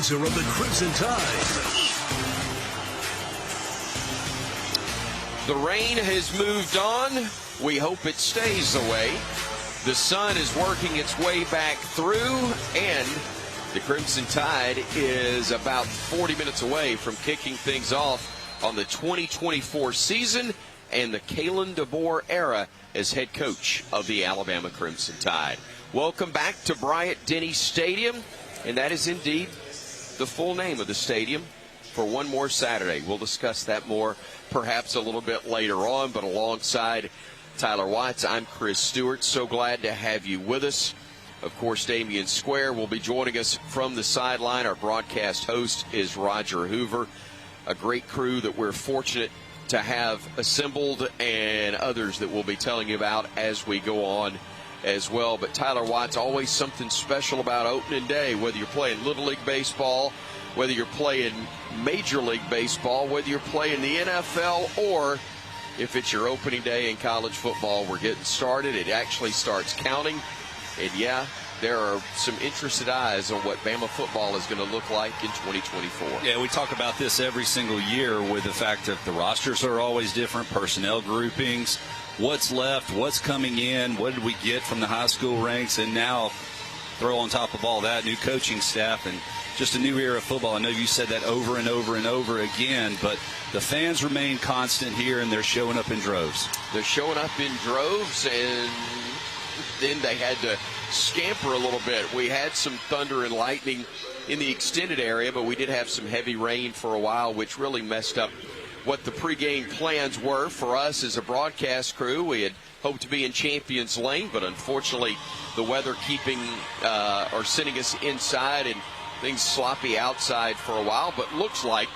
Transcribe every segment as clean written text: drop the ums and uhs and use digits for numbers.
sponsor of the Crimson Tide. The rain has moved on. We hope it stays the way. The sun is working its way back through, and the Crimson Tide is about 40 minutes away from kicking things off on the 2024 season and the Kalen DeBoer era as head coach of the Alabama Crimson Tide. Welcome back to Bryant-Denny Stadium, and that is indeed the full name of the stadium for one more Saturday. We'll discuss that more perhaps a little bit later on, but alongside Tyler Watts, I'm Chris Stewart. So glad to have you with us. Of course, Damian Square will be joining us from the sideline. Our broadcast host is Roger Hoover, a great crew that we're fortunate to have assembled, and others that we'll be telling you about as we go on as well. But Tyler Watts, always something special about opening day, whether you're playing Little League Baseball, whether you're playing Major League Baseball, whether you're playing the NFL, or if it's your opening day in college football. We're getting started. It actually starts counting. And, yeah, there are some interested eyes on what Bama football is going to look like in 2024. Yeah, we talk about this every single year with the fact that the rosters are always different, personnel groupings, what's left, what's coming in, what did we get from the high school ranks, and now throw on top of all that new coaching staff and just a new era of football. I know you said that over and over and over again, but the fans remain constant here, and they're showing up in droves. They're showing up in droves, and then they had to scamper a little bit. We had some thunder and lightning in the extended area, but we did have some heavy rain for a while, which really messed up what the pregame plans were for us as a broadcast crew. We had hoped to be in Champions Lane, but unfortunately the weather keeping or sending us inside and things sloppy outside for a while. But looks like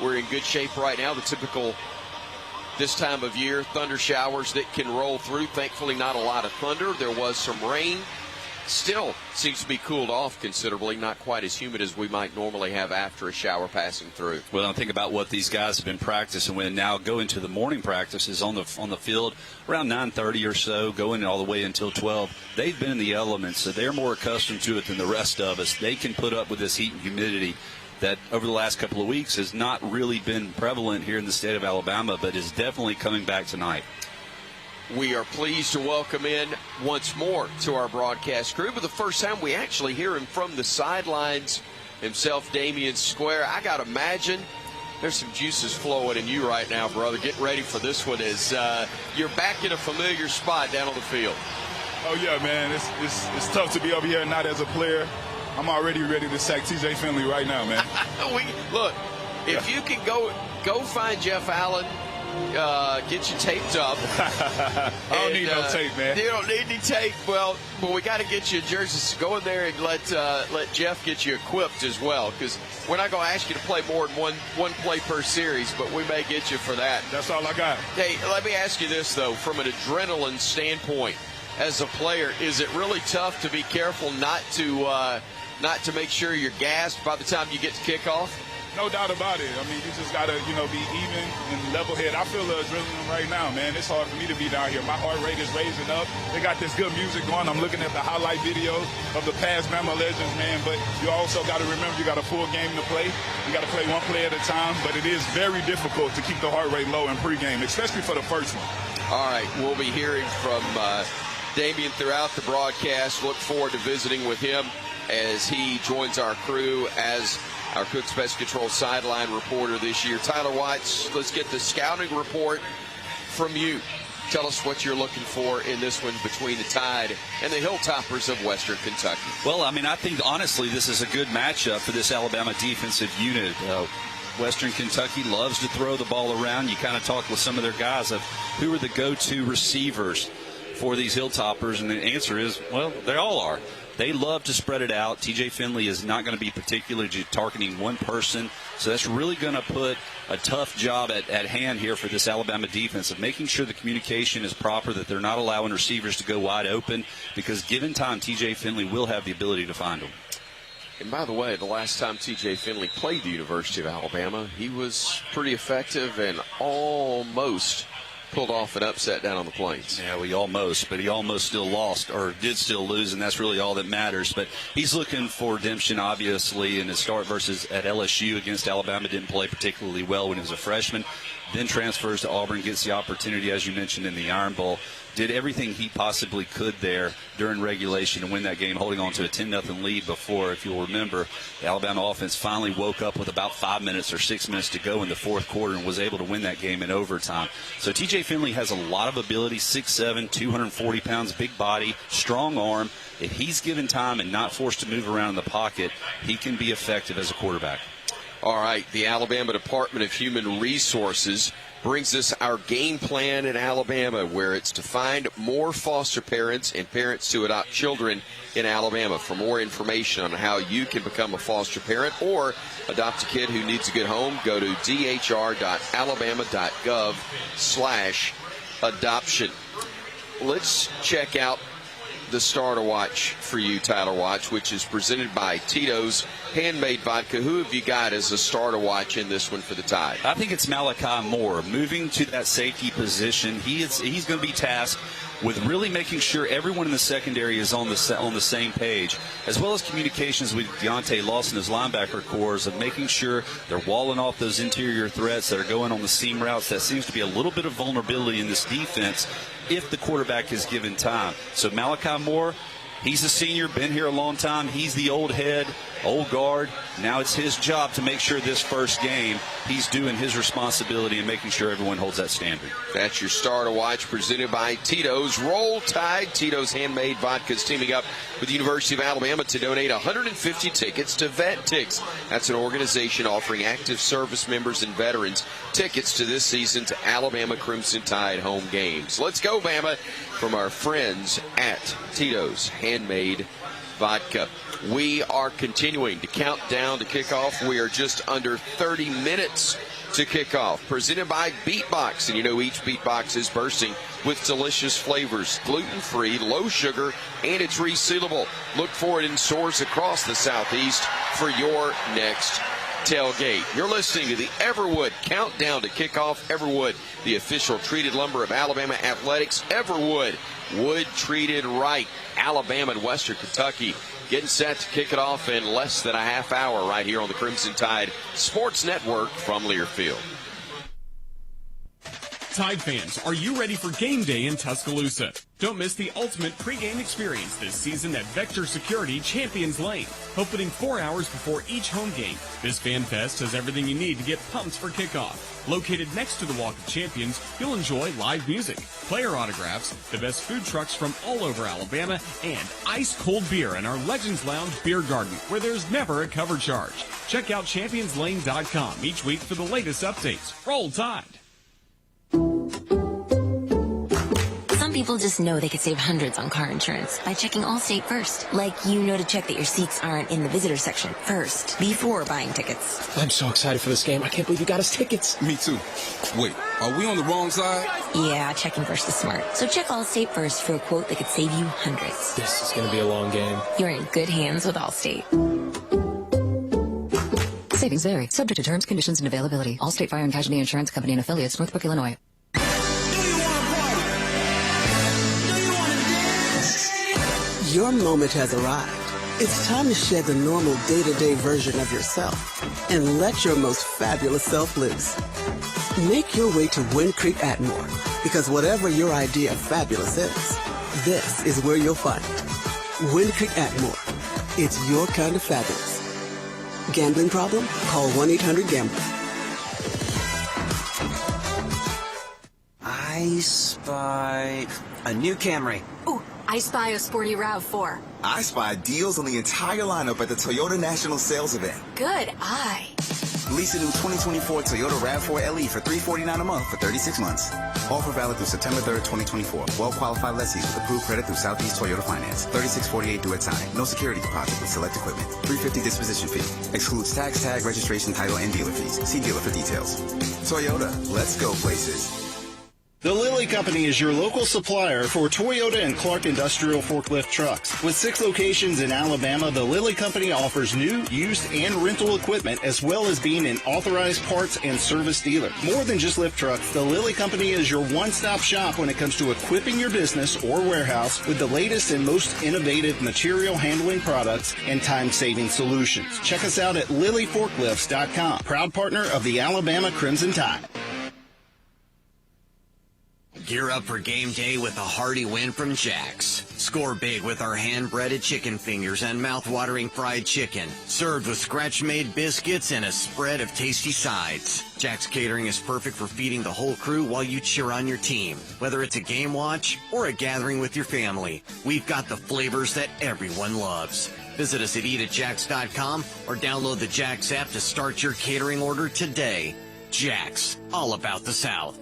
we're in good shape right now. The typical this time of year thunder showers that can roll through. Thankfully not a lot of thunder. There was some rain. Still seems to be cooled off considerably, not quite as humid as we might normally have after a shower passing through. Well, I think about what these guys have been practicing with. Now go into the morning practices on the field around 9:30 or so, going all the way until 12. They've been in the elements, so they're more accustomed to it than the rest of us. They can put up with this heat and humidity that over the last couple of weeks has not really been prevalent here in the state of Alabama, but is definitely coming back tonight. We are pleased to welcome in once more to our broadcast crew, but the first time we actually hear him from the sidelines himself, Damian Square. I got to imagine there's some juices flowing in you right now, brother. Get ready for this one as you're back in a familiar spot down on the field. Oh, yeah, man. It's tough to be over here not as a player. I'm already ready to sack TJ Finley right now, man. Look, if you can go find Jeff Allen, get you taped up. I don't need no tape, man. You don't need any tape. Well, we got to get you a jersey. So go in there and let Jeff get you equipped as well, because we're not going to ask you to play more than one play per series, but we may get you for that. That's all I got. Hey, let me ask you this, though. From an adrenaline standpoint, as a player, is it really tough to be careful not to make sure you're gassed by the time you get to kickoff? No doubt about it. I mean, you just got to, be even and level head. I feel the adrenaline right now, man. It's hard for me to be down here. My heart rate is raising up. They got this good music going. I'm looking at the highlight videos of the past Bama legends, man. But you also got to remember you got a full game to play. You got to play one play at a time. But it is very difficult to keep the heart rate low in pregame, especially for the first one. All right, we'll be hearing from Damian throughout the broadcast. Look forward to visiting with him as he joins our crew as our Cook's Pest Control sideline reporter this year. Tyler Watts, let's get the scouting report from you. Tell us what you're looking for in this one between the Tide and the Hilltoppers of Western Kentucky. Well, I mean, I think, honestly, this is a good matchup for this Alabama defensive unit. Western Kentucky loves to throw the ball around. You kind of talk with some of their guys of who are the go-to receivers for these Hilltoppers, and the answer is, well, they all are. They love to spread it out. TJ Finley is not going to be particularly targeting one person, so that's really going to put a tough job at hand here for this Alabama defense of making sure the communication is proper, that they're not allowing receivers to go wide open, because given time, TJ Finley will have the ability to find them. And by the way, the last time TJ Finley played the University of Alabama, he was pretty effective and almost pulled off an upset down on the Plains. Yeah, he almost still lost, or did still lose, and that's really all that matters. But he's looking for redemption, obviously, in his start versus at LSU against Alabama. Didn't play particularly well when he was a freshman. Then transfers to Auburn, gets the opportunity, as you mentioned, in the Iron Bowl. Did everything he possibly could there during regulation to win that game, holding on to a 10-0 lead before, if you'll remember, the Alabama offense finally woke up with about 5 minutes or 6 minutes to go in the fourth quarter and was able to win that game in overtime. So TJ Finley has a lot of ability, 6'7", 240 pounds, big body, strong arm. If he's given time and not forced to move around in the pocket, he can be effective as a quarterback. All right, the Alabama Department of Human Resources brings us our game plan in Alabama, where it's to find more foster parents and parents to adopt children in Alabama. For more information on how you can become a foster parent or adopt a kid who needs a good home, go to dhr.alabama.gov/adoption. Let's check out the star to watch for you, Tyler Watch, which is presented by Tito's Handmade Vodka. Who have you got as a star to watch in this one for the Tide? I think it's Malachi Moore. Moving to that safety position, he's going to be tasked with really making sure everyone in the secondary is on the same page, as well as communications with Deontay Lawson, his linebacker corps, of making sure they're walling off those interior threats that are going on the seam routes. That seems to be a little bit of vulnerability in this defense if the quarterback is given time. So Malachi Moore, he's a senior, been here a long time. He's the old head, old guard. Now it's his job to make sure this first game he's doing his responsibility and making sure everyone holds that standard. That's your star to watch, presented by Tito's. Roll Tide. Tito's Handmade Vodka is teaming up with the University of Alabama to donate 150 tickets to VetTix. That's an organization offering active service members and veterans tickets to this season's Alabama Crimson Tide home games. Let's go, Bama, from our friends at Tito's Handmade Vodka. We are continuing to count down to kickoff. We are just under 30 minutes to kickoff. Presented by Beatbox. And you know each Beatbox is bursting with delicious flavors, gluten-free, low sugar, and it's resealable. Look for it in stores across the Southeast for your next tailgate. You're listening to the Everwood Countdown to Kickoff. Everwood, the official treated lumber of Alabama Athletics. Everwood, wood treated right. Alabama and Western Kentucky getting set to kick it off in less than a half hour right here on the Crimson Tide Sports Network from Learfield. Tide fans, are you ready for game day in Tuscaloosa? Don't miss the ultimate pregame experience this season at Vector Security Champions Lane. Opening 4 hours before each home game, this fan fest has everything you need to get pumped for kickoff. Located next to the Walk of Champions, you'll enjoy live music, player autographs, the best food trucks from all over Alabama, and ice-cold beer in our Legends Lounge beer garden, where there's never a cover charge. Check out ChampionsLane.com each week for the latest updates. Roll Tide! Some people just know they could save hundreds on car insurance by checking Allstate first. Like you know to check that your seats aren't in the visitor section first before buying tickets. I'm so excited for this game. I can't believe you got us tickets. Me too. Wait, are we on the wrong side? Yeah, checking first is smart. So check Allstate first for a quote that could save you hundreds. This is going to be a long game. You're in good hands with Allstate. Savings vary. Subject to terms, conditions, and availability. Allstate Fire and Casualty Insurance Company and affiliates, Northbrook, Illinois. Your moment has arrived. It's time to shed the normal day-to-day version of yourself and let your most fabulous self loose. Make your way to Wind Creek Atmore, because whatever your idea of fabulous is, this is where you'll find it. Wind Creek Atmore. It's your kind of fabulous. Gambling problem? Call 1-800-GAMBLER. I spy a new Camry. Ooh, I spy a sporty RAV4. I spy deals on the entire lineup at the Toyota National Sales Event. Good eye. Lease a new 2024 Toyota RAV4 LE for $349 a month for 36 months. Offer valid through September 3rd, 2024. Well-qualified lessees with approved credit through Southeast Toyota Finance. 3648 due at signing. No security deposit with select equipment. $350 disposition fee. Excludes tax, tag, registration, title, and dealer fees. See dealer for details. Toyota, let's go places. The Lilly Company is your local supplier for Toyota and Clark Industrial forklift trucks. With 6 locations in Alabama, the Lilly Company offers new, used, and rental equipment, as well as being an authorized parts and service dealer. More than just lift trucks, the Lilly Company is your one-stop shop when it comes to equipping your business or warehouse with the latest and most innovative material handling products and time-saving solutions. Check us out at LillyForklifts.com, proud partner of the Alabama Crimson Tide. Gear up for game day with a hearty win from Jack's. Score big with our hand-breaded chicken fingers and mouth-watering fried chicken, served with scratch-made biscuits and a spread of tasty sides. Jack's Catering is perfect for feeding the whole crew while you cheer on your team. Whether it's a game watch or a gathering with your family, we've got the flavors that everyone loves. Visit us at eatatjacks.com or download the Jack's app to start your catering order today. Jack's, all about the South.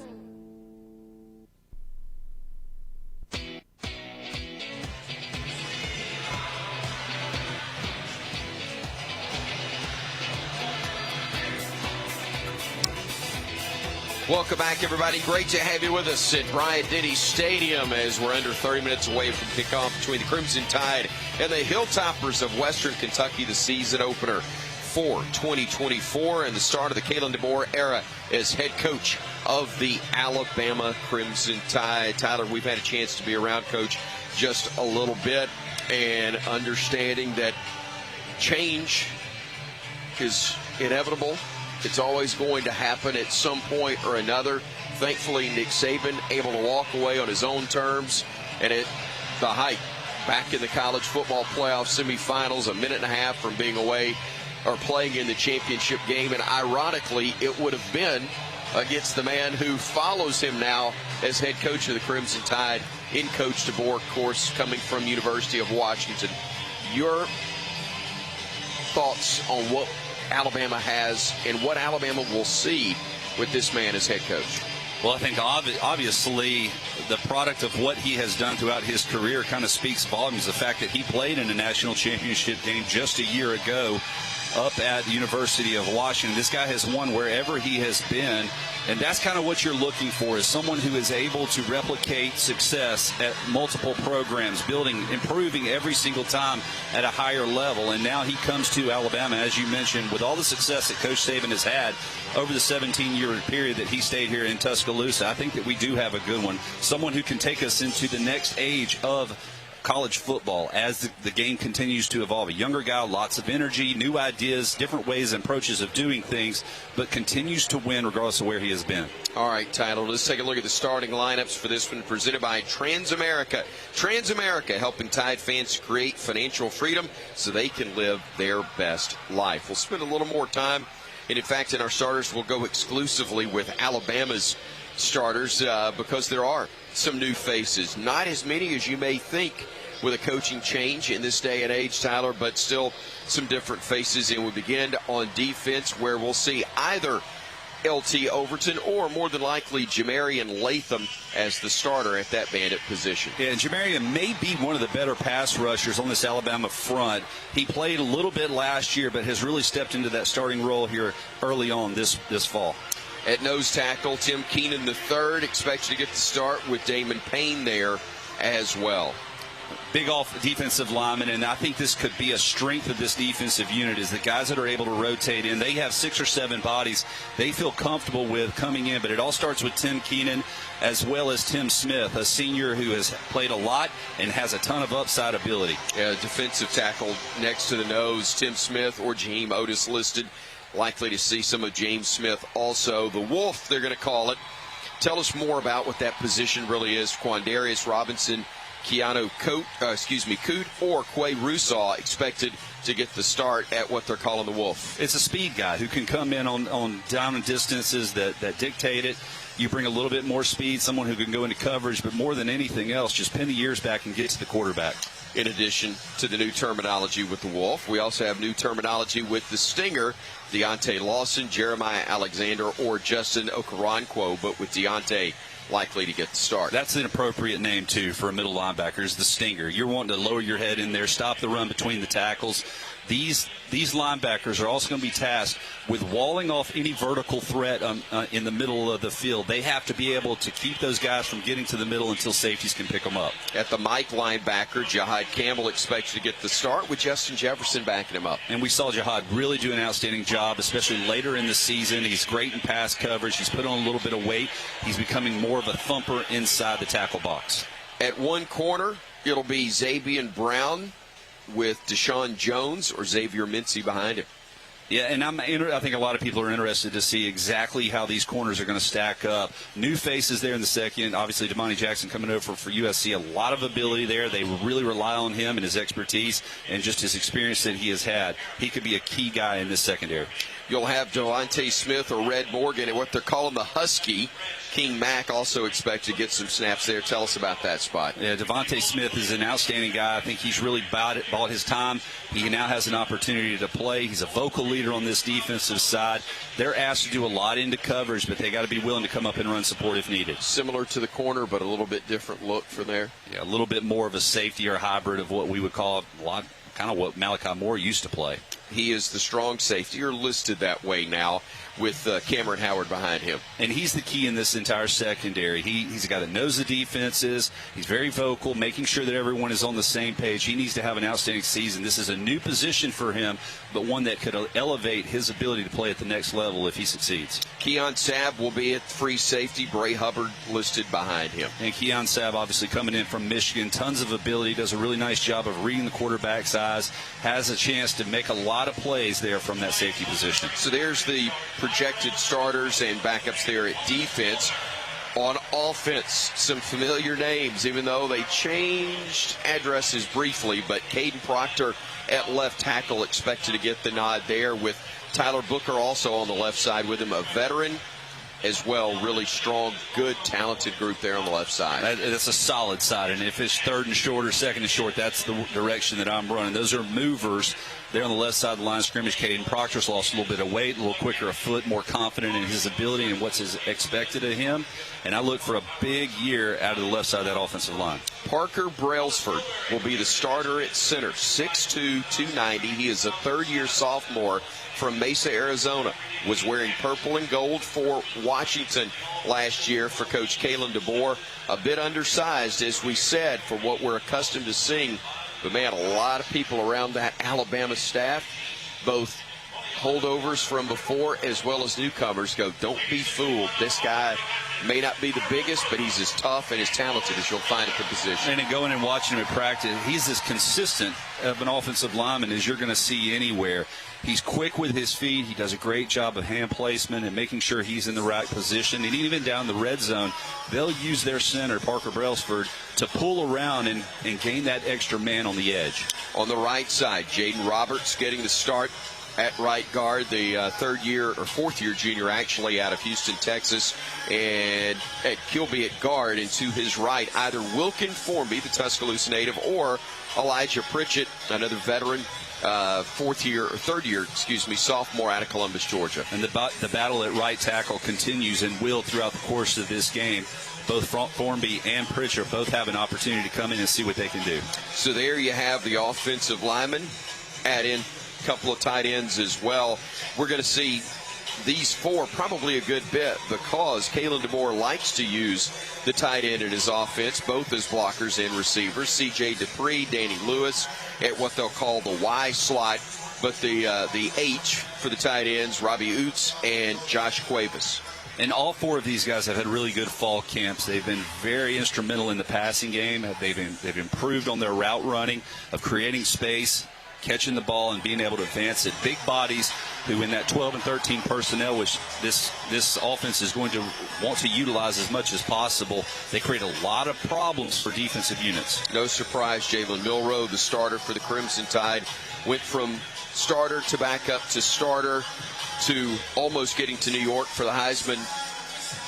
Welcome back, everybody. Great to have you with us at Bryant-Denny Stadium as we're under 30 minutes away from kickoff between the Crimson Tide and the Hilltoppers of Western Kentucky, the season opener for 2024 and the start of the Kalen DeBoer era as head coach of the Alabama Crimson Tide. Tyler, we've had a chance to be around Coach just a little bit and understanding that change is inevitable. It's always going to happen at some point or another. Thankfully, Nick Saban able to walk away on his own terms and at the height back in the college football playoff semifinals, a minute and a half from being away or playing in the championship game. And ironically, it would have been against the man who follows him now as head coach of the Crimson Tide in Coach DeBoer, of course, coming from University of Washington. Your thoughts on what Alabama has and what Alabama will see with this man as head coach? Well, I think obviously the product of what he has done throughout his career kind of speaks volumes. The fact that he played in a national championship game just a year ago up at the University of Washington. This guy has won wherever he has been, and that's kind of what you're looking for, is someone who is able to replicate success at multiple programs, improving every single time at a higher level. And now he comes to Alabama, as you mentioned, with all the success that Coach Saban has had over the 17-year period that he stayed here in Tuscaloosa. I think that we do have a good one, someone who can take us into the next age of college football as the game continues to evolve. A younger guy, lots of energy, new ideas, different ways and approaches of doing things, but continues to win regardless of where he has been. All right, Tyler, let's take a look at the starting lineups for this one, presented by Transamerica. Transamerica, helping Tide fans create financial freedom so they can live their best life. We'll spend a little more time, and in fact, in our starters, we'll go exclusively with Alabama's starters because there are some new faces. Not as many as you may think with a coaching change in this day and age, Tyler, but still some different faces. And we begin on defense, where we'll see either LT Overton or more than likely Jamarian Latham as the starter at that Bandit position. Yeah, and Jamarian may be one of the better pass rushers on this Alabama front. He played a little bit last year, but has really stepped into that starting role here early on this fall. At nose tackle, Tim Keenan III expected to get the start with Damon Payne there as well. Big off defensive lineman, and I think this could be a strength of this defensive unit, is the guys that are able to rotate in. They have 6 or 7 bodies they feel comfortable with coming in, but it all starts with Tim Keenan as well as Tim Smith, a senior who has played a lot and has a ton of upside ability. Yeah, defensive tackle next to the nose, Tim Smith or Jaheim Otis listed. Likely to see some of James Smith also. The Wolf, they're going to call it. Tell us more about what that position really is. Quandarius Robinson, Keanu Coot, or Quay Rusaw expected to get the start at what they're calling the Wolf. It's a speed guy who can come in on down and distances that dictate it. You bring a little bit more speed, someone who can go into coverage, but more than anything else, just pin the ears back and get to the quarterback. In addition to the new terminology with the Wolf, we also have new terminology with the Stinger, Deontay Lawson, Jeremiah Alexander, or Justin Okoronkwo, but with Deontay likely to get the start. That's an appropriate name, too, for a middle linebacker, is the Stinger. You're wanting to lower your head in there, stop the run between the tackles. these linebackers are also going to be tasked with walling off any vertical threat in the middle of the field. They have to be able to keep those guys from getting to the middle until safeties can pick them up. At the Mike linebacker, Jihad Campbell expected to get the start with Justin Jefferson backing him up. And we saw Jihad really do an outstanding job, especially later in the season. He's great in pass coverage. He's put on a little bit of weight. He's becoming more of a thumper inside the tackle box. At one corner, it'll be Xavier Brown with Deshaun Jones or Xavier Mincy behind him. Yeah, and I think a lot of people are interested to see exactly how these corners are going to stack up. New faces there in the second. Obviously, Damani Jackson coming over for USC. A lot of ability there. They really rely on him and his expertise and just his experience that he has had. He could be a key guy in this secondary. You'll have Devontae Smith or Red Morgan and what they're calling the Husky. King Mack also expected to get some snaps there. Tell us about that spot. Yeah, Devontae Smith is an outstanding guy. I think he's really bought his time. He now has an opportunity to play. He's a vocal leader on this defensive side. They're asked to do a lot into coverage, but they got to be willing to come up and run support if needed. Similar to the corner, but a little bit different look from there. Yeah, a little bit more of a safety or hybrid of what we would call kind of what Malachi Moore used to play. He is the strong safety, or listed that way now, with Cameron Howard behind him. And he's the key in this entire secondary. He's a guy that knows the defenses. He's very vocal, making sure that everyone is on the same page. He needs to have an outstanding season. This is a new position for him, but one that could elevate his ability to play at the next level if he succeeds. Keon Sabb will be at free safety. Bray Hubbard listed behind him. And Keon Sabb, obviously coming in from Michigan, tons of ability, does a really nice job of reading the quarterback's eyes, has a chance to make a lot of plays there from that safety position. So there's the projected starters and backups there at defense. On offense, some familiar names, even though they changed addresses briefly. But Caden Proctor at left tackle expected to get the nod there, with Tyler Booker also on the left side with him, a veteran as well. Really strong, good, talented group there on the left side. That's a solid side, and if it's third and short or second and short, that's the direction that I'm running. Those are movers. There on the left side of the line of scrimmage, Caden Proctor's lost a little bit of weight, a little quicker of foot, more confident in his ability and what's expected of him. And I look for a big year out of the left side of that offensive line. Parker Brailsford will be the starter at center, 6'2", 290. He is a third-year sophomore from Mesa, Arizona. Was wearing purple and gold for Washington last year for Coach Kalen DeBoer. A bit undersized, as we said, for what we're accustomed to seeing. But, man, a lot of people around that Alabama staff, both holdovers from before as well as newcomers, go, don't be fooled. This guy may not be the biggest, but he's as tough and as talented as you'll find at the position. And going and watching him at practice, he's as consistent of an offensive lineman as you're going to see anywhere. He's quick with his feet. He does a great job of hand placement and making sure he's in the right position. And even down the red zone, they'll use their center, Parker Brailsford, to pull around and gain that extra man on the edge. On the right side, Jaden Roberts getting the start at right guard, the fourth-year junior, actually, out of Houston, Texas. And he'll be at guard, and to his right, either Wilkin Formby, the Tuscaloosa native, or Elijah Pritchett, another veteran, third-year, sophomore out of Columbus, Georgia. And the battle at right tackle continues and will throughout the course of this game. Both Formby and Pritchett both have an opportunity to come in and see what they can do. So there you have the offensive linemen. Add in a couple of tight ends as well. We're going to see these four probably a good bit, because Kalen DeBoer likes to use the tight end in his offense, both as blockers and receivers. C.J. Dupree, Danny Lewis at what they'll call the Y slot, but the H for the tight ends, Robbie Oots and Josh Cuevas. And all four of these guys have had really good fall camps. They've been very instrumental in the passing game. They've improved on their route running, of creating space, catching the ball, and being able to advance it. Big bodies who, in that 12 and 13 personnel, which this offense is going to want to utilize as much as possible, they create a lot of problems for defensive units. No surprise, Jalen Milroe, the starter for the Crimson Tide, went from starter to backup to starter to almost getting to New York for the Heisman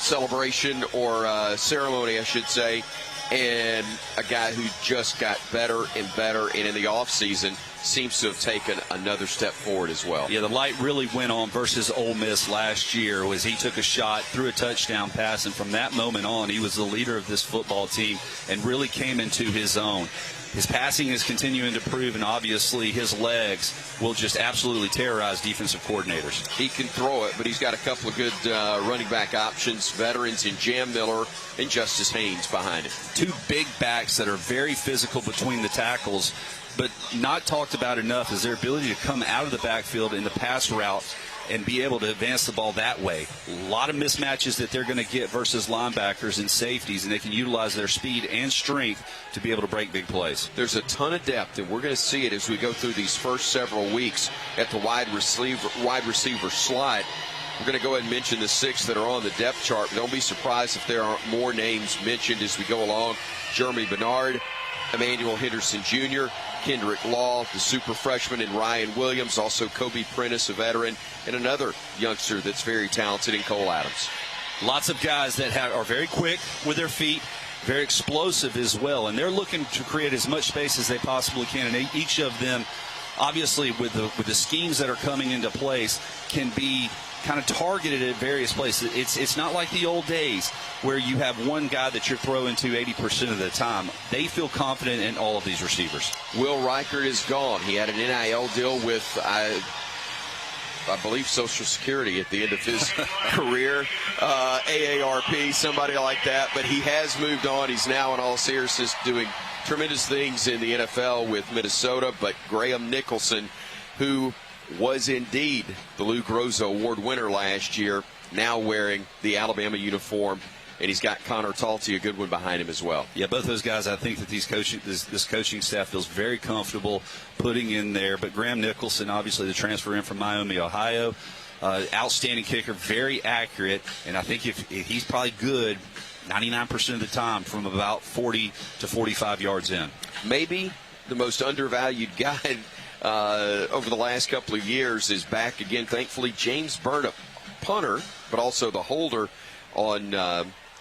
celebration, or ceremony, I should say. And a guy who just got better and better, and in the offseason seems to have taken another step forward as well. Yeah, the light really went on versus Ole Miss last year as he took a shot, threw a touchdown pass, and from that moment on, he was the leader of this football team and really came into his own. His passing is continuing to prove, and obviously his legs will just absolutely terrorize defensive coordinators. He can throw it, but he's got a couple of good running back options, veterans in Jam Miller and Justice Haynes behind him. Two big backs that are very physical between the tackles, but not talked about enough is their ability to come out of the backfield in the pass route and be able to advance the ball that way. A lot of mismatches that they're going to get versus linebackers and safeties, and they can utilize their speed and strength to be able to break big plays. There's a ton of depth, and we're going to see it as we go through these first several weeks at the wide receiver slot. We're going to go ahead and mention the 6 that are on the depth chart. Don't be surprised if there aren't more names mentioned as we go along. Jeremy Bernard, Emmanuel Henderson Jr., Kendrick Law, the super freshman, and Ryan Williams, also Kobe Prentice, a veteran, and another youngster that's very talented in Cole Adams. Lots of guys that are very quick with their feet, very explosive as well, and they're looking to create as much space as they possibly can, and each of them, obviously with the schemes that are coming into place, can be kind of targeted at various places. It's not like the old days where you have one guy that you're throwing to 80% of the time. They feel confident in all of these receivers. Will Reichert is gone. He had an NIL deal with, I believe, Social Security at the end of his career, AARP, somebody like that. But he has moved on. He's now, in all seriousness, doing tremendous things in the NFL with Minnesota. But Graham Nicholson, who was indeed the Lou Groza Award winner last year, now wearing the Alabama uniform, and he's got Connor Talty, a good one, behind him as well. Yeah, both those guys, I think that this coaching staff feels very comfortable putting in there. But Graham Nicholson, obviously the transfer in from Miami, Ohio, outstanding kicker, very accurate, and I think if he's probably good 99% of the time from about 40 to 45 yards in. Maybe the most undervalued guy over the last couple of years is back again. Thankfully, James Burnham, punter, but also the holder on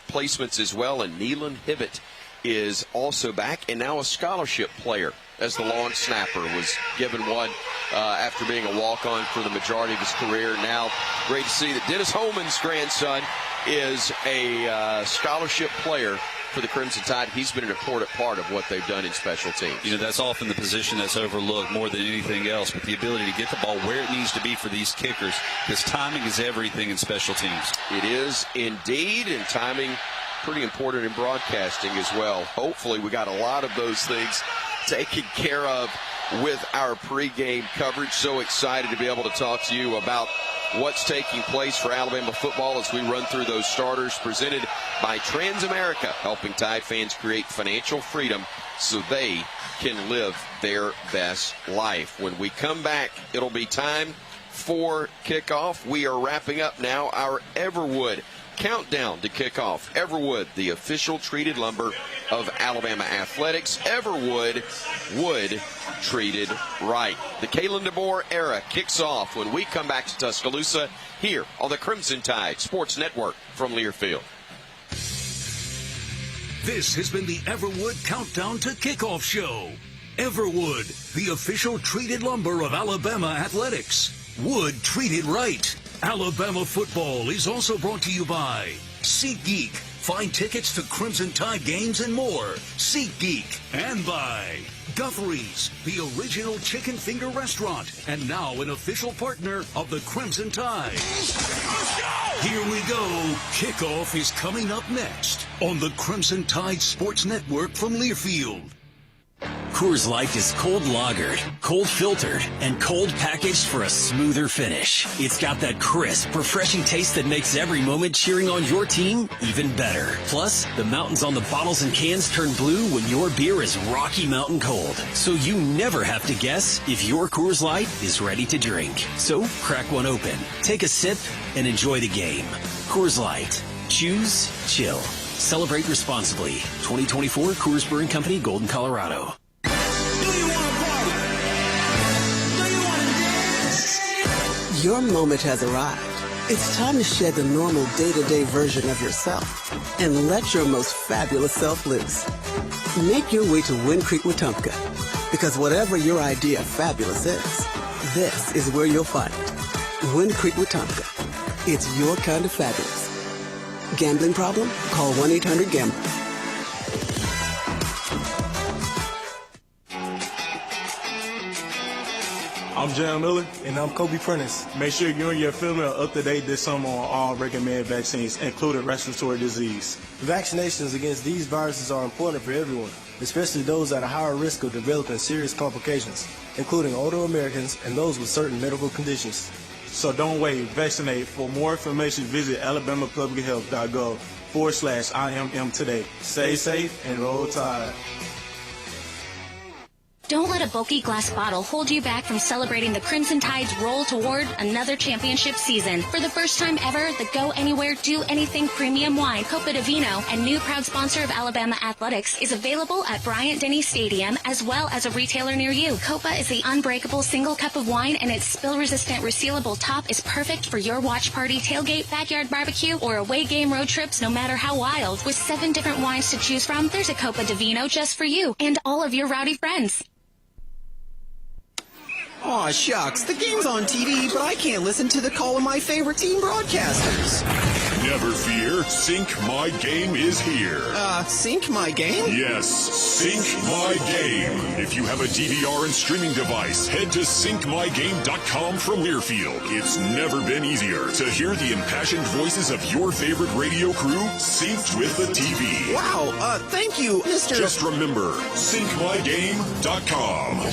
placements as well. And Neelan Hibbett is also back, and now a scholarship player as the long snapper. Was given one after being a walk-on for the majority of his career. Now, great to see that Dennis Holman's grandson is a scholarship player for the Crimson Tide. He's been an important part of what they've done in special teams. You know, that's often the position that's overlooked more than anything else, but the ability to get the ball where it needs to be for these kickers, because timing is everything in special teams. It is indeed, and timing pretty important in broadcasting as well. Hopefully we got a lot of those things taken care of with our pregame coverage. So excited to be able to talk to you about what's taking place for Alabama football as we run through those starters, presented by Transamerica, helping Tide fans create financial freedom so they can live their best life. When we come back, it'll be time for kickoff. We are wrapping up now our Everwood countdown to kickoff. Everwood, the official treated lumber of Alabama athletics. Everwood, wood treated right. The Kalen DeBoer era kicks off when we come back to Tuscaloosa here on the Crimson Tide Sports Network from Learfield. This has been the Everwood Countdown to Kickoff Show. Everwood, the official treated lumber of Alabama athletics. Wood treated right. Alabama football is also brought to you by SeatGeek. Find tickets to Crimson Tide games and more. SeatGeek. And by Guthrie's, the original chicken finger restaurant, and now an official partner of the Crimson Tide. Here we go. Kickoff is coming up next on the Crimson Tide Sports Network from Learfield. Coors Light is cold lagered, cold filtered, and cold packaged for a smoother finish. It's got that crisp, refreshing taste that makes every moment cheering on your team even better. Plus, the mountains on the bottles and cans turn blue when your beer is Rocky Mountain cold. So you never have to guess if your Coors Light is ready to drink. So crack one open, take a sip, and enjoy the game. Coors Light. Choose chill. Celebrate responsibly. 2024 Coors Brewing Company, Golden, Colorado. Your moment has arrived. It's time to shed the normal day-to-day version of yourself and let your most fabulous self loose. Make your way to Wind Creek, Wetumpka. Because whatever your idea of fabulous is, this is where you'll find it. Wind Creek Wetumpka. It's your kind of fabulous. Gambling problem? Call 1-800-GAMBLER. I'm Jan Miller. And I'm Kobe Prentice. Make sure you and your family are up to date this summer on all recommended vaccines, including respiratory disease. Vaccinations against these viruses are important for everyone, especially those at a higher risk of developing serious complications, including older Americans and those with certain medical conditions. So don't wait. Vaccinate. For more information, visit alabamapublichealth.gov/IMM today. Stay safe and roll tide. Don't let a bulky glass bottle hold you back from celebrating the Crimson Tide's roll toward another championship season. For the first time ever, the Go Anywhere, Do Anything premium wine, Copa Divino, and new proud sponsor of Alabama Athletics, is available at Bryant-Denny Stadium as well as a retailer near you. Copa is the unbreakable single cup of wine, and its spill-resistant resealable top is perfect for your watch party, tailgate, backyard barbecue, or away game road trips, no matter how wild. With 7 different wines to choose from, there's a Copa Divino just for you and all of your rowdy friends. Aw, shucks, the game's on TV, but I can't listen to the call of my favorite team broadcasters. Never fear, Sync My Game is here. Sync My Game? Yes, Sync My Game. If you have a DVR and streaming device, head to syncmygame.com from Learfield. It's never been easier to hear the impassioned voices of your favorite radio crew synced with the TV. Wow, thank you, Mr. Just remember, syncmygame.com.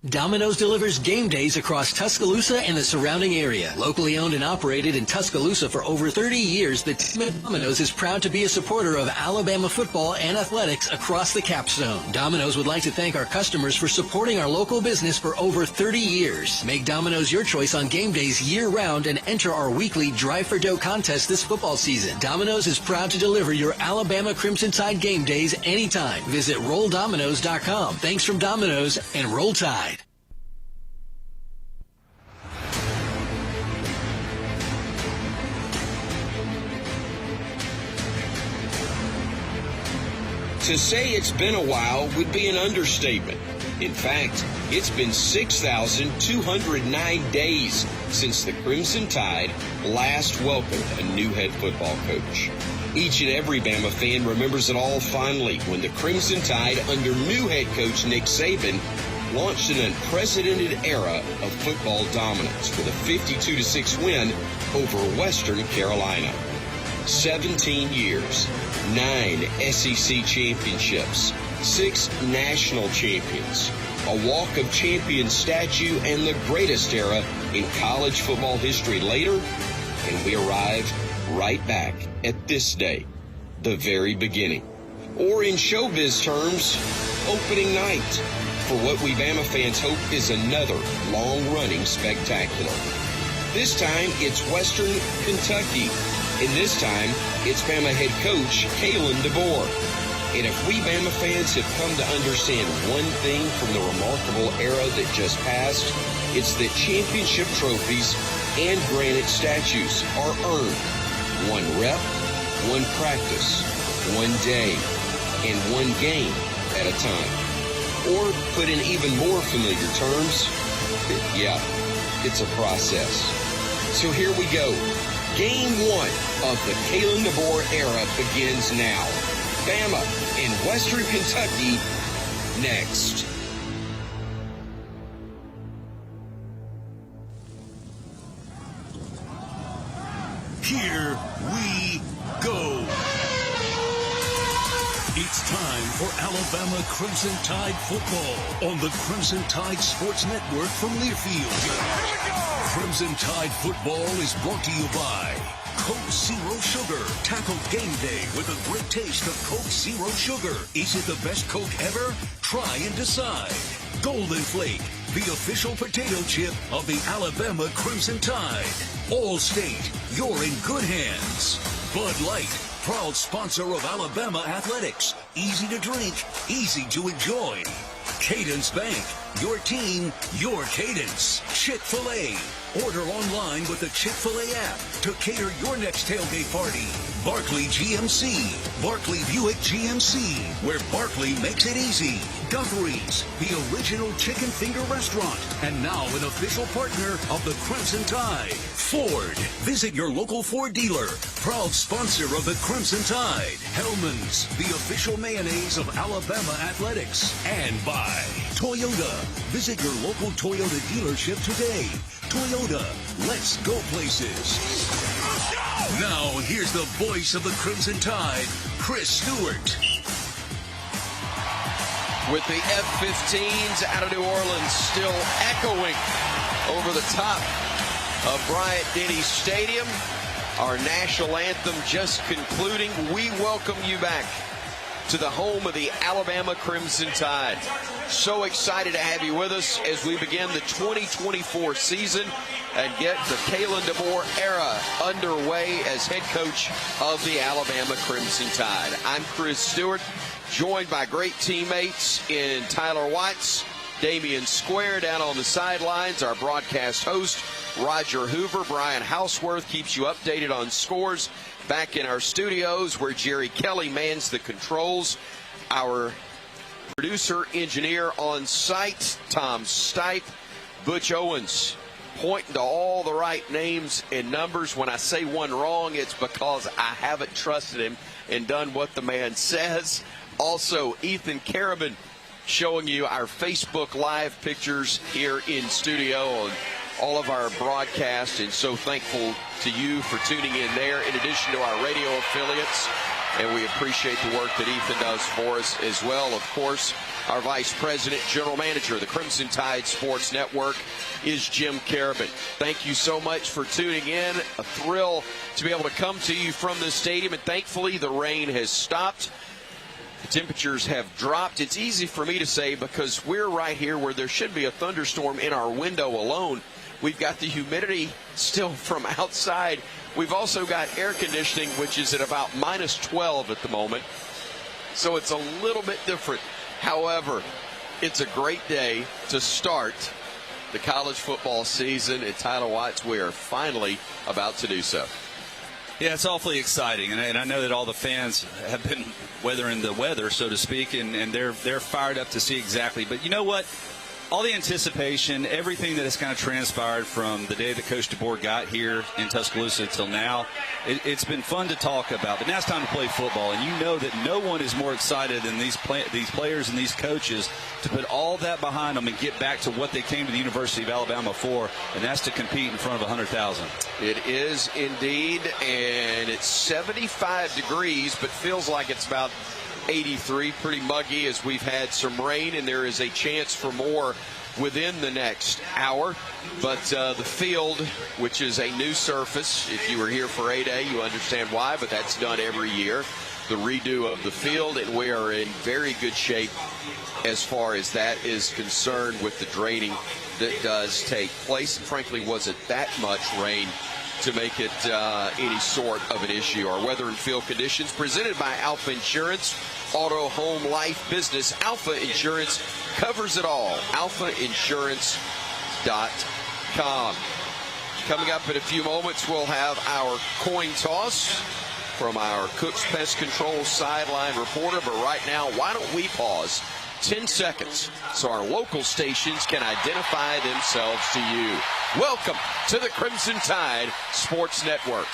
Domino's delivers game days across Tuscaloosa and the surrounding area. Locally owned and operated in Tuscaloosa for over 30 years, the team at Domino's is proud to be a supporter of Alabama football and athletics across the Capstone. Domino's would like to thank our customers for supporting our local business for over 30 years. Make Domino's your choice on game days year-round and enter our weekly Drive for Dough contest this football season. Domino's is proud to deliver your Alabama Crimson Tide game days anytime. Visit RollDomino's.com. Thanks from Domino's and Roll Tide. To say it's been a while would be an understatement. In fact, it's been 6,209 days since the Crimson Tide last welcomed a new head football coach. Each and every Bama fan remembers it all fondly when the Crimson Tide, under new head coach Nick Saban, launched an unprecedented era of football dominance with a 52-6 win over Western Carolina. 17 years, 9 SEC championships, 6 national champions, a Walk of Champions statue, and the greatest era in college football history later, and we arrive right back at this day, the very beginning. Or in showbiz terms, opening night, for what we Bama fans hope is another long-running spectacular. This time, it's Western Kentucky. And this time, it's Bama head coach Kalen DeBoer. And if we Bama fans have come to understand one thing from the remarkable era that just passed, it's that championship trophies and granite statues are earned. One rep, one practice, one day, and one game at a time. Or put in even more familiar terms, yeah, it's a process. So here we go. Game 1 of the Kalen DeBoer era begins now. Bama and Western Kentucky next. Here we go. It's time for Alabama Crimson Tide football on the Crimson Tide Sports Network from Learfield. Crimson Tide football is brought to you by Coke Zero Sugar. Tackle game day with a great taste of Coke Zero Sugar. Is it the best Coke ever? Try and decide. Golden Flake, the official potato chip of the Alabama Crimson Tide. Allstate, you're in good hands. Bud Light, proud sponsor of Alabama Athletics. Easy to drink, easy to enjoy. Cadence Bank, your team, your cadence. Chick-fil-A, Order online with the Chick-fil-A app to cater your next tailgate party. Barkley GMC, Barkley Buick GMC, where Barkley makes it easy. Duffery's, the original chicken finger restaurant, and now an official partner of the Crimson Tide. Ford, visit your local Ford dealer, proud sponsor of the Crimson Tide. Hellman's, the official mayonnaise of Alabama athletics. And by Toyota, visit your local Toyota dealership today. Toyota, let's go places. Now, here's the voice of the Crimson Tide, Chris Stewart. With the F-15s out of New Orleans still echoing over the top of Bryant-Denny Stadium, our national anthem just concluding, we welcome you back to the home of the Alabama Crimson Tide. So excited to have you with us as we begin the 2024 season and get the Kalen DeBoer era underway as head coach of the Alabama Crimson Tide. I'm Chris Stewart, joined by great teammates in Tyler Watts, Damian Square down on the sidelines, our broadcast host, Roger Hoover. Brian Houseworth keeps you updated on scores back in our studios where Jerry Kelly mans the controls. Our producer, engineer on site, Tom Stipe. Butch Owens pointing to all the right names and numbers. When I say one wrong, it's because I haven't trusted him and done what the man says. Also, Ethan Karaman showing you our Facebook Live pictures here in studio on all of our broadcasts, and so thankful to you for tuning in there, in addition to our radio affiliates, and we appreciate the work that Ethan does for us as well. Of course, our Vice President, General Manager of the Crimson Tide Sports Network is Jim Karaman. Thank you so much for tuning in. A thrill to be able to come to you from this stadium, and thankfully the rain has stopped. The temperatures have dropped. It's easy for me to say because we're right here where there should be a thunderstorm in our window alone. We've got the humidity still from outside. We've also got air conditioning, which is at about minus 12 at the moment. So it's a little bit different. However, it's a great day to start the college football season. At Tyler Watts, we are finally about to do so. Yeah, it's awfully exciting, and I know that all the fans have been weathering the weather, so to speak, and they're fired up to see exactly. But you know what? All the anticipation, everything that has kind of transpired from the day that Coach DeBoer got here in Tuscaloosa till now, it's been fun to talk about. But now it's time to play football, and you know that no one is more excited than these players and these coaches to put all that behind them and get back to what they came to the University of Alabama for, and that's to compete in front of 100,000. It is indeed, and it's 75 degrees, but feels like it's about 83, pretty muggy as we've had some rain, and there is a chance for more within the next hour. But the field, which is a new surface, if you were here for A-Day, you understand why, but that's done every year, the redo of the field, and we are in very good shape as far as that is concerned with the draining that does take place. And frankly, wasn't that much rain to make it any sort of an issue. Our weather and field conditions presented by Alpha Insurance, auto, home, life, business. Alpha Insurance covers it all. AlphaInsurance.com. Coming up in a few moments, we'll have our coin toss from our Cook's Pest Control sideline reporter. But right now, why don't we pause 10 seconds so our local stations can identify themselves to you. Welcome to the Crimson Tide Sports Network.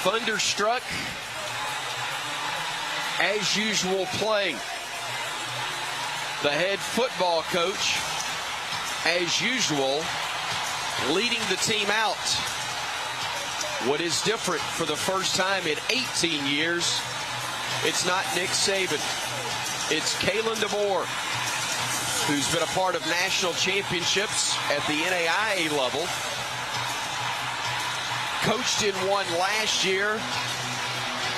Thunderstruck, as usual, playing. The head football coach, as usual, leading the team out. What is different for the first time in 18 years, it's not Nick Saban. It's Kalen DeBoer, who's been a part of national championships at the NAIA level. Coached in one last year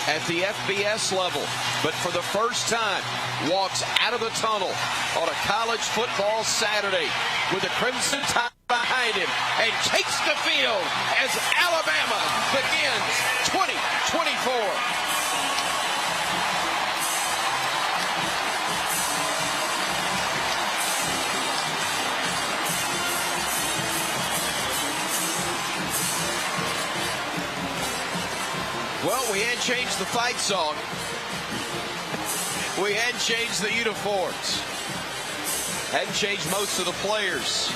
at the FBS level, but for the first time walks out of the tunnel on a college football Saturday with the Crimson Tide behind behind him and takes the field as Alabama begins 2024. Well, we had changed the fight song. We had changed the uniforms. Hadn't changed most of the players.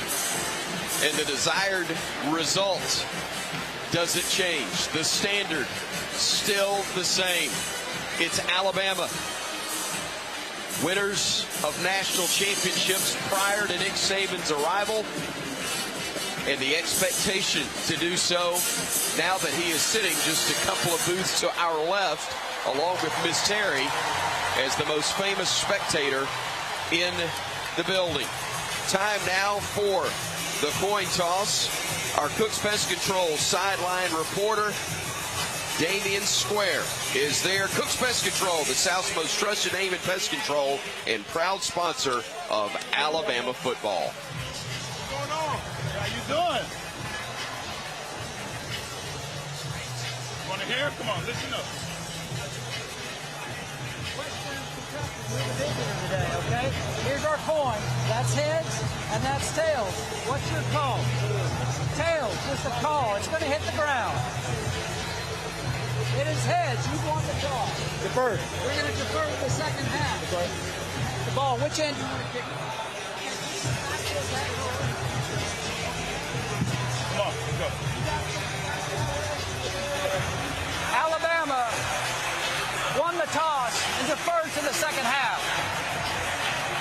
And the desired result doesn't change. The standard still the same. It's Alabama. Winners of national championships prior to Nick Saban's arrival. And the expectation to do so now that he is sitting just a couple of booths to our left, along with Miss Terry, as the most famous spectator in the building. Time now for the coin toss. Our Cooks Pest Control sideline reporter, Damian Square, is there. Cooks Pest Control, the South's most trusted name in pest control and proud sponsor of Alabama football. How you doing? Want to hear? Come on, listen up. Today, okay? Here's our coin. That's heads and that's tails. What's your call? Tails, just a call. It's going to hit the ground. It is heads. You want the call. Defer. We're going to defer to the second half. Okay. The ball, which end do you want to kick? Come on, let's go. Alabama won the toss and deferred to the second half.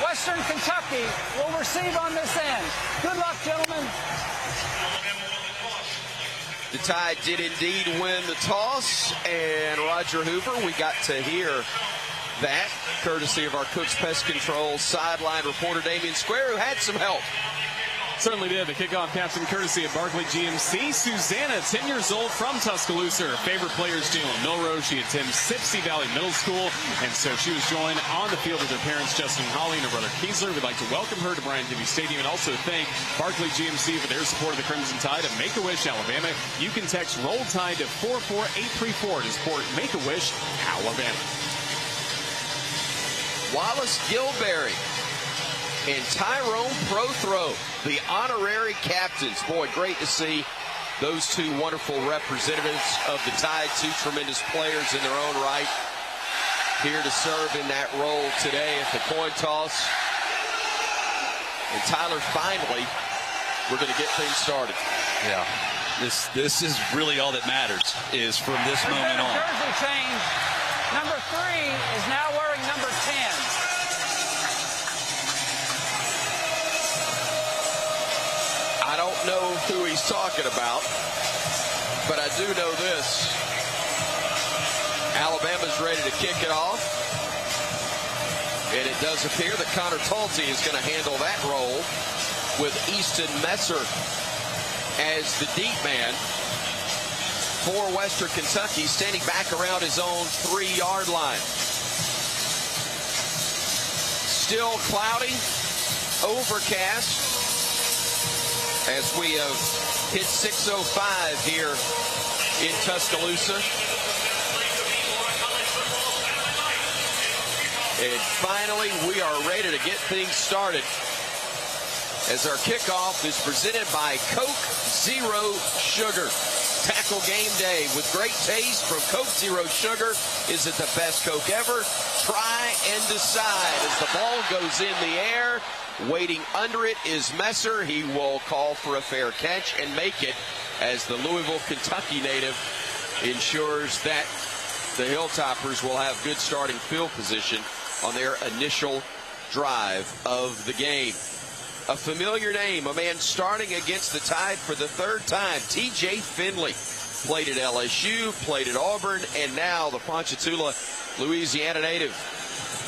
Western Kentucky will receive on this end. Good luck, gentlemen. The Tide did indeed win the toss, and Roger Hoover, we got to hear that, courtesy of our Cooks Pest Control sideline reporter Damian Square, who had some help. Certainly did. The kickoff captain courtesy of Barclay GMC. Susanna, 10 years old, from Tuscaloosa. Her favorite players, Jalen Milrose. She attends Sipsey Valley Middle School, and so she was joined on the field with her parents, Justin and Holly, and her brother Kiesler. We'd like to welcome her to Bryant-Denny Stadium and also thank Barclay GMC for their support of the Crimson Tide of Make-A-Wish, Alabama. You can text Roll Tide to 44834 to support Make-A-Wish, Alabama. Wallace Gilberry and Tyrone Prothrow, the honorary captains. Boy, great to see those two wonderful representatives of the Tide, two tremendous players in their own right, here to serve in that role today at the coin toss. And Tyler, finally, we're going to get things started. Yeah, this is really all that matters, is from this moment on. Jersey change. Number 3 is now wearing number 10. I don't know who he's talking about, but I do know this. Alabama's ready to kick it off. And it does appear that Connor Talty is going to handle that role with Easton Messer as the deep man for Western Kentucky, standing back around his own 3-yard line. Still cloudy, overcast, as we have hit 6:05 here in Tuscaloosa. And finally, we are ready to get things started, as our kickoff is presented by Coke Zero Sugar. Tackle game day with great taste from Coke Zero Sugar. Is it the best Coke ever? Try and decide as the ball goes in the air. Waiting under it is Messer. He will call for a fair catch and make it, as the Louisville, Kentucky native ensures that the Hilltoppers will have good starting field position on their initial drive of the game. A familiar name, a man starting against the Tide for the 3rd time, T.J. Finley. Played at LSU, played at Auburn, and now the Ponchatoula, Louisiana native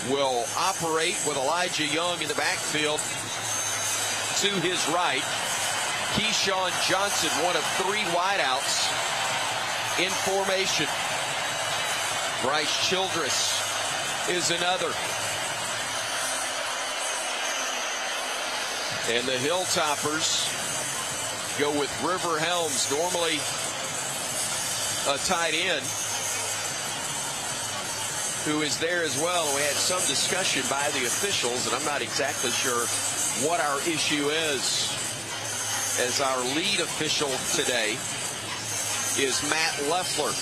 will operate with Elijah Young in the backfield. To his right, Keyshawn Johnson, one of 3 wideouts in formation. Bryce Childress is another. And the Hilltoppers go with River Helms, normally a tight end, who is there as well. We had some discussion by the officials, and I'm not exactly sure what our issue is, as our lead official today is Matt Leffler.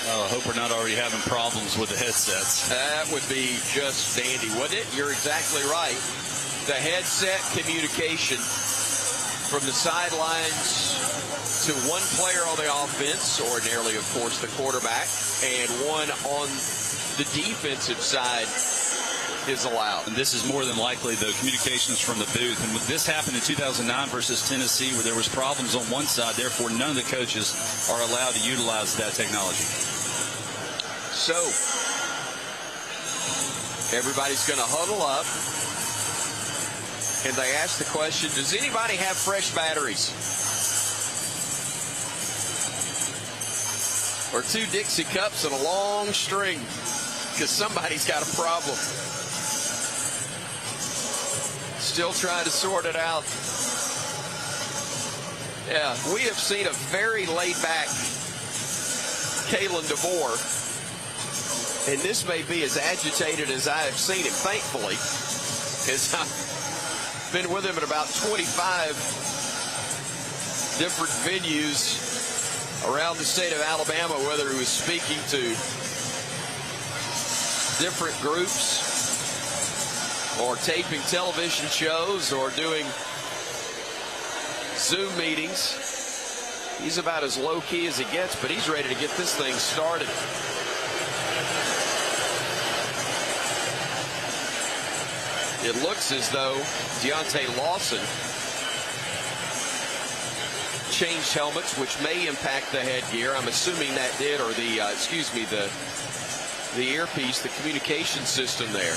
Oh, I hope we're not already having problems with the headsets. That would be just dandy, wouldn't it? You're exactly right. The headset communication from the sidelines to one player on the offense, ordinarily, of course, the quarterback, and one on the defensive side is allowed. And this is more than likely the communications from the booth. And this happened in 2009 versus Tennessee, where there was problems on one side. Therefore, none of the coaches are allowed to utilize that technology. So, everybody's going to huddle up, and they ask the question, does anybody have fresh batteries? Or 2 Dixie cups and a long string, because somebody's got a problem. Still trying to sort it out. Yeah, we have seen a very laid-back Kalen DeBoer, and this may be as agitated as I have seen him, thankfully, as I've been with him at about 25 different venues around the state of Alabama, whether he was speaking to different groups or taping television shows or doing Zoom meetings. He's about as low-key as it gets, but he's ready to get this thing started. It looks as though Deontay Lawson changed helmets, which may impact the headgear. I'm assuming that did, or the earpiece, the communication system there.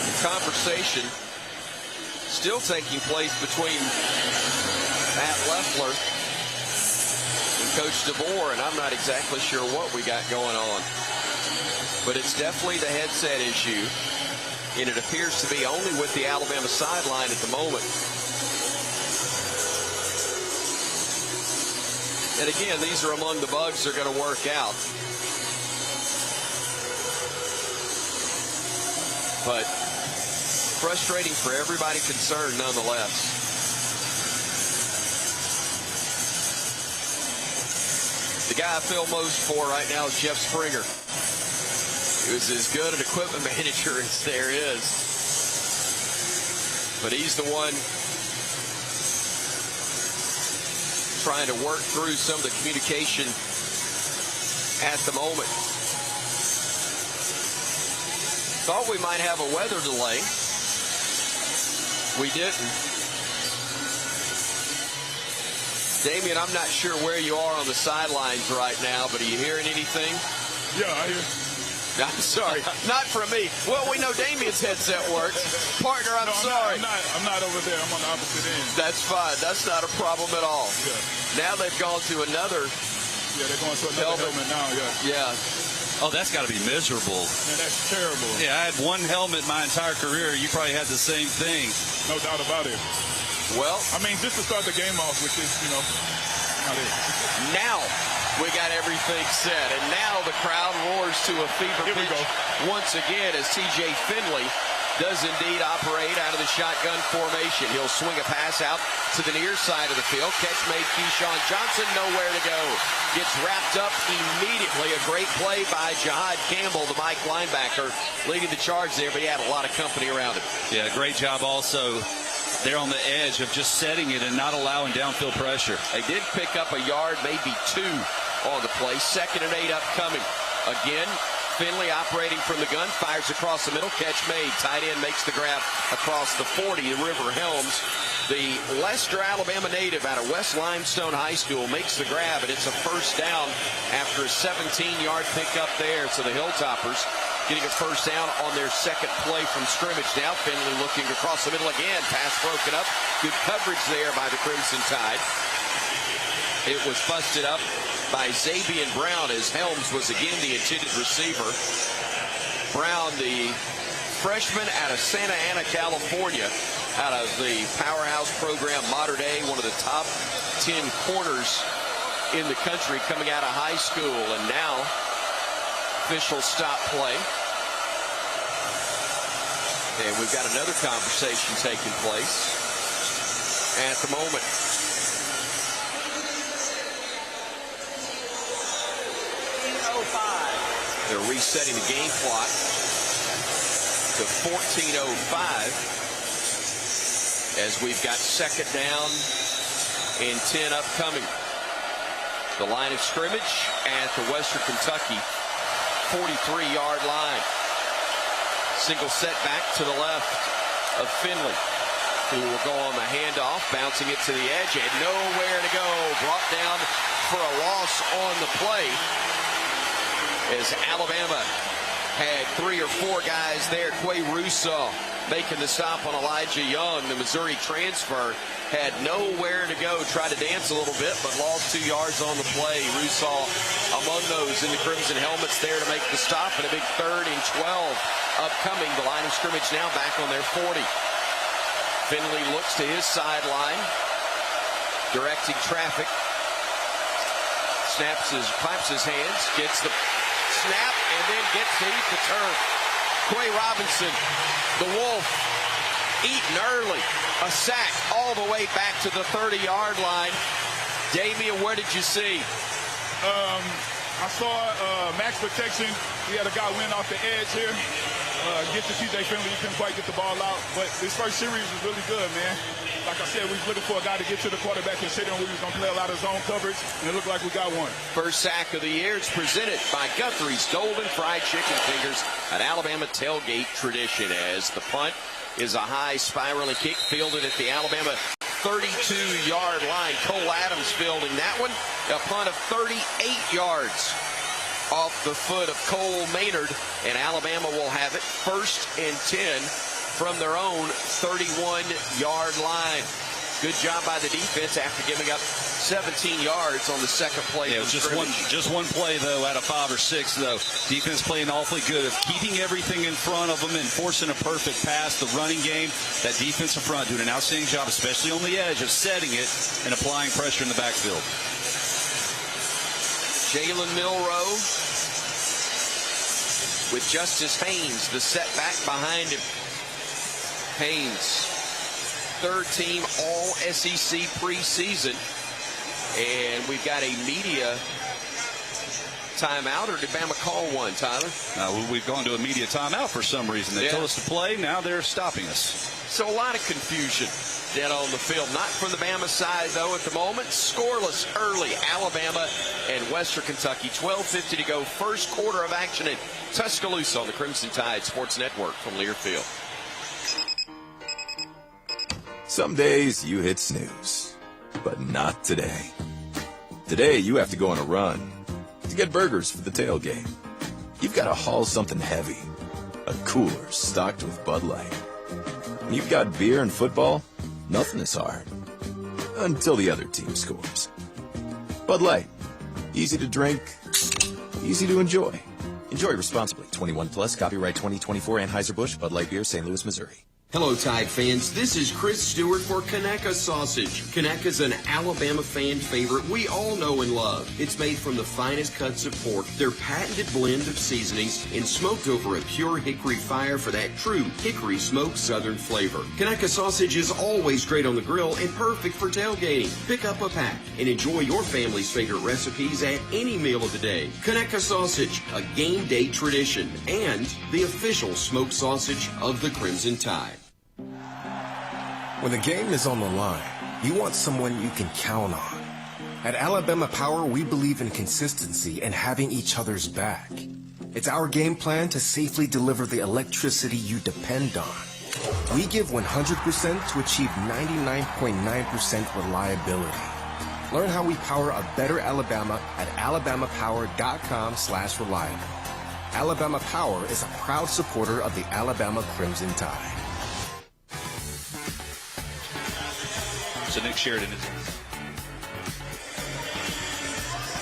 The conversation still taking place between Matt Leffler and Coach DeBoer, and I'm not exactly sure what we got going on. But it's definitely the headset issue, and it appears to be only with the Alabama sideline at the moment. And again, these are among the bugs they're going to work out. But frustrating for everybody concerned nonetheless. The guy I feel most for right now is Jeff Springer. He was as good an equipment manager as there is. But he's the one trying to work through some of the communication at the moment. Thought we might have a weather delay. We didn't. Damian, I'm not sure where you are on the sidelines right now, but are you hearing anything? Yeah, I hear. I'm sorry, not from me. Well, we know Damian's headset works. Partner, I'm sorry. I'm not over there. I'm on the opposite end. That's fine. That's not a problem at all. Yeah. Now they've gone to another. Yeah, they're going to another helmet now. Yeah. Oh, that's got to be miserable. Man, that's terrible. Yeah, I had one helmet my entire career. You probably had the same thing. No doubt about it. Well, I mean, just to start the game off, which is, not it. Now we got everything set, and now the crowd roars to a fever pitch once again as T.J. Finley does indeed operate out of the shotgun formation. He'll swing a pass out to the near side of the field. Catch made, Keyshawn Johnson, nowhere to go. Gets wrapped up immediately. A great play by Jahad Campbell, the Mike linebacker, leading the charge there, but he had a lot of company around him. Yeah, great job also there on the edge of just setting it and not allowing downfield pressure. They did pick up a yard, maybe 2 on the play. 2nd and 8 upcoming. Again, Finley operating from the gun, fires across the middle, catch made. Tight end makes the grab across the 40. River Helms, the Lester, Alabama native out of West Limestone High School, makes the grab, and it's a first down after a 17-yard pickup there. So the Hilltoppers getting a first down on their 2nd play from scrimmage. Now Finley looking across the middle again. Pass broken up. Good coverage there by the Crimson Tide. It was busted up by Zabian Brown, as Helms was again the intended receiver. Brown, the freshman out of Santa Ana, California, out of the powerhouse program Mater Dei, one of the top 10 corners in the country coming out of high school. And now official stop play. And we've got another conversation taking place at the moment. They're resetting the game clock to 14:05 as we've got second down and 10 upcoming. The line of scrimmage at the Western Kentucky 43-yard line. Single setback to the left of Finley, who will go on the handoff, bouncing it to the edge, and nowhere to go. Brought down for a loss on the play, as Alabama had 3 or 4 guys there. Quay Russo making the stop on Elijah Young. The Missouri transfer had nowhere to go. Tried to dance a little bit, but lost 2 yards on the play. Russo among those in the crimson helmets there to make the stop, and a big 3rd and 12 upcoming. The line of scrimmage now back on their 40. Finley looks to his sideline, directing traffic. Claps his hands, gets the snap, and then gets to eat the turf. Quay Robinson, the Wolf, eaten early. A sack all the way back to the 30-yard line. Damian, what did you see? I saw max protection. We had a guy win off the edge here. Get to TJ Finley, he couldn't quite get the ball out. But this first series was really good, man. Like I said, we was looking for a guy to get to the quarterback, considering we was going to play a lot of zone coverage, and it looked like we got one. First sack of the year is presented by Guthrie's Golden Fried Chicken Fingers, an Alabama tailgate tradition, as the punt is a high spiraling kick fielded at the Alabama 32-yard line. Cole Adams fielding that one. A punt of 38 yards off the foot of Cole Maynard, and Alabama will have it 1st and 10 from their own 31-yard line. Good job by the defense after giving up 17 yards on the second play. Yeah, just one play, though, out of 5 or 6, though. Defense playing awfully good of keeping everything in front of them and forcing a perfect pass. The running game, that defensive front doing an outstanding job, especially on the edge, of setting it and applying pressure in the backfield. Jalen Milroe with Justice Haynes, the setback behind him. Haynes, 3rd team All-SEC preseason. And we've got a media timeout, or did Bama call one, Tyler? We've gone to a media timeout for some reason. They told us to play, now they're stopping us. So a lot of confusion dead on the field. Not from the Bama side, though, at the moment. Scoreless early, Alabama and Western Kentucky. 12:50 to go, first quarter of action in Tuscaloosa on the Crimson Tide Sports Network from Learfield. Some days you hit snooze, but not today. Today you have to go on a run to get burgers for the tailgate. You've got to haul something heavy, a cooler stocked with Bud Light. When you've got beer and football, nothing is hard, until the other team scores. Bud Light, easy to drink, easy to enjoy. Enjoy responsibly. 21 plus, copyright 2024, Anheuser-Busch, Bud Light Beer, St. Louis, Missouri. Hello, Tide fans. This is Chris Stewart for Conecuh Sausage. Conecuh's an Alabama fan favorite we all know and love. It's made from the finest cuts of pork, their patented blend of seasonings, and smoked over a pure hickory fire for that true hickory smoked southern flavor. Conecuh Sausage is always great on the grill and perfect for tailgating. Pick up a pack and enjoy your family's favorite recipes at any meal of the day. Conecuh Sausage, a game day tradition, and the official smoked sausage of the Crimson Tide. When the game is on the line, you want someone you can count on. At Alabama Power, we believe in consistency and having each other's back. It's our game plan to safely deliver the electricity you depend on. We give 100% to achieve 99.9% reliability. Learn how we power a better Alabama at alabamapower.com/reliable. Alabama Power is a proud supporter of the Alabama Crimson Tide. So Nick Sheridan is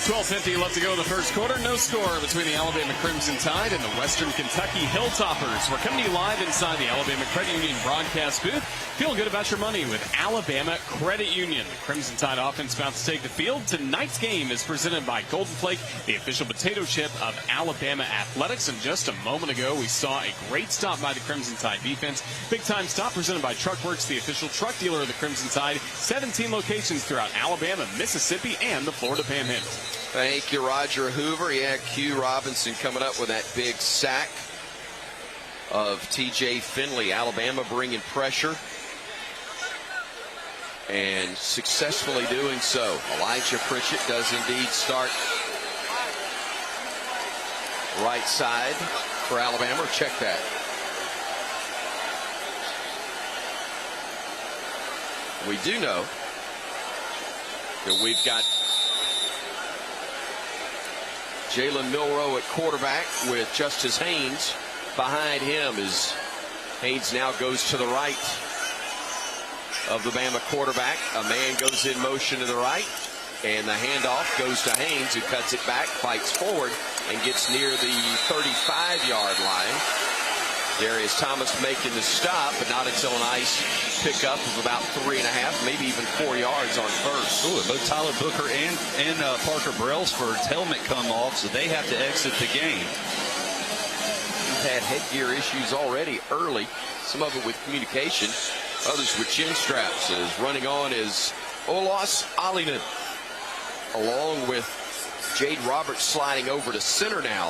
12:50 left to go in the first quarter. No score between the Alabama Crimson Tide and the Western Kentucky Hilltoppers. We're coming to you live inside the Alabama Credit Union broadcast booth. Feel good about your money with Alabama Credit Union. The Crimson Tide offense about to take the field. Tonight's game is presented by Golden Flake, the official potato chip of Alabama Athletics. And just a moment ago, we saw a great stop by the Crimson Tide defense. Big-time stop presented by Truckworks, the official truck dealer of the Crimson Tide. 17 locations throughout Alabama, Mississippi, and the Florida Panhandle. Thank you, Roger Hoover. Yeah, Q Robinson coming up with that big sack of T.J. Finley. Alabama bringing pressure and successfully doing so. Elijah Pritchett does indeed start right side for Alabama. Check that. We do know that we've got Jalen Milroe at quarterback with Justice Haynes behind him as Haynes now goes to the right of the Bama quarterback. A man goes in motion to the right, and the handoff goes to Haynes, who cuts it back, fights forward, and gets near the 35-yard line. Darius Thomas making the stop, but not until a nice pickup of about 3.5, maybe even 4 yards on first. Ooh, both Tyler Booker and Parker Brailsford's helmet come off, so they have to exit the game. He's had headgear issues already early, some of it with communication, others with chin straps. As running on is Olas Alinen, along with Jade Roberts sliding over to center now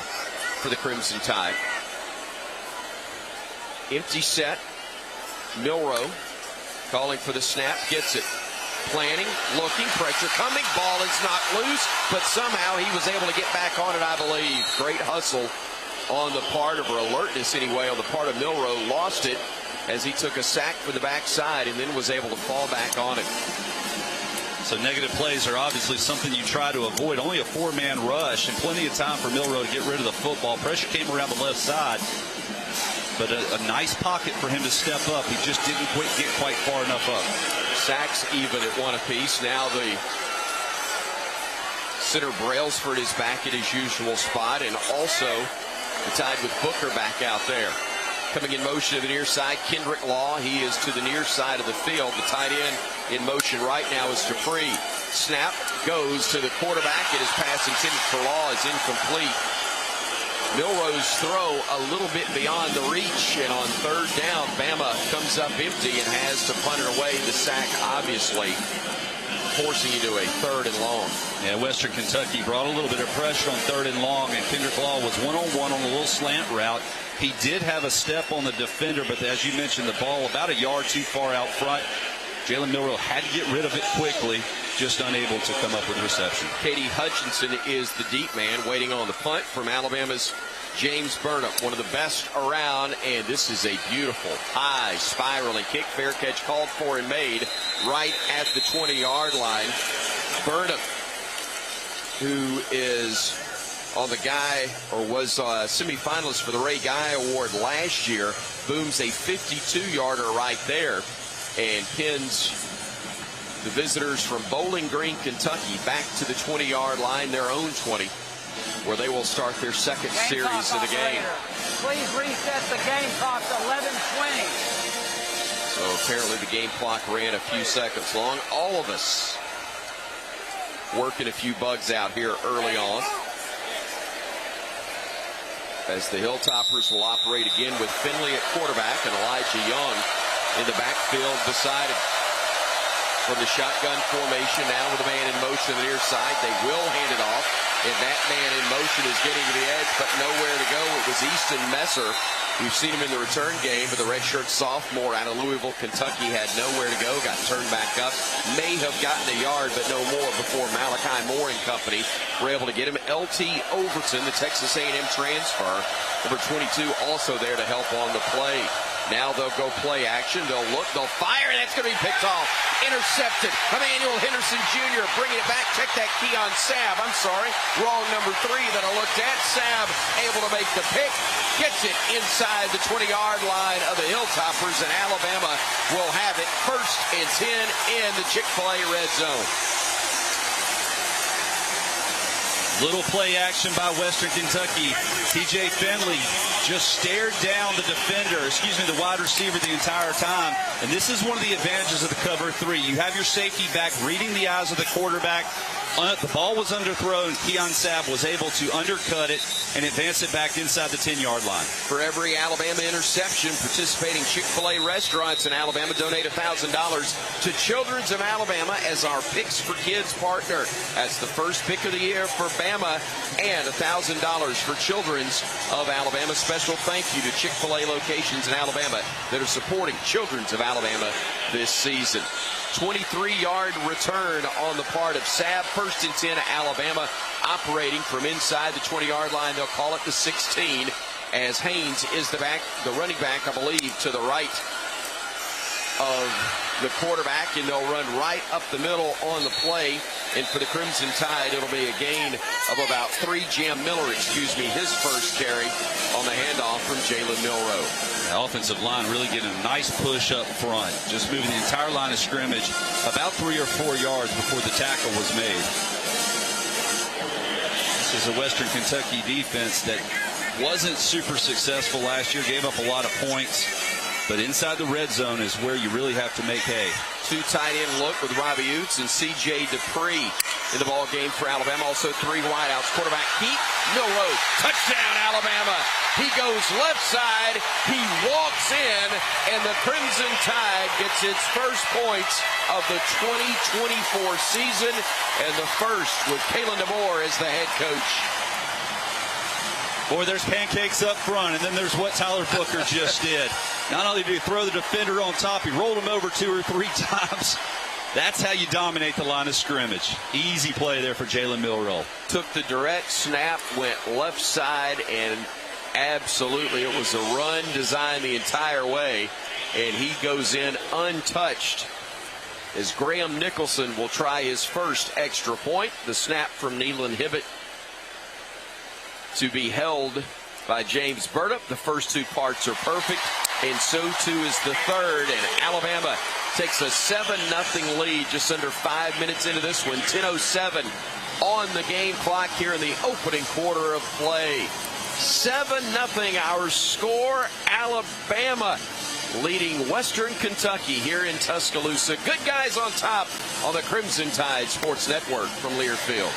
for the Crimson Tide. Empty set. Milroe calling for the snap, gets it. Planning, looking, pressure coming, ball is not loose, but somehow he was able to get back on it, I believe. Great hustle on the part of, or alertness anyway, on the part of Milroe. Lost it as he took a sack from the backside and then was able to fall back on it. So negative plays are obviously something you try to avoid. Only a 4-man rush and plenty of time for Milroe to get rid of the football. Pressure came around the left side, but a nice pocket for him to step up. He just didn't get quite far enough up. Sacks even at one apiece. Now the center Brailsford is back at his usual spot, and also the Tide with Booker back out there. Coming in motion to the near side, Kendrick Law. He is to the near side of the field. The tight end in motion right now is Dupree. Snap goes to the quarterback. It is pass intended for Law is incomplete. Milroe's throw a little bit beyond the reach, and on third down, Bama comes up empty and has to punt it away. The sack, obviously, forcing you to a 3rd and long. Yeah, Western Kentucky brought a little bit of pressure on 3rd and long, and Kendrick Law was one-on-one on a little slant route. He did have a step on the defender, but as you mentioned, the ball about a yard too far out front. Jalen Milroe had to get rid of it quickly, just unable to come up with a reception. Katie Hutchinson is the deep man, waiting on the punt from Alabama's James Burnham, one of the best around, and this is a beautiful high spiraling kick. Fair catch called for and made right at the 20-yard line. Burnham, who is on the guy, or was semifinalist for the Ray Guy Award last year, booms a 52-yarder right there and pins the visitors from Bowling Green, Kentucky, back to the 20-yard line, their own 20, where they will start their second series of the game. Please reset the game clock to 11:20. So apparently the game clock ran a few seconds long. All of us working a few bugs out here early on, as the Hilltoppers will operate again with Finley at quarterback and Elijah Young in the backfield beside him. From the shotgun formation, now with a man in motion on the near side, they will hand it off, and that man in motion is getting to the edge, but nowhere to go. It was Easton Messer. We've seen him in the return game, but the redshirt sophomore out of Louisville, Kentucky, had nowhere to go, got turned back up, may have gotten a yard, but no more before Malachi Moore and company were able to get him. L.T. Overton, the Texas A&M transfer, number 22, also there to help on the play. Now they'll go play action. They'll look, they'll fire, and that's going to be picked off. Intercepted. Emmanuel Henderson Jr. bringing it back. Check that Keon Sabb. I'm sorry. Wrong number 3 that I looked at. Sabb able to make the pick. Gets it inside the 20-yard line of the Hilltoppers, and Alabama will have it 1st and 10 in the Chick-fil-A red zone. Little play action by Western Kentucky. TJ Finley just stared down the the wide receiver the entire time. And this is one of the advantages of the cover 3. You have your safety back reading the eyes of the quarterback. The ball was underthrown. Keon Sabb was able to undercut it and advance it back inside the 10-yard line. For every Alabama interception, participating Chick-fil-A restaurants in Alabama donate $1,000 to Children's of Alabama as our Picks for Kids partner. That's the first pick of the year for Bama and $1,000 for Children's of Alabama. Special thank you to Chick-fil-A locations in Alabama that are supporting Children's of Alabama this season. 23-yard return on the part of Sabb. 1st and 10, Alabama operating from inside the 20-yard line. They'll call it the 16 as Haynes is the running back, I believe, to the right of the quarterback, and they'll run right up the middle on the play. And for the Crimson Tide, it'll be a gain of about 3. Jam Miller, his first carry on the handoff from Jalen Milroe. The offensive line really getting a nice push up front, just moving the entire line of scrimmage about 3 or 4 yards before the tackle was made. This is a Western Kentucky defense that wasn't super successful last year, gave up a lot of points. But inside the red zone is where you really have to make hay. 2 tight end look with Robbie Oates and C.J. Dupree in the ball game for Alabama. Also 3 wideouts. Quarterback keep. Milroe. Touchdown, Alabama. He goes left side. He walks in, and the Crimson Tide gets its first points of the 2024 season, and the first with Kalen DeBoer as the head coach. Boy, there's pancakes up front, and then there's what Tyler Booker just did. Not only did he throw the defender on top, he rolled him over 2 or 3 times. That's how you dominate the line of scrimmage. Easy play there for Jalen Milroe. Took the direct snap, went left side, and absolutely it was a run designed the entire way, and he goes in untouched as Graham Nicholson will try his first extra point. The snap from Nealon Hibbett to be held by James Burdup. The first 2 parts are perfect, and so too is the third. And Alabama takes a 7-0 lead just under 5 minutes into this one. 10:07 on the game clock here in the opening quarter of play. 7-0 our score. Alabama leading Western Kentucky here in Tuscaloosa. Good guys on top on the Crimson Tide Sports Network from Learfield.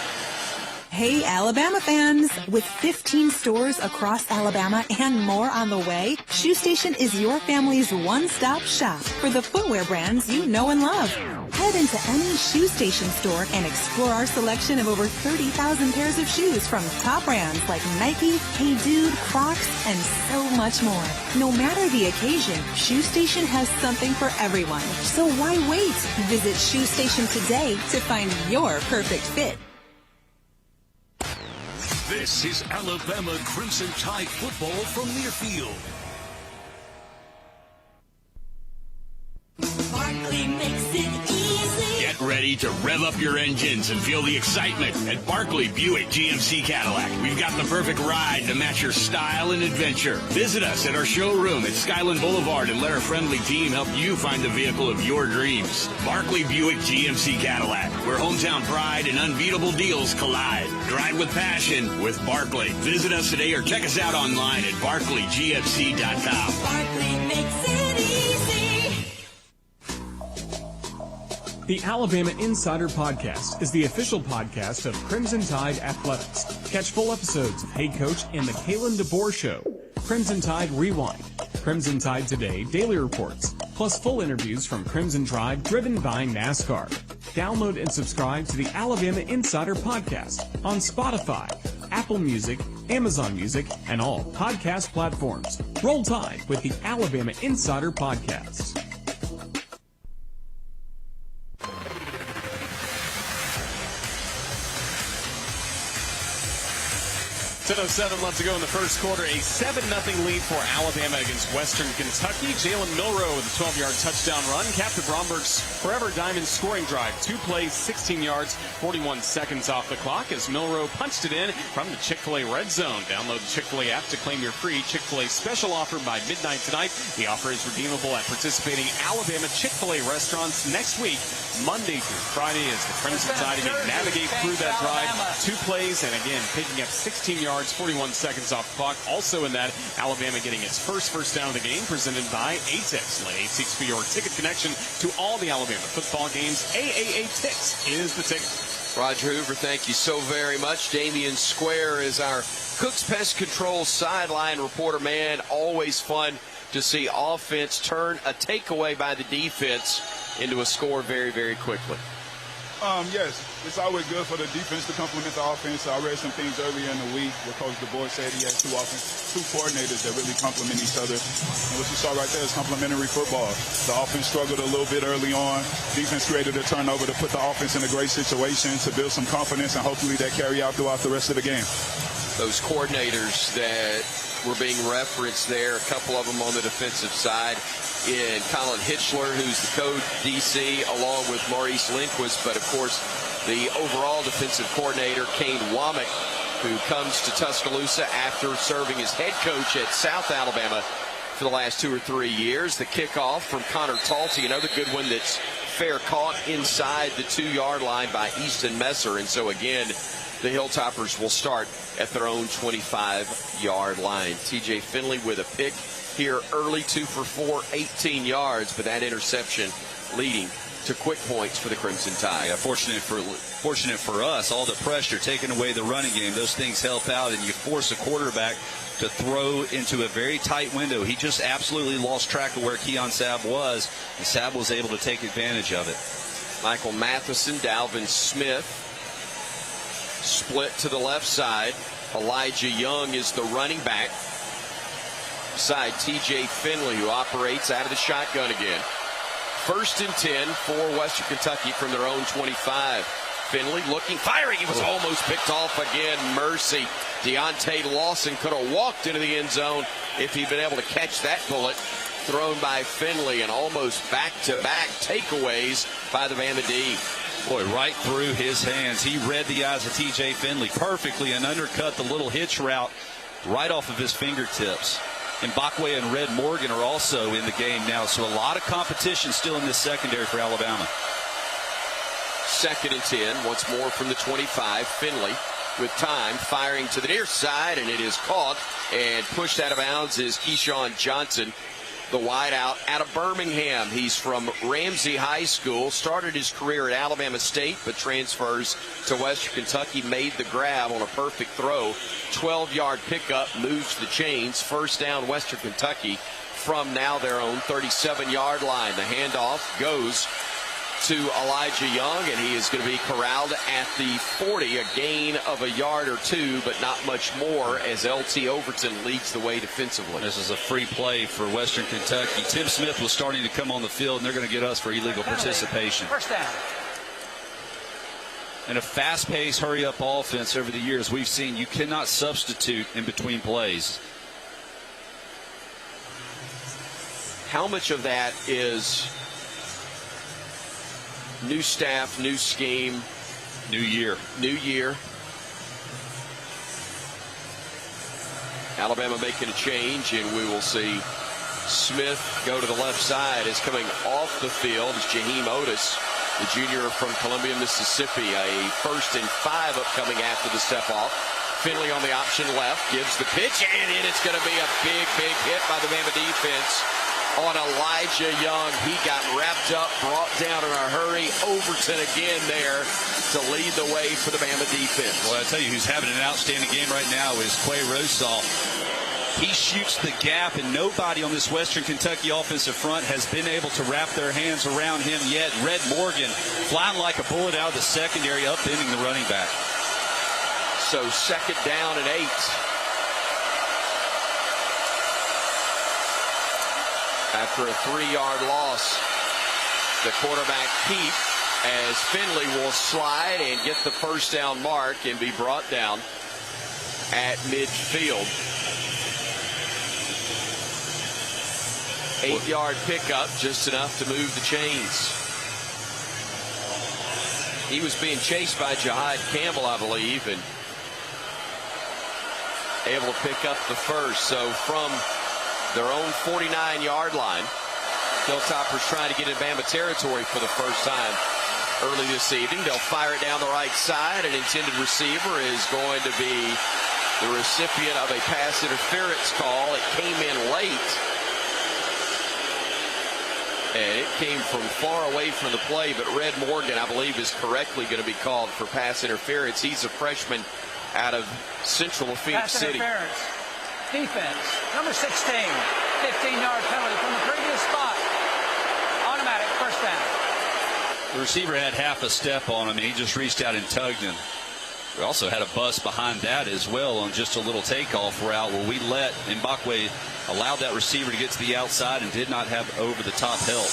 Hey, Alabama fans! With 15 stores across Alabama and more on the way, Shoe Station is your family's one-stop shop for the footwear brands you know and love. Head into any Shoe Station store and explore our selection of over 30,000 pairs of shoes from top brands like Nike, Hey Dude, Crocs, and so much more. No matter the occasion, Shoe Station has something for everyone. So why wait? Visit Shoe Station today to find your perfect fit. This is Alabama Crimson Tide football from Learfield. Barkley makes it easy. Get ready to rev up your engines and feel the excitement at Barkley Buick GMC Cadillac. We've got the perfect ride to match your style and adventure. Visit us at our showroom at Skyland Boulevard and let our friendly team help you find the vehicle of your dreams. Barkley Buick GMC Cadillac, where hometown pride and unbeatable deals collide. Drive with passion with Barkley. Visit us today or check us out online at barkleygfc.com. Barkley makes it easy. The Alabama Insider Podcast is the official podcast of Crimson Tide Athletics. Catch full episodes of Hey Coach and the Kalen DeBoer Show, Crimson Tide Rewind, Crimson Tide Today Daily Reports, plus full interviews from Crimson Tide driven by NASCAR. Download and subscribe to the Alabama Insider Podcast on Spotify, Apple Music, Amazon Music, and all podcast platforms. Roll Tide with the Alabama Insider Podcast. 10:07 left to go in the first quarter. A 7-0 lead for Alabama against Western Kentucky. Jalen Milroe with a 12-yard touchdown run capped the Bromberg's Forever Diamond scoring drive. 2 plays, 16 yards, 41 seconds off the clock as Milroe punched it in from the Chick-fil-A red zone. Download the Chick-fil-A app to claim your free Chick-fil-A special offer by midnight tonight. The offer is redeemable at participating Alabama Chick-fil-A restaurants next week, Monday through Friday, as the Crimson Tide navigate through that drive. 2 plays, and again, picking up 16 yards, 41 seconds off the clock. Also in that, Alabama getting its first down of the game, presented by ATIX. Let ATIX be your ticket connection to all the Alabama football games. AAA-TIX is the ticket. Roger Hoover, thank you so very much. Damian Square is our Cook's Pest Control sideline reporter. Man, always fun to see offense turn a takeaway by the defense into a score very, very quickly. Yes, it's always good for the defense to complement the offense. I read some things earlier in the week where Coach DeBoer said he has two coordinators that really complement each other. And what you saw right there is complementary football. The offense struggled a little bit early on. Defense created a turnover to put the offense in a great situation to build some confidence, and hopefully that carry out throughout the rest of the game. Those coordinators that were being referenced there, a couple of them on the defensive side, in Colin Hitchler, who's the co-DC, along with Maurice Lindquist, but of course the overall defensive coordinator, Kane Womack, who comes to Tuscaloosa after serving as head coach at South Alabama for the last 2 or 3 years. The kickoff from Connor Talty, another good one that's fair caught inside the 2-yard line by Easton Messer. And so again, the Hilltoppers will start at their own 25-yard line. TJ Finley with a pick here early, 2 for 4, 18 yards, but that interception leading to quick points for the Crimson Tide. Yeah, fortunate for us, all the pressure taking away the running game. Those things help out, and you force a quarterback to throw into a very tight window. He just absolutely lost track of where Keon Sabb was, and Sabb was able to take advantage of it. Michael Matheson, Dalvin Smith split to the left side. Elijah Young is the running back beside TJ Finley, who operates out of the shotgun again. 1st and 10 for Western Kentucky from their own 25. Finley looking, firing. He was almost picked off again. Mercy. Deontay Lawson could have walked into the end zone if he'd been able to catch that bullet thrown by Finley, and almost back-to-back takeaways by the Bama D. Boy, right through his hands. He read the eyes of TJ Finley perfectly and undercut the little hitch route right off of his fingertips. Mbakwe and Red Morgan are also in the game now, so a lot of competition still in this secondary for Alabama. 2nd and 10, once more from the 25. Finley with time, firing to the near side, and it is caught and pushed out of bounds is Keyshawn Johnson, the wideout out of Birmingham. He's from Ramsey High School, started his career at Alabama State, but transfers to Western Kentucky, made the grab on a perfect throw. 12-yard pickup, moves the chains. 1st down, Western Kentucky from now their own 37-yard line. The handoff goes to Elijah Young, and he is going to be corralled at the 40, a gain of a yard or 2, but not much more, as LT Overton leads the way defensively. This is a free play for Western Kentucky. Tim Smith was starting to come on the field, and they're going to get us for illegal participation. 1st down. In a fast-paced, hurry-up offense over the years, we've seen you cannot substitute in between plays. How much of that is new staff, new scheme, new year? Alabama making a change, and we will see Smith go to the left side. Is coming off the field is Jaheim Otis, the junior from Columbia, Mississippi. A 1st and 5 upcoming after the step off. Finley on the option left, gives the pitch, and it's going to be a big hit by the Bama defense on Elijah Young. He got wrapped up, brought down in a hurry. Overton again there to lead the way for the Bama defense. Well, I tell you, who's having an outstanding game right now is Quay Rosal. He shoots the gap, and nobody on this Western Kentucky offensive front has been able to wrap their hands around him yet. Red Morgan flying like a bullet out of the secondary, upending the running back. So 2nd down and 8. After a 3-yard loss, the quarterback keep, as Finley will slide and get the 1st down mark and be brought down at midfield. 8-yard pickup, just enough to move the chains. He was being chased by Jihad Campbell, I believe, and able to pick up the first. So from their own 49-yard line, Hilltoppers trying to get in Bama territory for the first time early this evening. They'll fire it down the right side. An intended receiver is going to be the recipient of a pass interference call. It came in late, and it came from far away from the play, but Red Morgan, I believe, is correctly going to be called for pass interference. He's a freshman out of Central Phoenix City. Interference. Defense, number 16, 15-yard penalty from the previous spot. Automatic first down. The receiver had half a step on him, and he just reached out and tugged him. We also had a bust behind that as well on just a little takeoff route where we let Mbakwe allowed that receiver to get to the outside and did not have over-the-top help.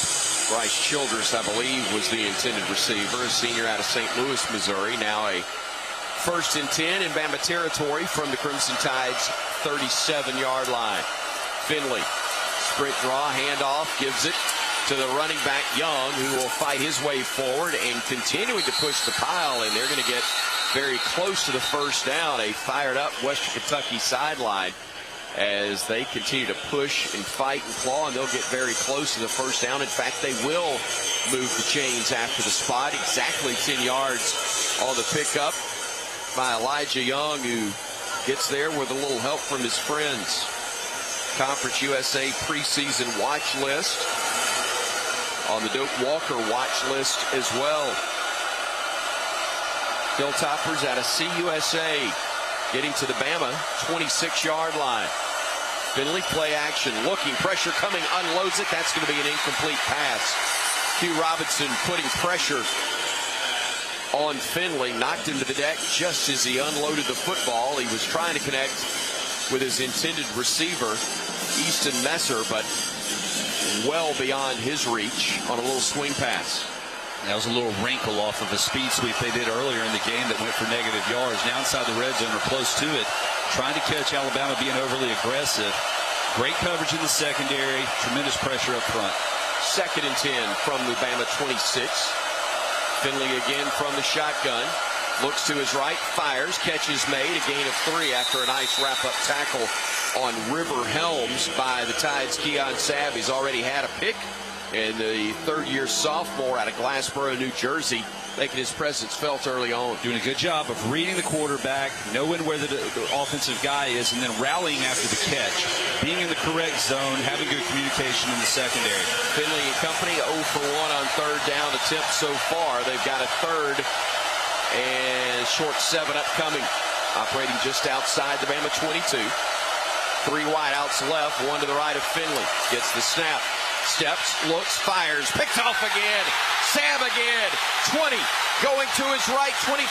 Bryce Childress, I believe, was the intended receiver, a senior out of St. Louis, Missouri. Now a 1st and 10 in Bama territory from the Crimson Tide's 37-yard line. Finley, sprint draw, handoff, gives it to the running back Young, who will fight his way forward and continuing to push the pile, and they're going to get very close to the first down. A fired-up Western Kentucky sideline as they continue to push and fight and claw, and they'll get very close to the first down. In fact, they will move the chains after the spot. Exactly 10 yards on the pickup by Elijah Young, who gets there with a little help from his friends. Conference USA preseason watch list, on the Doak Walker watch list as well. Hilltoppers out of CUSA getting to the Bama 26-yard line. Finley play action, looking, pressure coming, unloads it. That's going to be an incomplete pass. Hugh Robinson putting pressure on Finley, knocked him to the deck just as he unloaded the football. He was trying to connect with his intended receiver, Easton Messer, but well beyond his reach on a little swing pass. That was a little wrinkle off of a speed sweep they did earlier in the game that went for negative yards. Now inside the red zone or close to it, trying to catch Alabama being overly aggressive. Great coverage in the secondary, tremendous pressure up front. 2nd and 10 from the Bama 26. Finley again from the shotgun. Looks to his right, fires, catches made, a gain of 3 after a nice wrap-up tackle on River Helms by the Tide's Keon Sabb. He's already had a pick, and the 3rd-year sophomore out of Glassboro, New Jersey, making his presence felt early on. Doing a good job of reading the quarterback, knowing where the offensive guy is, and then rallying after the catch. Being in the correct zone, having good communication in the secondary. Finley and company 0 for 1 on 3rd down attempt so far. They've got a 3rd and short 7 upcoming. Operating just outside the Bama 22. 3 wideouts left, 1 to the right of Finley. Gets the snap. Steps, looks, fires, picked off again. Sam again, 20, going to his right, 25,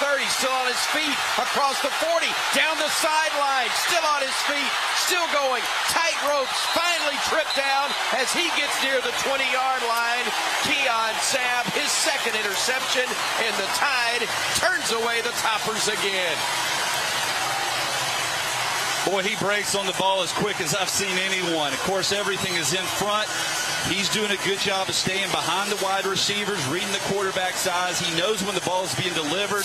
30, still on his feet, across the 40, down the sideline, still on his feet, still going, tight ropes, finally tripped down as he gets near the 20-yard line. Keon Sabb, his 2nd interception, and the Tide turns away the Toppers again. Boy, he breaks on the ball as quick as I've seen anyone. Of course, everything is in front. He's doing a good job of staying behind the wide receivers, reading the quarterback's eyes. He knows when the ball is being delivered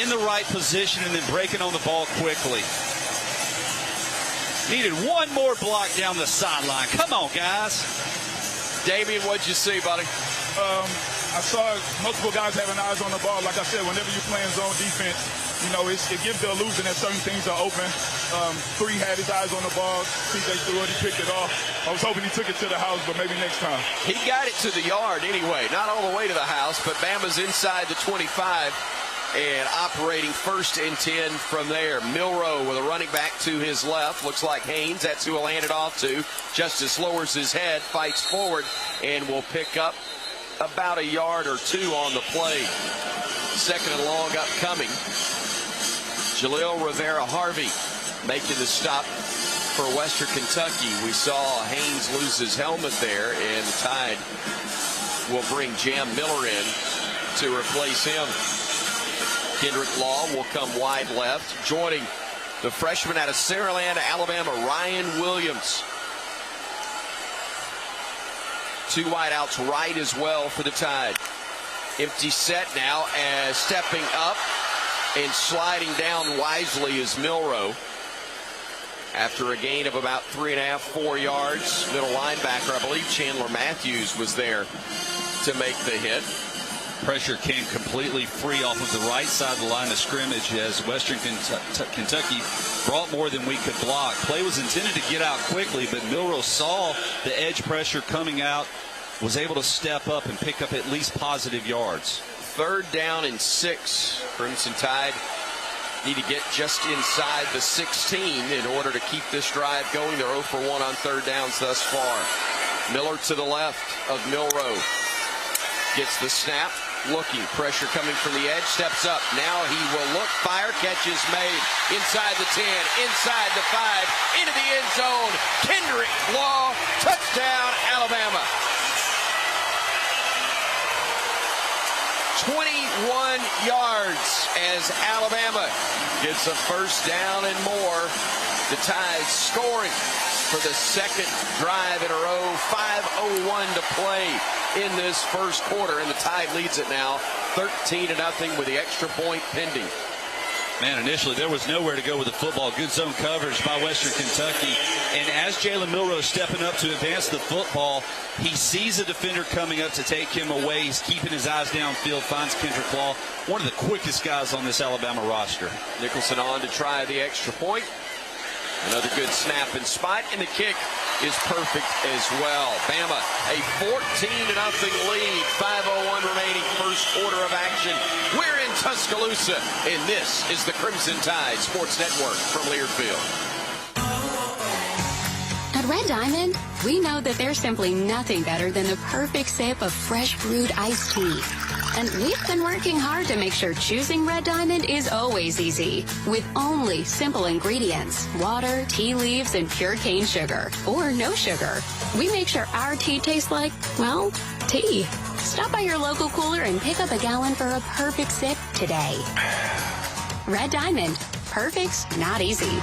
in the right position and then breaking on the ball quickly. Needed 1 more block down the sideline. Come on, guys. Damian, what'd you see, buddy? I saw multiple guys having eyes on the ball. Like I said, whenever you're playing zone defense, you know, it gives the illusion that certain things are open. 3 had his eyes on the ball. CJ threw it, he picked it off. I was hoping he took it to the house, but maybe next time. He got it to the yard anyway, not all the way to the house, but Bama's inside the 25 and operating 1st and 10 from there. Milrow with a running back to his left. Looks like Haynes, that's who he'll hand it off to. Justice lowers his head, fights forward, and will pick up about a yard or 2 on the play. 2nd and long upcoming. Jaleel Rivera-Harvey making the stop for Western Kentucky. We saw Haynes lose his helmet there, and the Tide will bring Jam Miller in to replace him. Kendrick Law will come wide left. Joining the freshman out of Saraland, Alabama, Ryan Williams. 2 wideouts right as well for the Tide. Empty set now as stepping up and sliding down wisely is Milroe. After a gain of about 3.5, 4 yards, middle linebacker, I believe Chandler Matthews was there to make the hit. Pressure came completely free off of the right side of the line of scrimmage as Western Kentucky brought more than we could block. Play was intended to get out quickly, but Milroe saw the edge pressure coming out, was able to step up and pick up at least positive yards. 3rd down and 6. Crimson Tide need to get just inside the 16 in order to keep this drive going. They're 0 for 1 on 3rd downs thus far. Miller to the left of Milroe. Gets the snap. Looking. Pressure coming from the edge. Steps up. Now he will look. Fire. Catch is made. Inside the 10. Inside the 5. Into the end zone. Kendrick Law. Touchdown, Alabama. 21 yards as Alabama gets a 1st down and more. The Tide scoring for the 2nd drive in a row. 5:01 to play in this 1st quarter, and the Tide leads it now 13-0 with the extra point pending. Man, initially there was nowhere to go with the football. Good zone coverage by Western Kentucky. And as Jalen Milroe is stepping up to advance the football, he sees a defender coming up to take him away. He's keeping his eyes downfield, finds Kendrick Law, one of the quickest guys on this Alabama roster. Nicholson on to try the extra point. Another good snap and spot, and the kick is perfect as well. Bama, a 14-0 lead. 5:01 remaining, 1st quarter of action. We're in Tuscaloosa, and this is the Crimson Tide Sports Network from Learfield. At Red Diamond, we know that there's simply nothing better than the perfect sip of fresh brewed iced tea. And we've been working hard to make sure choosing Red Diamond is always easy. With only simple ingredients, water, tea leaves, and pure cane sugar. Or no sugar. We make sure our tea tastes like, well, tea. Stop by your local cooler and pick up a gallon for a perfect sip today. Red Diamond. Perfect's not easy.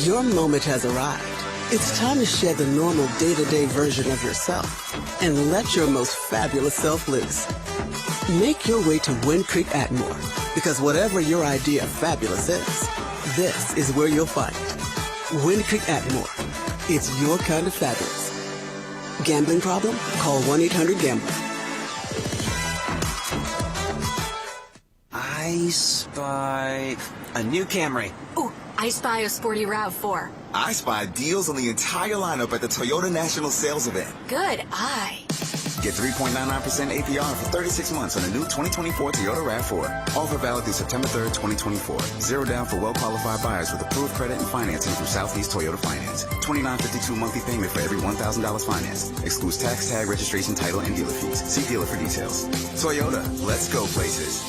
Your moment has arrived. It's time to shed the normal day-to-day version of yourself and let your most fabulous self loose. Make your way to Wind Creek Atmore, because whatever your idea of fabulous is, this is where you'll find it. Wind Creek Atmore. It's your kind of fabulous. Gambling problem? Call 1-800-GAMBLER. I spy a new Camry. Ooh, I spy a sporty RAV4. I spy deals on the entire lineup at the Toyota National Sales Event. Good eye. Get 3.99% APR for 36 months on the new 2024 Toyota RAV4. Offer valid through September 3rd, 2024. Zero down for well-qualified buyers with approved credit and financing from Southeast Toyota Finance. $29.52 monthly payment for every $1,000 financed. Excludes tax, tag, registration, title, and dealer fees. See dealer for details. Toyota, let's go places.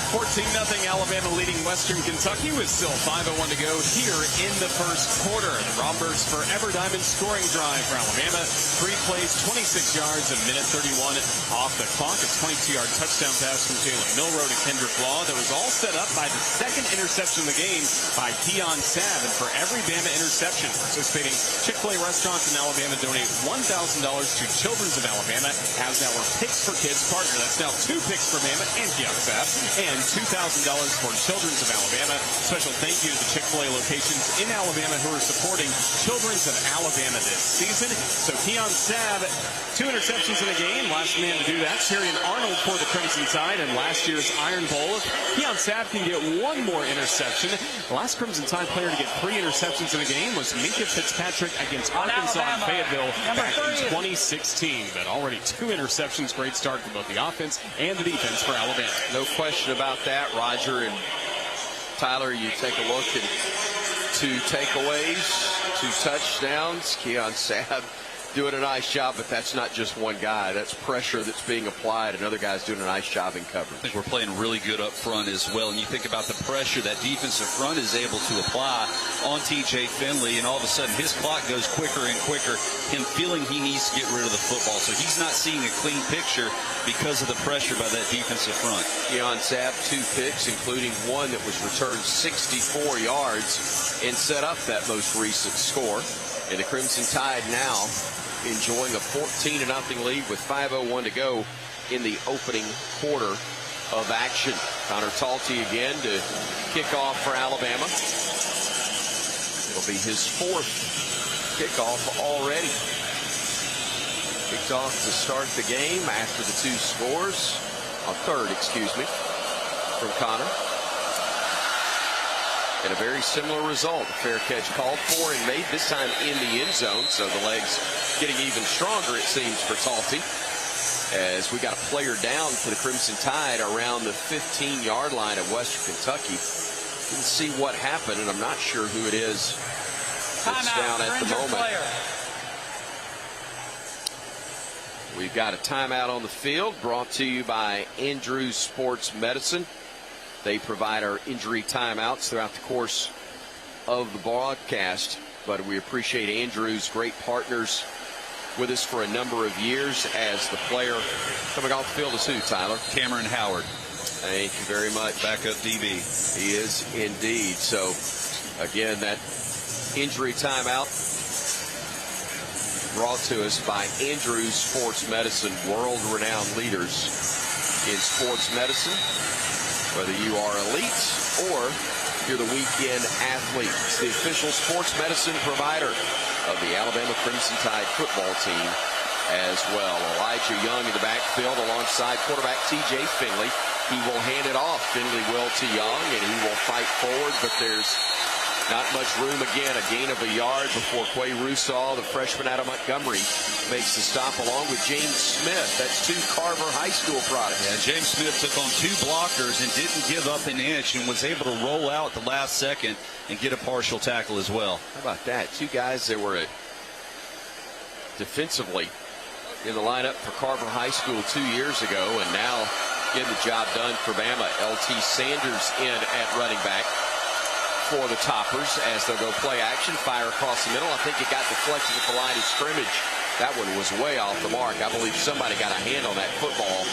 14-0 Alabama leading Western Kentucky with still 5:01 to go here in the 1st quarter. The Rombers forever diamond scoring drive for Alabama. 3 plays, 26 yards, a minute 31 off the clock. A 22-yard touchdown pass from Jalen Milroe to Kendrick Law that was all set up by the 2nd interception of the game by Keon Sabb. And for every Bama interception, participating Chick-fil-A restaurants in Alabama donate $1,000 to Children's of Alabama as our Picks for Kids partner. That's now 2 picks for Bama and Keon Sabb, and $2,000 for Children's of Alabama. Special thank you to the Chick-fil-A locations in Alabama who are supporting Children's of Alabama this season. So Keon Sabb, 2 interceptions in a game. Last man to do that, Tyrion Arnold for the Crimson Tide in last year's Iron Bowl. Keon Sabb can get 1 more interception. The last Crimson Tide player to get 3 interceptions in a game was Minka Fitzpatrick against Arkansas in Fayetteville back in 2016. But already 2 interceptions. Great start for both the offense and the defense for Alabama. No question about that, Roger. And Tyler, you take a look at 2 takeaways, 2 touchdowns. Keon Sabb doing a nice job, but that's not just one guy. That's pressure that's being applied. Another guy's doing a nice job in coverage. I think we're playing really good up front as well. And you think about the pressure that defensive front is able to apply on TJ Finley, and all of a sudden his clock goes quicker and quicker, him feeling he needs to get rid of the football. So he's not seeing a clean picture because of the pressure by that defensive front. Keon Sabb, 2 picks, including one that was returned 64 yards and set up that most recent score. And the Crimson Tide now enjoying a 14-0 lead with 5:01 to go in the opening quarter of action. Connor Talty again to kick off for Alabama. It'll be his 4th kickoff already. Kicked off to start the game after the 2 scores. Third, excuse me, from Connor. And a very similar result. Fair catch called for and made, this time in the end zone. So the legs getting even stronger, it seems, for Talty. As we got a player down for the Crimson Tide around the 15-yard line of Western Kentucky. Didn't see what happened, and I'm not sure who it is that's down at the moment. We've got a timeout on the field brought to you by Andrews Sports Medicine. They provide our injury timeouts throughout the course of the broadcast, but we appreciate Andrews, great partners with us for a number of years. As the player coming off the field is who, Tyler? Cameron Howard. Thank you very much. Backup DB. He is indeed. So, again, that injury timeout brought to us by Andrews Sports Medicine, world-renowned leaders in sports medicine. Whether you are elite or you're the weekend athlete, it's the official sports medicine provider of the Alabama Crimson Tide football team as well. Elijah Young in the backfield alongside quarterback TJ Finley. He will hand it off. Finley will to Young, and he will fight forward, but there's not much room again. A gain of a yard before Quay Russaw, the freshman out of Montgomery, makes the stop along with James Smith. That's 2 Carver High School products. Yeah, James Smith took on 2 blockers and didn't give up an inch and was able to roll out the last second and get a partial tackle as well. How about that? 2 guys that were defensively in the lineup for Carver High School 2 years ago, and now getting the job done for Bama. LT Sanders in at running back for the Toppers as they'll go play action, fire across the middle. I think it got deflected at the line of scrimmage. That one was way off the mark. I believe somebody got a hand on that football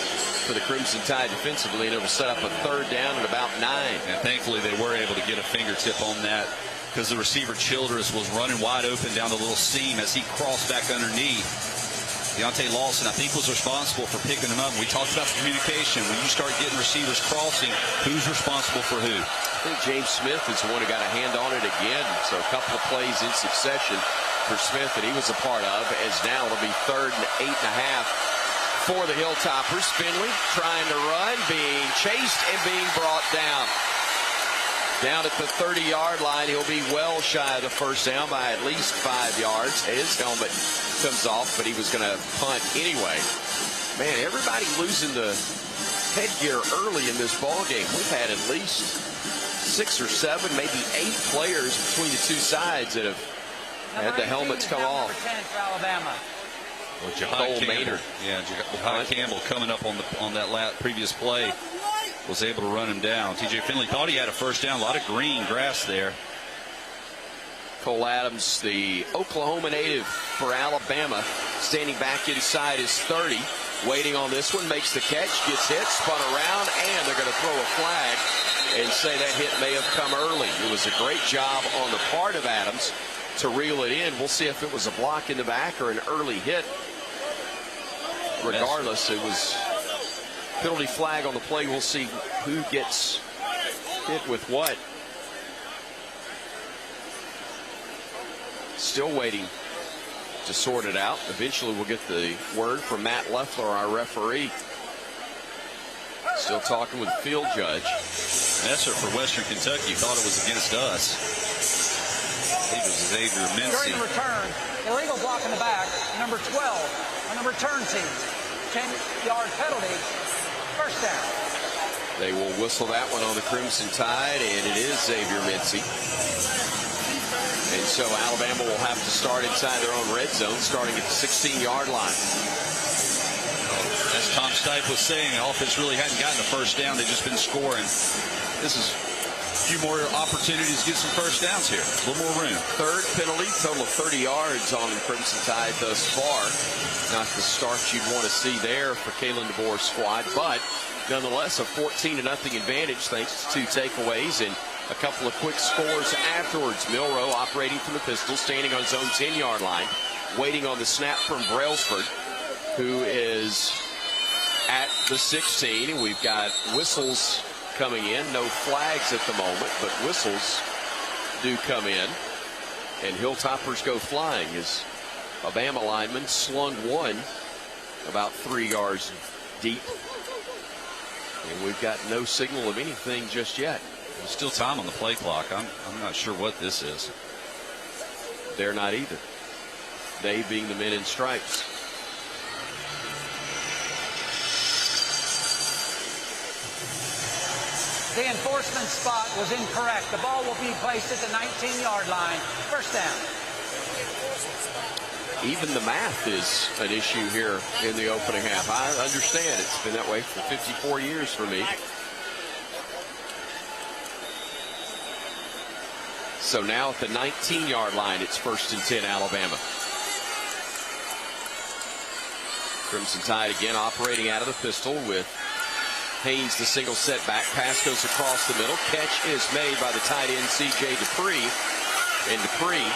for the Crimson Tide defensively, and it will set up a 3rd down at about 9. And thankfully they were able to get a fingertip on that, because the receiver Childress was running wide open down the little seam as he crossed back underneath. Deontay Lawson, I think, was responsible for picking him up. We talked about the communication. When you start getting receivers crossing, who's responsible for who? I think James Smith is the one who got a hand on it again. So a couple of plays in succession for Smith that he was a part of, as now it'll be 3rd and 8.5 for the Hilltoppers. Finley trying to run, being chased and being brought down. Down at the 30-yard line, he'll be well shy of the first down by at least 5 yards. His helmet comes off, but he was going to punt anyway. Man, everybody losing the headgear early in this ball game. We've had at least 6 or 7, maybe 8 players between the 2 sides that have had the helmets come off. For Alabama. Well, Jahad Campbell, Jahad Campbell coming up on that previous play was able to run him down. TJ Finley thought he had a first down. A lot of green grass there. Cole Adams, the Oklahoma native for Alabama, standing back inside his 30, waiting on this one, makes the catch, gets hit, spun around, and they're going to throw a flag and say that hit may have come early. It was a great job on the part of Adams to reel it in. We'll see if it was a block in the back or an early hit. Regardless, it was penalty flag on the play. We'll see who gets hit with what. Still waiting to sort it out. Eventually we'll get the word from Matt Leffler, our referee. Still talking with the field judge. Messer for Western Kentucky thought it was against us. I think it was Xavier Mincy. During the return, illegal block in the back, number 12 on the return team. 10-yard penalty, first down. They will whistle that one on the Crimson Tide, and it is Xavier Mincy. And so Alabama will have to start inside their own red zone, starting at the 16-yard line. As Tom Stipe was saying, the offense really hadn't gotten a first down. They've just been scoring. This is a few more opportunities to get some first downs here. A little more room. Third penalty, total of 30 yards on the Crimson Tide thus far. Not the start you'd want to see there for Kalen DeBoer's squad, but nonetheless a 14-0 advantage thanks to 2 takeaways and a couple of quick scores afterwards. Milroe operating from the pistol, standing on his own 10-yard line, waiting on the snap from Brailsford, who is at the 16. And we've got whistles coming in. No flags at the moment, but whistles do come in. And Hilltoppers go flying as a Bama lineman slung one about 3 yards deep. And we've got no signal of anything just yet. There's still time on the play clock. I'm not sure what this is. They're not either. They being the men in stripes. The enforcement spot was incorrect. The ball will be placed at the 19-yard line. First down. Even the math is an issue here in the opening half. I understand it's been that way for 54 years for me. So now at the 19-yard line, it's 1st and 10 Alabama. Crimson Tide again operating out of the pistol with Haynes the single setback. Pass goes across the middle. Catch is made by the tight end C.J. Dupree. And Dupree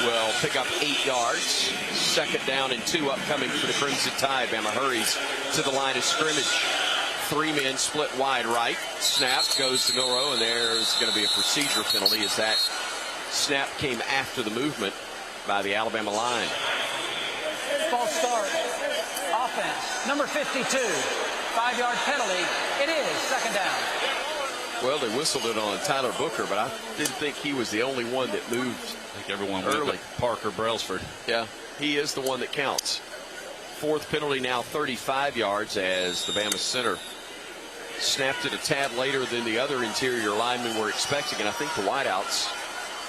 will pick up 8 yards. 2nd down and 2 upcoming for the Crimson Tide. Bama hurries to the line of scrimmage. 3 men split wide right. Snap goes to Milroe, and there's going to be a procedure penalty as that snap came after the movement by the Alabama line. False start. Offense. Number 52. 5-yard penalty. It is 2nd down. Well, they whistled it on Tyler Booker, but I didn't think he was the only one that moved. I think everyone early. Parker Brailsford. Yeah, he is the one that counts. 4th penalty now 35 yards as the Bama center snapped it a tad later than the other interior linemen were expecting, and I think the wideouts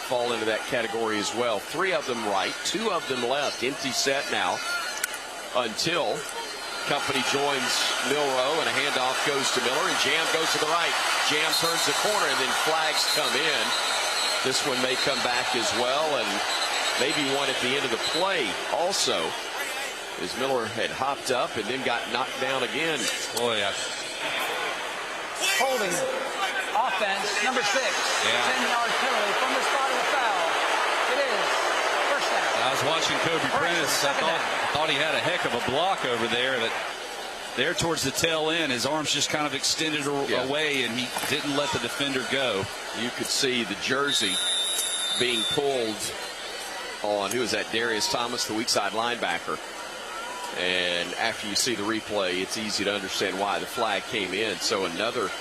fall into that category as well. 3 of them right, 2 of them left. Empty set now until Company joins Milroe, and a handoff goes to Miller, and Jam goes to the right. Jam turns the corner, and then flags come in. This one may come back as well, and maybe one at the end of the play also, as Miller had hopped up and then got knocked down again. Boy, Holding offense, number 6. 10-yard penalty from the spot of the foul. It is 1st down. I was watching Kobe Prentice. I thought he had a heck of a block over there, but there towards the tail end, his arms just kind of extended away, and he didn't let the defender go. You could see the jersey being pulled on, who is that, Darius Thomas, the weak side linebacker. And after you see the replay, it's easy to understand why the flag came in. So another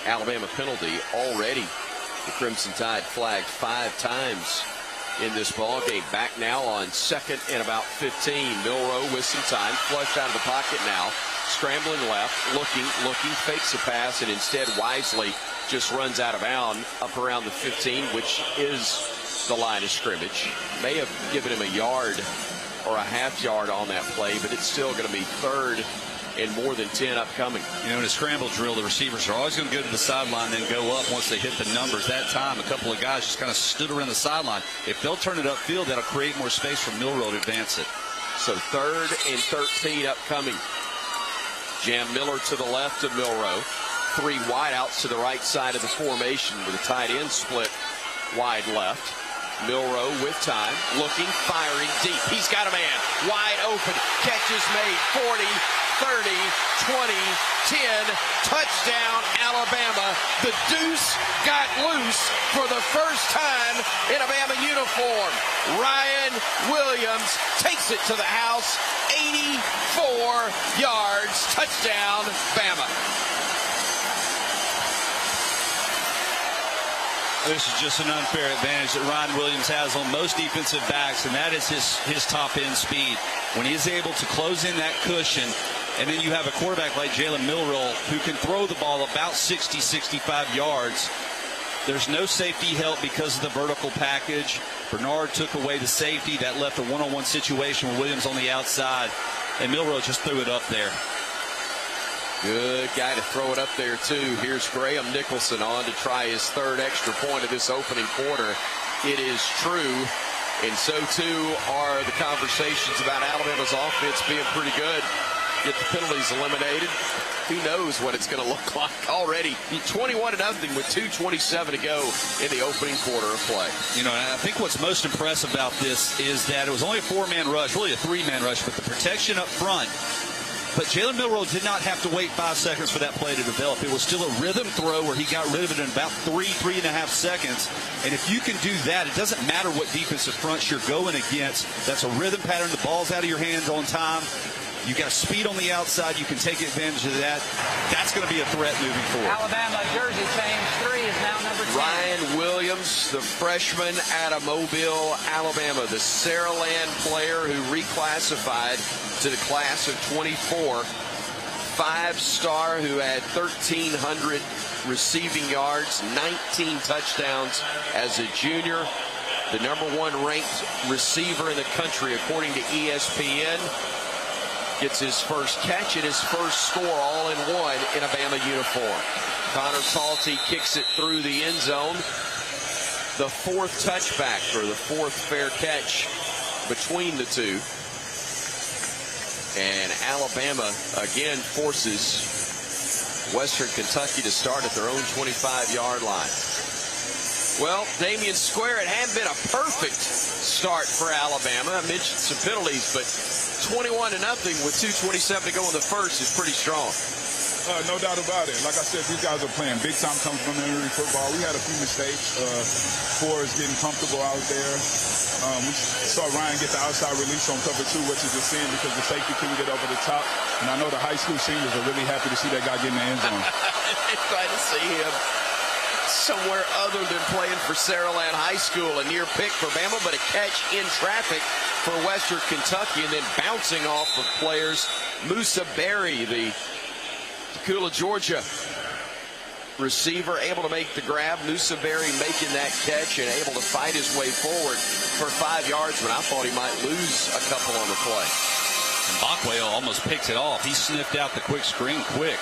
Alabama penalty already. The Crimson Tide flagged 5 times in this ball game. Back now on 2nd and about 15. Milroe with some time, flushed out of the pocket now, scrambling left, looking, fakes a pass, and instead wisely just runs out of bounds up around the 15, which is the line of scrimmage. May have given him a yard or a half yard on that play, but it's still going to be 3rd and more than 10 upcoming. You know, in a scramble drill, the receivers are always going to go to the sideline, then go up once they hit the numbers. That time, a couple of guys just kind of stood around the sideline. If they'll turn it upfield, that'll create more space for Milroe to advance it. So 3rd and 13 upcoming. Jam Miller to the left of Milroe. 3 wideouts to the right side of the formation with a tight end split wide left. Milroe with time, looking, firing deep. He's got a man wide open. Catch is made. 40, 30, 20, 10. Touchdown, Alabama. The deuce got loose for the first time in a Bama uniform. Ryan Williams takes it to the house. 84 yards. Touchdown, Bama. This is just an unfair advantage that Ryan Williams has on most defensive backs, and that is his top-end speed. When he is able to close in that cushion, and then you have a quarterback like Jalen Milroe who can throw the ball about 60, 65 yards, There's no safety help because of the vertical package. Bernard took away the safety. That left a one-on-one situation with Williams on the outside, and Milroe just threw it up there. Good guy to throw it up there, too. Here's Graham Nicholson on to try his third extra point of this opening quarter. It is true, and so, too, are the conversations about Alabama's offense being pretty good. Get the penalties eliminated. Who knows what it's going to look like already. 21-0 with 2:27 to go in the opening quarter of play. You know, I think what's most impressive about this is that it was only a 4-man rush, really a 3-man rush, but the protection up front. But Jalen Milroe did not have to wait 5 seconds for that play to develop. It was still a rhythm throw where he got rid of it in about 3.5 seconds. And if you can do that, it doesn't matter what defensive fronts you're going against. That's a rhythm pattern. The ball's out of your hands on time. You got speed on the outside. You can take advantage of that. That's going to be a threat moving forward. Alabama jersey change 3 is now number 10. Ryan Williams, the freshman out of Mobile, Alabama, the Saraland player who reclassified to the class of 24. 5-star who had 1,300 receiving yards, 19 touchdowns as a junior. The #1 ranked receiver in the country, according to ESPN. Gets his first catch and his first score all in one in a Bama uniform. Connor Talty kicks it through the end zone. The 4th touchback, or the 4th fair catch between the two. And Alabama again forces Western Kentucky to start at their own 25-yard line. Well, Damian Square, it hadn't been a perfect start for Alabama. I mentioned some penalties, but 21-0 with 2:27 to go in the first is pretty strong. No doubt about it. Like I said, these guys are playing big-time complimentary football. We had a few mistakes. Forrest getting comfortable out there. We saw Ryan get the outside release on cover 2, which is a sin because the safety couldn't get over the top. And I know the high school seniors are really happy to see that guy get in the end zone. Glad to see him somewhere other than playing for Saraland High School. A near pick for Bama, but a catch in traffic for Western Kentucky, and then bouncing off of players. Musa Berry, the Tacoma, Georgia receiver, able to make the grab. Musa Berry making that catch and able to fight his way forward for 5 yards when I thought he might lose a couple on the play. And Bockwell almost picks it off. He sniffed out the quick screen quick.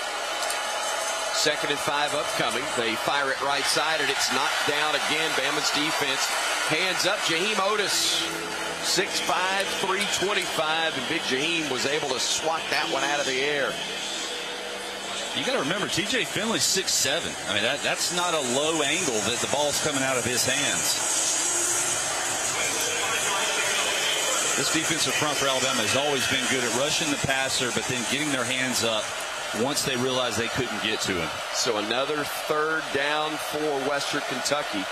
2nd and 5 upcoming. They fire it right side, and it's knocked down again. Bama's defense hands up. Jaheim Otis, 6'5", 325, and Big Jaheim was able to swat that one out of the air. You got to remember, TJ Finley's 6'7". I mean, that's not a low angle that the ball's coming out of his hands. This defensive front for Alabama has always been good at rushing the passer, but then getting their hands up once they realized they couldn't get to him. So another 3rd down for Western Kentucky.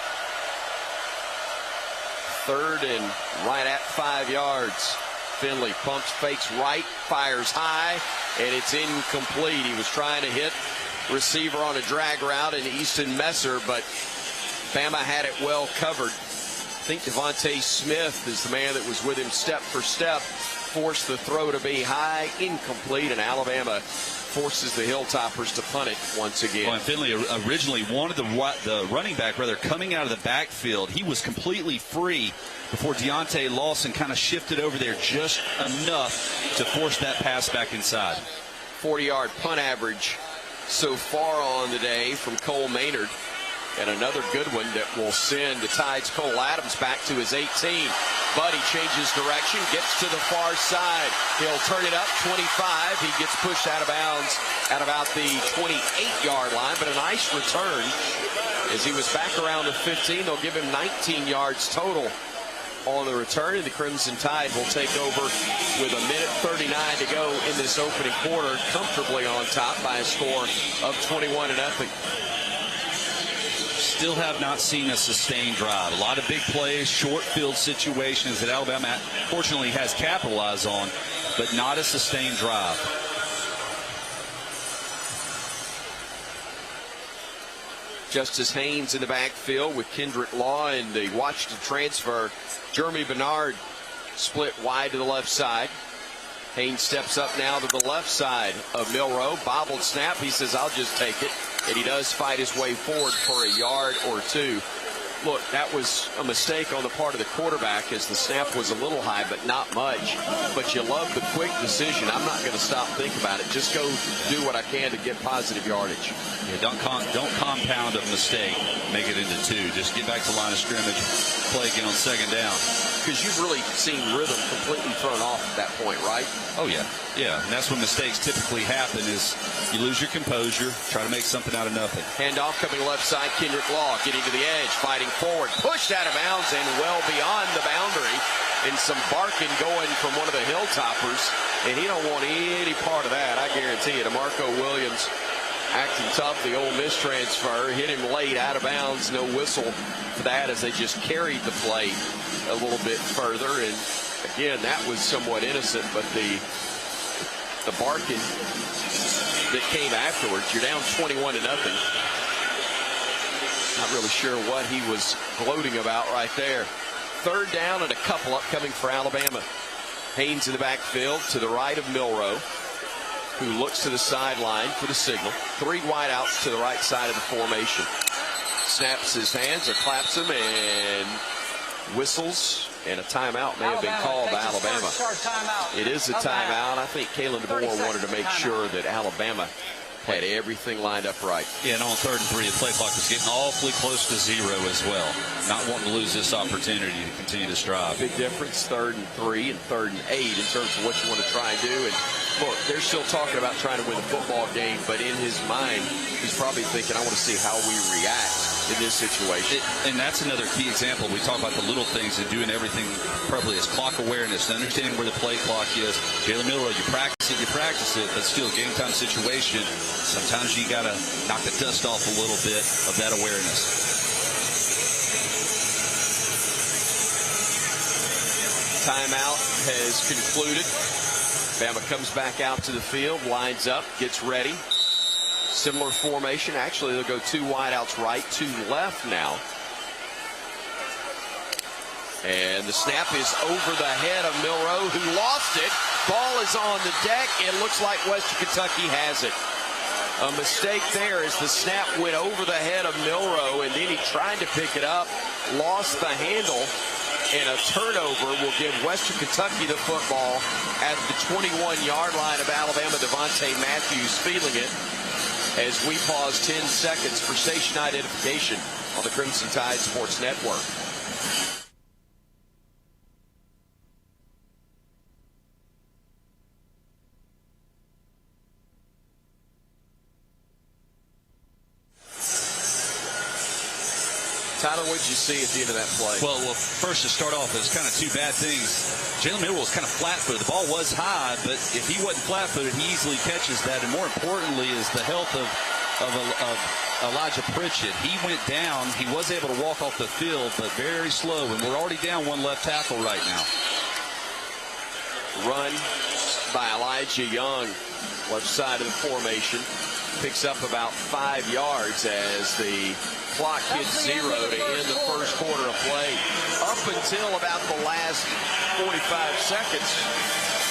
3rd and right at 5 yards. Finley pumps, fakes right, fires high, and it's incomplete. He was trying to hit receiver on a drag route in Easton Messer, but Bama had it well covered. I think Devontae Smith is the man that was with him step for step. Forced the throw to be high, incomplete, and Alabama forces the Hilltoppers to punt it once again. Well, and Finley originally wanted the running back, coming out of the backfield. He was completely free before Deontay Lawson kind of shifted over there just enough to force that pass back inside. 40-yard punt average so far on the day from Cole Maynard. And another good one that will send the Tide's Cole Adams back to his 18. But he changes direction, gets to the far side. He'll turn it up 25. He gets pushed out of bounds at about the 28-yard line. But a nice return as he was back around the 15. They'll give him 19 yards total on the return. And the Crimson Tide will take over with 1:39 to go in this opening quarter, comfortably on top by a score of 21-0. Still have not seen a sustained drive. A lot of big plays, short field situations that Alabama fortunately has capitalized on, but not a sustained drive. Justice Haynes in the backfield with Kendrick Law and the watch to transfer. Jeremy Bernard split wide to the left side. Haynes steps up now to the left side of Milroe. Bobbled snap. He says, I'll just take it. And he does fight his way forward for a yard or two. Look, that was a mistake on the part of the quarterback as the snap was a little high, but not much. But you love the quick decision. I'm not going to stop and think about it. Just go do what I can to get positive yardage. Yeah, don't compound a mistake, make it into two. Just get back to line of scrimmage, play again on second down. Because you've really seen rhythm completely thrown off at that point, right? Oh, yeah. Yeah, and that's when mistakes typically happen is you lose your composure, try to make something out of nothing. Handoff coming left side, Kendrick Law getting to the edge, fighting forward, pushed out of bounds and well beyond the boundary. And some barking going from one of the Hilltoppers, and he don't want any part of that, I guarantee you. DeMarco Williams acting tough, the Ole Miss transfer, hit him late, out of bounds, no whistle for that as they just carried the play a little bit further. And again, that was somewhat innocent, but the barking that came afterwards, you're down 21-0. Not really sure what he was gloating about right there. Third down and a couple upcoming for Alabama. Haynes in the backfield to the right of Milroe, who looks to the sideline for the signal. Three wideouts to the right side of the formation. Snaps his hands or claps them and whistles, and a timeout may have been called by Alabama. It is a timeout. I think Kalen DeBoer wanted to make sure that Alabama had everything lined up right. Yeah, and on 3rd and 3, the play clock was getting awfully close to 0 as well. Not wanting to lose this opportunity to continue to strive. Big difference, 3rd and 3 and 3rd and 8 in terms of what you want to try and do. And look, they're still talking about trying to win the football game, but in his mind, he's probably thinking, I want to see how we react in this situation. And that's another key example. We talk about the little things and doing everything probably as clock awareness, understanding where the play clock is. Jalen Milroe, you practice it, but still game time situation. Sometimes you got to knock the dust off a little bit of that awareness. Timeout has concluded. Bama comes back out to the field, lines up, gets ready. Similar formation. Actually, they'll go 2 wideouts right, 2 left now. And the snap is over the head of Milroe, who lost it. Ball is on the deck. It looks like Western Kentucky has it. A mistake there as the snap went over the head of Milroe, and then he tried to pick it up, lost the handle, and a turnover will give Western Kentucky the football at the 21-yard line of Alabama. Devontae Matthews feeling it as we pause 10 seconds for station identification on the Crimson Tide Sports Network. Tyler, what did you see at the end of that play? Well, first to start off, it was kind of 2 bad things. Jalen Milroe was kind of flat-footed. The ball was high, but if he wasn't flat-footed, he easily catches that. And more importantly is the health of Elijah Pritchett. He went down. He was able to walk off the field, but very slow. And we're already down 1 left tackle right now. Run by Elijah Young, left side of the formation. Picks up about 5 yards as the clock hits 0 to end the first quarter of play. Up until about the last 45 seconds,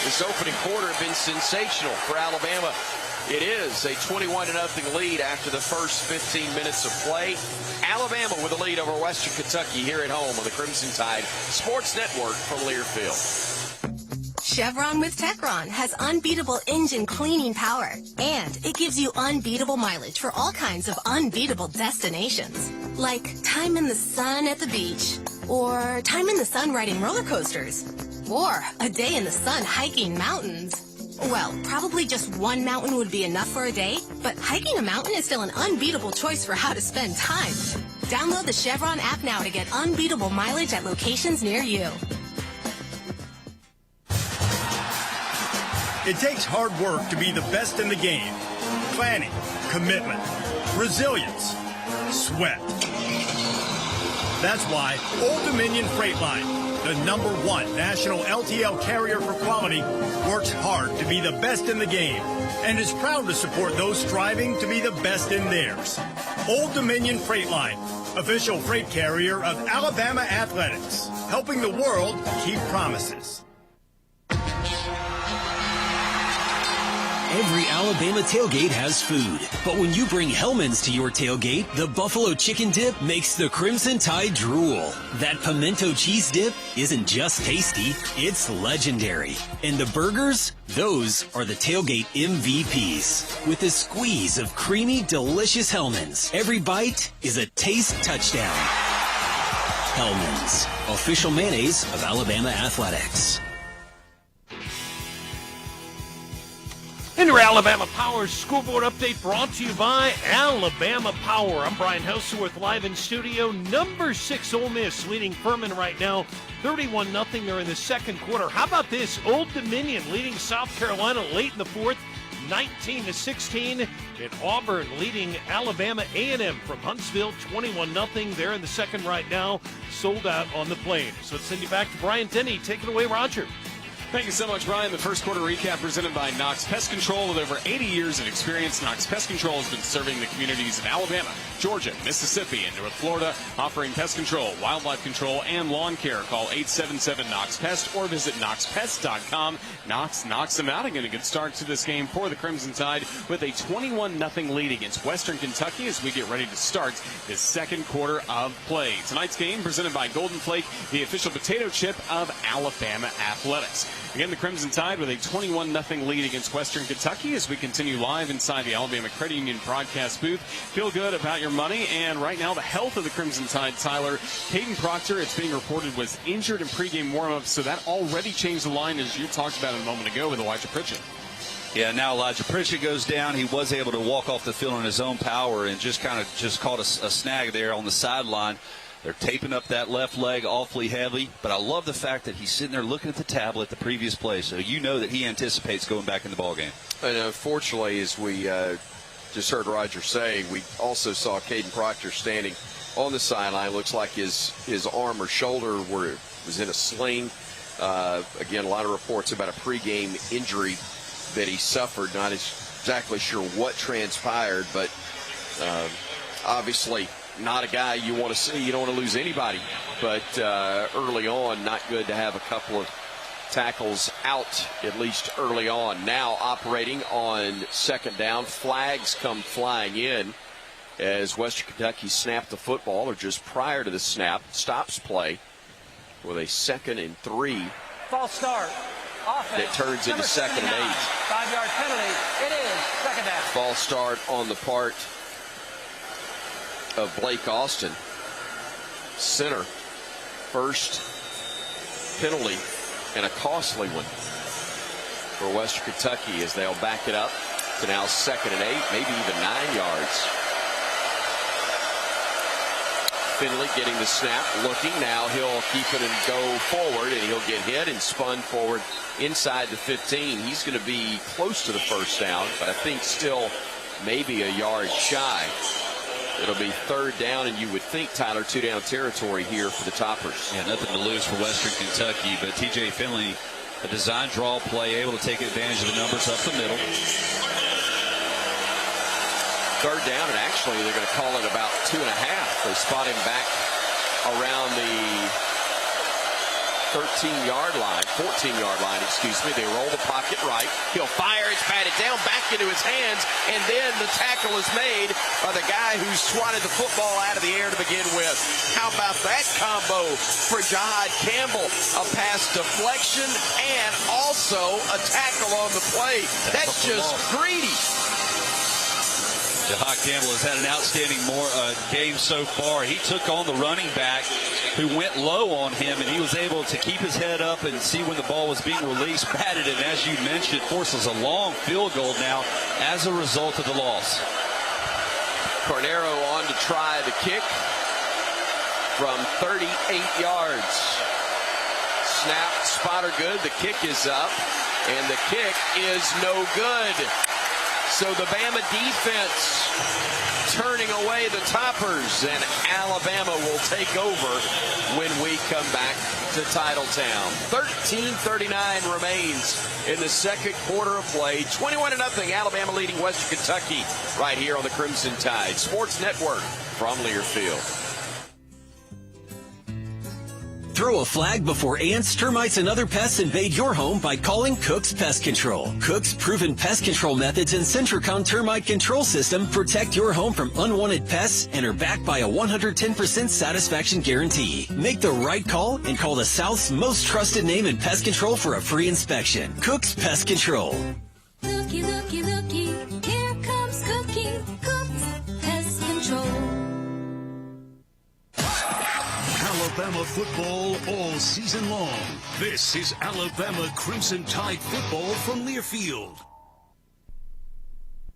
this opening quarter had been sensational for Alabama. It is a 21-0 lead after the first 15 minutes of play. Alabama with a lead over Western Kentucky here at home on the Crimson Tide Sports Network from Learfield. Chevron with Techron has unbeatable engine cleaning power, and it gives you unbeatable mileage for all kinds of unbeatable destinations, like time in the sun at the beach, or time in the sun riding roller coasters, or a day in the sun hiking mountains. Well, probably just one mountain would be enough for a day, but hiking a mountain is still an unbeatable choice for how to spend time. Download the Chevron app now to get unbeatable mileage at locations near you. It takes hard work to be the best in the game. Planning, commitment, resilience, sweat. That's why Old Dominion Freight Line, the #1 national LTL carrier for quality, works hard to be the best in the game and is proud to support those striving to be the best in theirs. Old Dominion Freight Line, official freight carrier of Alabama Athletics, helping the world keep promises. Every Alabama tailgate has food. But when you bring Hellman's to your tailgate, the buffalo chicken dip makes the Crimson Tide drool. That pimento cheese dip isn't just tasty, it's legendary. And the burgers? Those are the tailgate MVPs. With a squeeze of creamy, delicious Hellman's, every bite is a taste touchdown. Hellman's, official mayonnaise of Alabama Athletics. And your Alabama Power Scoreboard Update brought to you by Alabama Power. I'm Brian Houseworth live in studio. Number 6 Ole Miss leading Furman right now, 31-0. They're in the second quarter. How about this? Old Dominion leading South Carolina late in the fourth, 19-16. And Auburn leading Alabama A&M from Huntsville, 21-0. They're in the second right now, sold out on the plane. So let's send you back to Brian Denny. Take it away, Roger. Thank you so much, Brian. The first quarter recap presented by Knox Pest Control. With over 80 years of experience, Knox Pest Control has been serving the communities of Alabama, Georgia, Mississippi, and North Florida, offering pest control, wildlife control, and lawn care. Call 877-KNOX-PEST or visit KNOXPest.com. Knox knocks them out. Again, a good start to this game for the Crimson Tide with a 21-0 lead against Western Kentucky as we get ready to start this second quarter of play. Tonight's game presented by Golden Flake, the official potato chip of Alabama Athletics. Again, the Crimson Tide with a 21-0 lead against Western Kentucky as we continue live inside the Alabama Credit Union broadcast booth. Feel good about your money, and right now the health of the Crimson Tide, Tyler. Caden Proctor, it's being reported, was injured in pregame warm-up, so that already changed the line, as you talked about a moment ago with Elijah Pritchett. Yeah, now Elijah Pritchett goes down. He was able to walk off the field on his own power and just caught a snag there on the sideline. They're taping up that left leg awfully heavy, but I love the fact that he's sitting there looking at the tablet the previous play, so you know that he anticipates going back in the ballgame. And unfortunately, as we just heard Roger say, we also saw Caden Proctor standing on the sideline. Looks like his arm or shoulder was in a sling. Again, a lot of reports about a pregame injury that he suffered. Not exactly sure what transpired, but obviously not a guy you want to see. You don't want to lose anybody. But early on, not good to have a couple of tackles out, at least early on. Now operating on second down. Flags come flying in as Western Kentucky snapped the football, or just prior to the snap, stops play with a 2nd and 3. False start. Offense. That turns into 2nd and 8. 5-yard penalty. It is second down. False start on the part of Blake Austin, center. First penalty, and a costly one for Western Kentucky, as they'll back it up to now 2nd and 8, maybe even 9 yards. Finley getting the snap, looking. Now he'll keep it and go forward, and he'll get hit and spun forward inside the 15. He's going to be close to the first down, but I think still maybe a yard shy. It'll be 3rd down, and you would think, Tyler, 2-down territory here for the Toppers. Yeah, nothing to lose for Western Kentucky, but TJ Finley, a design draw play, able to take advantage of the numbers up the middle. 3rd down, and actually they're going to call it about 2.5. They spot him back around the 14-yard line, excuse me. They roll the pocket right. He'll fire, it's batted down, back into his hands, and then the tackle is made by the guy who swatted the football out of the air to begin with. How about that combo for Jahad Campbell? A pass deflection and also a tackle on the play. That's just greedy. Jahad Campbell has had an outstanding game so far. He took on the running back who went low on him, and he was able to keep his head up and see when the ball was being released, batted it, and as you mentioned, forces a long field goal now as a result of the loss. Cornero on to try the kick from 38 yards. Snap, spotter good. The kick is up, and the kick is no good. So the Bama defense turning away the Toppers, and Alabama will take over when we come back to Titletown. 13:39 remains in the second quarter of play. 21-0, Alabama leading Western Kentucky right here on the Crimson Tide Sports Network from Learfield. Throw a flag before ants, termites, and other pests invade your home by calling Cook's Pest Control. Cook's proven pest control methods and Centricon termite control system protect your home from unwanted pests and are backed by a 110% satisfaction guarantee. Make the right call and call the South's most trusted name in pest control for a free inspection. Cook's Pest Control. Looky, looky, looky, here comes Cookie, Cook's Pest Control. Alabama football all season long. This is Alabama Crimson Tide football from Learfield.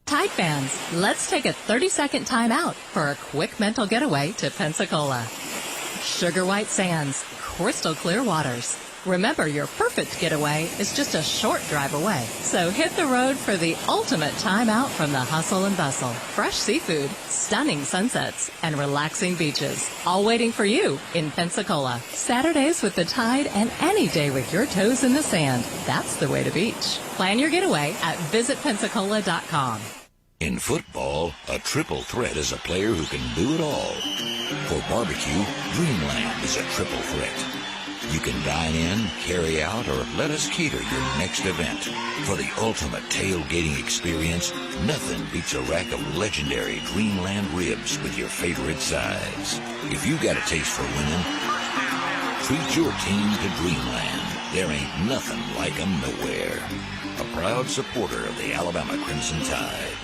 Tide fans, let's take a 30-second timeout for a quick mental getaway to Pensacola. Sugar white sands, crystal clear waters. Remember, your perfect getaway is just a short drive away. So hit the road for the ultimate timeout from the hustle and bustle. Fresh seafood, stunning sunsets, and relaxing beaches. All waiting for you in Pensacola. Saturdays with the Tide and any day with your toes in the sand. That's the way to beach. Plan your getaway at visitpensacola.com. In football, a triple threat is a player who can do it all. For barbecue, Dreamland is a triple threat. You can dine in, carry out, or let us cater your next event. For the ultimate tailgating experience, nothing beats a rack of legendary Dreamland ribs with your favorite sides. If you got a taste for winning, treat your team to Dreamland. There ain't nothing like 'em nowhere. A proud supporter of the Alabama Crimson Tide.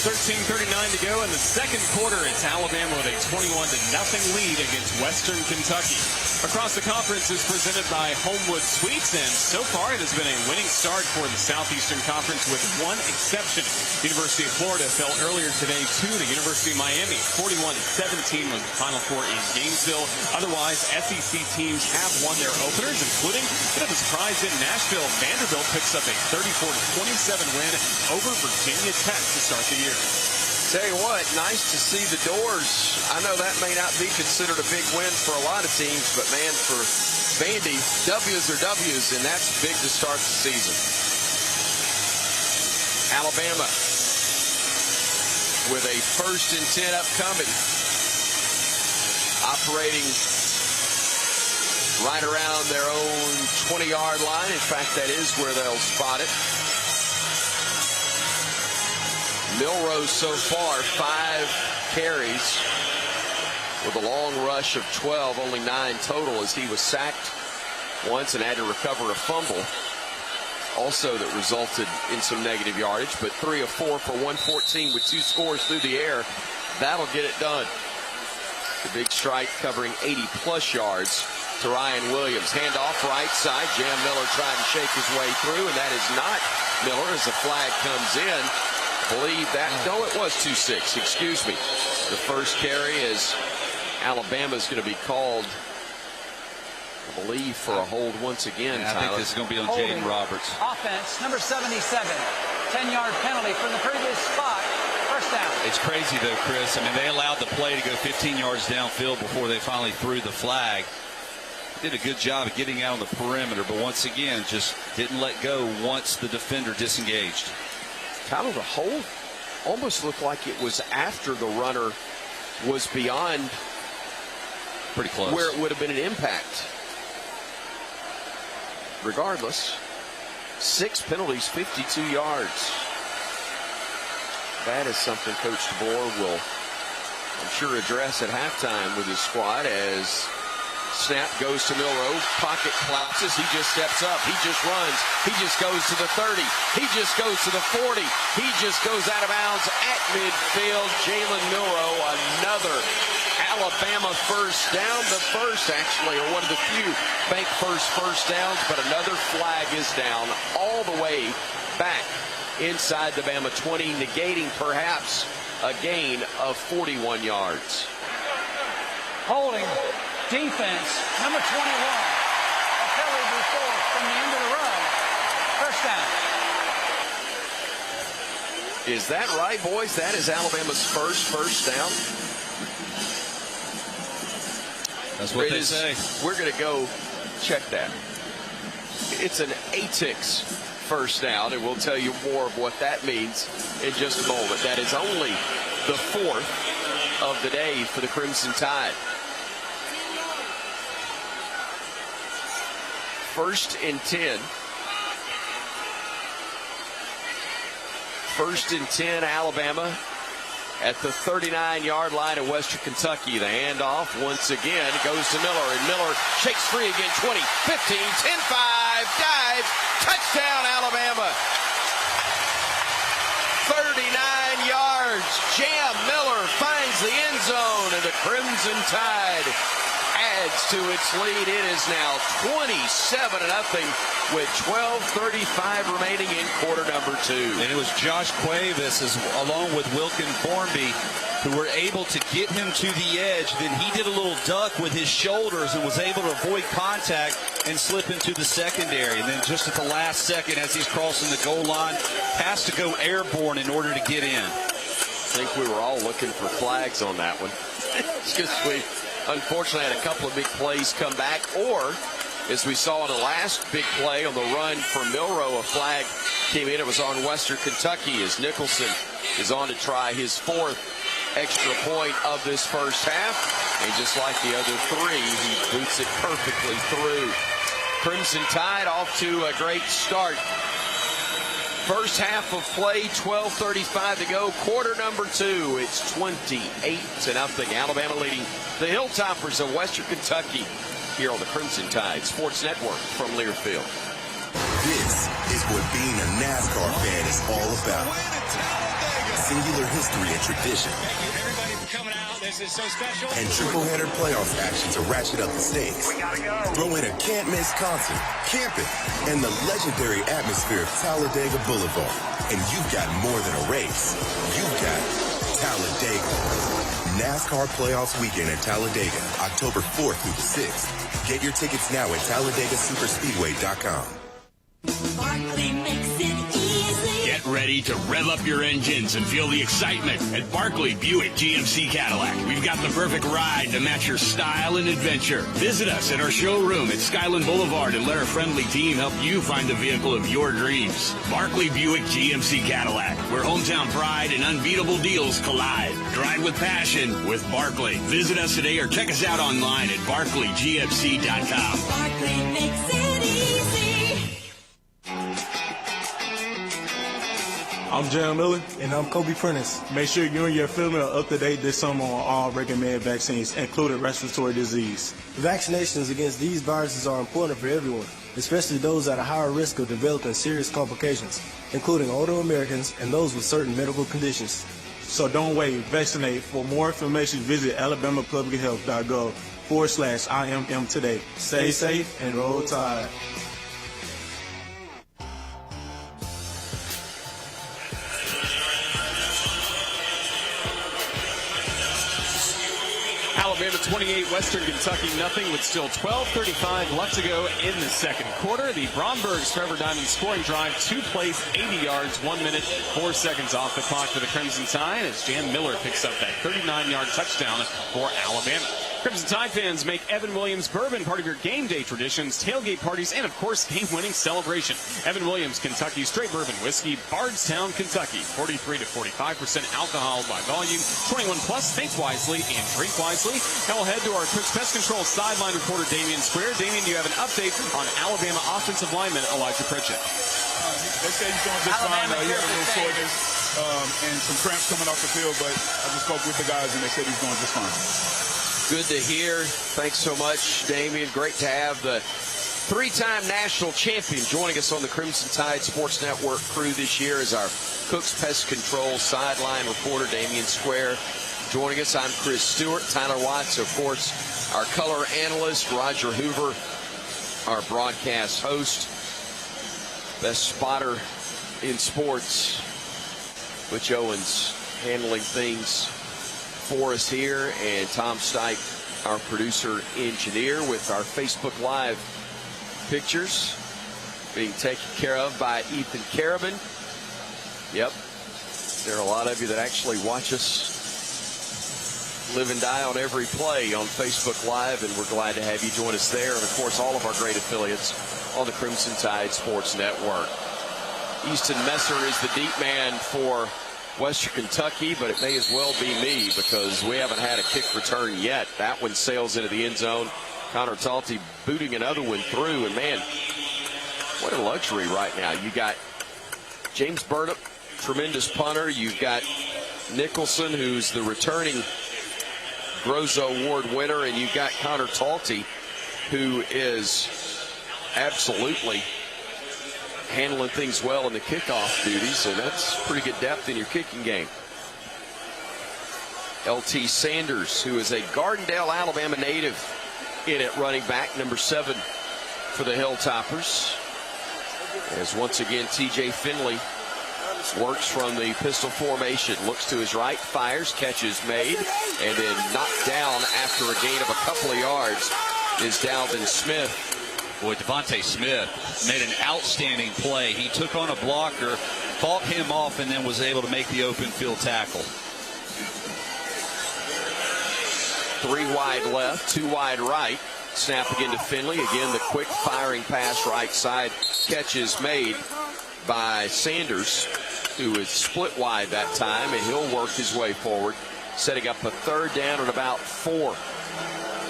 13:39 to go in the second quarter. It's Alabama with a 21-0 lead against Western Kentucky. Across the conference is presented by Homewood Suites, and so far it has been a winning start for the Southeastern Conference with one exception. University of Florida fell earlier today to the University of Miami. 41-17 was the Final Four in Gainesville. Otherwise, SEC teams have won their openers, including a bit of a surprise in Nashville. Vanderbilt picks up a 34-27 win over Virginia Tech to start the year. Tell you what, nice to see the Doors. I know that may not be considered a big win for a lot of teams, but man, for Vandy, W's are W's, and that's big to start the season. Alabama with a 1st and 10 upcoming, operating right around their own 20-yard line. In fact, that is where they'll spot it. Milrose so far, 5 carries with a long rush of 12, only 9 total, as he was sacked once and had to recover a fumble. Also that resulted in some negative yardage, but 3 of 4 for 114 with 2 scores through the air. That'll get it done. The big strike covering 80-plus yards to Ryan Williams. Handoff right side. Jam Miller trying to shake his way through, and that is not Miller as the flag comes in. Believe that. No, it was 2-6. Excuse me. The first carry is Alabama's going to be called, I believe, for a hold once again. Yeah, I think this is going to be on Jaden Roberts. Offense, number 77. 10-yard penalty from the previous spot. First down. It's crazy, though, Chris. I mean, they allowed the play to go 15 yards downfield before they finally threw the flag. Did a good job of getting out on the perimeter, but once again, just didn't let go once the defender disengaged. Kind of the hold almost looked like it was after the runner was beyond pretty close where it would have been an impact. Regardless, 6 penalties, 52 yards. That is something Coach DeBoer will, I'm sure, address at halftime with his squad as snap goes to Milroe. Pocket collapses. He just steps up. He just runs. He just goes to the 30. He just goes to the 40. He just goes out of bounds at midfield. Jalen Milroe, another Alabama first down. The first, actually, or one of the few bank first downs, but another flag is down all the way back inside the Bama 20, negating perhaps a gain of 41 yards. Holding. Defense, number 21. A penalty before from the end of the run. First down. Is that right, boys? That is Alabama's first down. That's what they say. We're going to go check that. It's an ATIX first down, and we'll tell you more of what that means in just a moment. That is only the 4th of the day for the Crimson Tide. 1st and 10. 1st and 10, Alabama at the 39-yard line of Western Kentucky. The handoff once again goes to Miller, and Miller shakes free again. 20, 15, 10-5, dives, touchdown Alabama. 39 yards. Jam Miller finds the end zone, and the Crimson Tide adds to its lead. It is now 27-0 with 12:35 remaining in quarter number 2. And it was Josh Cuevas along with Wilkin Formby who were able to get him to the edge. Then he did a little duck with his shoulders and was able to avoid contact and slip into the secondary. And then just at the last second, as he's crossing the goal line, has to go airborne in order to get in. I think we were all looking for flags on that one. Just we unfortunately had a couple of big plays come back, or as we saw in the last big play on the run for Milroe, a flag came in. It was on Western Kentucky as Nicholson is on to try his 4th extra point of this first half. And just like the other 3, he boots it perfectly through. Crimson Tide off to a great start. First half of play, 12:35 to go. Quarter number 2, it's 28-0. Alabama leading the Hilltoppers of Western Kentucky here on the Crimson Tide Sports Network from Learfield. This is what being a NASCAR fan is all about. Singular history and tradition. Thank you, everybody, for coming out. This is so special. And triple-header playoff action to ratchet up the stakes. We gotta go. Throw in a can't-miss concert, camping, and the legendary atmosphere of Talladega Boulevard. And you've got more than a race. You've got Talladega. NASCAR Playoffs Weekend at Talladega, October 4th through the 6th. Get your tickets now at TalladegaSuperspeedway.com. Barkley makes it easy. Get ready to rev up your engines and feel the excitement at Barkley Buick GMC Cadillac. We've got the perfect ride to match your style and adventure. Visit us at our showroom at Skyland Boulevard and let our friendly team help you find the vehicle of your dreams. Barkley Buick GMC Cadillac, where hometown pride and unbeatable deals collide. Drive with passion with Barkley. Visit us today or check us out online at barkleygmc.com. Barkley makes it easy. I'm Jam Miller. And I'm Kobe Prentice. Make sure you and your family are up to date this summer on all recommended vaccines, including respiratory disease. Vaccinations against these viruses are important for everyone, especially those at a higher risk of developing serious complications, including older Americans and those with certain medical conditions. So don't wait. Vaccinate. For more information, visit alabamapublichealth.gov/IMM today. Stay safe and roll tide. Alabama 28, Western Kentucky nothing, with still 12:35 left to go in the second quarter. The Bromberg's Trevor Diamond scoring drive, 2 plays, 80 yards, 1 minute, 4 seconds off the clock for the Crimson Tide as Jan Miller picks up that 39-yard touchdown for Alabama. Crimson Tide fans, make Evan Williams Bourbon part of your game day traditions, tailgate parties, and, of course, game-winning celebration. Evan Williams Kentucky Straight Bourbon Whiskey, Bardstown, Kentucky. 43 to 45% alcohol by volume. 21 plus. Think wisely and drink wisely. Now we'll head to our Pest Control sideline reporter, Damian Square. Damian, do you have an update on Alabama offensive lineman Elijah Pritchett? They say he's doing just fine. He had a little soreness and some cramps coming off the field, but I just spoke with the guys, and they said he's doing just fine. Good to hear. Thanks so much, Damian. Great to have the 3-time national champion joining us on the Crimson Tide Sports Network crew this year as our Cook's Pest Control sideline reporter, Damian Square. Joining us, I'm Chris Stewart. Tyler Watts, of course, our color analyst. Roger Hoover, our broadcast host. Best spotter in sports, Butch Owens, handling things for us here, and Tom Stipe, our producer engineer, with our Facebook Live pictures being taken care of by Ethan Carabin. Yep, there are a lot of you that actually watch us live and die on every play on Facebook Live, and we're glad to have you join us there, and of course all of our great affiliates on the Crimson Tide Sports Network. Easton Messer is the deep man for Western Kentucky, but it may as well be me because we haven't had a kick return yet. That one sails into the end zone. Connor Talty booting another one through, and man, what a luxury right now. You got James Burnham, tremendous punter. You've got Nicholson, who's the returning Grozo Award winner, and you've got Connor Talty, who is absolutely handling things well in the kickoff duties, so that's pretty good depth in your kicking game. LT Sanders, who is a Gardendale, Alabama native, in at running back, number 7 for the Hilltoppers. As once again, TJ Finley works from the pistol formation, looks to his right, fires, catches made, and then knocked down after a gain of a couple of yards is Dalvin Smith. Boy, Devontae Smith made an outstanding play. He took on a blocker, fought him off, and then was able to make the open field tackle. 3 wide left, 2 wide right. Snap again to Finley. Again, the quick firing pass right side. Catch is made by Sanders, who is split wide that time, and he'll work his way forward, setting up a 3rd down at about 4.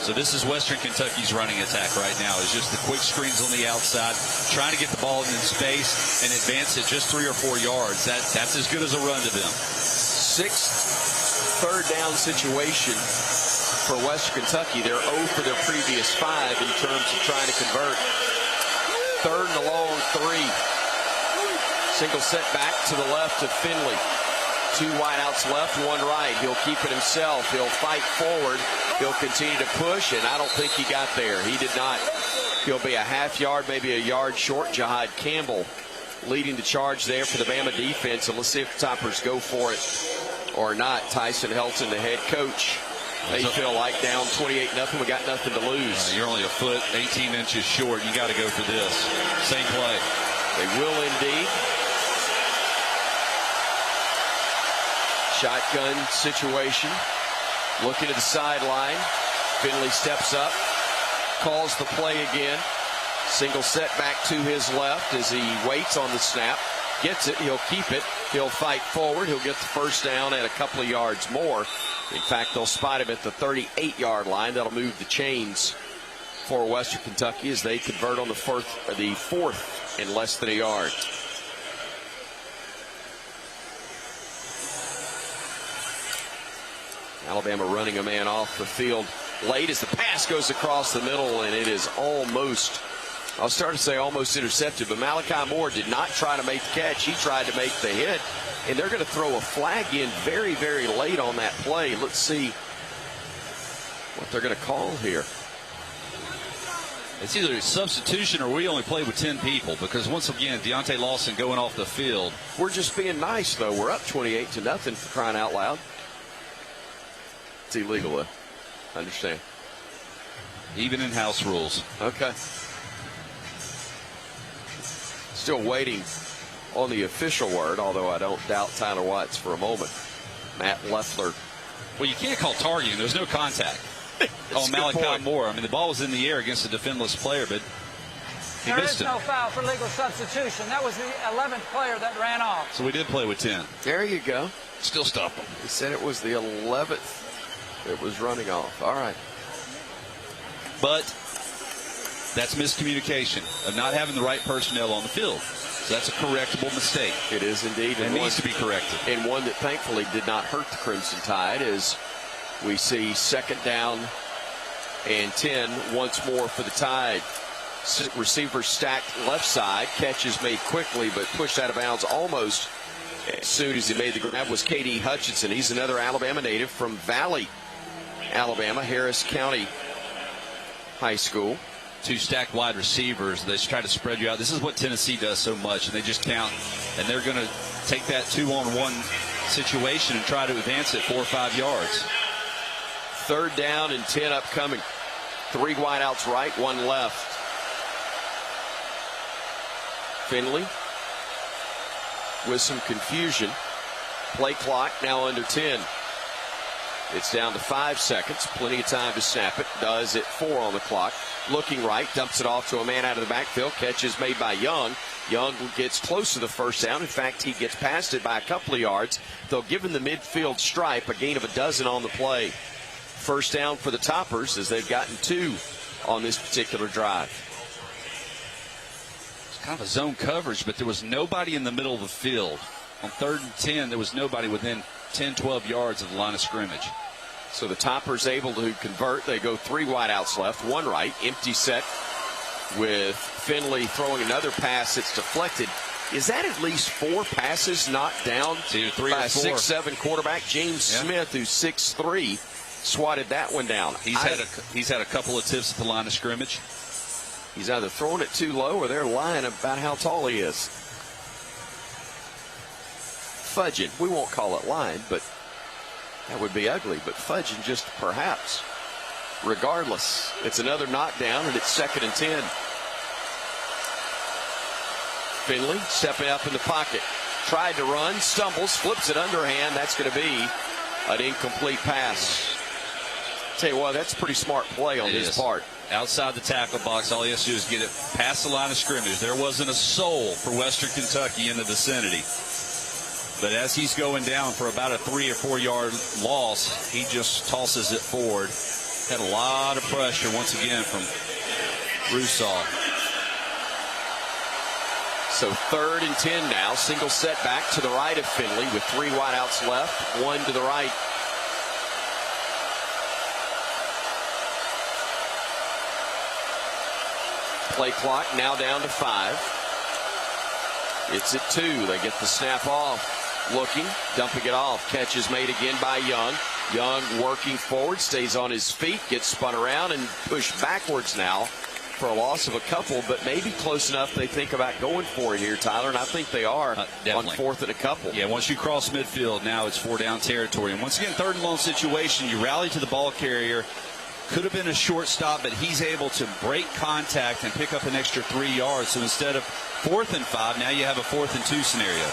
So this is Western Kentucky's running attack right now. Is just the quick screens on the outside, trying to get the ball in space and advance it just 3 or 4 yards. That's as good as a run to them. 6th 3rd down situation for Western Kentucky. They're 0 for their previous 5 in terms of trying to convert. 3rd and a long 3. Single set back to the left of Finley. 2 wideouts left, 1 right. He'll keep it himself. He'll fight forward. He'll continue to push, and I don't think he got there. He did not. He'll be a half yard, maybe a yard short. Jahad Campbell leading the charge there for the Bama defense, and let's see if the Toppers go for it or not. Tyson Helton, the head coach. They feel like down 28-0. We got nothing to lose. You're only a foot, 18 inches short. You got to go for this. Same play. They will indeed. Shotgun situation. Looking to the sideline. Finley steps up. Calls the play again. Single set back to his left as he waits on the snap. Gets it. He'll keep it. He'll fight forward. He'll get the 1st down at a couple of yards more. In fact, they'll spot him at the 38-yard line. That'll move the chains for Western Kentucky as they convert on the 4th in less than a yard. Alabama running a man off the field late as the pass goes across the middle, and it is almost, I'll start to say almost intercepted, but Malachi Moore did not try to make the catch. He tried to make the hit, and they're going to throw a flag in very, very late on that play. Let's see what they're going to call here. It's either a substitution or we only play with 10 people, because once again, Deontay Lawson going off the field. We're just being nice, though. We're up 28-0 for crying out loud. It's illegal, though. I understand. Even in house rules. Okay. Still waiting on the official word, although I don't doubt Tyler Watts for a moment. Matt Leffler. Well, you can't call targeting. There's no contact. Oh, Malachi Moore. I mean, the ball was in the air against a defenseless player, but he missed it. There is no foul for legal substitution. That was the 11th player that ran off. So we did play with 10. There you go. Still stop them. He said it was the 11th. It was running off. All right. But that's miscommunication of not having the right personnel on the field. So that's a correctable mistake. It is indeed. It needs to be corrected. And one that thankfully did not hurt the Crimson Tide as we see 2nd down and 10 once more for the Tide. Receiver stacked left side. Catch is made quickly but pushed out of bounds almost as soon as he made the grab. That was K.D. Hutchinson. He's another Alabama native from Valley, Alabama, Harris County High School. 2 stacked wide receivers. They just try to spread you out. This is what Tennessee does so much, and they just count. And they're going to take that 2-on-1 situation and try to advance it 4 or 5 yards. 3rd down and 10 upcoming. 3 wideouts right, 1 left. Finley with some confusion. Play clock now under 10. It's down to 5 seconds. Plenty of time to snap it. Does it 4 on the clock. Looking right. Dumps it off to a man out of the backfield. Catch is made by Young. Young gets close to the first down. In fact, he gets past it by a couple of yards. They'll give him the midfield stripe, a gain of 12 on the play. First down for the Toppers as they've gotten 2 on this particular drive. It's kind of a zone coverage, but there was nobody in the middle of the field. On 3rd and 10, there was nobody within 10, 12 yards of the line of scrimmage. So the Toppers able to convert. They go 3 wideouts left, 1 right. Empty set with Finley throwing another pass that's deflected. Is that at least 4 passes knocked down by a 6'7" quarterback? James Smith, who's 6'3", swatted that one down. He's had a couple of tips at the line of scrimmage. He's either throwing it too low or they're lying about how tall he is. Fudging. We won't call it lying, but that would be ugly. But fudging just perhaps. Regardless, it's another knockdown, and it's 2nd and 10. Finley stepping up in the pocket. Tried to run, stumbles, flips it underhand. That's going to be an incomplete pass. Tell you what, that's a pretty smart play on his part. Outside the tackle box, all he has to do is get it past the line of scrimmage. There wasn't a soul for Western Kentucky in the vicinity. But as he's going down for about a 3 or 4 yard loss, he just tosses it forward. Had a lot of pressure once again from Russaw. So 3rd and 10 now. Single setback to the right of Finley with 3 wideouts left, 1 to the right. Play clock now down to 5. It's at 2. They get the snap off. Looking, dumping it off. Catch is made again by Young. Young working forward, stays on his feet, gets spun around and pushed backwards now for a loss of a couple, but maybe close enough they think about going for it here, Tyler, and I think they are on 4th and a couple. Yeah, once you cross midfield, now it's 4 down territory. And once again, 3rd and long situation, you rally to the ball carrier. Could have been a short stop, but he's able to break contact and pick up an extra 3 yards. So instead of 4th and 5, now you have a 4th and 2 scenario.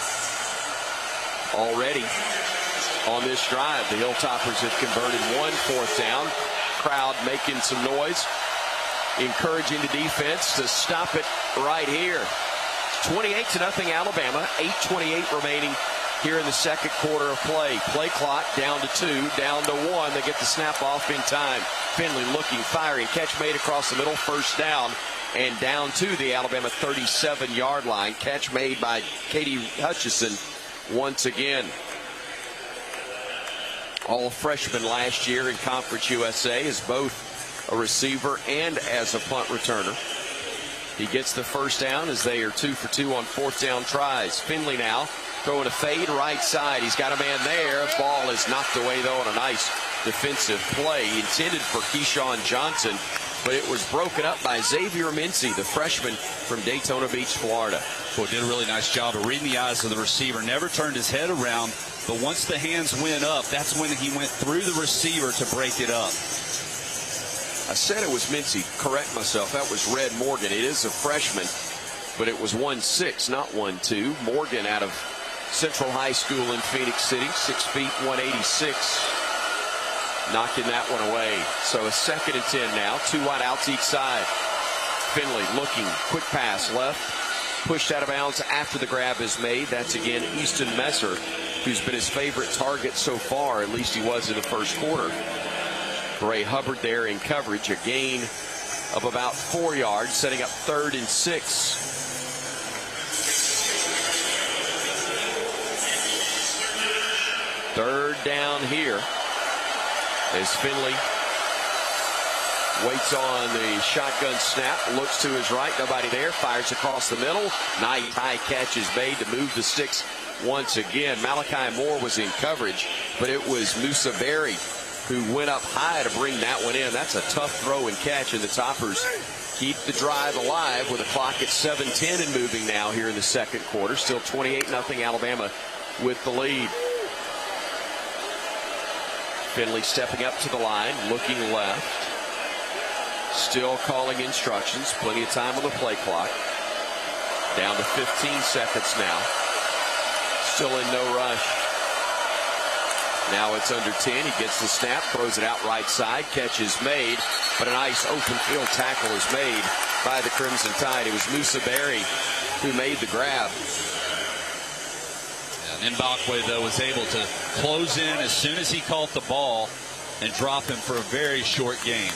Already on this drive, the Hilltoppers have converted 1 4th down. Crowd making some noise, encouraging the defense to stop it right here. 28-0 Alabama, 8:28 remaining here in the 2nd quarter of play. Play clock down to 2, down to 1. They get the snap off in time. Finley looking, firing, catch made across the middle, 1st down, and down to the Alabama 37-yard line. Catch made by Katie Hutchison once again. All freshmen last year in Conference USA as both a receiver and as a punt returner. He gets the 1st down as they are 2 for 2 on 4th down tries. Finley now throwing a fade right side. He's got a man there. Ball is knocked away though on a nice defensive play intended for Keyshawn Johnson, but it was broken up by Xavier Mincy, the freshman from Daytona Beach, Florida. Well, did a really nice job of reading the eyes of the receiver. Never turned his head around, but once the hands went up, that's when he went through the receiver to break it up. I said it was Mincy. Correct myself. That was Red Morgan. It is a freshman, but it was 1'6", not 1'2". Morgan out of Central High School in Phoenix City, 6 feet, 186. Knocking that one away. So a 2nd and 10 now. 2 wide outs each side. Finley looking. Quick pass left. Pushed out of bounds after the grab is made. That's again Easton Messer, who's been his favorite target so far. At least he was in the 1st quarter. Bray Hubbard there in coverage. A gain of about 4 yards, setting up 3rd and 6. Third down here as Finley waits on the shotgun snap, looks to his right, nobody there, fires across the middle. Nice high catch is made to move the sticks once again. Malachi Moore was in coverage, but it was Musa Berry who went up high to bring that one in. That's a tough throw and catch, and the Toppers keep the drive alive with a clock at 7:10 and moving now here in the 2nd quarter. Still 28-0 Alabama with the lead. Finley stepping up to the line, looking left. Still calling instructions. Plenty of time on the play clock. Down to 15 seconds now. Still in no rush. Now it's under 10. He gets the snap, throws it out right side. Catch is made, but a nice open field tackle is made by the Crimson Tide. It was Musa Berry who made the grab. And Mbakwe, though, was able to close in as soon as he caught the ball and drop him for a very short gain.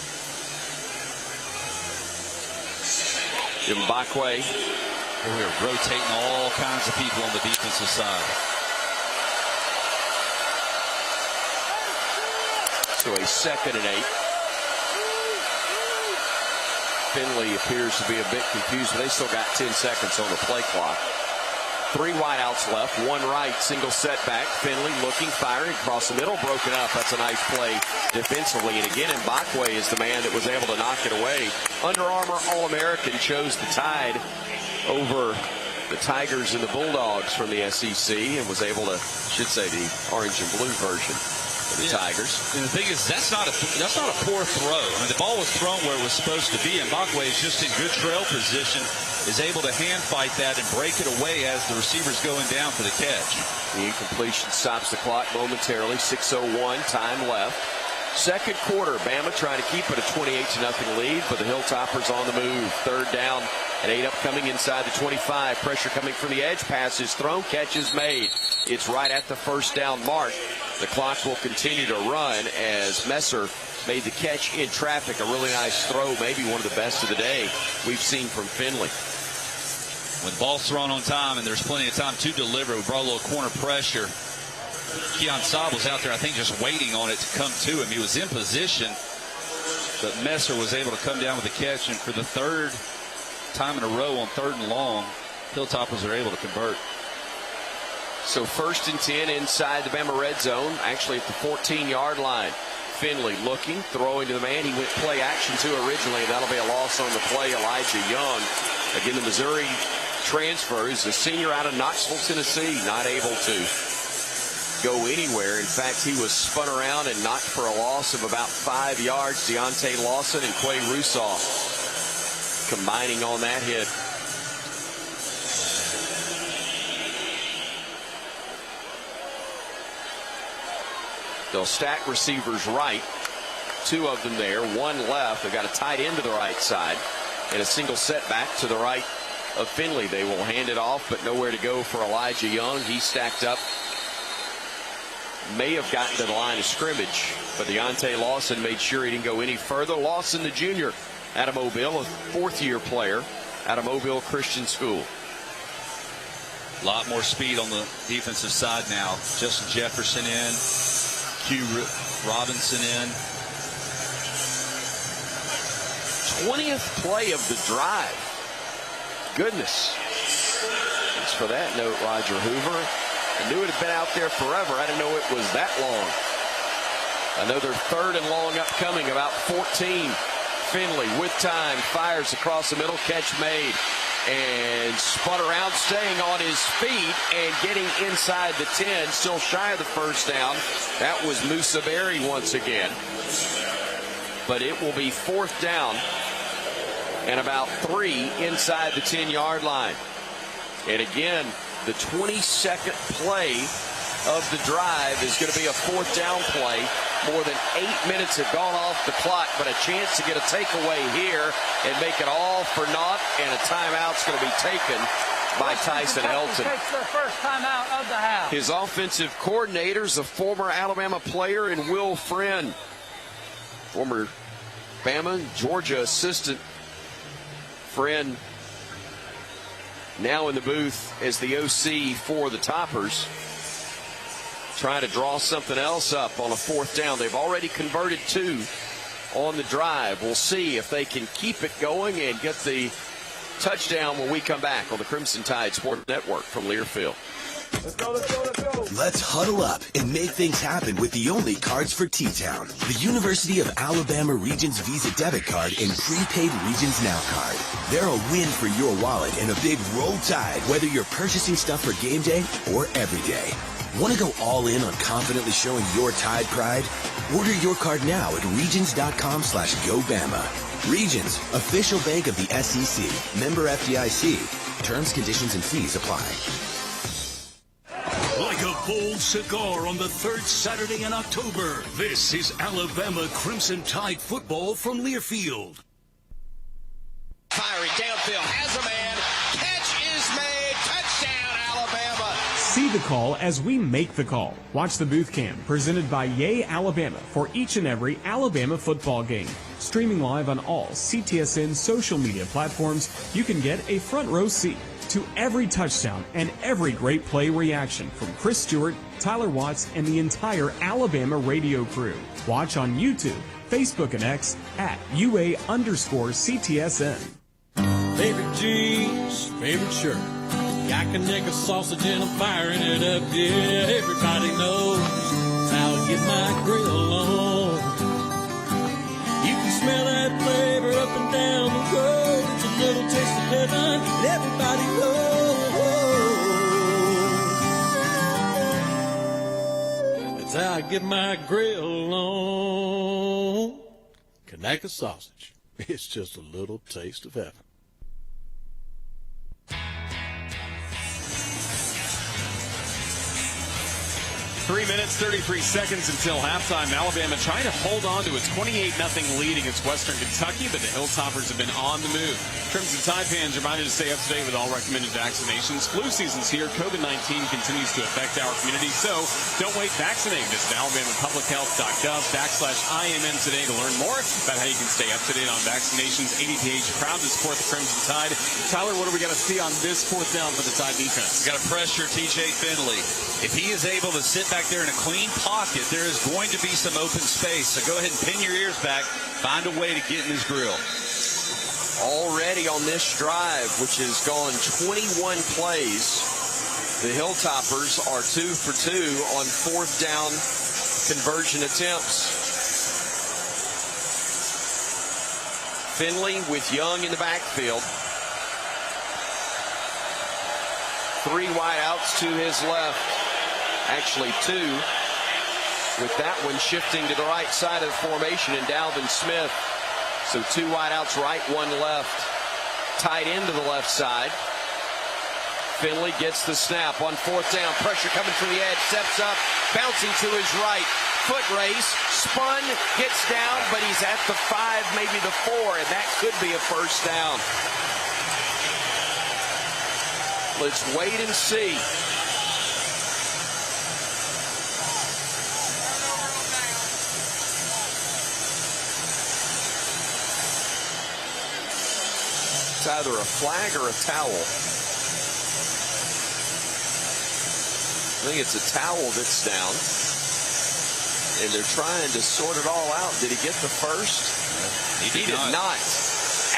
Mbakwe. We're rotating all kinds of people on the defensive side. So a 2nd and 8. Finley appears to be a bit confused, but they still got 10 seconds on the play clock. 3 wideouts left, 1 right, single setback. Finley looking, firing across the middle, broken up. That's a nice play defensively. And again, Mbakwe is the man that was able to knock it away. Under Armour All-American chose the Tide over the Tigers and the Bulldogs from the SEC and was able to, the orange and blue version of the Tigers. And the thing is, that's not a poor throw. I mean, the ball was thrown where it was supposed to be, and Mbakwe is just in good trail position, is able to hand fight that and break it away as the receiver's going down for the catch. The incompletion stops the clock momentarily. 6:01, time left. Second quarter, Bama trying to keep it a 28-0 lead, but the Hilltoppers on the move. 3rd down and 8 upcoming inside the 25. Pressure coming from the edge. Pass is thrown. Catch is made. It's right at the 1st down mark. The clock will continue to run as Messer made the catch in traffic. A really nice throw, maybe one of the best of the day we've seen from Finley. When the ball's thrown on time and there's plenty of time to deliver, we brought a little corner pressure. Keon Saab was out there, I think, just waiting on it to come to him. He was in position, but Messer was able to come down with the catch, and for the 3rd time in a row on 3rd and long, Hilltoppers are able to convert. So 1st and 10 inside the Bama red zone, actually at the 14-yard line. Finley looking, throwing to the man he went play action to originally. That'll be a loss on the play. Elijah Young, again, the Missouri transfer, is a senior out of Knoxville, Tennessee, not able to go anywhere. In fact, he was spun around and knocked for a loss of about 5 yards. Deontay Lawson and Quay Russaw combining on that hit. They'll stack receivers right. 2 of them there, 1 left. They've got a tight end to the right side and a single setback to the right of Finley. They will hand it off, but nowhere to go for Elijah Young. He stacked up. May have gotten to the line of scrimmage, but Deontay Lawson made sure he didn't go any further. Lawson, the junior, out of Mobile, a 4th-year player out of Mobile Christian School. A lot more speed on the defensive side now. Justin Jefferson in, Q Robinson in. 20th play of the drive. Goodness. Thanks for that note, Roger Hoover. I knew it had been out there forever. I didn't know it was that long. Another 3rd and long upcoming, about 14. Finley with time, fires across the middle, catch made. And spun around, staying on his feet and getting inside the 10, still shy of the 1st down. That was Musa Berry once again. But it will be 4th down and about 3 inside the 10-yard line. And again, the 22nd play of the drive is going to be a 4th down play. More than 8 minutes have gone off the clock, but a chance to get a takeaway here and make it all for naught, and a timeout's going to be taken by Tyson Helton. Takes their first timeout of the half. His offensive coordinator is a former Alabama player in Will Friend. Former Bama, Georgia assistant. Friend now in the booth as the OC for the Toppers. Trying to draw something else up on a 4th down. They've already converted 2 on the drive. We'll see if they can keep it going and get the touchdown when we come back on the Crimson Tide Sports Network from Learfield. Let's go, let's go, let's go. Let's huddle up and make things happen with the only cards for T-Town. The University of Alabama Regions Visa Debit Card and Prepaid Regions Now Card. They're a win for your wallet and a big roll tide, whether you're purchasing stuff for game day or every day. Want to go all in on confidently showing your Tide pride? Order your card now at regions.com/GoBama. Regions, official bank of the SEC. Member FDIC. Terms, conditions, and fees apply. Like a bold cigar on the 3rd Saturday in October, this is Alabama Crimson Tide football from Learfield. Firing downfield, has a man, catch is See the call as we make the call. Watch the booth cam presented by Yay Alabama for each and every Alabama football game. Streaming live on all CTSN social media platforms, you can get a front row seat to every touchdown and every great play reaction from Chris Stewart, Tyler Watts, and the entire Alabama radio crew. Watch on YouTube, Facebook, and X at UA_CTSN. Favorite jeans, favorite shirt. Yak a neck of sausage and I'm firing it up. Yeah, everybody knows how I get my grill on. You can smell that flavor up and down the road. It's a little taste of heaven, and everybody knows. That's how I get my grill on. Kanaka sausage. It's just a little taste of heaven. 3 minutes, 33 seconds until halftime. Alabama trying to hold on to its 28-0 lead against Western Kentucky, but the Hilltoppers have been on the move. Crimson Tide fans reminded to stay up to date with all recommended vaccinations. Flu season's here. COVID-19 continues to affect our community, so don't wait. Vaccinate. Visit alabamapublichealth.gov/IMN today to learn more about how you can stay up to date on vaccinations. ADPH proud to support the Crimson Tide. Tyler, what do we got to see on this fourth down for the Tide defense? Got to pressure TJ Finley. If he is able to sit back there in a clean pocket, there is going to be some open space. So go ahead and pin your ears back. Find a way to get in his grill. Already on this drive, which has gone 21 plays, the Hilltoppers are 2 for 2 on fourth down conversion attempts. Finley with Young in the backfield. 3 wideouts to his left. Actually 2, with that one shifting to the right side of the formation and Dalvin Smith. So 2 wideouts right, 1 left. Tight end to the left side. Finley gets the snap on fourth down. Pressure coming from the edge. Steps up, bouncing to his right. Foot race, spun, gets down, but he's at the 5, maybe the 4, and that could be a first down. Let's wait and see. It's either a flag or a towel. I think it's a towel that's down. And they're trying to sort it all out. Did he get the first? He did not.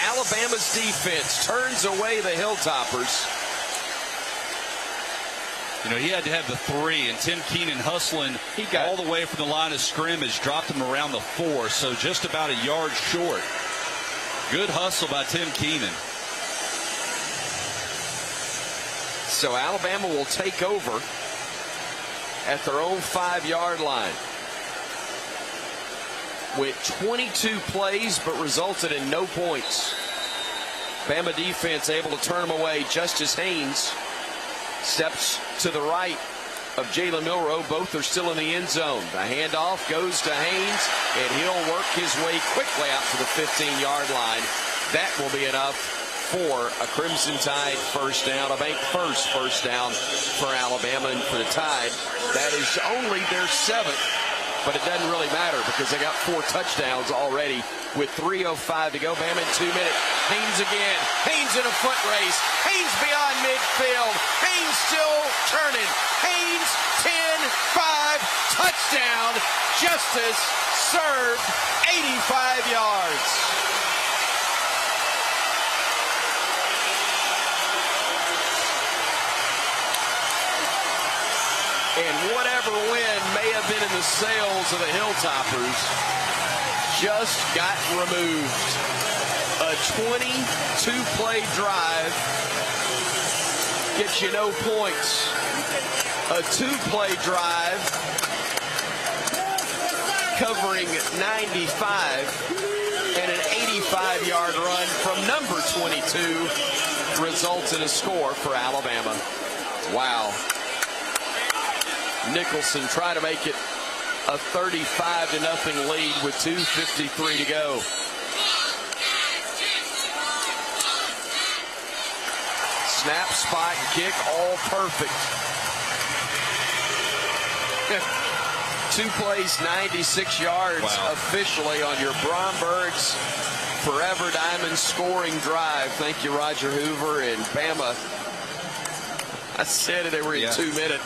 Alabama's defense turns away the Hilltoppers. You know, he had to have the 3, and Tim Keenan hustling all the way from the line of scrimmage, dropped him around the 4, so just about a yard short. Good hustle by Tim Keenan. So Alabama will take over at their own 5-yard line. Went 22 plays, but resulted in no points. Bama defense able to turn them away. Justice Haynes steps to the right of Jalen Milroe. Both are still in the end zone. The handoff goes to Haynes, and he'll work his way quickly out to the 15-yard line. That will be enough for a Crimson Tide first down, a bank first down for Alabama and for the Tide. That is only their 7th, but it doesn't really matter because they got 4 touchdowns already with 3:05 to go. Bama in 2 minutes. Haynes again. Haynes in a foot race. Haynes beyond midfield. Haynes still turning. Haynes 10-5 touchdown. Justice served 85 yards. And whatever wind may have been in the sails of the Hilltoppers just got removed. A 22-play drive gets you no points. A 2-play drive covering 95 and an 85-yard run from number 22 results in a score for Alabama. Wow. Nicholson try to make it a 35-0 lead with 2:53 to go. Snap, spot, kick, all perfect. 2 plays, 96 yards officially on your Brombergs Forever Diamond scoring drive. Thank you, Roger Hoover. And Bama, I said they were in 2 minutes.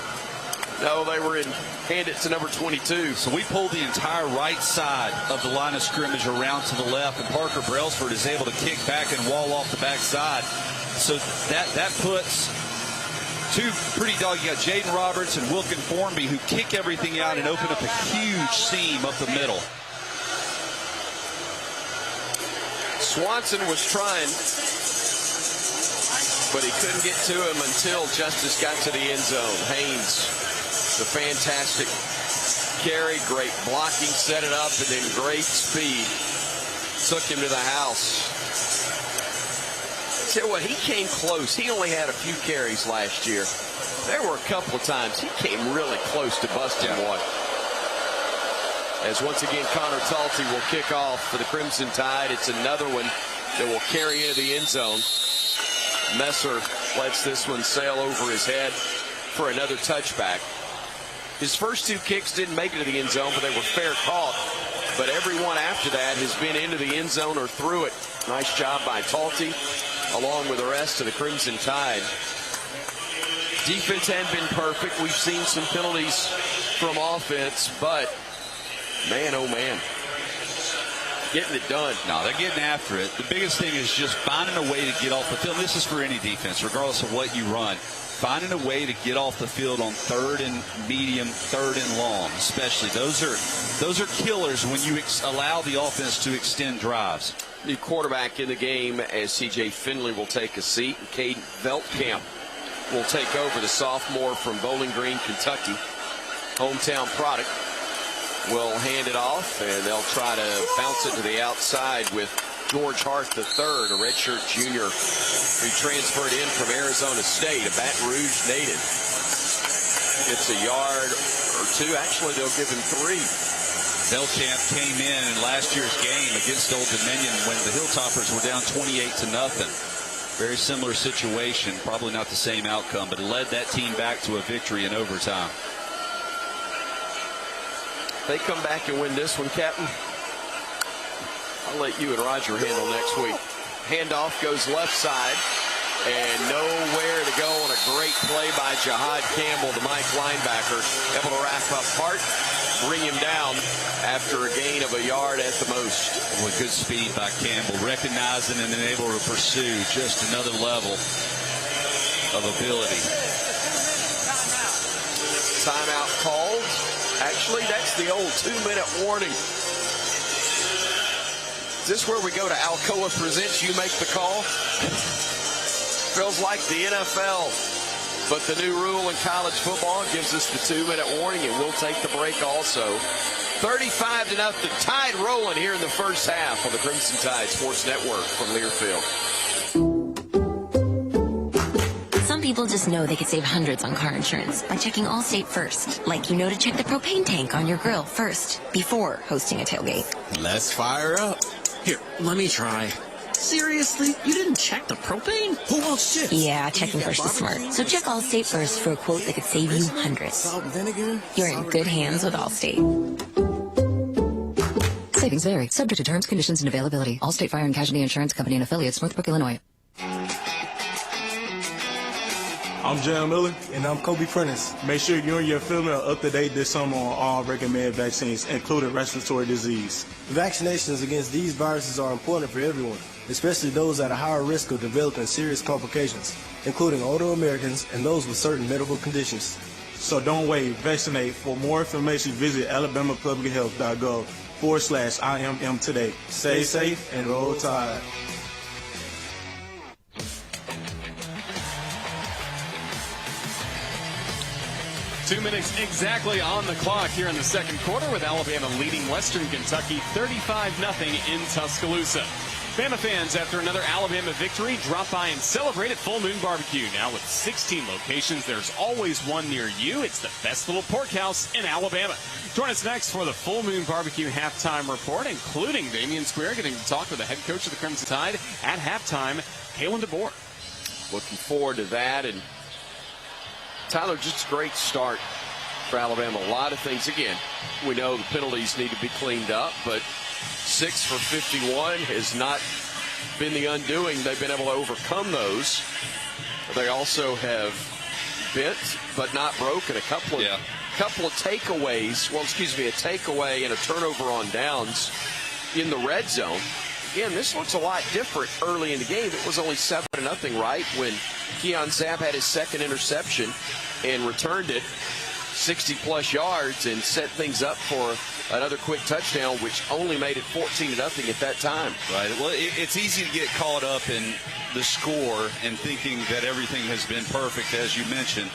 No, they were in, hand it to number 22. So we pulled the entire right side of the line of scrimmage around to the left, and Parker Brailsford is able to kick back and wall off the backside. So that puts two pretty dog. You got Jaden Roberts and Wilkin Formby who kick everything out and open up a huge seam up the middle. Swanson was trying, but he couldn't get to him until Justice got to the end zone. Haynes, the fantastic carry, great blocking, set it up, and then great speed took him to the house. Tell you what, he came close. He only had a few carries last year. There were a couple of times he came really close to busting one. As once again, Connor Talty will kick off for the Crimson Tide. It's another one that will carry into the end zone. Messer lets this one sail over his head for another touchback. His first 2 kicks didn't make it to the end zone, but they were fair caught. But every one after that has been into the end zone or through it. Nice job by Talty, along with the rest of the Crimson Tide. Defense hadn't been perfect. We've seen some penalties from offense, but man, oh man, getting it done. No, they're getting after it. The biggest thing is just finding a way to get off the field. This is for any defense, regardless of what you run. Finding a way to get off the field on 3rd and medium, 3rd and long, especially. Those are killers when you allow the offense to extend drives. New quarterback in the game as C.J. Finley will take a seat. And Caden Veltkamp will take over, the sophomore from Bowling Green, Kentucky. Hometown product. Will hand it off, and they'll try to bounce it to the outside with George Hart III, a redshirt junior who transferred in from Arizona State, a Baton Rouge native. It's a yard or 2. Actually, they'll give him 3. Veltkamp came in last year's game against Old Dominion when the Hilltoppers were down 28-0. Very similar situation, probably not the same outcome, but it led that team back to a victory in overtime. They come back and win this one, Captain. I'll let you and Roger handle next week. Handoff goes left side, and nowhere to go on a great play by Jihad Campbell, the Mike linebacker, able to wrap up Hart, bring him down after a gain of a yard at the most. With good speed by Campbell, recognizing and then able to pursue just another level of ability. Timeout called. Actually, that's the old 2-minute warning. Is this where we go to Alcoa Presents, you make the call? Feels like the NFL. But the new rule in college football gives us the 2-minute warning, and we'll take the break also. 35-0. Tide rolling here in the first half of the Crimson Tide Sports Network from Learfield. Some people just know they could save hundreds on car insurance by checking Allstate first. Like you know to check the propane tank on your grill first before hosting a tailgate. Let's fire up. Here, let me try. Seriously? You didn't check the propane? Who wants chips? Yeah, checking first is smart. So check Allstate first for a quote that could save you hundreds. Salt and vinegar? You're in good hands with Allstate. Savings vary. Subject to terms, conditions, and availability. Allstate Fire and Casualty Insurance Company and affiliates, Northbrook, Illinois. I'm Jan Miller. And I'm Kobe Prentice. Make sure you and your family are up to date this summer on all recommended vaccines, including respiratory disease. Vaccinations against these viruses are important for everyone, especially those at a higher risk of developing serious complications, including older Americans and those with certain medical conditions. So don't wait. Vaccinate. For more information, visit alabamapublichealth.gov/IMM today. Stay safe and roll tide. 2 minutes exactly on the clock here in the second quarter with Alabama leading Western Kentucky 35-0 in Tuscaloosa. Bama fans, after another Alabama victory, drop by and celebrate at Full Moon Barbecue. Now with 16 locations, there's always one near you. It's the best little pork house in Alabama. Join us next for the Full Moon Barbecue halftime report, including Damian Square getting to talk with the head coach of the Crimson Tide at halftime, Kalen DeBoer. Looking forward to that. And Tyler, just a great start for Alabama. A lot of things. Again, we know the penalties need to be cleaned up, but 6 for 51 has not been the undoing. They've been able to overcome those. They also have bent but not broken a couple of takeaways. Well, excuse me, a takeaway and a turnover on downs in the red zone. Again, this looks a lot different early in the game. It was only 7-0, right, when Keon Zapp had his second interception and returned it 60-plus yards and set things up for another quick touchdown, which only made it 14-0 at that time. Right. Well, it's easy to get caught up in the score and thinking that everything has been perfect, as you mentioned.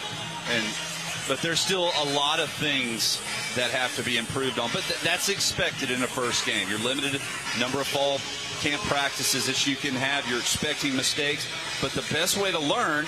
But there's still a lot of things that have to be improved on. But that's expected in a first game. You're limited number of fall camp practices that you can have. You're expecting mistakes. But the best way to learn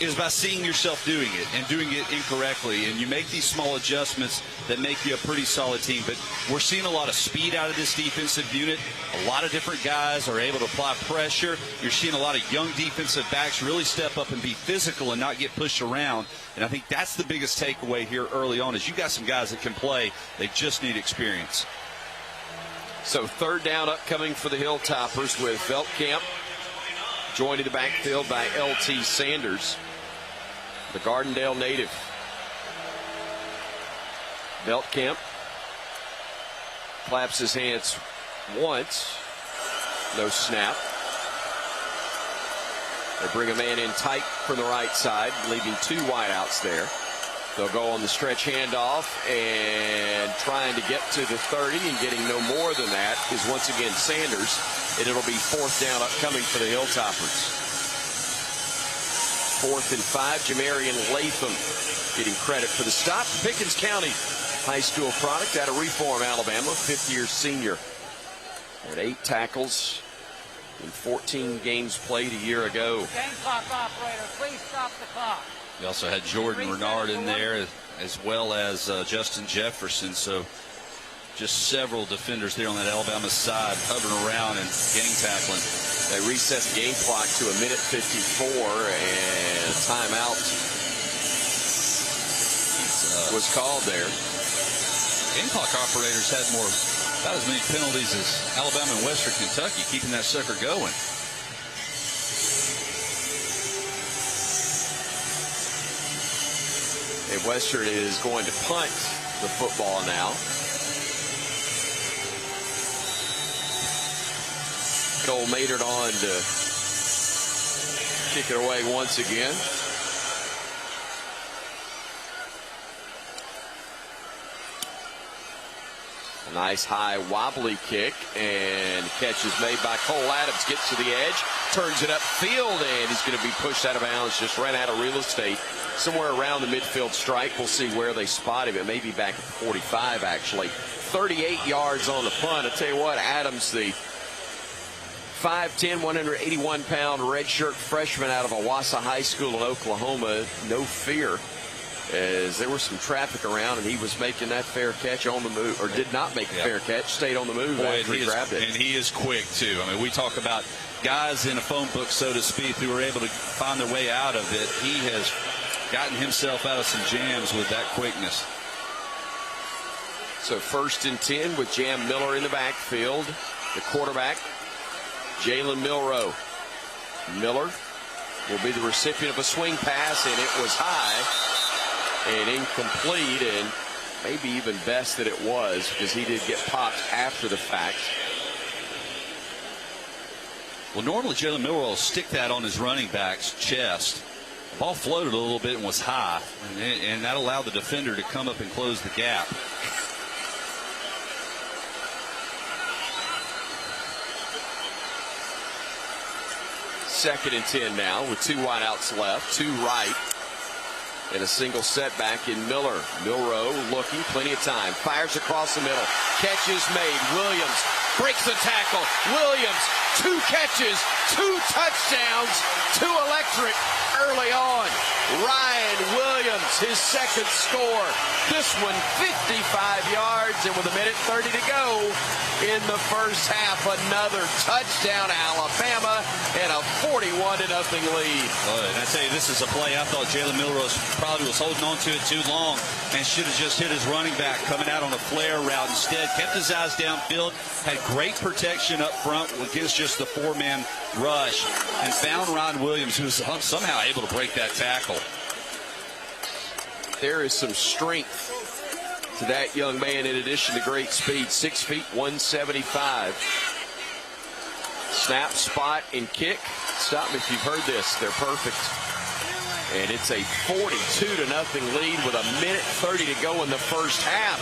is by seeing yourself doing it and doing it incorrectly. And you make these small adjustments that make you a pretty solid team. But we're seeing a lot of speed out of this defensive unit. A lot of different guys are able to apply pressure. You're seeing a lot of young defensive backs really step up and be physical and not get pushed around. And I think that's the biggest takeaway here early on is you got some guys that can play. They just need experience. So third down upcoming for the Hilltoppers with Veltkamp joined in the backfield by L.T. Sanders, the Gardendale native. Veltkamp claps his hands once. No snap. They bring a man in tight from the right side, leaving 2 wideouts there. They'll go on the stretch handoff, and trying to get to the 30 and getting no more than that is once again Sanders, and it'll be fourth down upcoming for the Hilltoppers. 4th and 5, Jamarian Latham getting credit for the stop. Pickens County High School product out of Reform, Alabama, 5th-year senior. Had 8 tackles in 14 games played a year ago. Game clock operator, please stop the clock. We also had Jordan Renard in there, as well as Justin Jefferson. So just several defenders there on that Alabama side hovering around and gang tackling. They reset the game clock to a minute 54, and a timeout was called there. Game clock operators had about as many penalties as Alabama and Western Kentucky, keeping that sucker going. And Western is going to punt the football now. Cole Maynard on to kick it away once again. A nice high wobbly kick, and catch is made by Cole Adams. Gets to the edge, turns it upfield, and he's going to be pushed out of bounds. Just ran out of real estate somewhere around the midfield stripe. We'll see where they spot him. It may be back at 45, actually. 38 yards on the punt. I tell you what, Adams, the 5'10", 181-pound redshirt freshman out of Owasso High School in Oklahoma, no fear, as there was some traffic around, and he was making that fair catch on the move, or did not make a fair catch, stayed on the move after he grabbed it. And he is quick, too. I mean, we talk about guys in a phone book, so to speak, who are able to find their way out of it. He has gotten himself out of some jams with that quickness. So 1st and 10 with Jam Miller in the backfield. The quarterback, Jalen Milroe. Miller will be the recipient of a swing pass, and it was high and incomplete, and maybe even best that it was, because he did get popped after the fact. Well, normally Jalen Milroe will stick that on his running back's chest. The ball floated a little bit and was high, and that allowed the defender to come up and close the gap. Second and 10 now with 2 wideouts left, 2 right, and a single setback in Miller. Milroe looking, plenty of time, fires across the middle, catch is made. Williams breaks the tackle. Williams, 2 catches, 2 touchdowns, 2 electric early on. Ryan Williams, his second score. This one 55 yards, and with 1:30 to go in the first half, another touchdown Alabama and a 41-0 lead. And I tell you, this is a play I thought Jalen Milrose probably was holding on to it too long and should have just hit his running back coming out on a flare route. Instead, kept his eyes downfield, had great protection up front against just the four-man rush, and found Ryan Williams, who was somehow able to break that tackle. There is some strength to that young man in addition to great speed. 6 feet, 175. Snap, spot, and kick. Stop me if you've heard this. They're perfect. And it's a 42-0 lead with 1:30 to go in the first half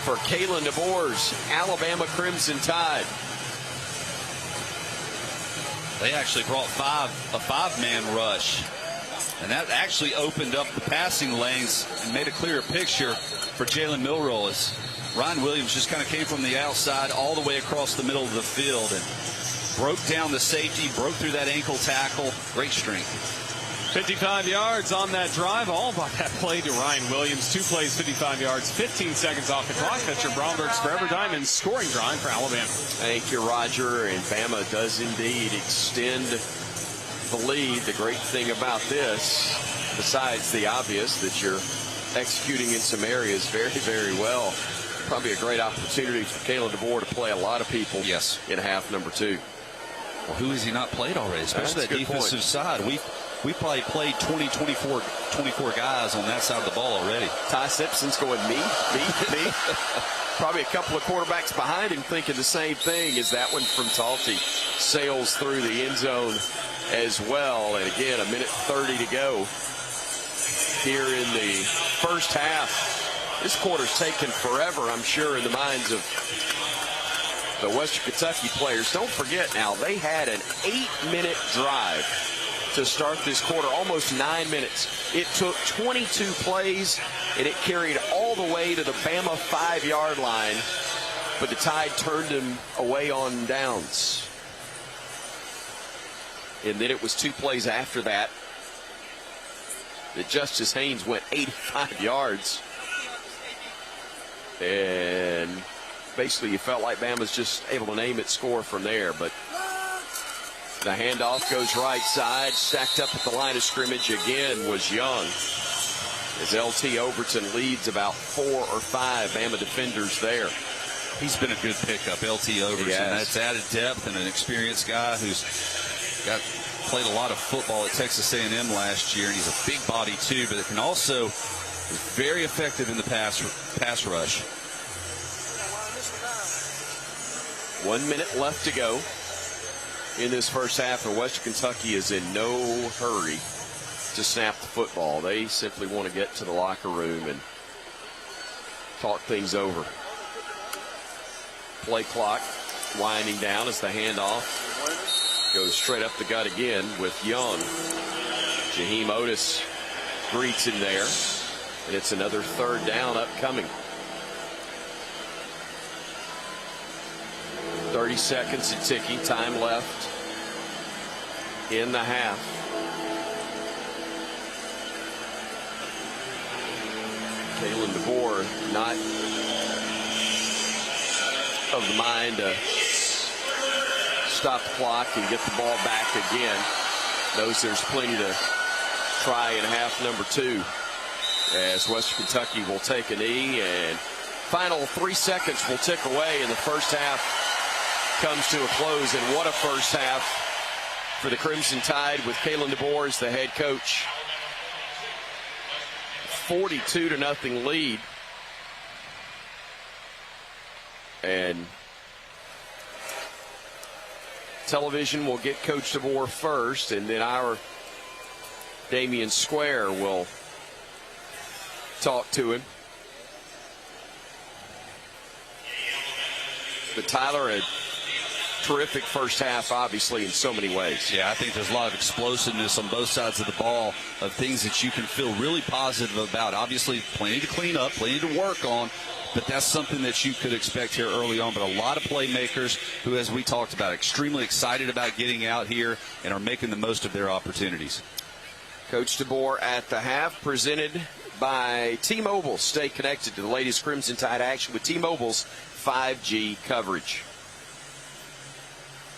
for Kalen DeBoer's Alabama Crimson Tide. They actually brought a five-man rush. And that actually opened up the passing lanes and made a clearer picture for Jalen Milrose. Ryan Williams just kind of came from the outside all the way across the middle of the field and broke down the safety, broke through that ankle tackle. Great strength. 55 yards on that drive, all by that play to Ryan Williams. 2 plays, 55 yards, 15 seconds off the clock. That's your Bromberg's Forever Diamonds scoring drive for Alabama. Thank you, Roger. And Bama does indeed extend the lead. The great thing about this, besides the obvious that you're executing in some areas very, very well, probably a great opportunity for Kalen DeBoer to play a lot of people in half number 2. Well, who has he not played already, especially that defensive side? We probably played 24 guys on that side of the ball already. Ty Simpson's going, me. Probably a couple of quarterbacks behind him thinking the same thing as that one from Talty sails through the end zone as well. And again, 1:30 to go here in the first half. This quarter's taken forever, I'm sure, in the minds of the Western Kentucky players. Don't forget now, they had an 8-minute drive to start this quarter, almost 9 minutes. It took 22 plays, and it carried all the way to the Bama 5-yard line, but the Tide turned them away on downs. And then it was 2 plays after that that Justice Haynes went 85 yards. And basically you felt like Bama's just able to name its score from there, but the handoff goes right side, stacked up at the line of scrimmage again was Young, as LT Overton leads about 4 or 5 Bama defenders there. He's been a good pickup, LT Overton. That's added depth and an experienced guy who's played a lot of football at Texas A&M last year, and he's a big body too, but it can also be very effective in the pass rush. 1 minute left to go in this first half, and Western Kentucky is in no hurry to snap the football. They simply want to get to the locker room and talk things over. Play clock winding down as the handoff goes straight up the gut again with Young. Jaheim Otis greets him there, and it's another 3rd down upcoming. 30 seconds and ticking, time left in the half. Kalen DeBoer not of the mind to stop the clock and get the ball back again. Knows there's plenty to try in half number 2, as Western Kentucky will take a knee, and final 3 seconds will tick away, and the first half comes to a close. And what a first half for the Crimson Tide with Kalen DeBoer as the head coach. 42-0 lead. And television will get Coach DeBoer first, and then our Damian Square will talk to him. But Tyler, a terrific first half, obviously, in so many ways. Yeah, I think there's a lot of explosiveness on both sides of the ball, of things that you can feel really positive about. Obviously, plenty to clean up, plenty to work on, but that's something that you could expect here early on. But a lot of playmakers who, as we talked about, extremely excited about getting out here and are making the most of their opportunities. Coach DeBoer at the half, presented by T-Mobile. Stay connected to the latest Crimson Tide action with T-Mobile's 5G coverage.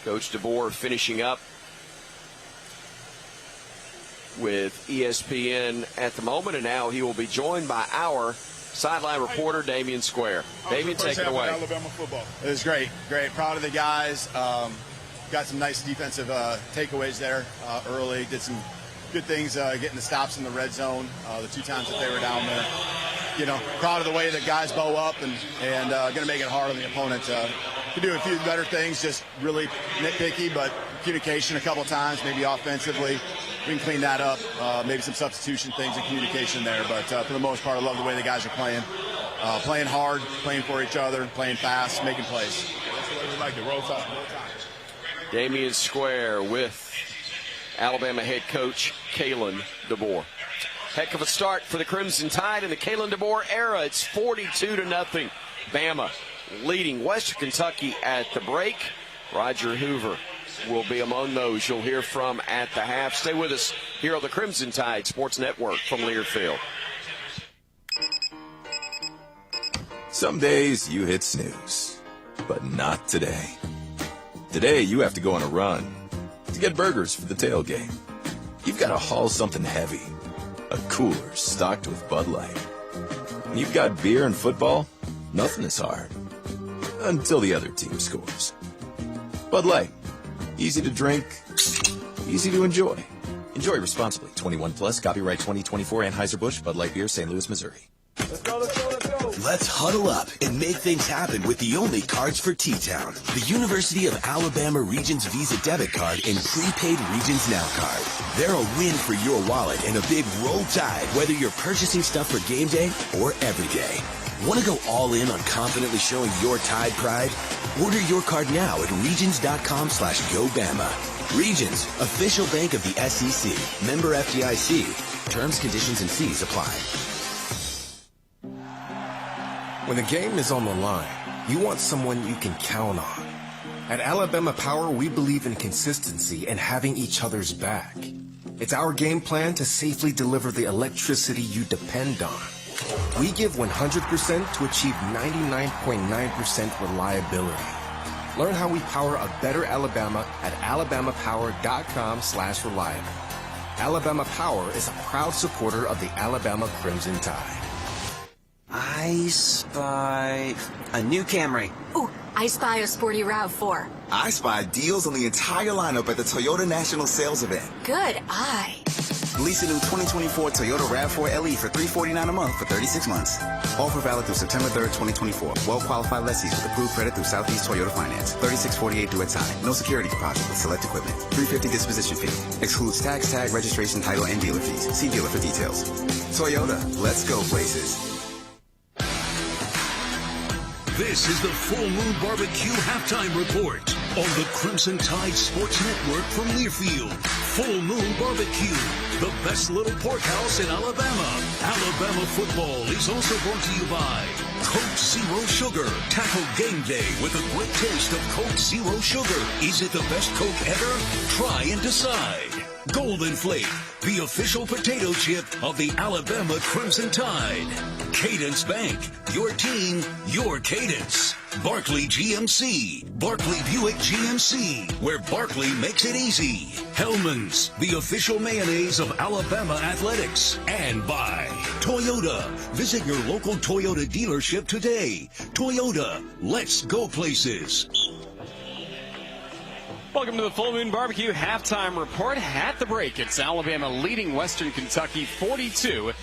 Coach DeBoer finishing up with ESPN at the moment, and now he will be joined by our sideline reporter, Damian Square. Damian, take it away. Alabama football. It was great. Proud of the guys. Got some nice defensive takeaways there early. Did some good things getting the stops in the red zone the 2 times that they were down there. You know, proud of the way that guys bow up and going to make it hard on the opponent. Could do a few better things, just really nitpicky, but communication a couple times, maybe offensively. We can clean that up. Maybe some substitution things and communication there. But for the most part, I love the way the guys are playing. Playing hard, playing for each other, playing fast, making plays. That's the way we like it. Roll time. Damian Square with Alabama head coach Kalen DeBoer. Heck of a start for the Crimson Tide in the Kalen DeBoer era. It's 42-0. Bama leading Western Kentucky at the break. Roger Hoover will be among those you'll hear from at the half. Stay with us here on the Crimson Tide Sports Network from Learfield. Some days you hit snooze, but not today. Today you have to go on a run to get burgers for the tailgate. You've got to haul something heavy, a cooler stocked with Bud Light. When you've got beer and football, nothing is hard. Until the other team scores. Bud Light. Easy to drink, easy to enjoy. Enjoy responsibly. 21 plus, copyright 2024, Anheuser-Busch, Bud Light Beer, St. Louis, Missouri. Let's huddle up and make things happen with the only cards for T-Town. The University of Alabama Regions Visa Debit Card and Prepaid Regions Now Card. They're a win for your wallet and a big roll tide, whether you're purchasing stuff for game day or every day. Want to go all in on confidently showing your Tide pride? Order your card now at regions.com/GoBama. Regions, official bank of the SEC. Member FDIC. Terms, conditions, and fees apply. When the game is on the line, you want someone you can count on. At Alabama Power, we believe in consistency and having each other's back. It's our game plan to safely deliver the electricity you depend on. We give 100% to achieve 99.9% reliability. Learn how we power a better Alabama at alabamapower.com/reliable. Alabama Power is a proud supporter of the Alabama Crimson Tide. I spy a new Camry. Ooh, I spy a sporty RAV4. I spy deals on the entire lineup at the Toyota National Sales Event. Good eye. Lease a new 2024 Toyota RAV4 LE for $349 a month for 36 months. Offer valid through September 3rd, 2024. Well-qualified lessees with approved credit through Southeast Toyota Finance. 3648 due at time. No security deposit with select equipment. $350 disposition fee. Excludes tax, tag, registration, title, and dealer fees. See dealer for details. Toyota, let's go places. This is the Full Moon Barbecue Halftime Report on the Crimson Tide Sports Network from Learfield. Full Moon Barbecue, the best little porkhouse in Alabama. Alabama football is also brought to you by Coke Zero Sugar. Tackle game day with a great taste of Coke Zero Sugar. Is it the best Coke ever? Try and decide. Golden Flake, the official potato chip of the Alabama Crimson Tide. Cadence Bank, your team, your cadence. Barkley GMC, Barkley Buick GMC, where Barkley makes it easy. Hellman's, the official mayonnaise of Alabama athletics. And by Toyota. Visit your local Toyota dealership today. Toyota, let's go places. Welcome to the Full Moon Barbecue Halftime Report. At the break, it's Alabama leading Western Kentucky 42-0.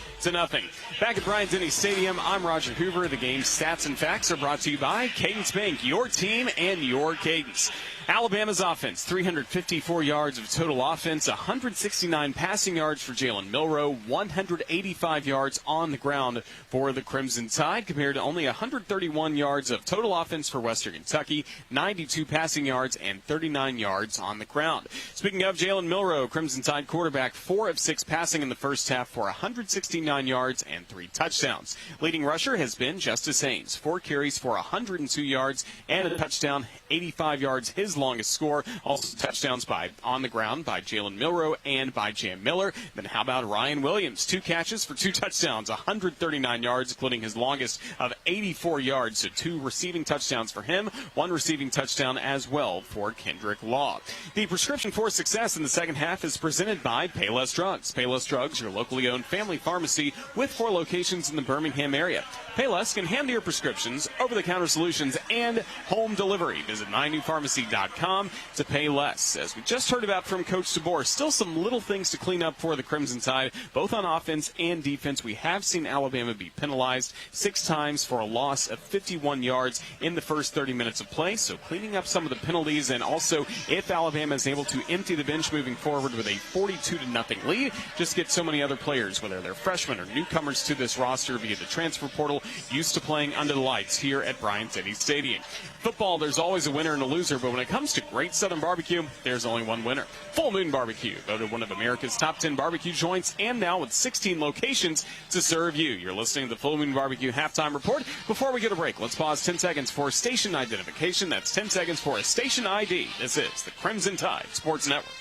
Back at Bryant-Denny Stadium, I'm Roger Hoover. The game's stats and facts are brought to you by Cadence Bank, your team and your cadence. Alabama's offense, 354 yards of total offense, 169 passing yards for Jalen Milroe, 185 yards on the ground for the Crimson Tide, compared to only 131 yards of total offense for Western Kentucky, 92 passing yards, and 39 yards on the ground. Speaking of Jalen Milroe, Crimson Tide quarterback, 4 of 6 passing in the first half for 169 59 yards and 3 touchdowns. Leading rusher has been Justice Haynes, 4 carries for 102 yards and a touchdown, 85 yards, his longest score. Also touchdowns on the ground by Jalen Milroe and by Jam Miller. Then how about Ryan Williams? 2 catches for 2 touchdowns, 139 yards, including his longest of 84 yards. So 2 receiving touchdowns for him, 1 receiving touchdown as well for Kendrick Law. The prescription for success in the second half is presented by Payless Drugs. Payless Drugs, your locally owned family pharmacy with 4 locations in the Birmingham area. Payless can handle your prescriptions, over-the-counter solutions, and home delivery. Visit mynewpharmacy.com to pay less. As we just heard about from Coach DeBoer, still some little things to clean up for the Crimson Tide, both on offense and defense. We have seen Alabama be penalized 6 times for a loss of 51 yards in the first 30 minutes of play, so cleaning up some of the penalties, and also if Alabama is able to empty the bench moving forward with a 42-0 lead, just get so many other players, whether they're freshmen or newcomers to this roster via the transfer portal, used to playing under the lights here at Bryant-Denny Stadium. Football, there's always a winner and a loser, but when it comes to great Southern barbecue, there's only one winner. Full Moon Barbecue, voted one of America's top 10 barbecue joints, and now with 16 locations to serve you. You're listening to the Full Moon Barbecue Halftime Report. Before we get a break, let's pause 10 seconds for station identification. That's 10 seconds for a station ID. This is the Crimson Tide Sports Network.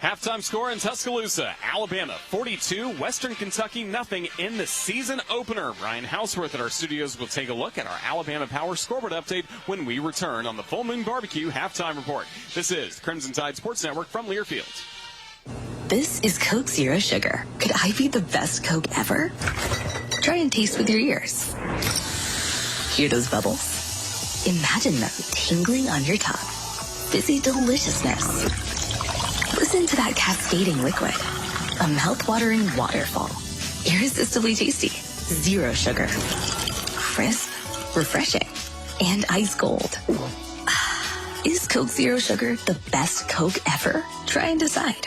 Halftime score in Tuscaloosa, Alabama 42, Western Kentucky nothing in the season opener. Ryan Houseworth at our studios will take a look at our Alabama Power scoreboard update when we return on the Full Moon Barbecue Halftime Report. This is the Crimson Tide Sports Network from Learfield. This is Coke Zero Sugar. Could I be the best Coke ever? Try and taste with your ears. Hear those bubbles? Imagine them tingling on your tongue. Fizzy deliciousness. Listen to that cascading liquid. A mouth-watering waterfall. Irresistibly tasty. Zero sugar. Crisp, refreshing, and ice cold. Is Coke Zero Sugar the best Coke ever? Try and decide.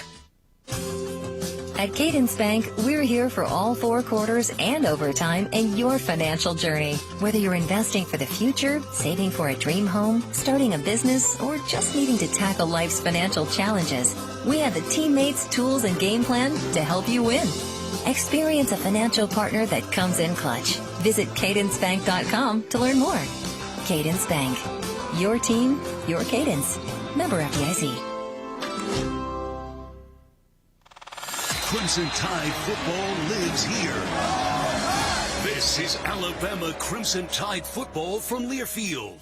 At Cadence Bank, we're here for all 4 quarters and overtime in your financial journey. Whether you're investing for the future, saving for a dream home, starting a business, or just needing to tackle life's financial challenges, we have the teammates, tools, and game plan to help you win. Experience a financial partner that comes in clutch. Visit cadencebank.com to learn more. Cadence Bank. Your team, your cadence. Member FDIC. Crimson Tide football lives here. This is Alabama Crimson Tide football from Learfield.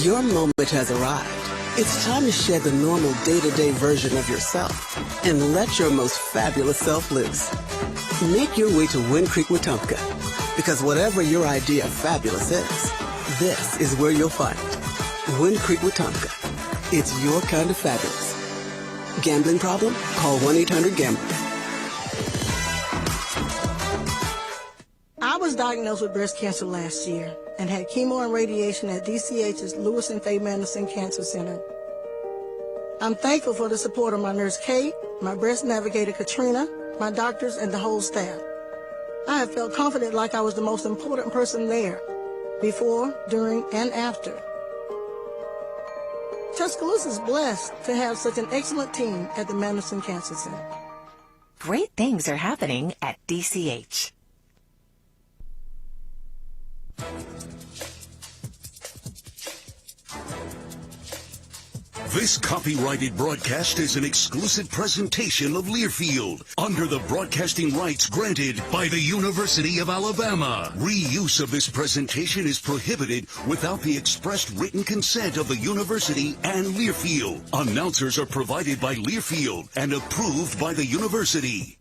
Your moment has arrived. It's time to shed the normal day-to-day version of yourself and let your most fabulous self loose. Make your way to Wind Creek, Wetumpka, because whatever your idea of fabulous is, this is where you'll find it. Wind Creek, Wetumpka. It's your kind of fabulous. Gambling problem? Call 1-800-GAMBLER. I was diagnosed with breast cancer last year and had chemo and radiation at DCH's Lewis and Faye Madison Cancer Center. I'm thankful for the support of my nurse Kate, my breast navigator Katrina, my doctors, and the whole staff. I have felt confident like I was the most important person there, before, during, and after. Tuscaloosa is blessed to have such an excellent team at the Madison Cancer Center. Great things are happening at DCH. This copyrighted broadcast is an exclusive presentation of Learfield under the broadcasting rights granted by the University of Alabama. Reuse of this presentation is prohibited without the expressed written consent of the university and Learfield. Announcers are provided by Learfield and approved by the university.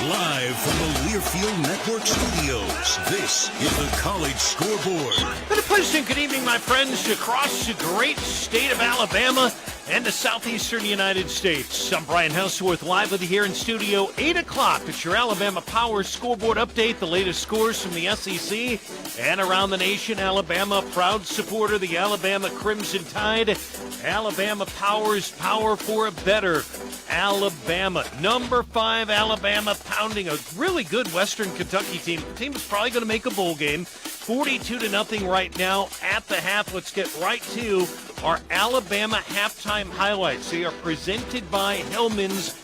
Live from the Learfield Network Studios, this is the College Scoreboard. And a pleasant good evening, my friends, across the great state of Alabama. and the southeastern United States. I'm Brian Houseworth, live with you here in studio, 8 o'clock. It's your Alabama Power scoreboard update, the latest scores from the SEC and around the nation. Alabama, proud supporter, the Alabama Crimson Tide. Alabama Power's power for a better Alabama. Number 5 Alabama pounding a really good Western Kentucky team. The team is probably going to make a bowl game. 42-0 right now at the half. Let's get right to our Alabama halftime highlights. They are presented by Hellman's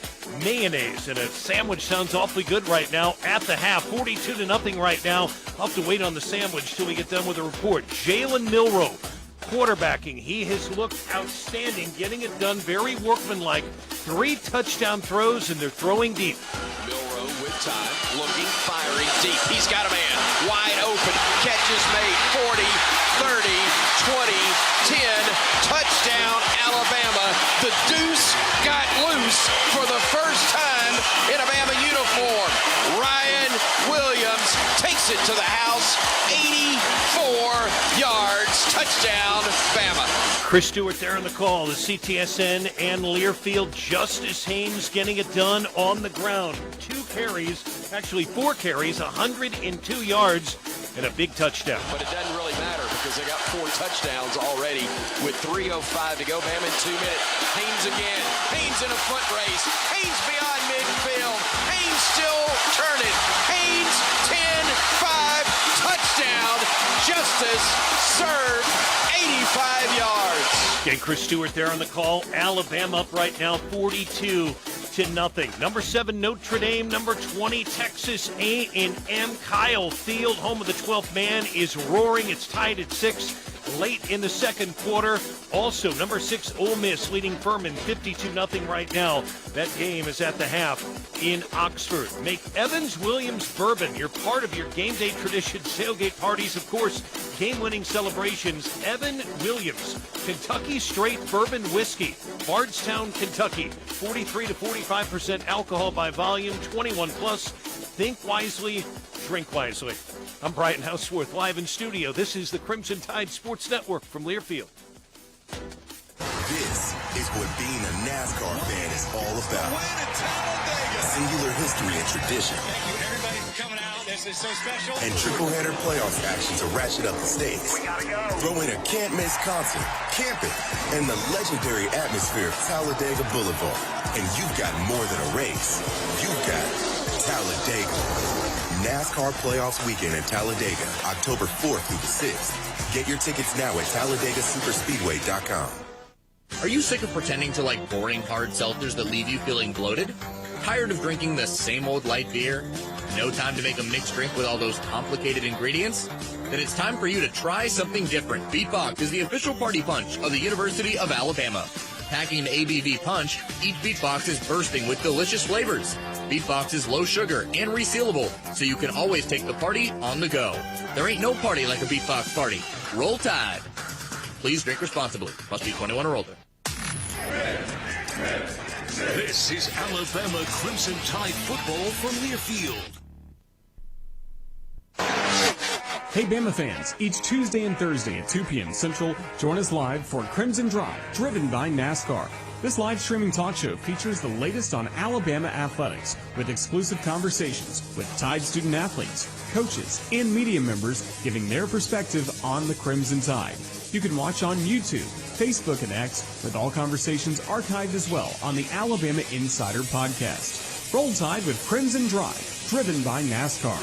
Mayonnaise, and a sandwich sounds awfully good right now at the half. 42-0 right now. I'll have to wait on the sandwich till we get done with the report. Jalen Milroe quarterbacking. He has looked outstanding, getting it done, very workmanlike. 3 touchdown throws, and they're throwing deep. Milroe with time, looking, firing deep. He's got a man wide open. Catches made. 40, 30, 20, 10. Touchdown, Alabama. The deuce got loose for the first time in a Bama uniform. Ryan Williams takes it to the house. 84 yards. Touchdown, Bama. Chris Stewart there on the call. The CTSN and Learfield. Justice Haynes getting it done on the ground. 4 carries, 102 yards, and a big touchdown. But it doesn't really matter because they got 4 touchdowns already with 3:05 to go. Bama in 2 minutes. Haynes again. Haynes in a foot race. Haynes beyond midfield. Haynes still turning. Haynes 10-5 touchdown. Justice served 85 yards. Again, Chris Stewart there on the call. Alabama up right now 42-0. Number 7 Notre Dame, number 20 Texas A&M. Kyle Field, home of the 12th man, is roaring. It's tied at 6 late in the second quarter. Also, number 6 Ole Miss leading Furman 52-0 right now. That game is at the half in Oxford. Make Evans Williams Bourbon your part of your game day tradition. Tailgate parties, of course, game-winning celebrations. Evan Williams, Kentucky Straight Bourbon Whiskey, Bardstown, Kentucky. 43 to 45% alcohol by volume, 21 plus. Think wisely, drink wisely. I'm Brian Houseworth, live in studio. This is the Crimson Tide Sports Network from Learfield. This is what being a NASCAR fan is all about. Singular history and tradition. Thank you, everybody, for coming out. This is so special. And triple-header playoffs action to ratchet up the stakes. We gotta go. Throw in a can't-miss concert, camping, and the legendary atmosphere of Talladega Boulevard. And you've got more than a race. You've got Talladega. NASCAR Playoffs Weekend in Talladega, October 4th through the 6th. Get your tickets now at TalladegaSuperspeedway.com. Are you sick of pretending to like boring hard seltzers that leave you feeling bloated? Tired of drinking the same old light beer? No time to make a mixed drink with all those complicated ingredients? Then it's time for you to try something different. Beatbox is the official party punch of the University of Alabama. Packing an ABV punch, each Beatbox is bursting with delicious flavors. Beatbox is low sugar and resealable, so you can always take the party on the go. There ain't no party like a Beatbox party. Roll Tide. Please drink responsibly. Must be 21 or older. This is Alabama Crimson Tide football from Learfield. Hey Bama fans, each Tuesday and Thursday at 2 p.m. Central, join us live for Crimson Drive, driven by NASCAR. This live streaming talk show features the latest on Alabama athletics with exclusive conversations with Tide student athletes, coaches, and media members giving their perspective on the Crimson Tide. You can watch on YouTube, Facebook, and X, with all conversations archived as well on the Alabama Insider podcast. Roll Tide with Crimson Drive, driven by NASCAR.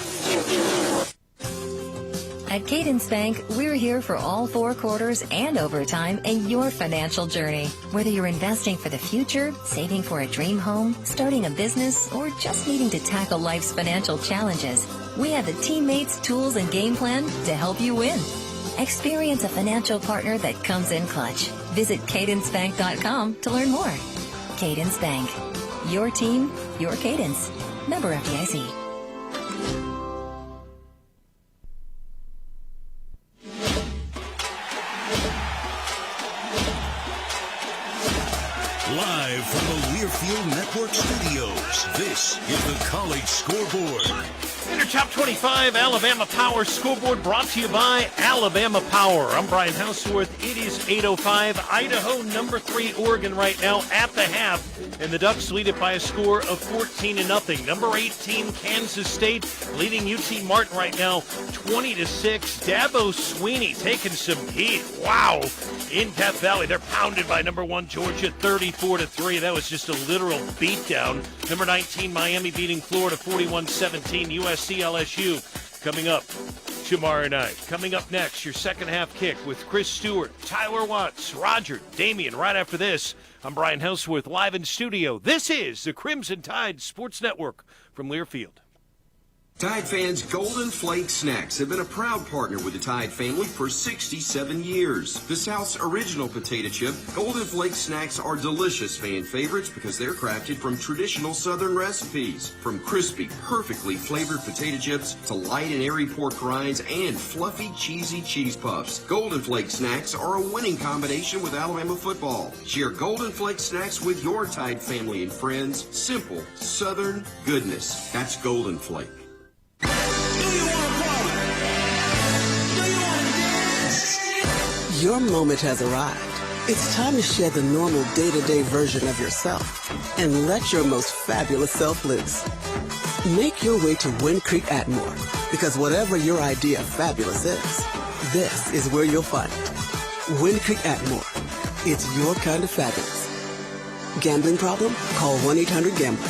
At Cadence Bank, we're here for all 4 quarters and overtime in your financial journey. Whether you're investing for the future, saving for a dream home, starting a business, or just needing to tackle life's financial challenges, we have the teammates, tools, and game plan to help you win. Experience a financial partner that comes in clutch. Visit cadencebank.com to learn more. Cadence Bank. Your team, your cadence. Member FDIC. Live from the Learfield Network studios, this is the College Scoreboard. In your Top 25 Alabama Power Scoreboard brought to you by Alabama Power. I'm Brian Houseworth. It is 8:05. Idaho number 3 Oregon right now at the half. And the Ducks lead it by a score of 14-0. Number 18 Kansas State leading UT Martin right now 20-6. Dabo Sweeney taking some heat. Wow. In Death Valley, they're pounded by number 1 Georgia 34-3. That was just a literal beatdown. Number 19 Miami beating Florida 41-17. USC LSU coming up tomorrow night. Coming up next, your second half kick with Chris Stewart, Tyler Watts, Roger, Damian. Right after this, I'm Brian Houseworth live in studio. This is the Crimson Tide Sports Network from Learfield. Tide fans, Golden Flake Snacks have been a proud partner with the Tide family for 67 years. The South's original potato chip, Golden Flake Snacks are delicious fan favorites because they're crafted from traditional Southern recipes. From crispy, perfectly flavored potato chips to light and airy pork rinds and fluffy, cheesy cheese puffs. Golden Flake Snacks are a winning combination with Alabama football. Share Golden Flake Snacks with your Tide family and friends. Simple, Southern goodness. That's Golden Flake. Your moment has arrived. It's time to shed the normal day-to-day version of yourself and let your most fabulous self loose. Make your way to Wind Creek Atmore, because whatever your idea of fabulous is, this is where you'll find it. Wind Creek Atmore. It's your kind of fabulous. Gambling problem? Call 1-800-GAMBLER.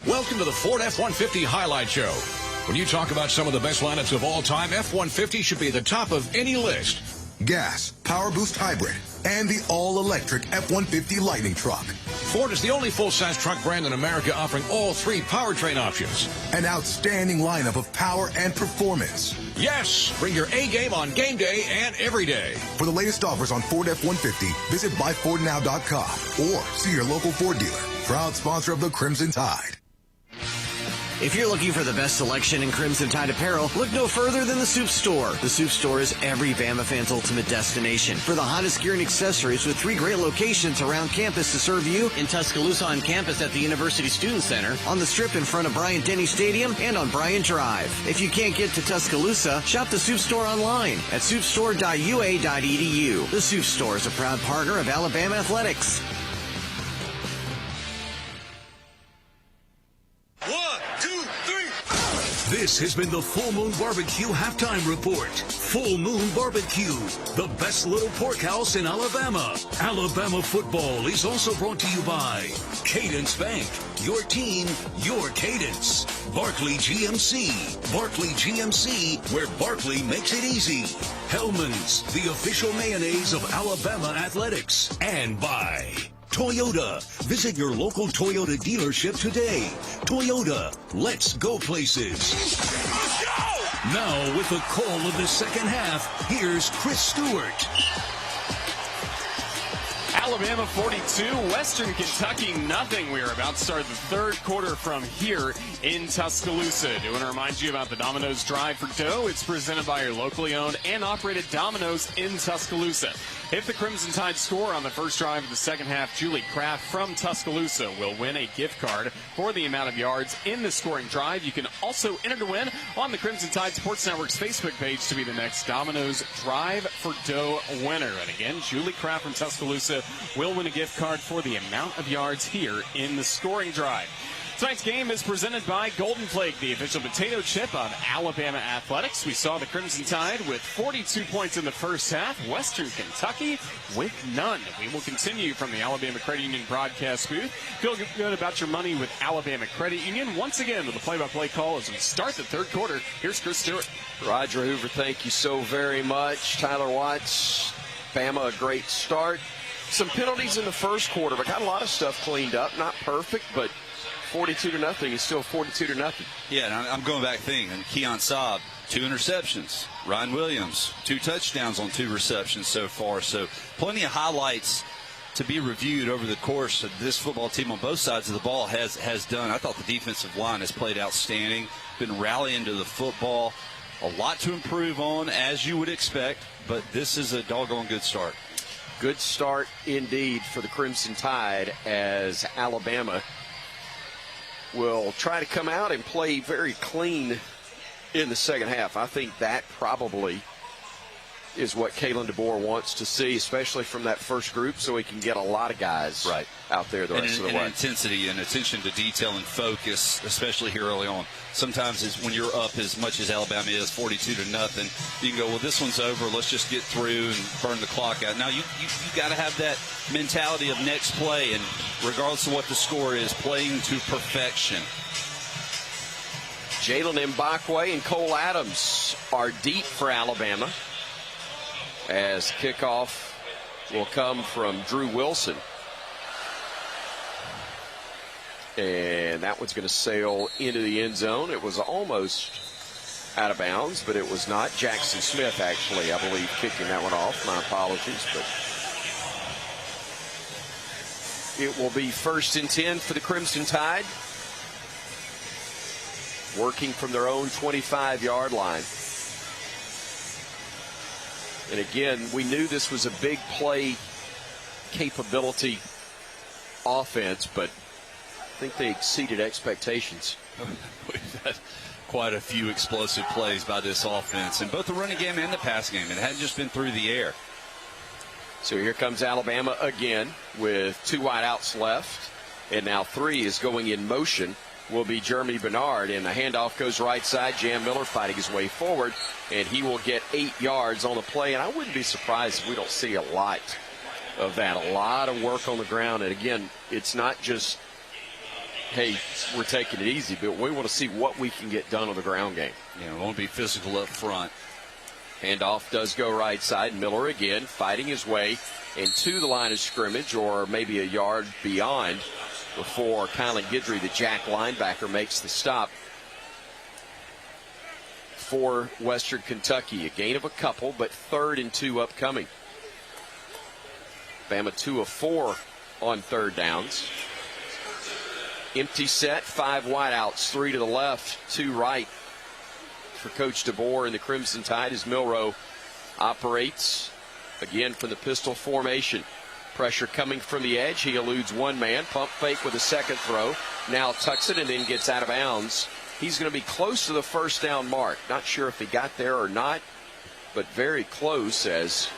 Welcome to the Ford F-150 Highlight Show. When you talk about some of the best lineups of all time, F-150 should be at the top of any list. Gas, Power Boost Hybrid, and the all-electric F-150 Lightning Truck. Ford is the only full-size truck brand in America offering all 3 powertrain options. An outstanding lineup of power and performance. Yes, bring your A-game on game day and every day. For the latest offers on Ford F-150, visit buyfordnow.com or see your local Ford dealer. Proud sponsor of the Crimson Tide. If you're looking for the best selection in Crimson Tide apparel, look no further than the Soup Store. The Soup Store is every Bama fan's ultimate destination for the hottest gear and accessories, with 3 great locations around campus to serve you: in Tuscaloosa on campus at the University Student Center, on the Strip in front of Bryant-Denny Stadium, and on Bryant Drive. If you can't get to Tuscaloosa, shop the Soup Store online at soupstore.ua.edu. The Soup Store is a proud partner of Alabama Athletics. 1, 2, 3. This has been the Full Moon Barbecue Halftime Report. Full Moon Barbecue, the best little pork house in Alabama. Alabama football is also brought to you by Cadence Bank. Your team, your cadence. Barkley GMC. Barkley GMC, where Barkley makes it easy. Hellman's, the official mayonnaise of Alabama athletics. And by Toyota. Visit your local Toyota dealership today. Toyota, let's go places. Let's go! Now, with the call of the second half, here's Chris Stewart. Alabama 42, Western Kentucky nothing. We are about to start the third quarter from here in Tuscaloosa. Do want to remind you about the Domino's Drive for Dough. It's presented by your locally owned and operated Domino's in Tuscaloosa. If the Crimson Tide score on the first drive of the second half, Julie Kraft from Tuscaloosa will win a gift card for the amount of yards in the scoring drive. You can also enter to win on the Crimson Tide Sports Network's Facebook page to be the next Domino's Drive for Dough winner. And again, Julie Kraft from Tuscaloosa will win a gift card for the amount of yards here in the scoring drive. Tonight's game is presented by Golden Flake, the official potato chip of Alabama Athletics. We saw the Crimson Tide with 42 points in the first half. Western Kentucky with none. We will continue from the Alabama Credit Union broadcast booth. Feel good about your money with Alabama Credit Union. Once again, with the play-by-play call as we start the third quarter. Here's Chris Stewart. Roger Hoover, thank you so very much. Tyler Watts, Bama, a great start. Some penalties in the first quarter, but got a lot of stuff cleaned up. Not perfect, but 42-0 is still 42-0. Yeah, and I'm going back thinking. Keon Saab, 2 interceptions. Ryan Williams, 2 touchdowns on 2 receptions so far. So plenty of highlights to be reviewed over the course of this football team on both sides of the ball has done. I thought the defensive line has played outstanding, been rallying to the football. A lot to improve on, as you would expect, but this is a doggone good start. Good start indeed for the Crimson Tide as Alabama will try to come out and play very clean in the second half. I think that probably is what Kalen DeBoer wants to see, especially from that first group, so he can get a lot of guys out there the rest of the way. Intensity and attention to detail and focus, especially here early on. Sometimes when you're up as much as Alabama is, 42-0, you can go, well, this one's over. Let's just get through and burn the clock out. Now, you got to have that mentality of next play, and regardless of what the score is, playing to perfection. Jalen Mbakwe and Cole Adams are deep for Alabama, as kickoff will come from Drew Wilson. And that one's going to sail into the end zone. It was almost out of bounds, but it was not. Jackson Smith, actually, I believe, kicking that one off. My apologies, but it will be 1st and 10 for the Crimson Tide, working from their own 25-yard line. And again, we knew this was a big play capability offense, but I think they exceeded expectations. We've had quite a few explosive plays by this offense in both the running game and the passing game. It hadn't just been through the air. So here comes Alabama again with 2 wideouts left, and now 3 is going in motion. Will be Jeremy Bernard, and the handoff goes right side. Jam Miller fighting his way forward, and he will get 8 yards on the play. And I wouldn't be surprised if we don't see a lot of that. A lot of work on the ground. And again, it's not just, hey, we're taking it easy, but we want to see what we can get done on the ground game. Yeah, we want to be physical up front. Handoff does go right side. Miller again fighting his way into the line of scrimmage, or maybe a yard beyond, before Kylan Guidry, the Jack linebacker, makes the stop for Western Kentucky. A gain of a couple, but 3rd and 2 upcoming. Bama 2 of 4 on 3rd downs. Empty set, 5 wideouts, 3 to the left, 2 right for Coach DeBoer and the Crimson Tide as Milroe operates again from the pistol formation. Pressure coming from the edge. He eludes one man. Pump fake with a second throw. Now tucks it and then gets out of bounds. He's going to be close to the 1st down mark. Not sure if he got there or not, but very close, as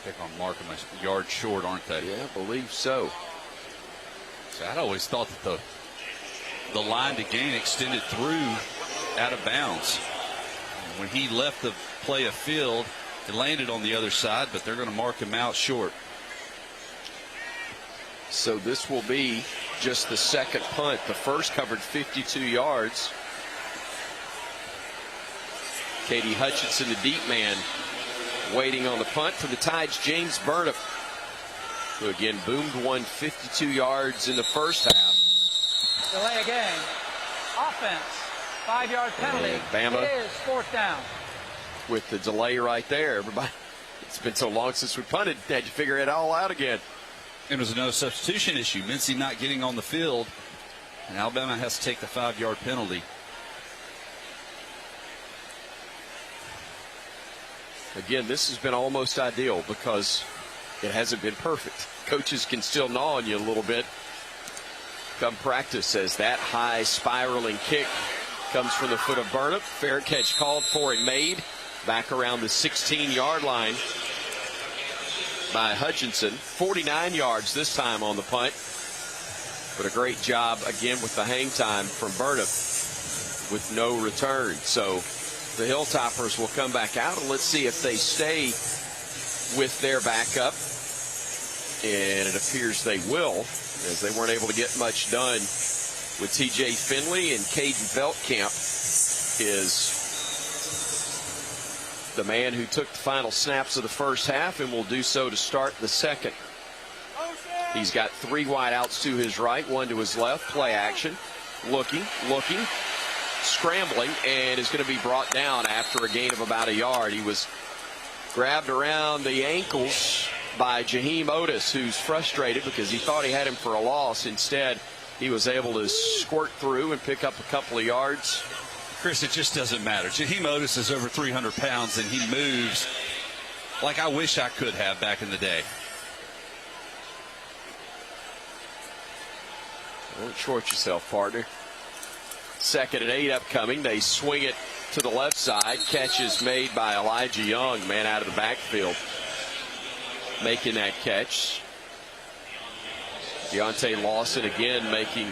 I think on Markham a yard short, aren't they? Yeah, I believe so. So I'd always thought that the line to gain extended through out of bounds. When he left the play of field, it landed on the other side, but they're going to mark him out short. So this will be just the 2nd punt. The first covered 52 yards. Katie Hutchinson, the deep man, waiting on the punt for the Tides. James Burnham, who again boomed one 52 yards in the first half. Delay a game. Offense. 5-yard penalty. Bama. It is 4th down. With the delay right there, everybody. It's been so long since we punted, had to figure it all out again. It was another substitution issue. Mincy not getting on the field, and Alabama has to take the 5-yard penalty. Again, this has been almost ideal because it hasn't been perfect. Coaches can still gnaw on you a little bit come practice, as that high spiraling kick comes from the foot of Burnham. Fair catch called for and made. Back around the 16-yard line by Hutchinson. 49 yards this time on the punt. But a great job again with the hang time from Burnham with no return. So the Hilltoppers will come back out, and let's see if they stay with their backup. And it appears they will, as they weren't able to get much done with T.J. Finley, and Caden Veltkamp is the man who took the final snaps of the first half and will do so to start the second. He's got 3 wideouts to his right, 1 to his left. Play action. Looking, scrambling, and is going to be brought down after a gain of about a yard. He was grabbed around the ankles by Jaheim Otis, who's frustrated because he thought he had him for a loss. Instead, he was able to squirt through and pick up a couple of yards. Chris, it just doesn't matter. Jaheim Otis is over 300 pounds, and he moves like I wish I could have back in the day. Don't short yourself, partner. 2nd and 8 upcoming. They swing it to the left side. Catch is made by Elijah Young, man out of the backfield, making that catch. Deontay Lawson again making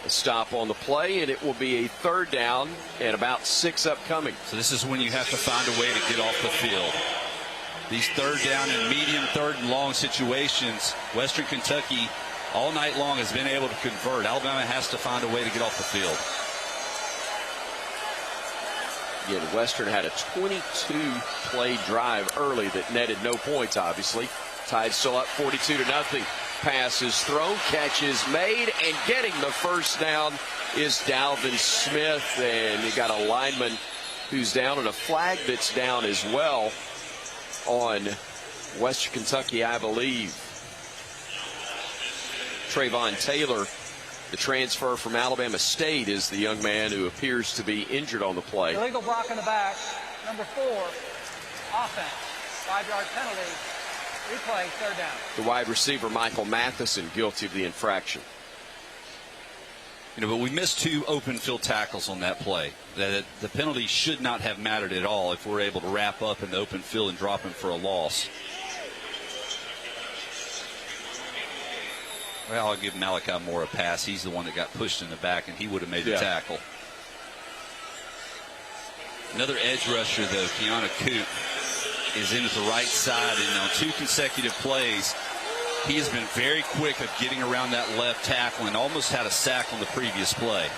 a stop on the play, and it will be a 3rd down and about 6 upcoming. So this is when you have to find a way to get off the field. These 3rd down and medium, 3rd and long situations, Western Kentucky all night long has been able to convert. Alabama has to find a way to get off the field. Again, Western had a 22-play drive early that netted no points, obviously. Tide still up 42-0. Pass is thrown, catch is made, and getting the 1st down is Dalvin Smith. And you got a lineman who's down and a flag that's down as well on Western Kentucky, I believe. Trayvon Taylor, the transfer from Alabama State, is the young man who appears to be injured on the play. Illegal block in the back. Number 4, offense. 5-yard penalty. Replay, 3rd down. The wide receiver, Michael Matheson, guilty of the infraction. But we missed 2 open field tackles on that play. The penalty should not have mattered at all if we're able to wrap up in the open field and drop him for a loss. Well, I'll give Malachi Moore a pass. He's the one that got pushed in the back, and he would have made the tackle. Another edge rusher, though, Keanu Coop, is in at the right side, and on 2 consecutive plays, he has been very quick of getting around that left tackle and almost had a sack on the previous play.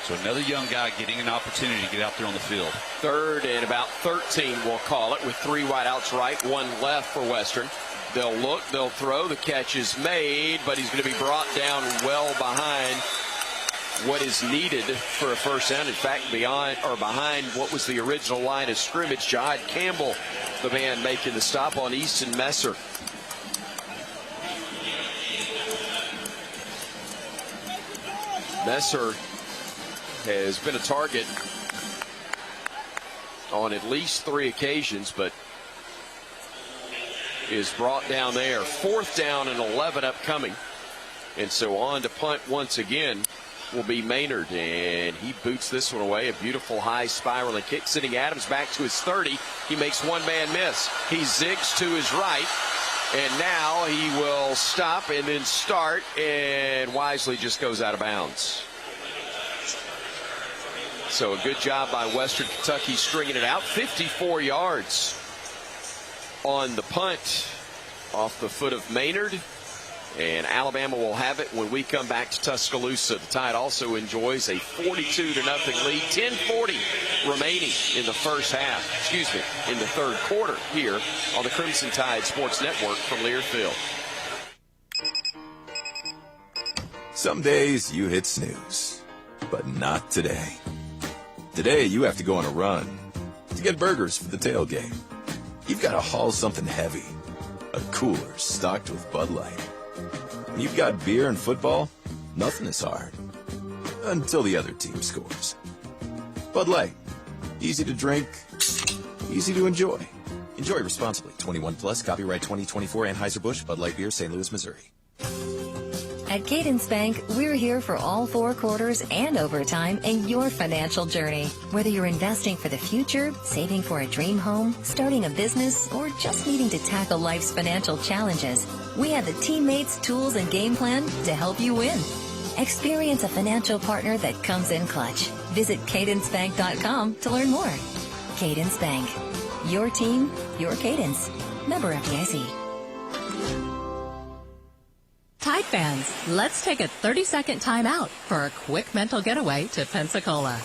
So another young guy getting an opportunity to get out there on the field. 3rd and about 13, we'll call it, with 3 wideouts right, 1 left for Western. They'll look, they'll throw, the catch is made, but he's going to be brought down well behind what is needed for a 1st down. In fact, behind what was the original line of scrimmage. Jihad Campbell, the man making the stop on Easton Messer. Messer has been a target on at least 3 occasions, but is brought down there. 4th down and 11 upcoming. And so on to punt once again will be Maynard, and he boots this one away. A beautiful high spiral and kick, sending Adams back to his 30. He makes one man miss. He zigs to his right, and now he will stop and then start, and wisely just goes out of bounds. So a good job by Western Kentucky stringing it out. 54 yards on the punt off the foot of Maynard. And Alabama will have it when we come back to Tuscaloosa. The Tide also enjoys a 42-0 lead. 10:40 remaining in the 1st half. In the 3rd quarter here on the Crimson Tide Sports Network from Learfield. Some days you hit snooze, but not today. Today you have to go on a run to get burgers for the tailgate. You've got to haul something heavy, a cooler stocked with Bud Light. When you've got beer and football, nothing is hard. Until the other team scores. Bud Light. Easy to drink, easy to enjoy. Enjoy responsibly. 21 plus, copyright 2024 Anheuser-Busch, Bud Light Beer, St. Louis, Missouri. At Cadence Bank, we're here for all 4 quarters and overtime in your financial journey. Whether you're investing for the future, saving for a dream home, starting a business, or just needing to tackle life's financial challenges, we have the teammates, tools, and game plan to help you win. Experience a financial partner that comes in clutch. Visit cadencebank.com to learn more. Cadence Bank. Your team, your cadence. Member FDIC. Tide fans, let's take a 30-second time out for a quick mental getaway to Pensacola.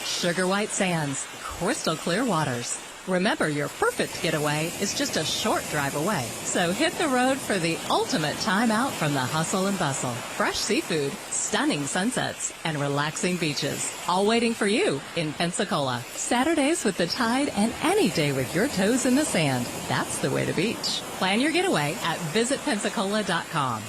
Sugar white sands, crystal clear waters. Remember, your perfect getaway is just a short drive away. So hit the road for the ultimate time out from the hustle and bustle. Fresh seafood, stunning sunsets, and relaxing beaches. All waiting for you in Pensacola. Saturdays with the Tide and any day with your toes in the sand. That's the way to beach. Plan your getaway at visitpensacola.com.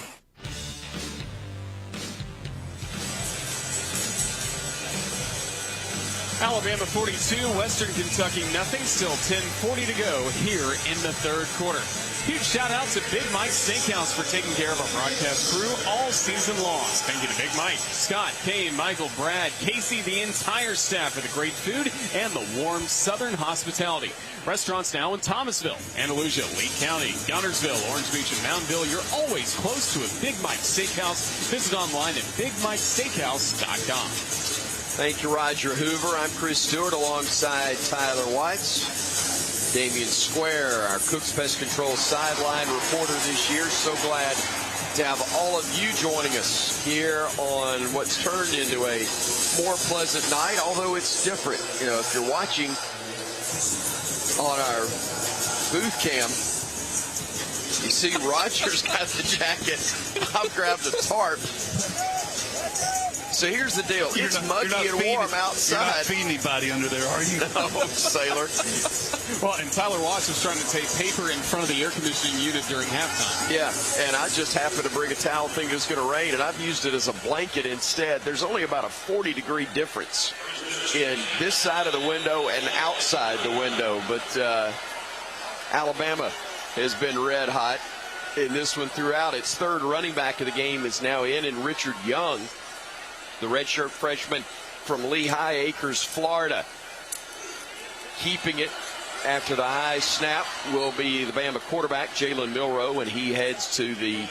Alabama 42, Western Kentucky nothing. Still 10:40 to go here in the third quarter. Huge shout out to Big Mike's Steakhouse for taking care of our broadcast crew all season long. Thank you to Big Mike, Scott, Kane, Michael, Brad, Casey, the entire staff for the great food and the warm southern hospitality. Restaurants now in Thomasville, Andalusia, Lee County, Gunnersville, Orange Beach, and Mountainville. You're always close to a Big Mike's Steakhouse. Visit online at BigMikeSteakhouse.com. Thank you, Roger Hoover. I'm Chris Stewart alongside Tyler Watts. Damian Square, our Cooks Pest Control sideline reporter this year. So glad to have all of you joining us here on what's turned into a more pleasant night, although it's different. You know, if you're watching on our booth cam, you see Roger's got the jacket. I've grabbed the tarp. So here's the deal. It's muggy and warm outside. You're not feeding anybody under there, are you? No, sailor. Well, and Tyler Watts was trying to take paper in front of the air conditioning unit during halftime. Yeah, and I just happened to bring a towel thinking it was going to rain, and I've used it as a blanket instead. There's only about a 40-degree difference in this side of the window and outside the window. But Alabama has been red hot in this one throughout. Its third running back of the game is now in Richard Young, the redshirt freshman from Lehigh Acres, Florida. Keeping it after the high snap will be the Bama quarterback, Jalen Milroe, and he heads to the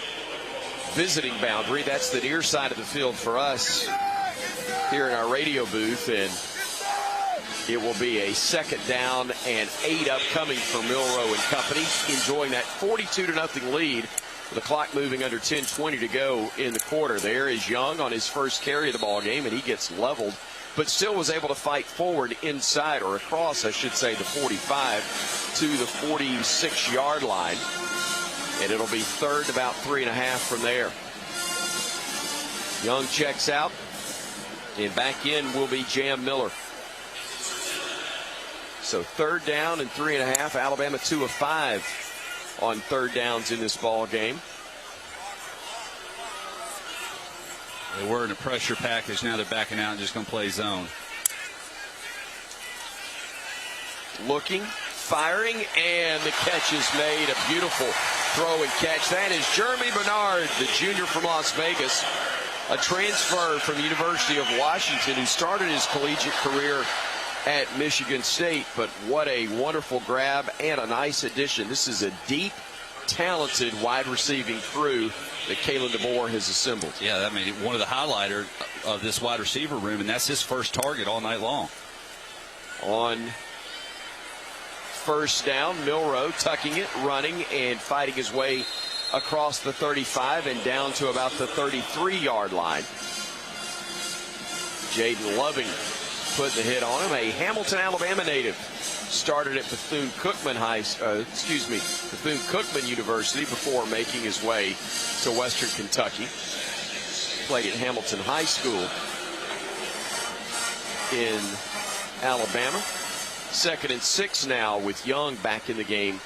visiting boundary. That's the near side of the field for us here in our radio booth, and it will be a 2nd down and 8 upcoming for Milroe and company, enjoying that 42-0 lead. The clock moving under 10:20 to go in the quarter. There is Young on his first carry of the ball game, and he gets leveled, but still was able to fight forward inside, or across, I should say, the 45 to the 46-yard line. And it'll be third, about 3.5 from there. Young checks out, and back in will be Jam Miller. So 3rd down and 3.5. Alabama 2 of 5 on 3rd downs in this ball game. They were in a pressure package. Now they're backing out and just going to play zone. Looking, firing, and the catch is made. A beautiful throw and catch. That is Jeremy Bernard, the junior from Las Vegas, a transfer from the University of Washington who started his collegiate career at Michigan State. But what a wonderful grab and a nice addition. This is a deep, talented wide receiving crew that Kalen DeBoer has assembled. Yeah, I mean, one of the highlighters of this wide receiver room, and that's his first target all night long. On 1st down, Milroe tucking it, running, and fighting his way across the 35 and down to about the 33-yard line. Jaden Loving putting the hit on him, a Hamilton, Alabama native. Started at Bethune-Cookman Bethune-Cookman University before making his way to Western Kentucky. Played at Hamilton High School in Alabama. 2nd and 6 now with Young back in the game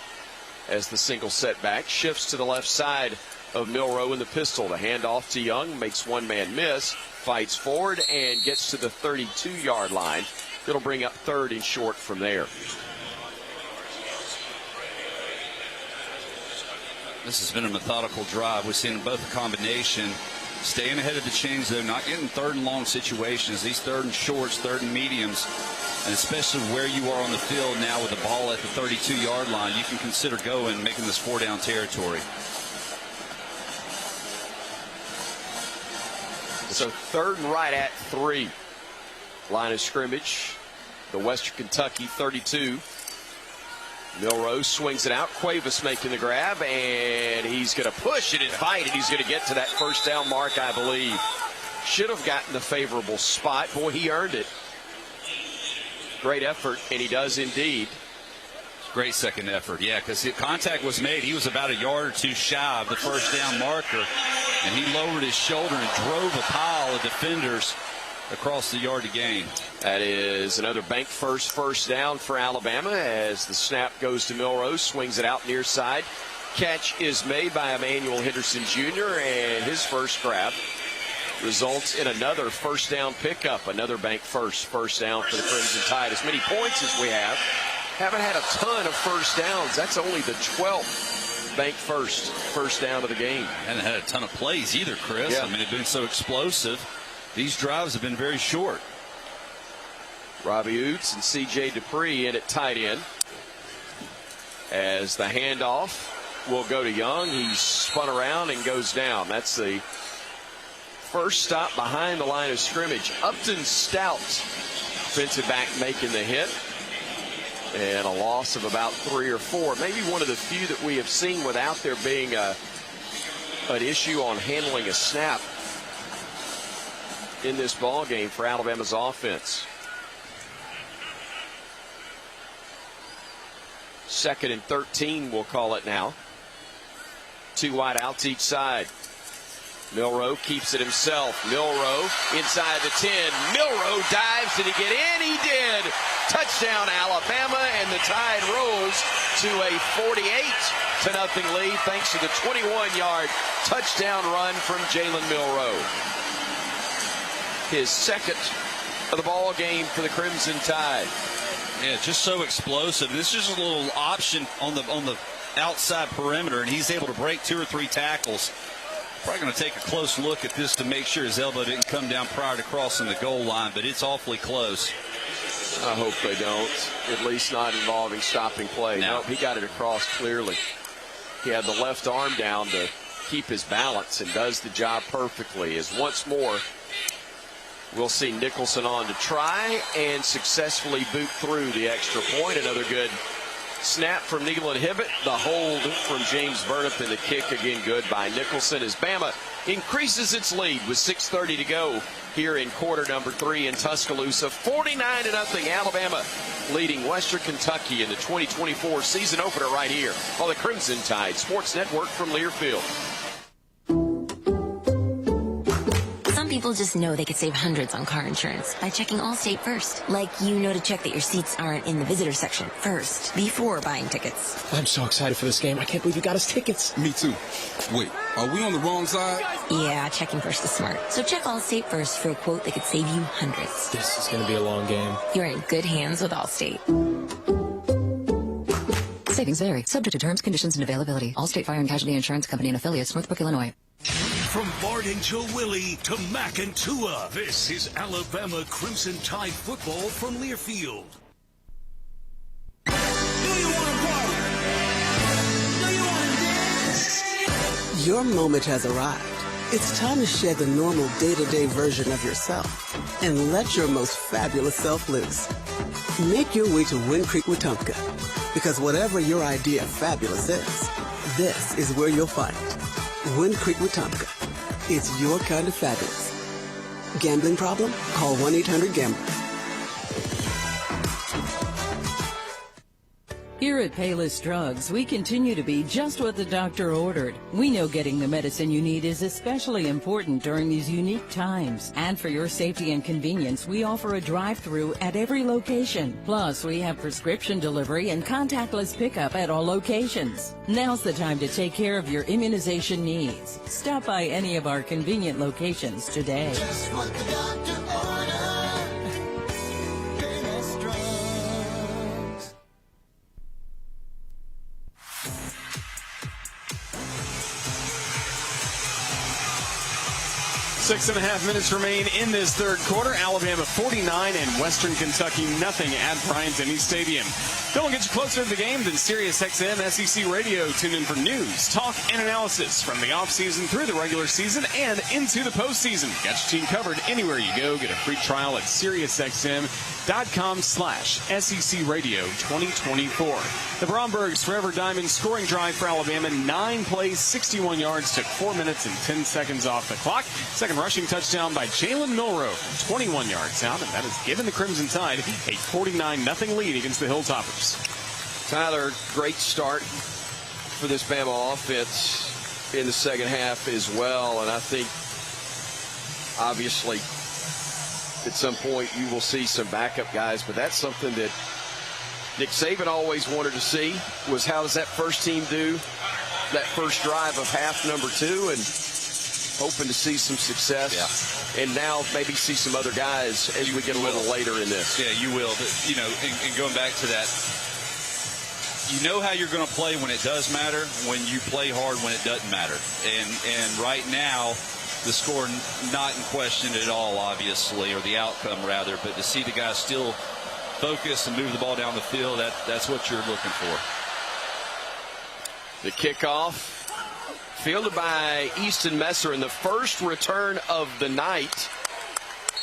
as the single setback. Shifts to the left side of Milroe in the pistol. The handoff to Young, makes one man miss, fights forward and gets to the 32-yard line. It'll bring up 3rd and short from there. This has been a methodical drive. We've seen both a combination. Staying ahead of the chains, though, not getting 3rd and long situations. These 3rd and shorts, 3rd and mediums, and especially where you are on the field now with the ball at the 32-yard line, you can consider going, making this 4-down territory. So 3rd and right at 3. Line of scrimmage, the Western Kentucky 32. Milroe swings it out. Cuevas making the grab, and he's going to push it and fight it. He's going to get to that 1st down mark, I believe. Should have gotten the favorable spot. Boy, he earned it. Great effort, and he does indeed. Great second effort, yeah, because the contact was made. He was about a yard or two shy of the 1st down marker, and he lowered his shoulder and drove a pile of defenders across the yard to gain. That is another bank first down for Alabama as the snap goes to Milroe, swings it out near side. Catch is made by Emmanuel Henderson Jr. and his first grab results in another first down pickup, another bank first down for the Crimson Tide. As many points as we haven't had a ton of first downs. That's only the 12th bank first down of the game. Haven't had a ton of plays either, Chris. Yeah. I mean, they've been so explosive. These drives have been very short. Robbie Oots and C.J. Dupree in at tight end. As the handoff will go to Young. He's spun around and goes down. That's the first stop behind the line of scrimmage. Upton Stout, defensive back, making the hit. And a loss of about 3 or 4. Maybe one of the few that we have seen without there being an issue on handling a snap in this ball game for Alabama's offense. 2nd and 13, we'll call it now. 2 wide outs each side. Milroe keeps it himself. Milroe inside the 10. Milroe dives. Did he get in? He did. Touchdown, Alabama, and the Tide rose to a 48-0 lead thanks to the 21-yard touchdown run from Jalen Milroe. His 2nd of the ball game for the Crimson Tide. Yeah, just so explosive. This is just a little option on the outside perimeter, and he's able to break 2 or 3 tackles. Probably going to take a close look at this to make sure his elbow didn't come down prior to crossing the goal line, but it's awfully close. I hope they don't, at least not involving stopping play. No. Nope, he got it across clearly. He had the left arm down to keep his balance and does the job perfectly. As once more, we'll see Nicholson on to try and successfully boot through the extra point. Another good snap from Nealon Hibbett. The hold from James Burnip, and the kick again good by Nicholson as Bama increases its lead with 6:30 to go here in quarter number 3 in Tuscaloosa. 49-0 Alabama leading Western Kentucky in the 2024 season opener right here on the Crimson Tide Sports Network from Learfield. People just know they could save hundreds on car insurance by checking Allstate first. Like, you know, to check that your seats aren't in the visitor section first before buying tickets. I'm so excited for this game. I can't believe you got us tickets. Me too. Wait, are we on the wrong side? Yeah, checking first is smart. So check Allstate first for a quote that could save you hundreds. This is going to be a long game. You're in good hands with Allstate. Savings vary. Subject to terms, conditions, and availability. Allstate Fire and Casualty Insurance Company and affiliates, Northbrook, Illinois. From Bart and Joe Willie to Mac and Tua, this is Alabama Crimson Tide football from Learfield. Your moment has arrived. It's time to shed the normal day-to-day version of yourself and let your most fabulous self loose. Make your way to Wind Creek, Wetumpka, because whatever your idea of fabulous is, this is where you'll find it. Wind Creek, Wetumpka. It's your kind of fabulous. Gambling problem? Call 1-800-GAMBLER. Here at Payless Drugs, we continue to be just what the doctor ordered. We know getting the medicine you need is especially important during these unique times. And for your safety and convenience, we offer a drive-through at every location. Plus, we have prescription delivery and contactless pickup at all locations. Now's the time to take care of your immunization needs. Stop by any of our convenient locations today. Just what the doctor ordered. Payless Drugs. 6.5 minutes remain in this third quarter. Alabama 49 and Western Kentucky nothing at Bryant-Denny Stadium. Don't get you closer to the game than SiriusXM SEC Radio. Tune in for news, talk, and analysis from the offseason through the regular season and into the postseason. Got your team covered anywhere you go. Get a free trial at SiriusXM.com/SEC Radio 2024. The Bromberg's Forever Diamond scoring drive for Alabama. 9 plays, 61 yards, took 4 minutes and 10 seconds off the clock. Second rushing touchdown by Jalen Milroe from 21 yards out, and that has given the Crimson Tide a 49-0 lead against the Hilltoppers. Tyler, great start for this Bama offense in the second half as well. And I think, obviously, at some point you will see some backup guys. But that's something that Nick Saban always wanted to see, was how does that first team do that first drive of half number 2. And hoping to see some success, and now maybe see some other guys as we get a little later in this. Yeah, you will. But, and going back to that, you know how you're going to play when it does matter, when you play hard when it doesn't matter. And right now, the score not in question at all, obviously, or the outcome rather, but to see the guys still focus and move the ball down the field, that's what you're looking for. The kickoff fielded by Easton Messer in the first return of the night.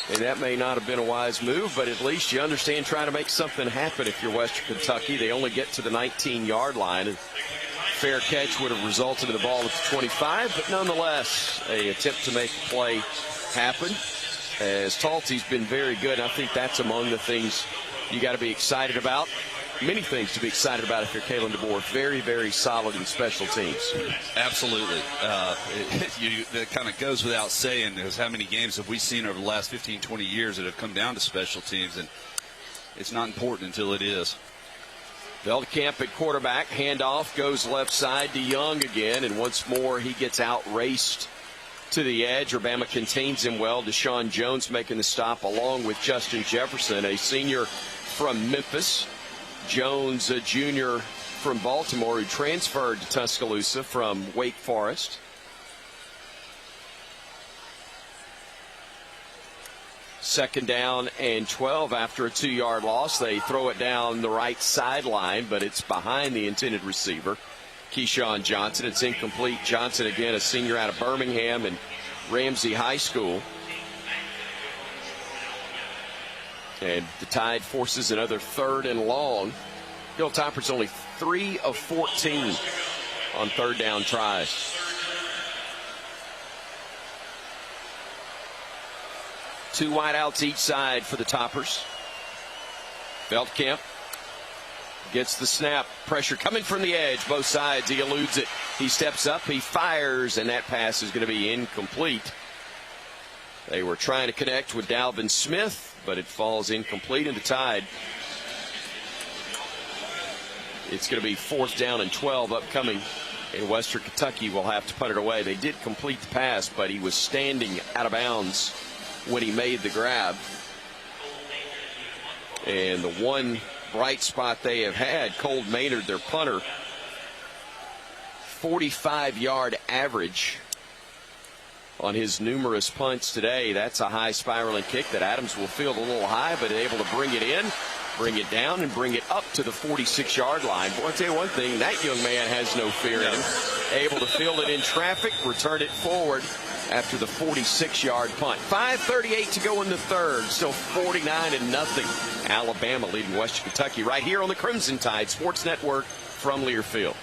And that may not have been a wise move, but at least you understand trying to make something happen if you're Western Kentucky. They only get to the 19-yard line. And fair catch would have resulted in the ball at the 25, but nonetheless, an attempt to make a play happen. As Talty's been very good, I think that's among the things you got to be excited about. Many things to be excited about if you're Kalen DeBoer. Very, very solid in special teams. Absolutely. That kind of goes without saying, because how many games have we seen over the last 15, 20 years that have come down to special teams, and it's not important until it is. Veldkamp at quarterback. Handoff goes left side to Young again, and once more he gets out-raced to the edge. Alabama contains him well. Deshaun Jones making the stop along with Justin Jefferson, a senior from Memphis. Jones, a junior from Baltimore, who transferred to Tuscaloosa from Wake Forest. Second down and 12 after a 2-yard loss. They throw it down the right sideline, but it's behind the intended receiver, Keyshawn Johnson. It's incomplete. Johnson, again, a senior out of Birmingham and Ramsey High School. And the Tide forces another 3rd and long. Hilltoppers only 3 of 14 on 3rd down tries. Two wideouts each side for the Toppers. Veldkamp gets the snap. Pressure coming from the edge. Both sides. He eludes it. He steps up. He fires. And that pass is going to be incomplete. They were trying to connect with Dalvin Smith, but it falls incomplete, and the Tide. It's going to be 4th down and 12 upcoming, and Western Kentucky will have to punt it away. They did complete the pass, but he was standing out of bounds when he made the grab. And the one bright spot they have had, Cole Maynard, their punter, 45-yard average on his numerous punts today. That's a high spiraling kick that Adams will field a little high, but able to bring it in, bring it down, and bring it up to the 46-yard line. Boy, I'll tell you one thing, that young man has no fear in him. Able to field it in traffic, return it forward after the 46-yard punt. 5:38 to go in the third. Still 49-0. Alabama leading Western Kentucky right here on the Crimson Tide Sports Network from Learfield.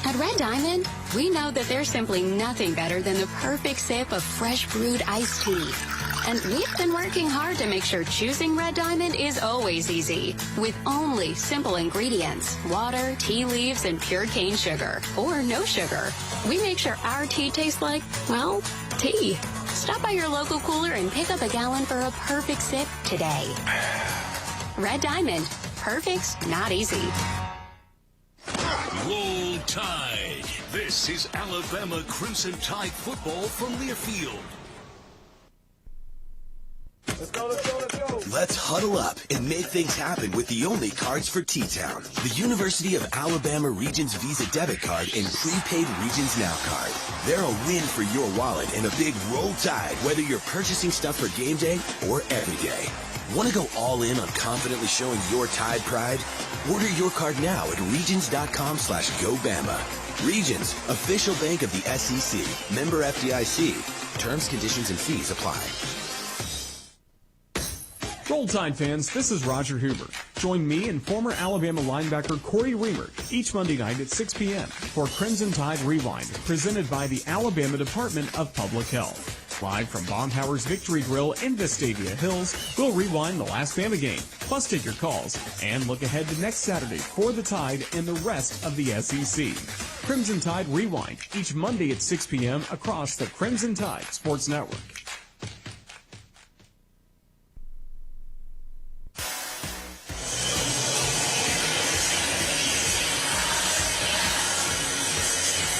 At Red Diamond, we know that there's simply nothing better than the perfect sip of fresh brewed iced tea. And we've been working hard to make sure choosing Red Diamond is always easy, with only simple ingredients: water, tea leaves, and pure cane sugar, or no sugar. We make sure our tea tastes like, well, tea. Stop by your local cooler and pick up a gallon for a perfect sip today. Red Diamond. Perfect's not easy. Roll Tide. This is Alabama Crimson Tide football from Learfield. Let's go. Let's huddle up and make things happen with the only cards for T-Town. The University of Alabama Regions Visa Debit Card and Prepaid Regions Now Card. They're a win for your wallet and a big Roll Tide, whether you're purchasing stuff for game day or every day. Want to go all in on confidently showing your Tide pride? Order your card now at regions.com/GoBama. Regions, official bank of the SEC. Member FDIC. Terms, conditions, and fees apply. Roll Tide fans, this is Roger Huber. Join me and former Alabama linebacker Corey Reamer each Monday night at 6 p.m. for Crimson Tide Rewind, presented by the Alabama Department of Public Health. Live from Baumhower's Victory Grill in Vestavia Hills, we'll rewind the last Bama game, plus take your calls, and look ahead to next Saturday for the Tide and the rest of the SEC. Crimson Tide Rewind, each Monday at 6 p.m. across the Crimson Tide Sports Network.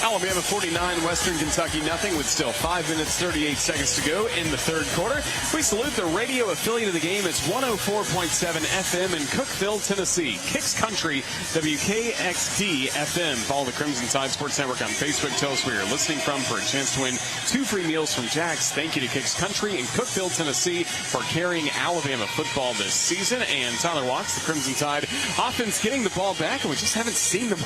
Alabama 49, Western Kentucky nothing, with still 5 minutes, 38 seconds to go in the third quarter. We salute the radio affiliate of the game. It's 104.7 FM in Cookeville, Tennessee. Kicks Country, WKXD FM. Follow the Crimson Tide Sports Network on Facebook. Tell us where you're listening from for a chance to win 2 free meals from Jack's. Thank you to Kicks Country in Cookeville, Tennessee for carrying Alabama football this season. And Tyler Watts, the Crimson Tide offense, getting the ball back, and we just haven't seen them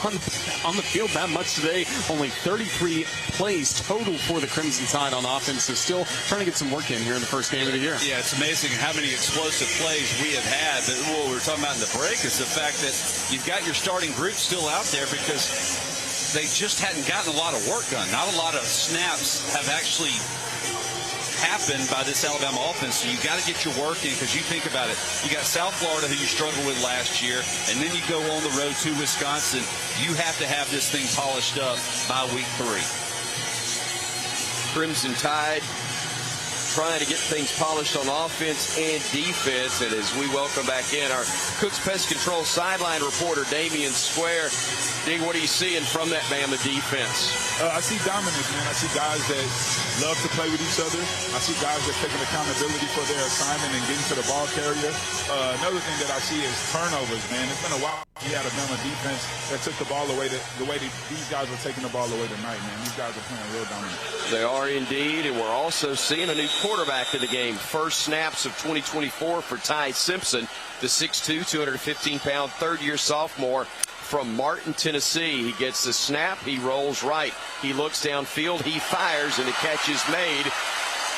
on the field that much today. Only 33 plays total for the Crimson Tide on offense, so still trying to get some work in here in the first game of the year. Yeah, it's amazing how many explosive plays we have had. But what we were talking about in the break is the fact that you've got your starting group still out there because they just hadn't gotten a lot of work done. Not a lot of snaps have actually happened by this Alabama offense. So you got to get your work in, because you think about it. You got South Florida, who you struggled with last year, and then you go on the road to Wisconsin. You have to have this thing polished up by week 3. Crimson Tide trying to get things polished on offense and defense. And as we welcome back in our Cooks Pest Control sideline reporter, Damian Square. Dig, what are you seeing from that Bama defense? I see dominance, man. I see guys that love to play with each other. I see guys that taking accountability for their assignment and getting to the ball carrier. Another thing that I see is turnovers, man. It's been a while we had a Bama defense that took the ball away the way that these guys are taking the ball away tonight, man. These guys are playing real dominant. They are indeed, and we're also seeing a new quarterback in the game. First snaps of 2024 for Ty Simpson, the 6'2", 215-pound third-year sophomore from Martin, Tennessee. He gets the snap. He rolls right. He looks downfield. He fires, and the catch is made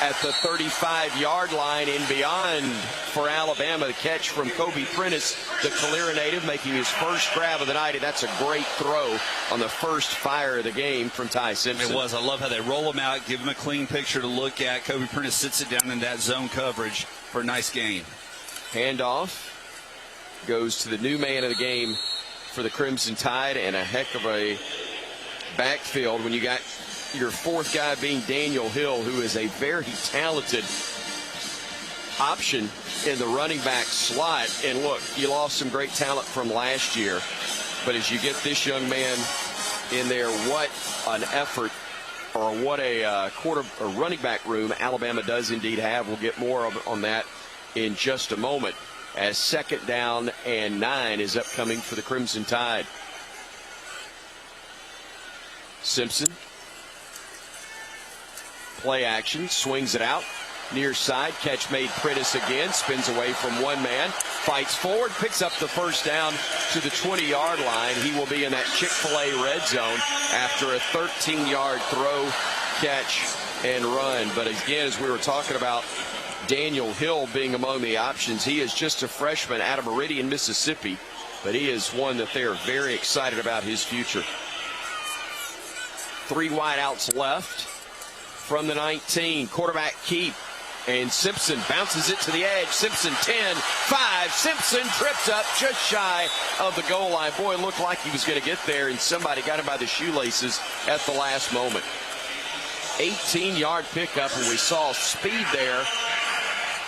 at the 35-yard line and beyond for Alabama. The catch from Kobe Prentice, the Calera native, making his first grab of the night, and that's a great throw on the first fire of the game from Ty Simpson. It was. I love how they roll him out, give him a clean picture to look at. Kobe Prentice sits it down in that zone coverage for a nice gain. Handoff goes to the new man of the game for the Crimson Tide, and a heck of a backfield when you got your fourth guy being Daniel Hill, who is a very talented option in the running back slot. And look, you lost some great talent from last year, but as you get this young man in there, what an effort, or what a running back room Alabama does indeed have. We'll get more on that in just a moment, as 2nd down and 9 is upcoming for the Crimson Tide. Simpson, play action, swings it out near side. Catch made. Prentice again spins away from one man, fights forward, picks up the first down to the 20-yard line. He will be in that Chick-fil-A red zone after a 13-yard throw, catch, and run. But again, as we were talking about Daniel Hill being among the options, he is just a freshman out of Meridian, Mississippi, but he is one that they are very excited about his future. 3 wideouts left from the 19. Quarterback keep, and Simpson bounces it to the edge. Simpson 10, 5. Simpson trips up just shy of the goal line. Boy, it looked like he was going to get there, and somebody got him by the shoelaces at the last moment. 18-yard pickup, and we saw speed there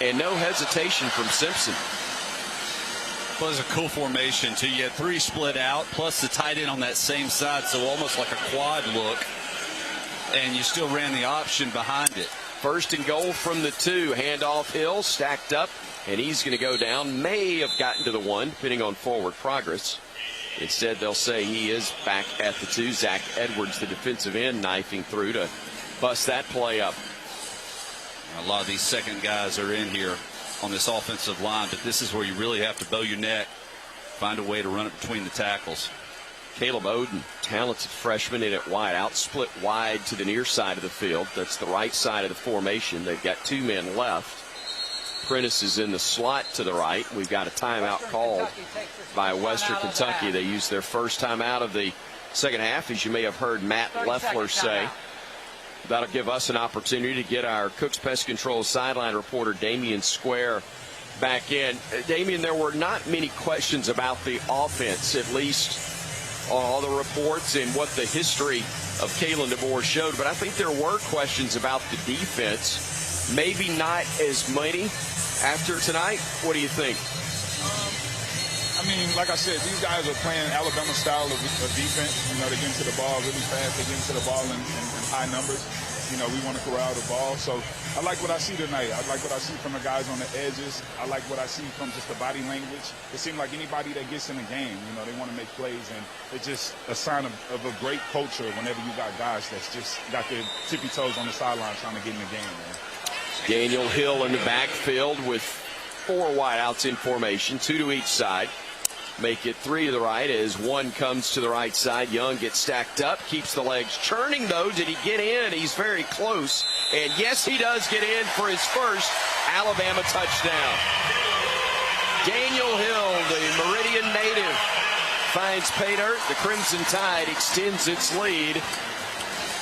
and no hesitation from Simpson. Well, it was a cool formation, too. You had 3 split out, plus the tight end on that same side, so almost like a quad look. And you still ran the option behind it. 1st and goal from the 2. Handoff Hill, stacked up, and he's going to go down. May have gotten to the 1, depending on forward progress. Instead, they'll say he is back at the 2. Zach Edwards, the defensive end, knifing through to bust that play up. A lot of these second guys are in here on this offensive line, but this is where you really have to bow your neck, find a way to run it between the tackles. Caleb Oden, talented freshman in at wide out, split wide to the near side of the field. That's the right side of the formation. They've got 2 men left. Prentice is in the slot to the right. We've got a timeout called by Western Kentucky. They used their first timeout of the second half, as you may have heard Matt Leffler say. That'll give us an opportunity to get our Cooks Pest Control sideline reporter Damian Square back in. Damian, there were not many questions about the offense, at least on all the reports and what the history of Kalen DeBoer showed, but I think there were questions about the defense. Maybe not as many after tonight. What do you think? I mean, like I said, these guys are playing Alabama style of defense. You know, they get into the ball really fast. They get into the ball in high numbers. You know, we want to corral the ball. So I like what I see tonight. I like what I see from the guys on the edges. I like what I see from just the body language. It seems like anybody that gets in the game, you know, they want to make plays. And it's just a sign of a great culture whenever you got guys that's just got their tippy toes on the sideline trying to get in the game, man. Daniel Hill in the backfield with 4 wideouts in formation, 2 to each side. Make it 3 to the right as 1 comes to the right side. Young gets stacked up, keeps the legs churning though. Did he get in? He's very close. And yes, he does get in for his first Alabama touchdown. Daniel Hill, the Meridian native, finds pay dirt. The Crimson Tide extends its lead.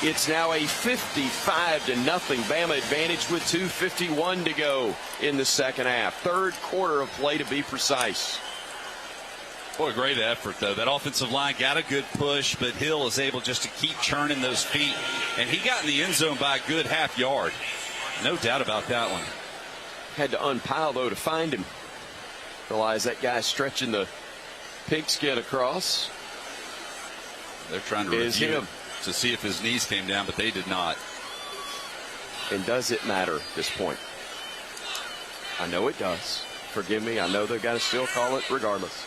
It's now a 55-0 Bama advantage with 2:51 to go in the second half. Third quarter of play to be precise. Boy, great effort, though. That offensive line got a good push, but Hill is able just to keep churning those feet. And he got in the end zone by a good half yard. No doubt about that one. Had to unpile, though, to find him. Realize that guy stretching the pigskin across. They're trying to review to see if his knees came down, but they did not. And does it matter at this point? I know it does. Forgive me. I know they've got to still call it regardless.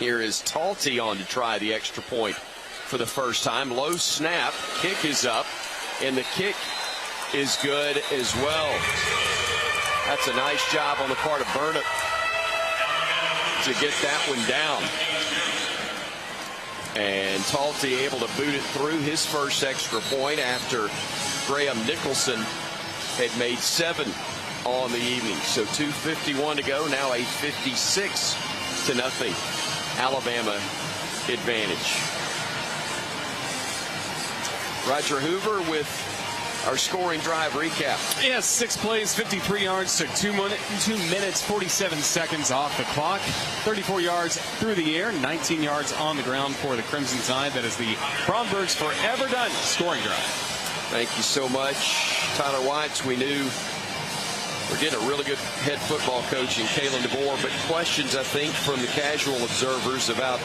Here is Talty on to try the extra point for the first time. Low snap. Kick is up. And the kick is good as well. That's a nice job on the part of Burnett to get that one down. And Talty able to boot it through his first extra point after Graham Nicholson had made 7 on the evening. So 2:51 to go. Now a 56-0 Alabama advantage. Roger Hoover with our scoring drive recap. Yes, 6 plays, 53 yards, took 2 minutes, 47 seconds off the clock. 34 yards through the air, 19 yards on the ground for the Crimson Tide. That is the Bromberg's forever done scoring drive. Thank you so much, Tyler Watts. We knew we're getting a really good head football coach in Kalen DeBoer, but questions, I think, from the casual observers about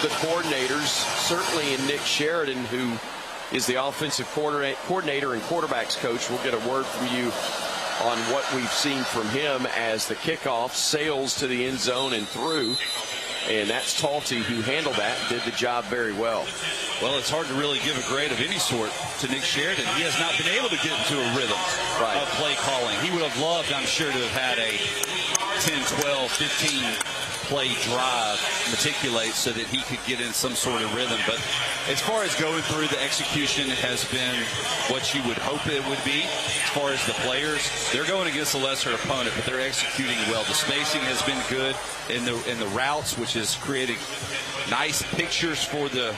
the coordinators, certainly in Nick Sheridan, who is the offensive coordinator and quarterbacks coach. We'll get a word from you on what we've seen from him as the kickoff sails to the end zone and through. And that's Talty who handled that, did the job very well. Well, it's hard to really give a grade of any sort to Nick Sheridan. He has not been able to get into a rhythm of play calling. He would have loved, I'm sure, to have had a 10, 12, 15 play drive meticulate so that he could get in some sort of rhythm. But as far as going through, the execution has been what you would hope it would be. As far as the players, they're going against a lesser opponent, but they're executing well. The spacing has been good in the routes, which is creating nice pictures for the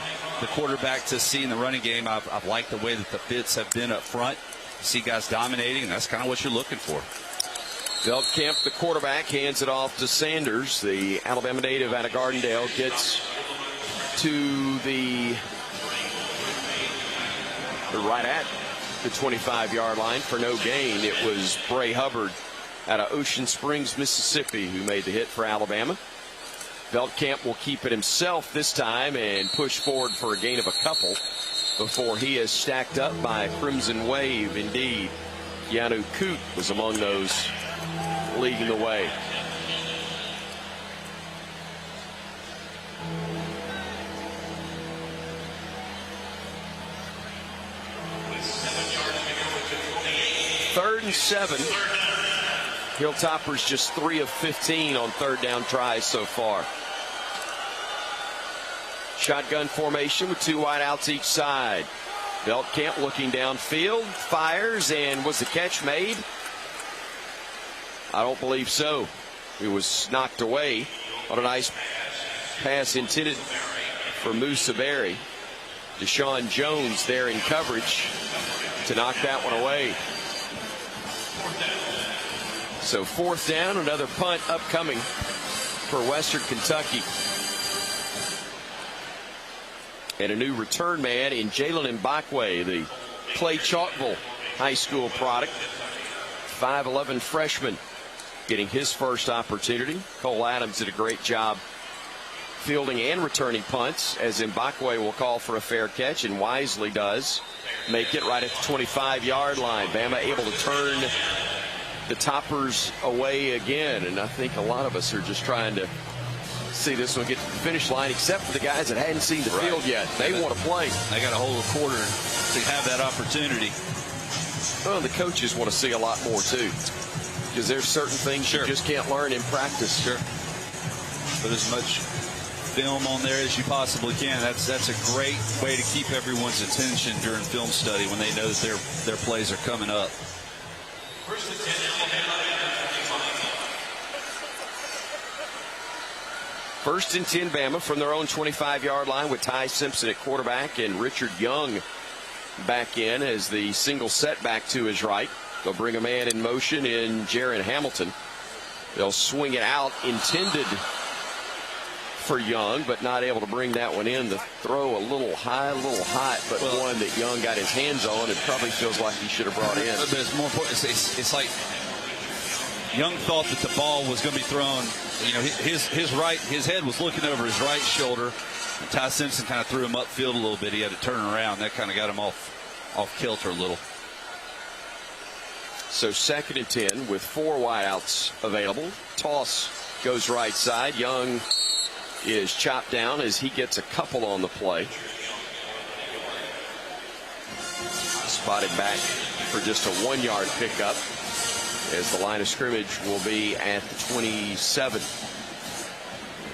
quarterback to see in the running game. I've liked the way that the fits have been up front. You see guys dominating, and that's kind of what you're looking for. Veldkamp, the quarterback, hands it off to Sanders. The Alabama native out of Gardendale gets to the right at the 25-yard line for no gain. It was Bray Hubbard out of Ocean Springs, Mississippi, who made the hit for Alabama. Veldkamp will keep it himself this time and push forward for a gain of a couple before he is stacked up by Crimson Wave. Indeed, Yanu Koot was among those leading the way. Third and 7. Hilltoppers just 3 of 15 on third down tries so far. Shotgun formation with 2 wideouts each side. Veldkamp looking downfield, fires, and was the catch made? I don't believe so. It was knocked away on a nice pass intended for Musa Berry. Deshaun Jones there in coverage to knock that one away. So 4th down, another punt upcoming for Western Kentucky. And a new return man in Jalen Mbakwe, the Clay Chalkville High School product. 5'11" freshman getting his first opportunity. Cole Adams did a great job fielding and returning punts, as Mbakwe will call for a fair catch, and wisely does make it right at the 25-yard line. Bama able to turn the Toppers away again, and I think a lot of us are just trying to see this one get to the finish line, except for the guys that hadn't seen the field yet. They want to play. They got a whole quarter to have that opportunity. Well, the coaches want to see a lot more too, because there's certain things you just can't learn in practice. Sure. Put as much film on there as you possibly can. That's a great way to keep everyone's attention during film study when they know that their plays are coming up. First and 10 Bama from their own 25-yard line with Ty Simpson at quarterback and Richard Young back in as the single setback to his right. They'll bring a man in motion in Jaron Hamilton. They'll swing it out, intended for Young, but not able to bring that one in. The throw a little high, a little hot, but one that Young got his hands on and probably feels like he should have brought in. But it's more important. It's like Young thought that the ball was going to be thrown. You know, his head was looking over his right shoulder. And Ty Simpson kind of threw him upfield a little bit. He had to turn around. That kind of got him off kilter a little. So 2nd and 10 with 4 wideouts available. Toss goes right side. Young is chopped down as he gets a couple on the play. Spotted back for just a 1-yard pickup, as the line of scrimmage will be at the 27.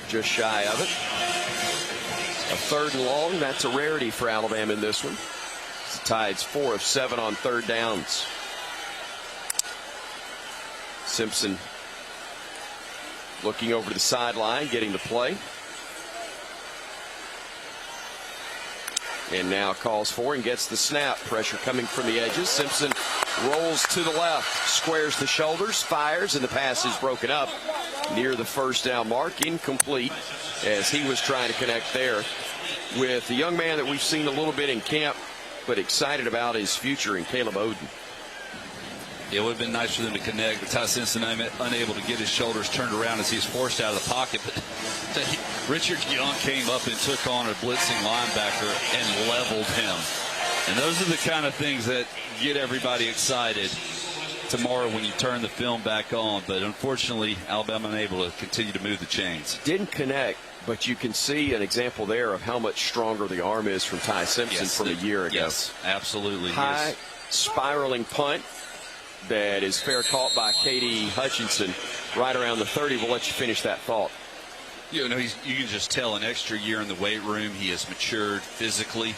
Just shy of it. A 3rd and long. That's a rarity for Alabama in this one. The Tide's 4 of 7 on 3rd downs. Simpson looking over to the sideline, getting the play. And now calls for and gets the snap. Pressure coming from the edges. Simpson rolls to the left, squares the shoulders, fires, and the pass is broken up near the 1st down mark. Incomplete, as he was trying to connect there with the young man that we've seen a little bit in camp, but excited about his future in Caleb Oden. It would have been nice for them to connect, but Ty Simpson unable to get his shoulders turned around as he's forced out of the pocket. But Richard Young came up and took on a blitzing linebacker and leveled him. And those are the kind of things that get everybody excited tomorrow when you turn the film back on. But unfortunately, Alabama unable to continue to move the chains. Didn't connect, but you can see an example there of how much stronger the arm is from Ty Simpson from a year ago. Yes, absolutely. High spiraling punt that is fair caught by K.D. Hutchinson right around the 30. We'll let you finish that thought. You know, you can just tell an extra year in the weight room. He has matured physically,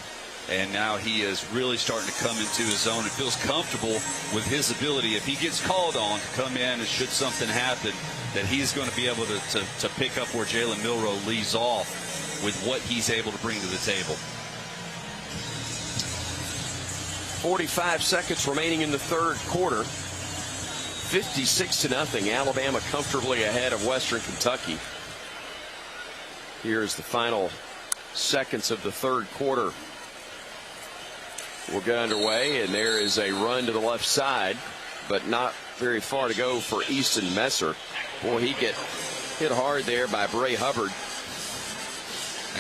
and now he is really starting to come into his own and feels comfortable with his ability. If he gets called on to come in and should something happen, that he's going to be able to pick up where Jalen Milroe leaves off with what he's able to bring to the table. 45 seconds remaining in the 3rd quarter. 56-0. Alabama comfortably ahead of Western Kentucky. Here's the final seconds of the 3rd quarter. We'll get underway, and there is a run to the left side, but not very far to go for Easton Messer. Boy, he get hit hard there by Bray Hubbard.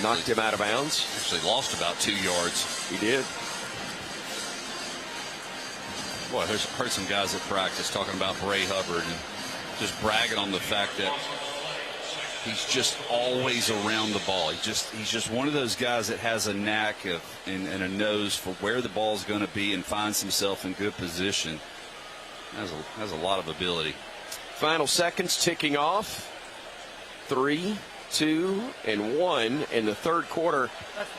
Knocked him out of bounds. Actually lost about 2 yards. He did. Boy, I heard some guys at practice talking about Bray Hubbard and just bragging on the fact that he's just always around the ball. He's just one of those guys that has a knack of and a nose for where the ball is going to be and finds himself in good position. Has a lot of ability. Final seconds ticking off. 3, 2, and 1, and the 3rd quarter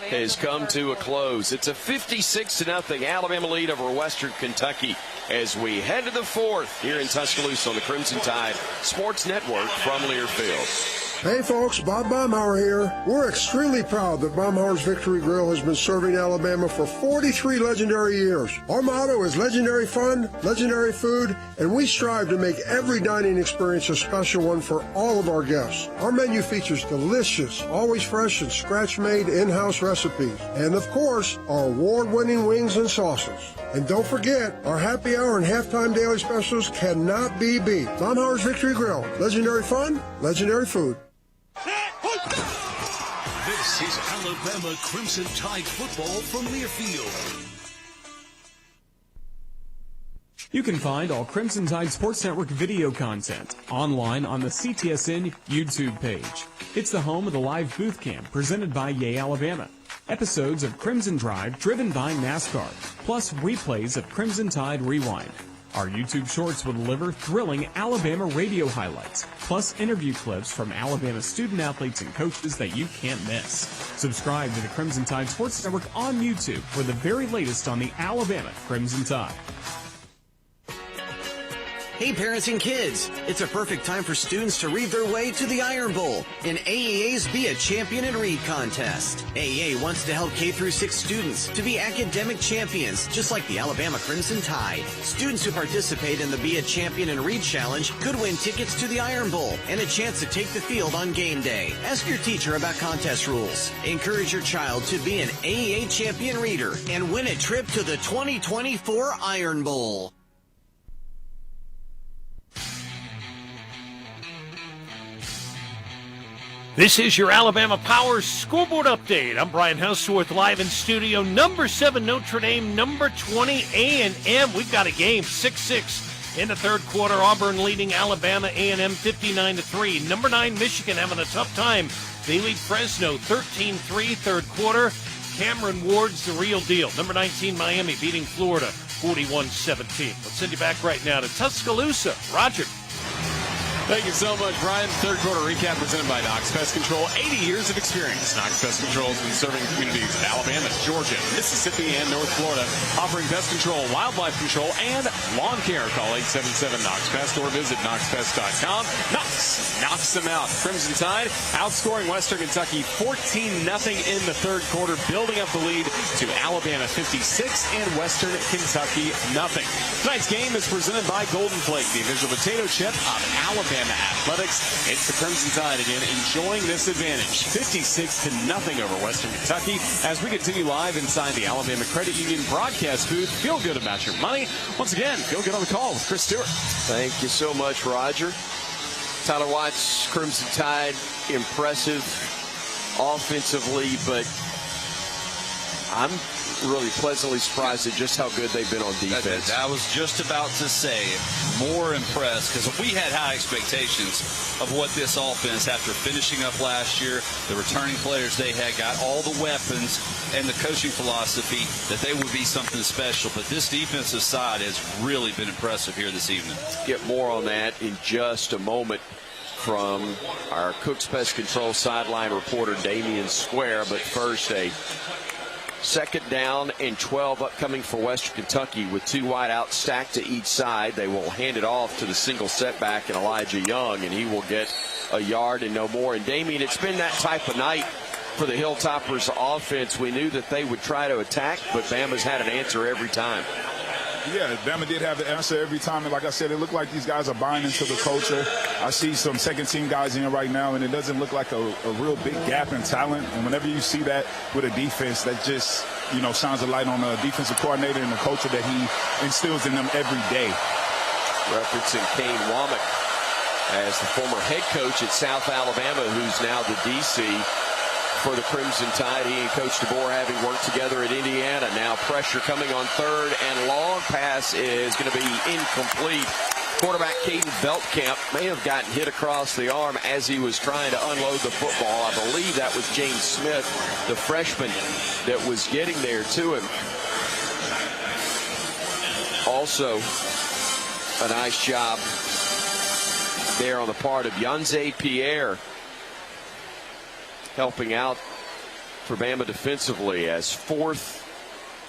has come to a close. It's a 56-0 Alabama lead over Western Kentucky as we head to the 4th here in Tuscaloosa on the Crimson Tide Sports Network from Learfield. Hey folks, Bob Baumhauer here. We're extremely proud that Baumhauer's Victory Grill has been serving Alabama for 43 legendary years. Our motto is legendary fun, legendary food, and we strive to make every dining experience a special one for all of our guests. Our menu features delicious, always fresh and scratch-made in-house recipes, and of course, our award-winning wings and sauces. And don't forget, our happy hour and halftime daily specials cannot be beat. Baumhauer's Victory Grill. Legendary fun, legendary food. This is Alabama Crimson Tide football from Learfield. You can find all Crimson Tide Sports Network video content online on the CTSN YouTube page. It's the home of the live booth camp presented by Yay Alabama. Episodes of Crimson Drive driven by NASCAR, plus replays of Crimson Tide Rewind. Our YouTube shorts will deliver thrilling Alabama radio highlights, plus interview clips from Alabama student athletes and coaches that you can't miss. Subscribe to the Crimson Tide Sports Network on YouTube for the very latest on the Alabama Crimson Tide. Hey parents and kids, it's a perfect time for students to read their way to the Iron Bowl in AAA's Be a Champion and Read contest. AAA wants to help K-6 students to be academic champions, just like the Alabama Crimson Tide. Students who participate in the Be a Champion and Read challenge could win tickets to the Iron Bowl and a chance to take the field on game day. Ask your teacher about contest rules. Encourage your child to be an AAA champion reader and win a trip to the 2024 Iron Bowl. This is your Alabama Power Scoreboard Update. I'm Brian Houseworth, live in studio. Number 7 Notre Dame, number 20 A&M. We've got a game, 6-6 in the third quarter. Auburn leading Alabama A&M 59-3. Number 9 Michigan having a tough time. They lead Fresno 13-3 third quarter. Cameron Ward's the real deal. Number 19 Miami beating Florida 41-17. Let's send you back right now to Tuscaloosa. Roger. Thank you so much, Brian. Third quarter recap presented by Knox Pest Control. 80 years of experience. Knox Pest Control has been serving communities in Alabama, Georgia, Mississippi, and North Florida, offering pest control, wildlife control, and lawn care. Call 877-KNOX-PEST or visit KNOXPest.com. Knox knocks them out. Crimson Tide outscoring Western Kentucky 14-0 in the third quarter, building up the lead to Alabama 56 and Western Kentucky nothing. Tonight's game is presented by Golden Flake, the official potato chip of Alabama Athletics. It's the Crimson Tide again, enjoying this advantage, 56-0 over Western Kentucky. As we continue live inside the Alabama Credit Union broadcast booth, feel good about your money. Once again, go get on the call with Chris Stewart. Thank you so much, Roger. Tyler Watts, Crimson Tide, impressive offensively, but I'm really pleasantly surprised at just how good they've been on defense. I was just about to say, more impressed, because we had high expectations of what this offense, after finishing up last year, the returning players they had, got all the weapons and the coaching philosophy, that they would be something special. But this defensive side has really been impressive here this evening. Get more on that in just a moment from our Cooks Pest Control sideline reporter, Damian Square. But first, a second down and 12 upcoming for Western Kentucky with 2 wide out stacked to each side. They will hand it off to the single setback and Elijah Young, and he will get a yard and no more. And Damien, it's been that type of night for the Hilltoppers offense. We knew that they would try to attack, but Bama's had an answer every time. Yeah, Bama did have the answer every time. And like I said, it looked like these guys are buying into the culture. I see some second-team guys in right now, and it doesn't look like a real big gap in talent. And whenever you see that with a defense, that just, shines a light on the defensive coordinator and the culture that he instills in them every day. Referencing Kane Womack as the former head coach at South Alabama, who's now the DC for the Crimson Tide. He and Coach DeBoer having worked together at Indiana. Now pressure coming on third, and long pass is going to be incomplete. Quarterback Caden Beltkamp may have gotten hit across the arm as he was trying to unload the football. I believe that was James Smith, the freshman, that was getting there to him. Also, a nice job there on the part of Yanze Pierre, helping out for Bama defensively, as 4th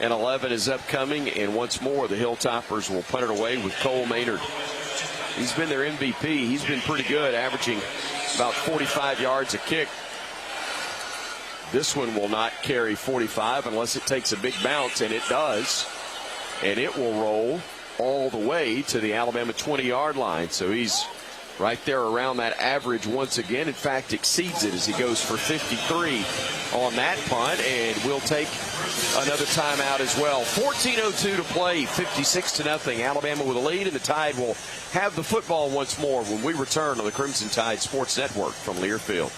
and 11 is upcoming, and once more the Hilltoppers will punt it away with Cole Maynard. He's been their MVP. He's been pretty good, averaging about 45 yards a kick. This one will not carry 45 unless it takes a big bounce, and it does. And it will roll all the way to the Alabama 20-yard line. So he's right there around that average once again. In fact, exceeds it as he goes for 53 on that punt, and we'll take another timeout as well. 14:02 to play, 56-0. Alabama with a lead, and the Tide will have the football once more when we return on the Crimson Tide Sports Network from Learfield.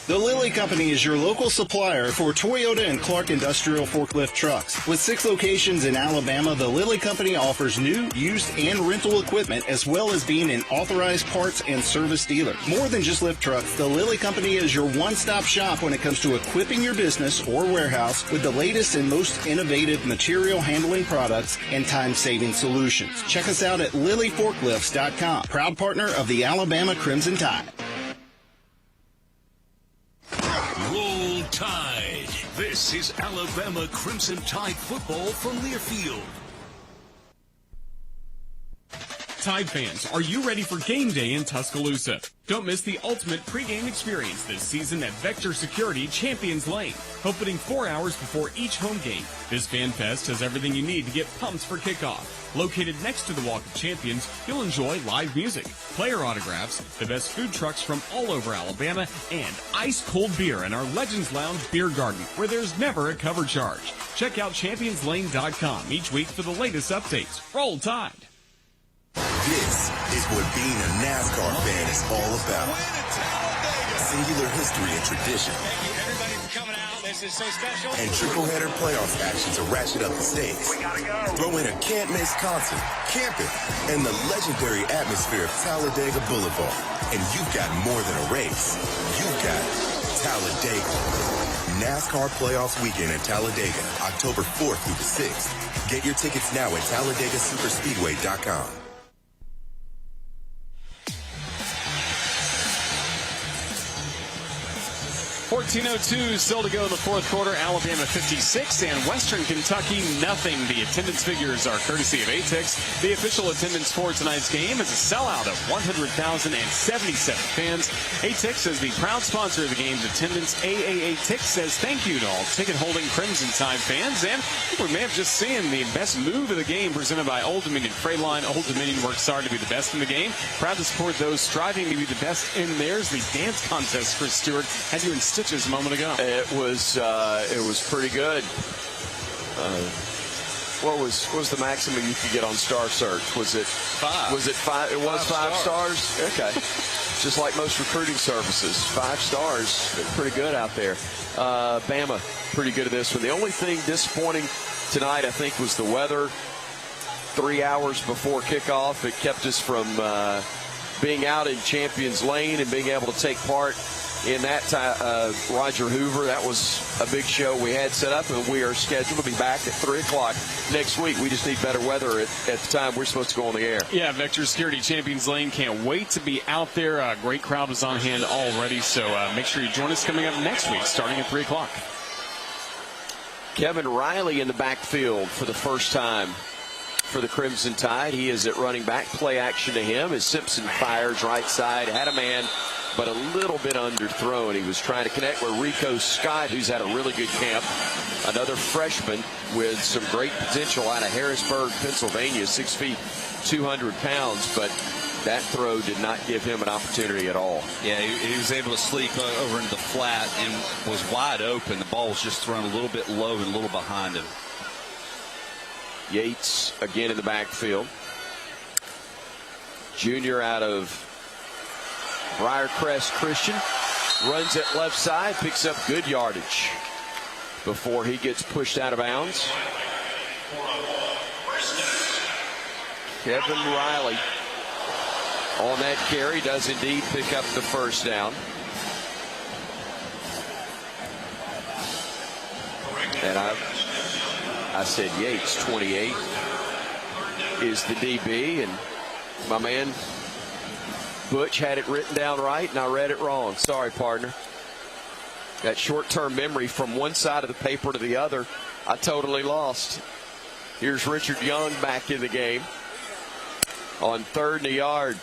The Lilly Company is your local supplier for Toyota and Clark Industrial forklift trucks. With 6 locations in Alabama, the Lilly Company offers new, used, and rental equipment, as well as being an authorized parts and service dealer. More than just lift trucks, the Lilly Company is your one-stop shop when it comes to equipping your business or warehouse with the latest and most innovative material handling products and time-saving solutions. Check us out at LillyForklifts.com, proud partner of the Alabama Crimson Tide. Roll Tide. This is Alabama Crimson Tide football from Learfield. Tide fans, are you ready for game day in Tuscaloosa? Don't miss the ultimate pregame experience this season at Vector Security Champions Lane. Opening 4 hours before each home game, this fan fest has everything you need to get pumped for kickoff. Located next to the Walk of Champions, you'll enjoy live music, player autographs, the best food trucks from all over Alabama, and ice-cold beer in our Legends Lounge beer garden, where there's never a cover charge. Check out championslane.com each week for the latest updates. Roll Tide! This is what being a NASCAR fan is all about. Singular history and tradition. Thank you, everybody, for coming out. This is so special. And triple-header playoffs action to ratchet up the stakes. We gotta go. Throw in a can't-miss concert, camping, and the legendary atmosphere of Talladega Boulevard. And you've got more than a race. You've got Talladega. NASCAR Playoffs Weekend at Talladega, October 4th through the 6th. Get your tickets now at TalladegaSuperspeedway.com. 14:02 still to go in the fourth quarter. Alabama 56 and Western Kentucky nothing. The attendance figures are courtesy of ATIX. The official attendance for tonight's game is a sellout of 100,077 fans. ATIX is the proud sponsor of the game's attendance. AAA-TIX says thank you to all ticket-holding Crimson Tide fans. And we may have just seen the best move of the game presented by Old Dominion Freightliner. Old Dominion works hard to be the best in the game. Proud to support those striving to be the best in theirs. The dance contest, Chris Stewart, had you in stitches a moment ago. It was pretty good. What was the maximum you could get on Star Search? Was it 5? Was it 5? It was 5 stars. Okay, just like most recruiting services, 5 stars. Pretty good out there. Bama, pretty good at this one. The only thing disappointing tonight, I think, was the weather. 3 hours before kickoff, it kept us from being out in Champions Lane and being able to take part in that Roger Hoover. That was a big show we had set up, and we are scheduled to be back at 3 o'clock next week. We just need better weather at the time we're supposed to go on the air. Yeah, Vector Security Champions Lane can't wait to be out there. A great crowd is on hand already, so make sure you join us coming up next week starting at 3 o'clock. Kevin Riley in the backfield for the first time for the Crimson Tide. He is at running back. Play action to him as Simpson fires right side. Had a man, but a little bit underthrown. He was trying to connect with Rico Scott, who's had a really good camp. Another freshman with some great potential out of Harrisburg, Pennsylvania, 6 feet, 200 pounds, but that throw did not give him an opportunity at all. Yeah, he was able to sleep over into the flat and was wide open. The ball was just thrown a little bit low and a little behind him. Yates again in the backfield. Junior out of Briarcrest Christian, runs it left side, picks up good yardage before he gets pushed out of bounds. Kevin Riley on that carry does indeed pick up the first down. And I said Yates, 28 is the DB, and my man Butch had it written down right, and I read it wrong. Sorry, partner. That short-term memory from one side of the paper to the other, I totally lost. Here's Richard Young back in the game on 3rd and a yard.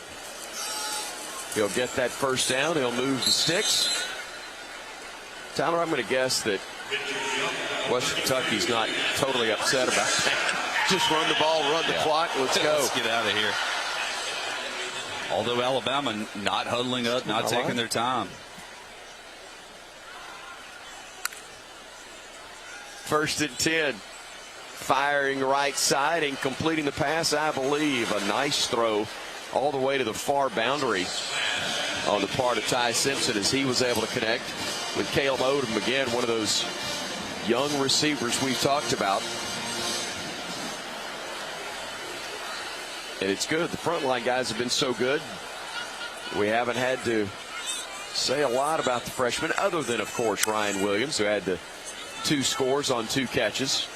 He'll get that first down. He'll move the sticks. Tyler, I'm going to guess that Western Kentucky's not totally upset about that. Just run the ball, run the clock, let's go. Let's get out of here. Although Alabama not huddling up, not taking their time. First and 10. Firing right side and completing the pass, I believe. A nice throw all the way to the far boundary on the part of Ty Simpson as he was able to connect with Caleb Odom. Again, one of those young receivers we've talked about. And it's good. The frontline guys have been so good. We haven't had to say a lot about the freshman, other than, of course, Ryan Williams, who had the 2 scores on 2 catches.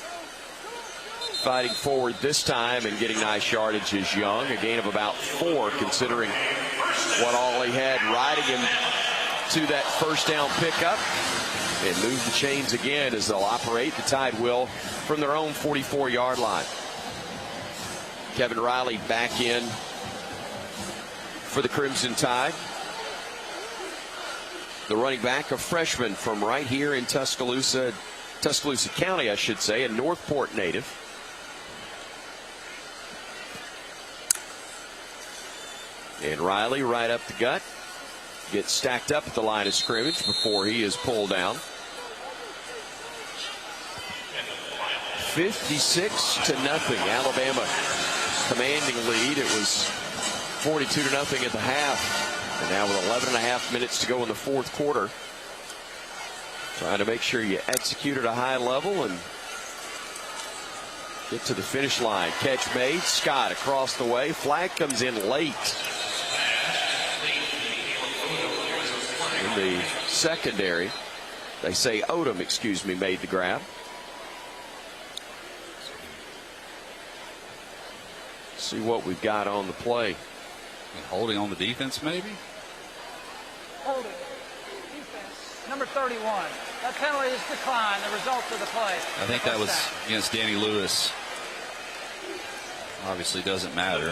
Fighting forward this time and getting nice yardage is Young. A gain of about 4, considering what all he had, riding him to that first down pickup. And move the chains again as they'll operate. The Tide will from their own 44-yard line. Kevin Riley back in for the Crimson Tide. The running back, a freshman from right here in Tuscaloosa County, I should say, a Northport native. And Riley right up the gut. Gets stacked up at the line of scrimmage before he is pulled down. 56-0. Alabama commanding lead. It was 42-0 at the half. And now with 11.5 minutes to go in the fourth quarter. Trying to make sure you execute at a high level and get to the finish line. Catch made. Scott across the way. Flag comes in late. In the secondary. They say Odom, made the grab. See what we've got on the play. And holding on the defense, maybe? Holding. Defense. Number 31. That penalty is declined. The result of the play. I think that was against Danny Lewis. Obviously doesn't matter.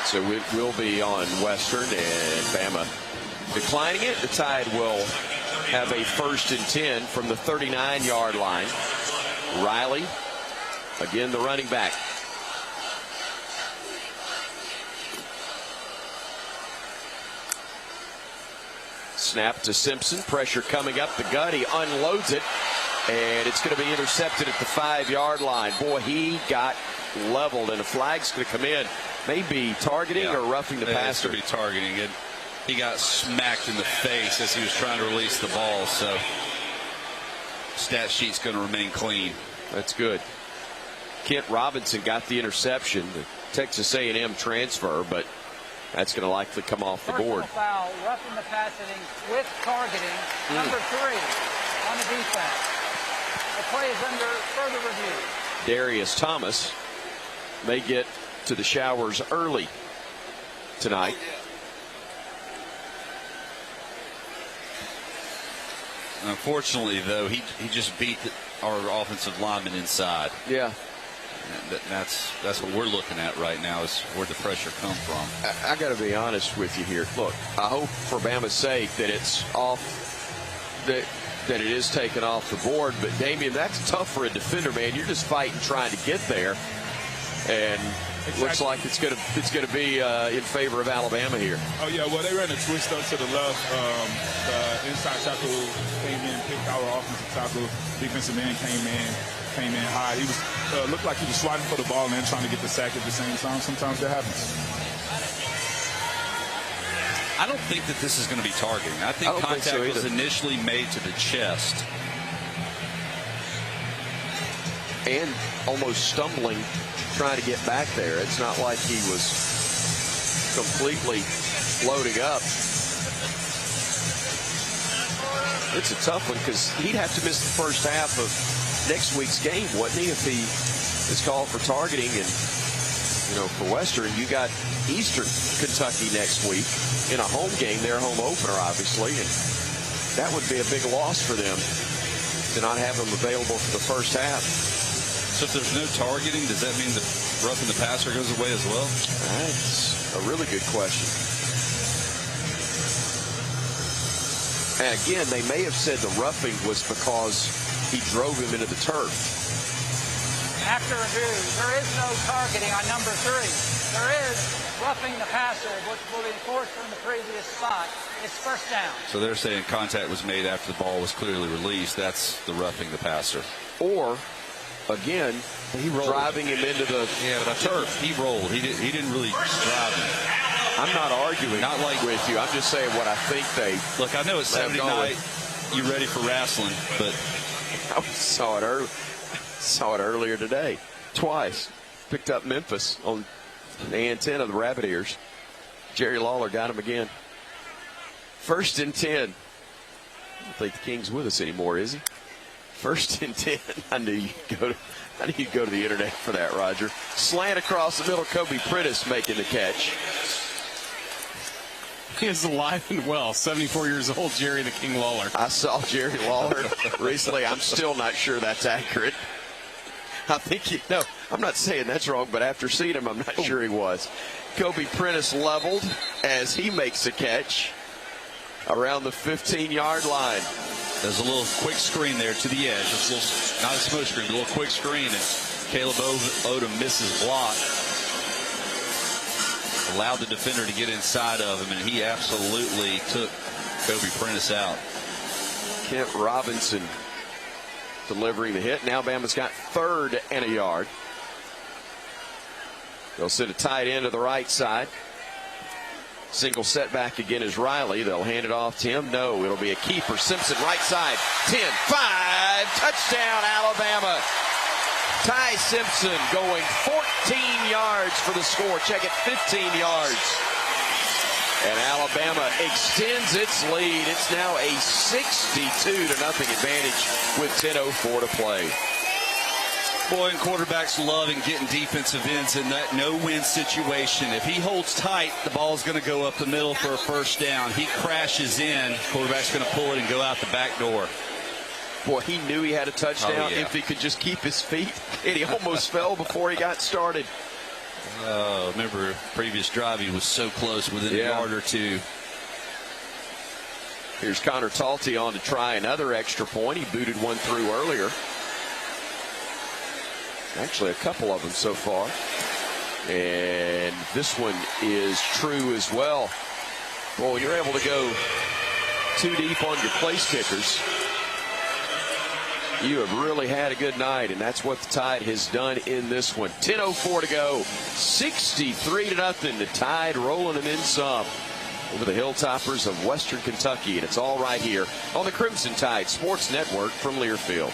So it will be on Western, and Bama declining it. The Tide will have a 1st and 10 from the 39-yard line. Riley, again the running back. Snap to Simpson. Pressure coming up the gut. He unloads it, and it's going to be intercepted at the 5-yard line. Boy, he got leveled, and a flag's going to come in. Maybe targeting or roughing the passer. It has to be targeting it. He got smacked in the face as he was trying to release the ball, so stat sheet's going to remain clean. That's good. Kent Robinson got the interception, the Texas A&M transfer, but that's going to likely come off the board. Personal foul, roughing the passing with targeting. Number 3 on the defense. The play is under further review. Darius Thomas may get to the showers early tonight. Unfortunately, though, he just beat our offensive lineman inside. Yeah. That's what we're looking at right now, is where the pressure comes from. I got to be honest with you here. Look, I hope for Bama's sake that it's off, that it is taken off the board. But Damian, that's tough for a defender, man. You're just fighting, trying to get there, and looks like it's going to be in favor of Alabama here. Oh yeah, well they ran a twist up to the left. The inside tackle came in, picked our offensive tackle. Defensive man came in high. He was looked like he was sliding for the ball and trying to get the sack at the same time. Sometimes that happens. I don't think that this is going to be targeting. I think contact was initially made to the chest. And almost stumbling, trying to get back there. It's not like he was completely floating up. It's a tough one because he'd have to miss the first half of next week's game, wouldn't he, if he is called for targeting? And, for Western, you got Eastern Kentucky next week in a home game, their home opener, obviously. And that would be a big loss for them to not have him available for the first half. So if there's no targeting, does that mean the roughing the passer goes away as well? That's a really good question. And again, they may have said the roughing was because he drove him into the turf. After review, there is no targeting on number 3. There is roughing the passer, which will be enforced from the previous spot. It's first down. So they're saying contact was made after the ball was clearly released. That's the roughing the passer. Or, again, he rolled. Driving him into the turf. He rolled. He didn't really drive him. I'm not arguing with you. I'm just saying what I think they... Look, I know it's Saturday night. You ready for wrestling, but... I saw it earlier today. Twice. Picked up Memphis on the antenna of the rabbit ears. Jerry Lawler got him again. 1st and 10. I don't think the King's with us anymore, is he? 1st and 10. I knew you'd go to the internet for that, Roger. Slant across the middle. Kobe Prentice making the catch. He is alive and well. 74 years old, Jerry the King Lawler. I saw Jerry Lawler recently. I'm still not sure that's accurate. I think, I'm not saying that's wrong, but after seeing him, I'm not sure he was. Kobe Prentice leveled as he makes a catch around the 15-yard line. There's a little quick screen there to the edge. It's a little, not a smoke screen, but a little quick screen, and Caleb Odom misses block. Allowed the defender to get inside of him, and he absolutely took Kobe Prentice out. Kent Robinson delivering the hit. Now Bama's got 3rd and a yard. They'll send a tight end to the right side. Single setback again is Riley. They'll hand it off to him. No, it'll be a keeper. Simpson right side. 10, 5, touchdown Alabama. Ty Simpson going 14 yards for the score. Check it, 15 yards. And Alabama extends its lead. It's now a 62-0 advantage with 10:04 to play. Boy, and quarterbacks love getting defensive ends in that no-win situation. If he holds tight, the ball's going to go up the middle for a first down. He crashes in, quarterback's going to pull it and go out the back door. Boy, he knew he had a touchdown if he could just keep his feet, and he almost fell before he got started. Remember, previous drive, he was so close, within a yard or two. Here's Connor Talty on to try another extra point. He booted one through earlier. Actually, a couple of them so far. And this one is true as well. Well, when you're able to go 2 deep on your place kickers, you have really had a good night, and that's what the Tide has done in this one. 10:04 to go. 63-0. The Tide rolling them in some over the Hilltoppers of Western Kentucky. And it's all right here on the Crimson Tide Sports Network from Learfield.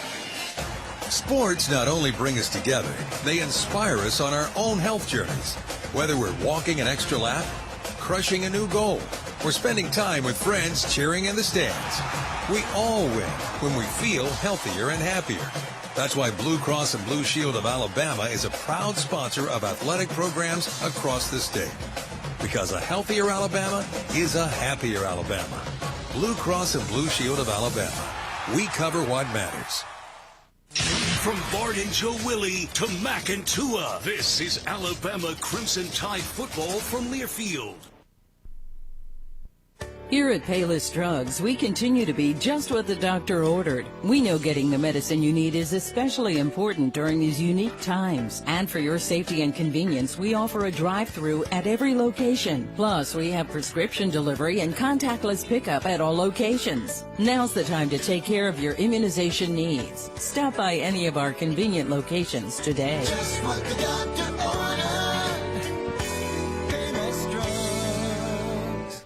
Sports not only bring us together, they inspire us on our own health journeys. Whether we're walking an extra lap, crushing a new goal, or spending time with friends cheering in the stands. We all win when we feel healthier and happier. That's why Blue Cross and Blue Shield of Alabama is a proud sponsor of athletic programs across the state. Because a healthier Alabama is a happier Alabama. Blue Cross and Blue Shield of Alabama. We cover what matters. From Bart and Joe Willie to Mac and Tua, this is Alabama Crimson Tide football from Learfield. Here at Payless Drugs, we continue to be just what the doctor ordered. We know getting the medicine you need is especially important during these unique times. And for your safety and convenience, we offer a drive-through at every location. Plus, we have prescription delivery and contactless pickup at all locations. Now's the time to take care of your immunization needs. Stop by any of our convenient locations today. Just what the doctor ordered. Payless Drugs.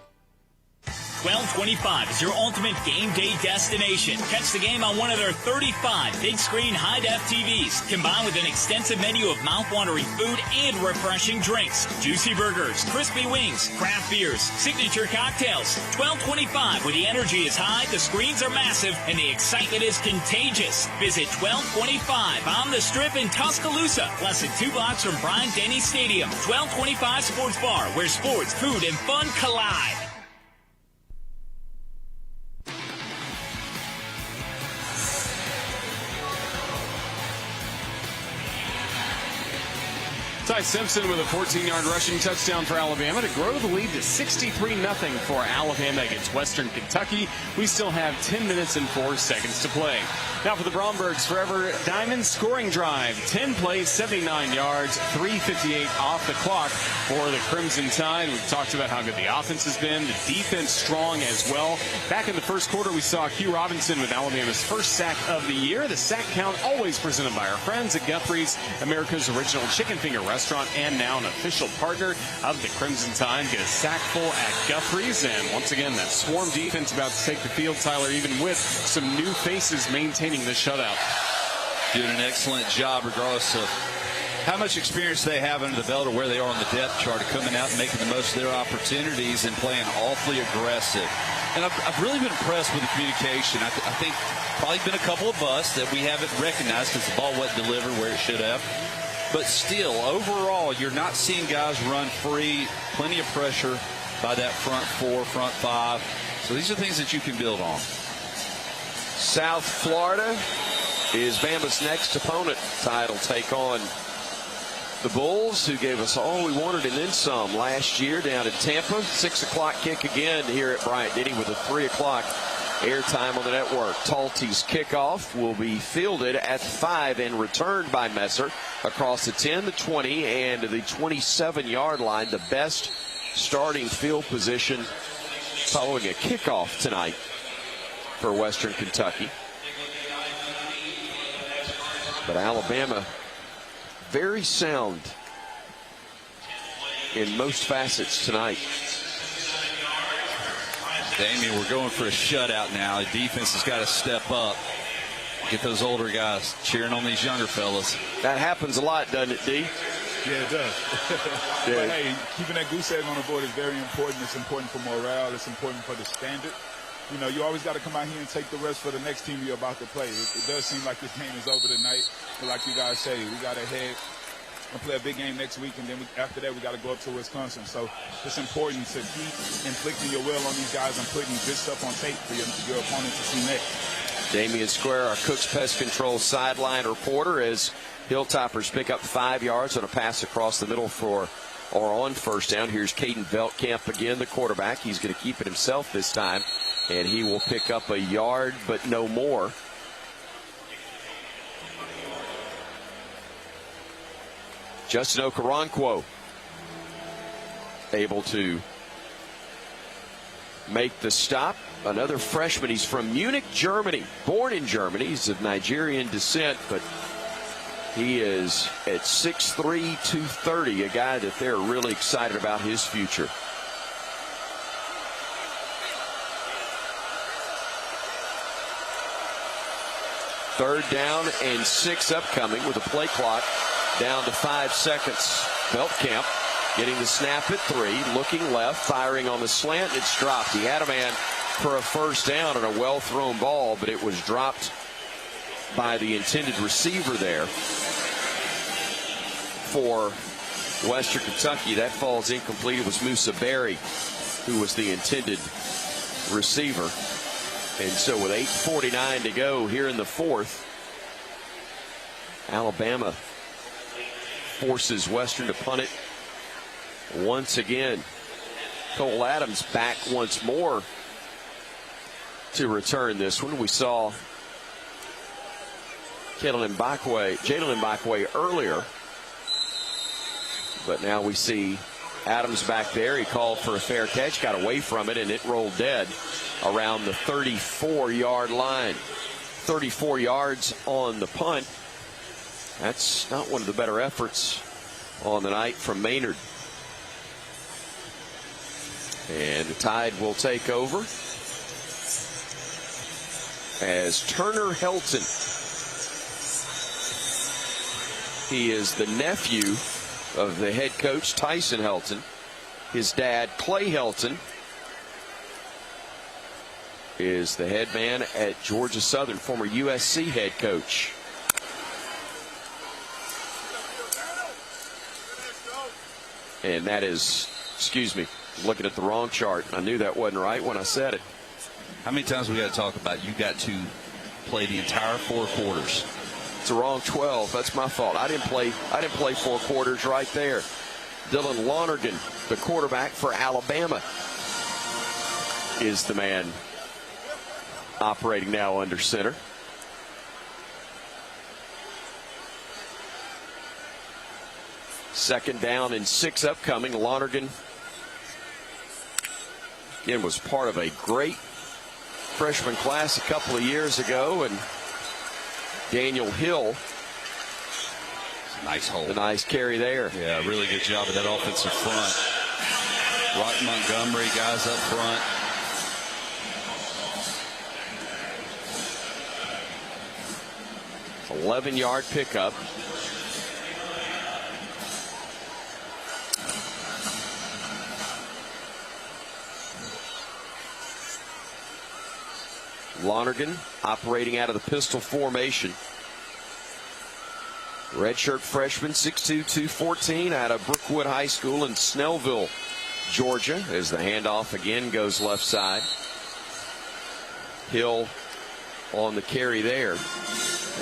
1225 is your ultimate game day destination. Catch the game on one of their 35 big screen high-def TVs, combined with an extensive menu of mouth-watering food and refreshing drinks. Juicy burgers, crispy wings, craft beers, signature cocktails. 1225, where the energy is high, the screens are massive, and the excitement is contagious. Visit 1225 on the Strip in Tuscaloosa, less than 2 blocks from Bryant-Denny Stadium. 1225 Sports Bar, where sports, food, and fun collide. Ty Simpson with a 14-yard rushing touchdown for Alabama to grow the lead to 63-0 for Alabama against Western Kentucky. We still have 10 minutes and 4 seconds to play. Now for the Brombergs Forever Diamond scoring drive. 10 plays, 79 yards, 3:58 off the clock for the Crimson Tide. We've talked about how good the offense has been. The defense strong as well. Back in the first quarter, we saw Q Robinson with Alabama's first sack of the year. The sack count always presented by our friends at Guthrie's, America's original chicken finger restaurant, and now an official partner of the Crimson Tide. Get a sack full at Guthrie's. And once again, that swarm defense about to take the field, Tyler, even with some new faces maintaining the shutout. Doing an excellent job regardless of how much experience they have under the belt or where they are on the depth chart, of coming out and making the most of their opportunities and playing awfully aggressive. And I've really been impressed with the communication. I think probably been a couple of busts that we haven't recognized because the ball wasn't delivered where it should have. But still, overall, you're not seeing guys run free. Plenty of pressure by that front four, front five. So these are things that you can build on. South Florida is Bama's next opponent. Tide will take on the Bulls, who gave us all we wanted and then some last year down in Tampa. 6 o'clock kick again here at Bryant-Denny with a 3 o'clock airtime on the network. Talty's kickoff will be fielded at 5 and returned by Messer across the 10, the 20, and the 27-yard line. The best starting field position following a kickoff tonight for Western Kentucky. But Alabama very sound in most facets tonight. Damien, we're going for a shutout now. The defense has got to step up. Get those older guys cheering on these younger fellas. That happens a lot, doesn't it, D? Yeah, it does. But hey, keeping that goose egg on the board is very important. It's important for morale. It's important for the standard. You know, you always got to come out here and take the rest for the next team you're about to play. It does seem like this game is over tonight. But like you guys say, we got to head and play a big game next week, and then after that we got to go up to Wisconsin. So it's important to keep inflicting your will on these guys and putting good stuff on tape for your opponent to see next. Damian Square, our Cook's Pest Control sideline reporter, as Hilltoppers pick up 5 yards on a pass across the middle for or on first down. Here's Caden Veltkamp again, the quarterback. He's going to keep it himself this time, and he will pick up a yard but no more. Justin Okoronkwo able to make the stop. Another freshman. He's from Munich, Germany. Born in Germany. He's of Nigerian descent, but he is at 6'3", 230, a guy that they're really excited about his future. Third down and 6 upcoming with a play clock down to 5 seconds. Veltkamp getting the snap at 3, looking left, firing on the slant. It's dropped. He had a man for a first down on a well-thrown ball, but it was dropped by the intended receiver there for Western Kentucky. That falls incomplete. It was Musa Berry who was the intended receiver. And so with 8:49 to go here in the fourth, Alabama forces Western to punt it once again. Cole Adams back once more to return this one. We saw Jalen Mbakwe earlier, but now we see Adams back there. He called for a fair catch, got away from it, and it rolled dead around the 34-yard line. 34 yards on the punt. That's not one of the better efforts on the night from Maynard. And the Tide will take over as Turner Helton. He is the nephew of the head coach, Tyson Helton. His dad, Clay Helton, is the head man at Georgia Southern, former USC head coach. And that is, excuse me, looking at the wrong chart. I knew that wasn't right when I said it. How many times we got to talk about you got to play the entire 4 quarters? It's the wrong 12. That's my fault. I didn't play 4 quarters right there. Dylan Lonergan, the quarterback for Alabama, is the man operating now under center. Second down and 6 upcoming. Lonergan, again, was part of a great freshman class a couple of years ago, and Daniel Hill, nice hole. The nice carry there. Yeah, really good job of that offensive front. Rock Montgomery, guys up front. It's 11-yard pickup. Lonergan operating out of the pistol formation. Redshirt freshman, 6'2", 214, out of Brookwood High School in Snellville, Georgia, as the handoff again goes left side. Hill on the carry there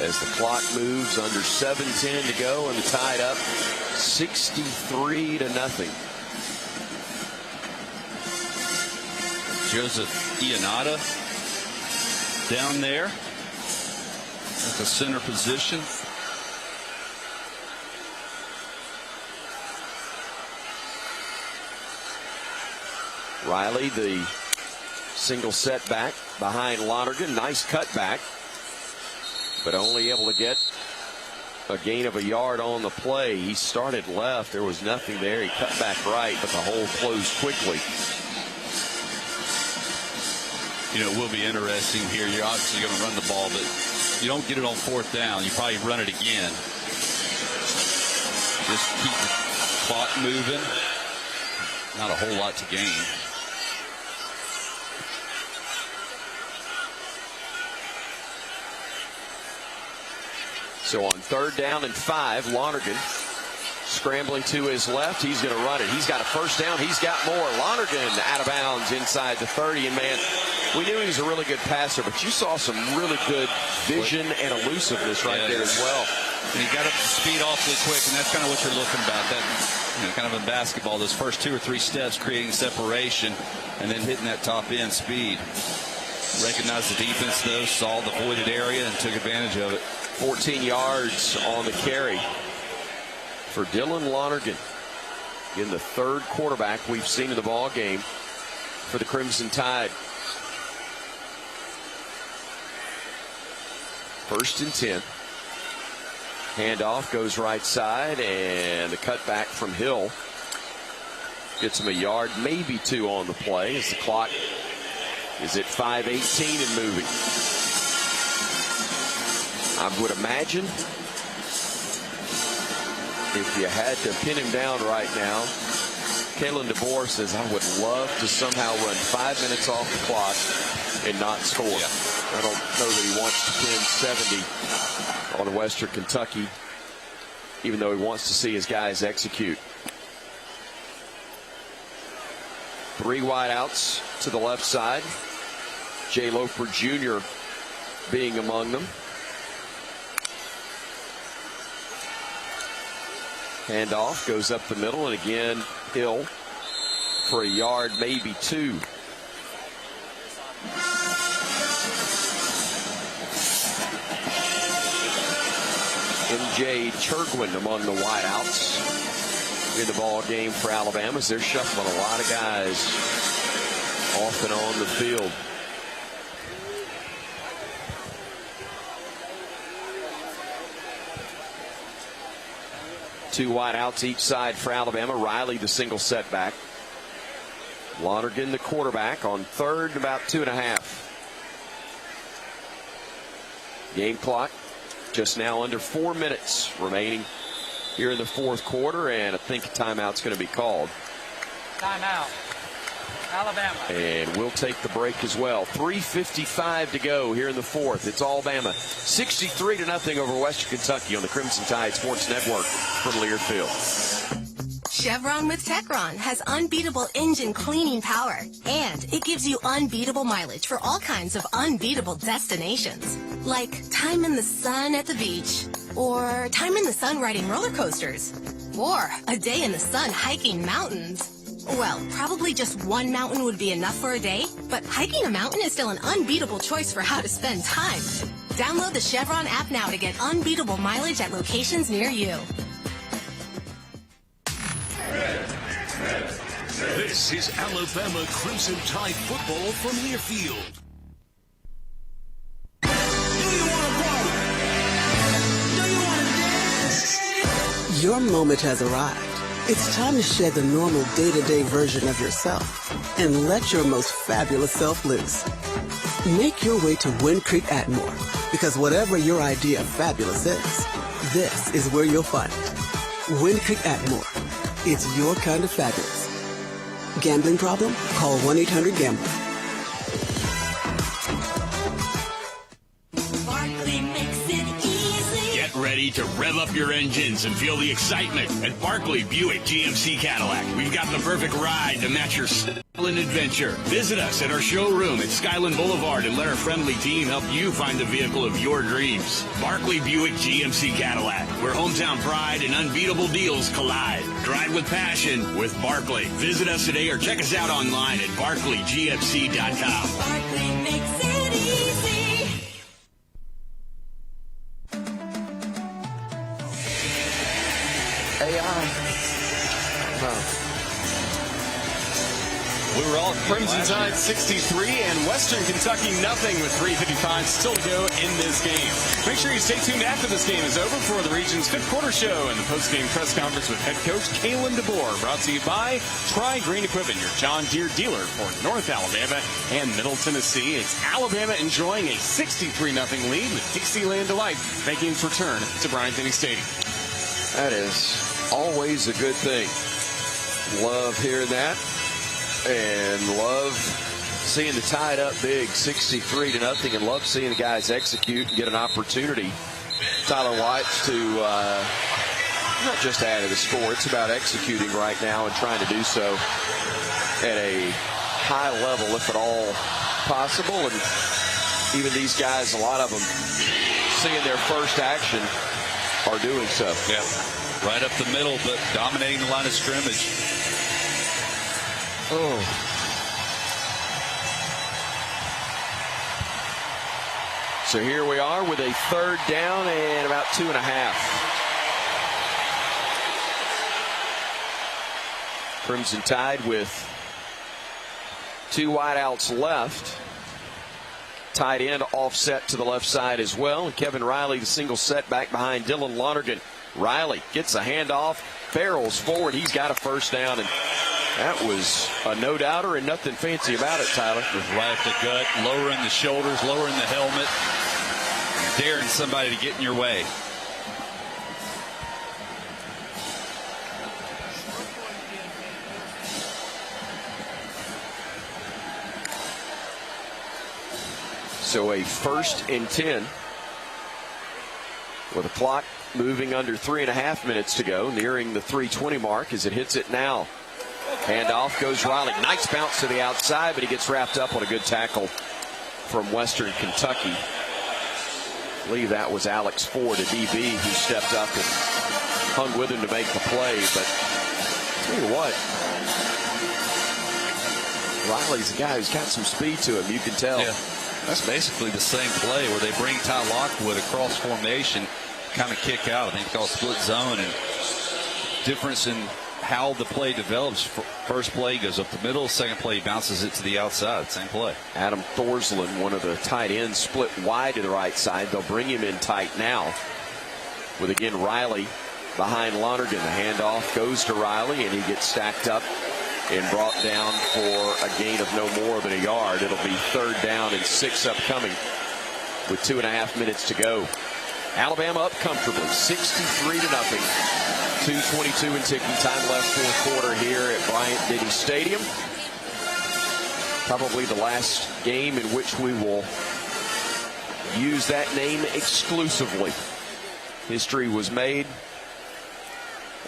as the clock moves, under 7:10 to go, and the Tide up 63-0. Joseph Ionata down there at the center position. Riley, the single setback behind Lonergan. Nice cutback, but only able to get a gain of a yard on the play. He started left. There was nothing there. He cut back right, but the hole closed quickly. You know, it will be interesting here. You're obviously going to run the ball, but you don't get it on 4th down. You probably run it again. Just keep the clock moving. Not a whole lot to gain. So on 3rd down and 5, Lonergan scrambling to his left. He's going to run it. He's got a first down. He's got more. Lonergan out of bounds inside the 30. And, man, we knew he was a really good passer, but you saw some really good vision and elusiveness right there as well. And he got up to speed awfully quick, and that's kind of what you're looking about. That, kind of in basketball, those first 2 or 3 steps creating separation and then hitting that top end speed. Recognized the defense, though, saw the voided area and took advantage of it. 14 yards on the carry for Dylan Lonergan, in the 3rd quarterback we've seen in the ball game for the Crimson Tide. 1st and 10. Handoff goes right side, and the cutback from Hill gets him a yard, maybe 2 on the play, as the clock is at 5:18 and moving. I would imagine if you had to pin him down right now, Kalen DeBoer says, I would love to somehow run 5 minutes off the clock and not score. Yeah. I don't know that he wants to pin 70 on Western Kentucky, even though he wants to see his guys execute. 3 wideouts to the left side. Jay Loper Jr. being among them. Handoff goes up the middle, and again Hill for a yard, maybe 2. MJ Turgwin among the wideouts in the ball game for Alabama, as they're shuffling a lot of guys off and on the field. Two wideouts each side for Alabama. Riley the single setback. Lonergan the quarterback on 3rd, about 2.5. Game clock just now under 4 minutes remaining here in the 4th quarter, and I think a timeout's going to be called. Timeout. Alabama. And we'll take the break as well. 3:55 to go here in the 4th. It's Alabama 63-0 over Western Kentucky on the Crimson Tide Sports Network from Learfield. Chevron with Techron has unbeatable engine cleaning power, and it gives you unbeatable mileage for all kinds of unbeatable destinations, like time in the sun at the beach, or time in the sun riding roller coasters, or a day in the sun hiking mountains. Well, probably just one mountain would be enough for a day, but hiking a mountain is still an unbeatable choice for how to spend time. Download the Chevron app now to get unbeatable mileage at locations near you. This is Alabama Crimson Tide football from Learfield. Your moment has arrived. It's time to shed the normal day-to-day version of yourself and let your most fabulous self loose. Make your way to Wind Creek Atmore, because whatever your idea of fabulous is, this is where you'll find it. Wind Creek Atmore. It's your kind of fabulous. Gambling problem? Call 1-800-GAMBLER. Get ready to rev up your engines and feel the excitement at Barkley Buick GMC Cadillac. We've got the perfect ride to match your Skyline adventure. Visit us at our showroom at Skyline Boulevard and let our friendly team help you find the vehicle of your dreams. Barkley Buick GMC Cadillac, where hometown pride and unbeatable deals collide. Drive with passion with Barkley. Visit us today or check us out online at barkleygmc.com. Barkley makes it easy. We were all Crimson Tide 63 and Western Kentucky nothing with 3:55 still to go in this game. Make sure you stay tuned after this game is over for the region's fifth quarter show and the post-game press conference with head coach Kalen DeBoer, brought to you by Try Green Equipment, your John Deere dealer for North Alabama and Middle Tennessee. It's Alabama enjoying a 63-0 lead with Dixieland Delight making its return to Bryant-Denny Stadium. That is always a good thing. Love hearing that. And love seeing the Tide up big, 63-0, and love seeing the guys execute and get an opportunity. Tyler Watts to not just add to the score. It's about executing right now and trying to do so at a high level, if at all possible. And even these guys, a lot of them, seeing their first action, are doing so. Yeah, right up the middle, but dominating the line of scrimmage. Oh. So here we are with a third down and about 2.5. Crimson Tide with two wideouts left. Tight end offset to the left side as well. And Kevin Riley, the single set back behind Dylan Lonergan. Riley gets a handoff, barrels forward. He's got a first down, and that was a no-doubter and nothing fancy about it, Tyler. Just right at the gut, lowering the shoulders, lowering the helmet, daring somebody to get in your way. So a 1st and 10 with the clock moving under 3.5 minutes to go, nearing the 3:20 mark as it hits it now. Handoff goes Riley. Nice bounce to the outside, but he gets wrapped up on a good tackle from Western Kentucky. I believe that was Alex Ford, a DB, who stepped up and hung with him to make the play. But tell you what, Riley's a guy who's got some speed to him, you can tell. Yeah. That's basically the same play where they bring Ty Lockwood across formation, kind of kick out. I think it's called split zone, and difference in how the play develops. First play goes up the middle, second play bounces it to the outside. Same play. Adam Thorsland, one of the tight ends, split wide to the right side. They'll bring him in tight now with, again, Riley behind Lonergan. The handoff goes to Riley, and he gets stacked up and brought down for a gain of no more than a yard. It'll be 3rd down and 6 upcoming with 2.5 minutes to go. Alabama up comfortably, 63-0. 2:22 and ticking time left, fourth quarter here at Bryant-Denny Stadium. Probably the last game in which we will use that name exclusively. History was made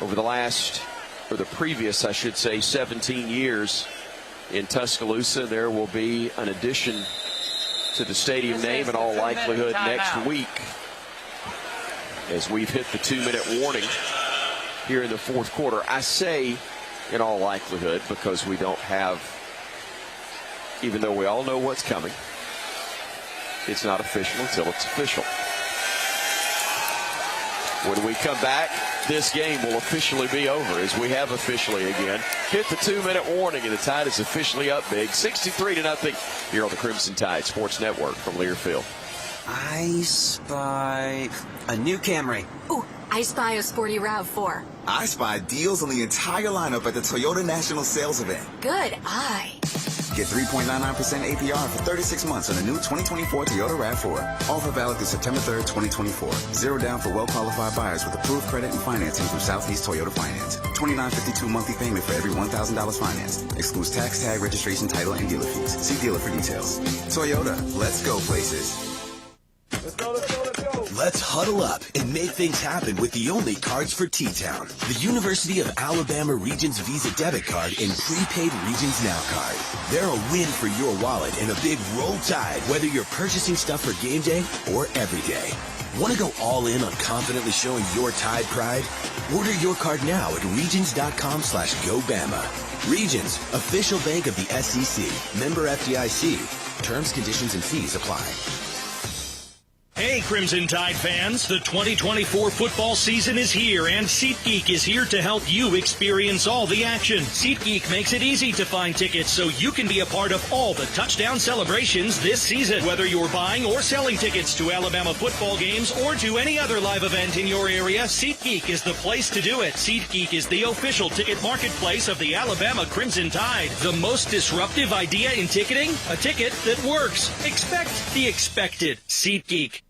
over the last or the previous, I should say, 17 years in Tuscaloosa. There will be an addition to the stadium name in all likelihood next week, as we've hit the 2-minute warning here in the fourth quarter. I say in all likelihood because we don't have, even though we all know what's coming, it's not official until it's official. When we come back, this game will officially be over, as we have officially again hit the 2-minute warning, and the Tide is officially up big, 63-0 here on the Crimson Tide Sports Network from Learfield. I spy a new Camry. Ooh, I spy a sporty RAV4. I spy deals on the entire lineup at the Toyota National Sales Event. Good eye. Get 3.99% APR for 36 months on the new 2024 Toyota RAV4. Offer valid through September 3rd, 2024. Zero down for well-qualified buyers with approved credit and financing from Southeast Toyota Finance. $29.52 monthly payment for every $1,000 financed. Excludes tax, tag, registration, title, and dealer fees. See dealer for details. Toyota, let's go places. Let's huddle up and make things happen with the only cards for T-Town. The University of Alabama Regions Visa Debit Card and Prepaid Regions Now Card. They're a win for your wallet and a big roll tide, whether you're purchasing stuff for game day or every day. Want to go all in on confidently showing your Tide pride? Order your card now at regions.com/GoBama. Regions, official bank of the SEC. Member FDIC. Terms, conditions, and fees apply. Hey, Crimson Tide fans, the 2024 football season is here, and SeatGeek is here to help you experience all the action. SeatGeek makes it easy to find tickets so you can be a part of all the touchdown celebrations this season. Whether you're buying or selling tickets to Alabama football games or to any other live event in your area, SeatGeek is the place to do it. SeatGeek is the official ticket marketplace of the Alabama Crimson Tide. The most disruptive idea in ticketing? A ticket that works. Expect the expected. SeatGeek.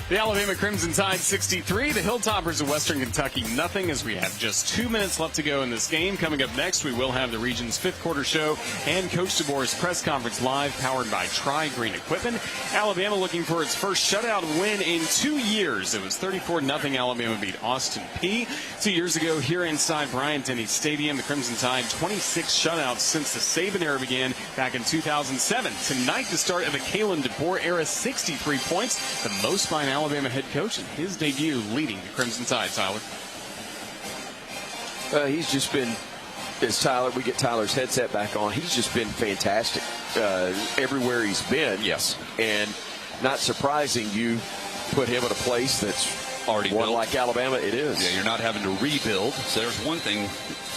The Alabama Crimson Tide 63, the Hilltoppers of Western Kentucky nothing, as we have just 2 minutes left to go in this game. Coming up next, we will have the region's fifth quarter show and Coach DeBoer's press conference live, powered by Tri-Green Equipment. Alabama looking for its first shutout win in 2 years. It was 34-0 Alabama beat Austin Peay 2 years ago here inside Bryant-Denny Stadium. The Crimson Tide 26 shutouts since the Saban era began back in 2007. Tonight, the start of the Kalen DeBoer era, 63 points, the most by an Alabama head coach in his debut leading the Crimson Tide. Tyler. He's just been, as Tyler, we get Tyler's headset back on, he's just been fantastic everywhere he's been. Yes. And not surprising, you put him in a place that's already one built. like Alabama. It is. Yeah, you're not having to rebuild. So there's one thing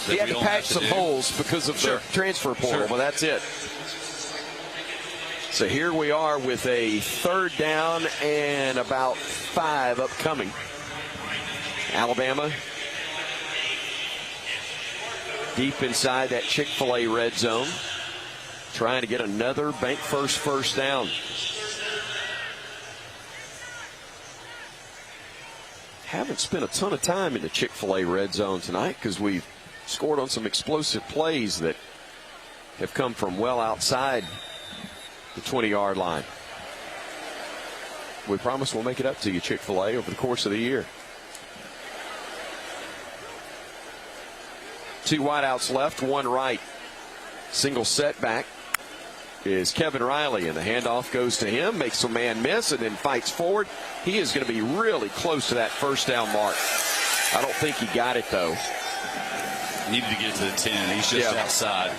that he had we to don't patch have to some do. holes because of the transfer portal, but that's it. So here we are with a third down and about 5 upcoming. Alabama deep inside that Chick-fil-A red zone, trying to get another bank first down. Haven't spent a ton of time in the Chick-fil-A red zone tonight because we've scored on some explosive plays that have come from well outside the 20-yard line. We promise we'll make it up to you, Chick-fil-A, over the course of the year. 2 wideouts left, 1 right. Single setback is Kevin Riley, and the handoff goes to him, makes a man miss, and then fights forward. He is going to be really close to that first down mark. I don't think he got it, though. Needed to get to the 10. He's just outside.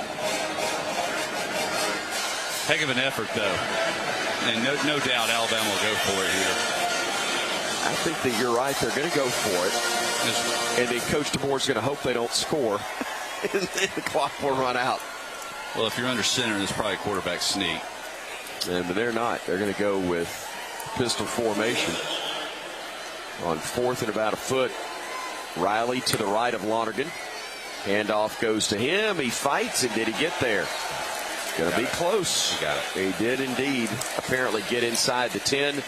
Heck of an effort, though. And no doubt Alabama will go for it here. I think that you're right. They're going to go for it. And then Coach DeBoer's going to hope they don't score. And then the clock will run out. Well, if you're under center, there's probably a quarterback sneak. But they're not. They're going to go with pistol formation. On 4th and about a foot, Riley to the right of Lonergan. Handoff goes to him. He fights, and did he get there? Going to be close. Got it. He did indeed apparently get inside the 10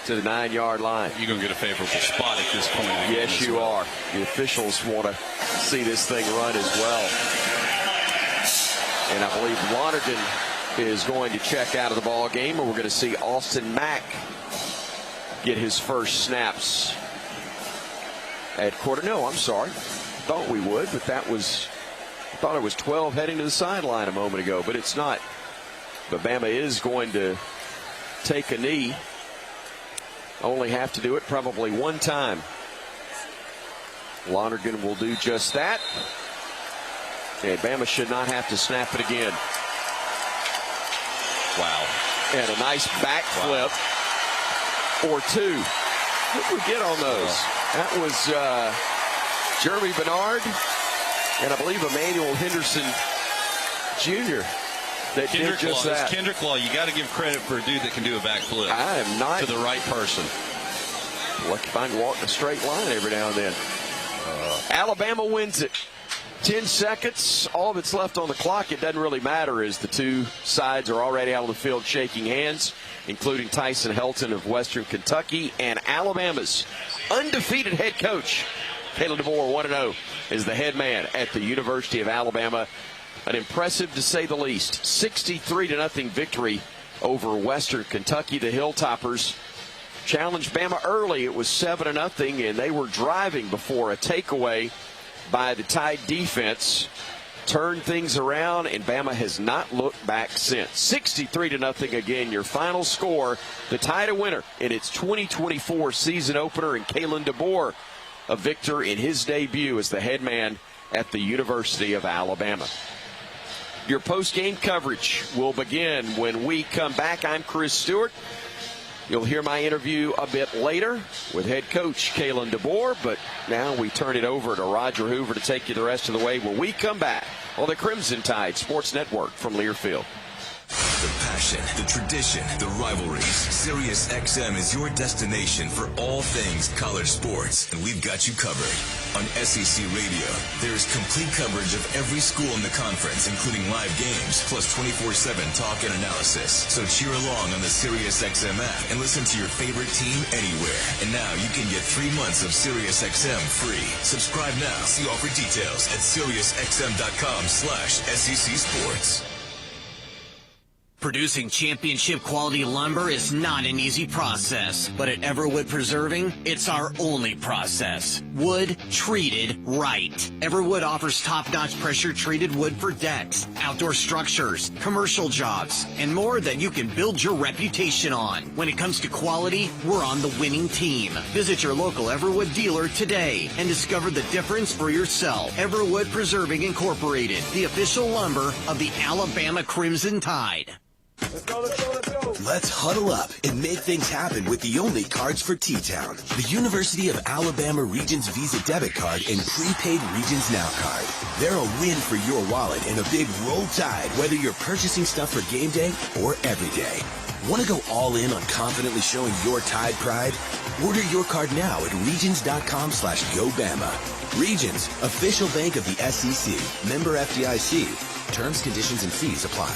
to the 9-yard line. You're going to get a favorable spot at this point. Yes, you are. The officials want to see this thing run as well. And I believe Lonergan is going to check out of the ball game, and we're going to see Austin Mack get his first snaps at quarter. No, I'm sorry. Thought we would, but I thought it was 12 heading to the sideline a moment ago, but it's not. But Bama is going to take a knee. Only have to do it probably one time. Lonergan will do just that. And Bama should not have to snap it again. Wow. And a nice backflip or two. What did we get on those? That was Jeremy Bernard and I believe Emmanuel Henderson Jr. that did just that. Kendrick Law, you got to give credit for a dude that can do a backflip. I am not. To the right person. Lucky if I can walk in a straight line every now and then. Alabama wins it. 10 seconds, all that's left on the clock. It doesn't really matter as the two sides are already out of the field shaking hands, including Tyson Helton of Western Kentucky and Alabama's undefeated head coach. Kalen DeBoer, 1-0, is the head man at the University of Alabama. An impressive, to say the least, 63-0 victory over Western Kentucky. The Hilltoppers challenged Bama early. It was 7-0, and they were driving before a takeaway by the Tide defense turned things around, and Bama has not looked back since. 63-0 again, your final score. The Tide a winner in its 2024 season opener, and Kalen DeBoer a victor in his debut as the head man at the University of Alabama. Your post-game coverage will begin when we come back. I'm Chris Stewart. You'll hear my interview a bit later with head coach Kalen DeBoer, but now we turn it over to Roger Hoover to take you the rest of the way when we come back on the Crimson Tide Sports Network from Learfield. The passion, the tradition, the rivalries. Sirius XM is your destination for all things college sports, and we've got you covered. On SEC Radio, there's complete coverage of every school in the conference, including live games, plus 24/7 talk and analysis. So cheer along on the Sirius XM app and listen to your favorite team anywhere. And now you can get 3 months of Sirius XM free. Subscribe now. See offer details at SiriusXM.com/SEC Sports. Producing championship quality lumber is not an easy process, but at Everwood Preserving, it's our only process. Wood treated right. Everwood offers top-notch pressure-treated wood for decks, outdoor structures, commercial jobs, and more that you can build your reputation on. When it comes to quality, we're on the winning team. Visit your local Everwood dealer today and discover the difference for yourself. Everwood Preserving Incorporated, the official lumber of the Alabama Crimson Tide. Let's huddle up and make things happen with the only cards for T-Town. The University of Alabama Regions Visa Debit Card and Prepaid Regions Now Card. They're a win for your wallet and a big roll tide, whether you're purchasing stuff for game day or every day. Want to go all in on confidently showing your Tide pride? Order your card now at regions.com/GoBama. Regions, official bank of the SEC. Member FDIC. Terms, conditions, and fees apply.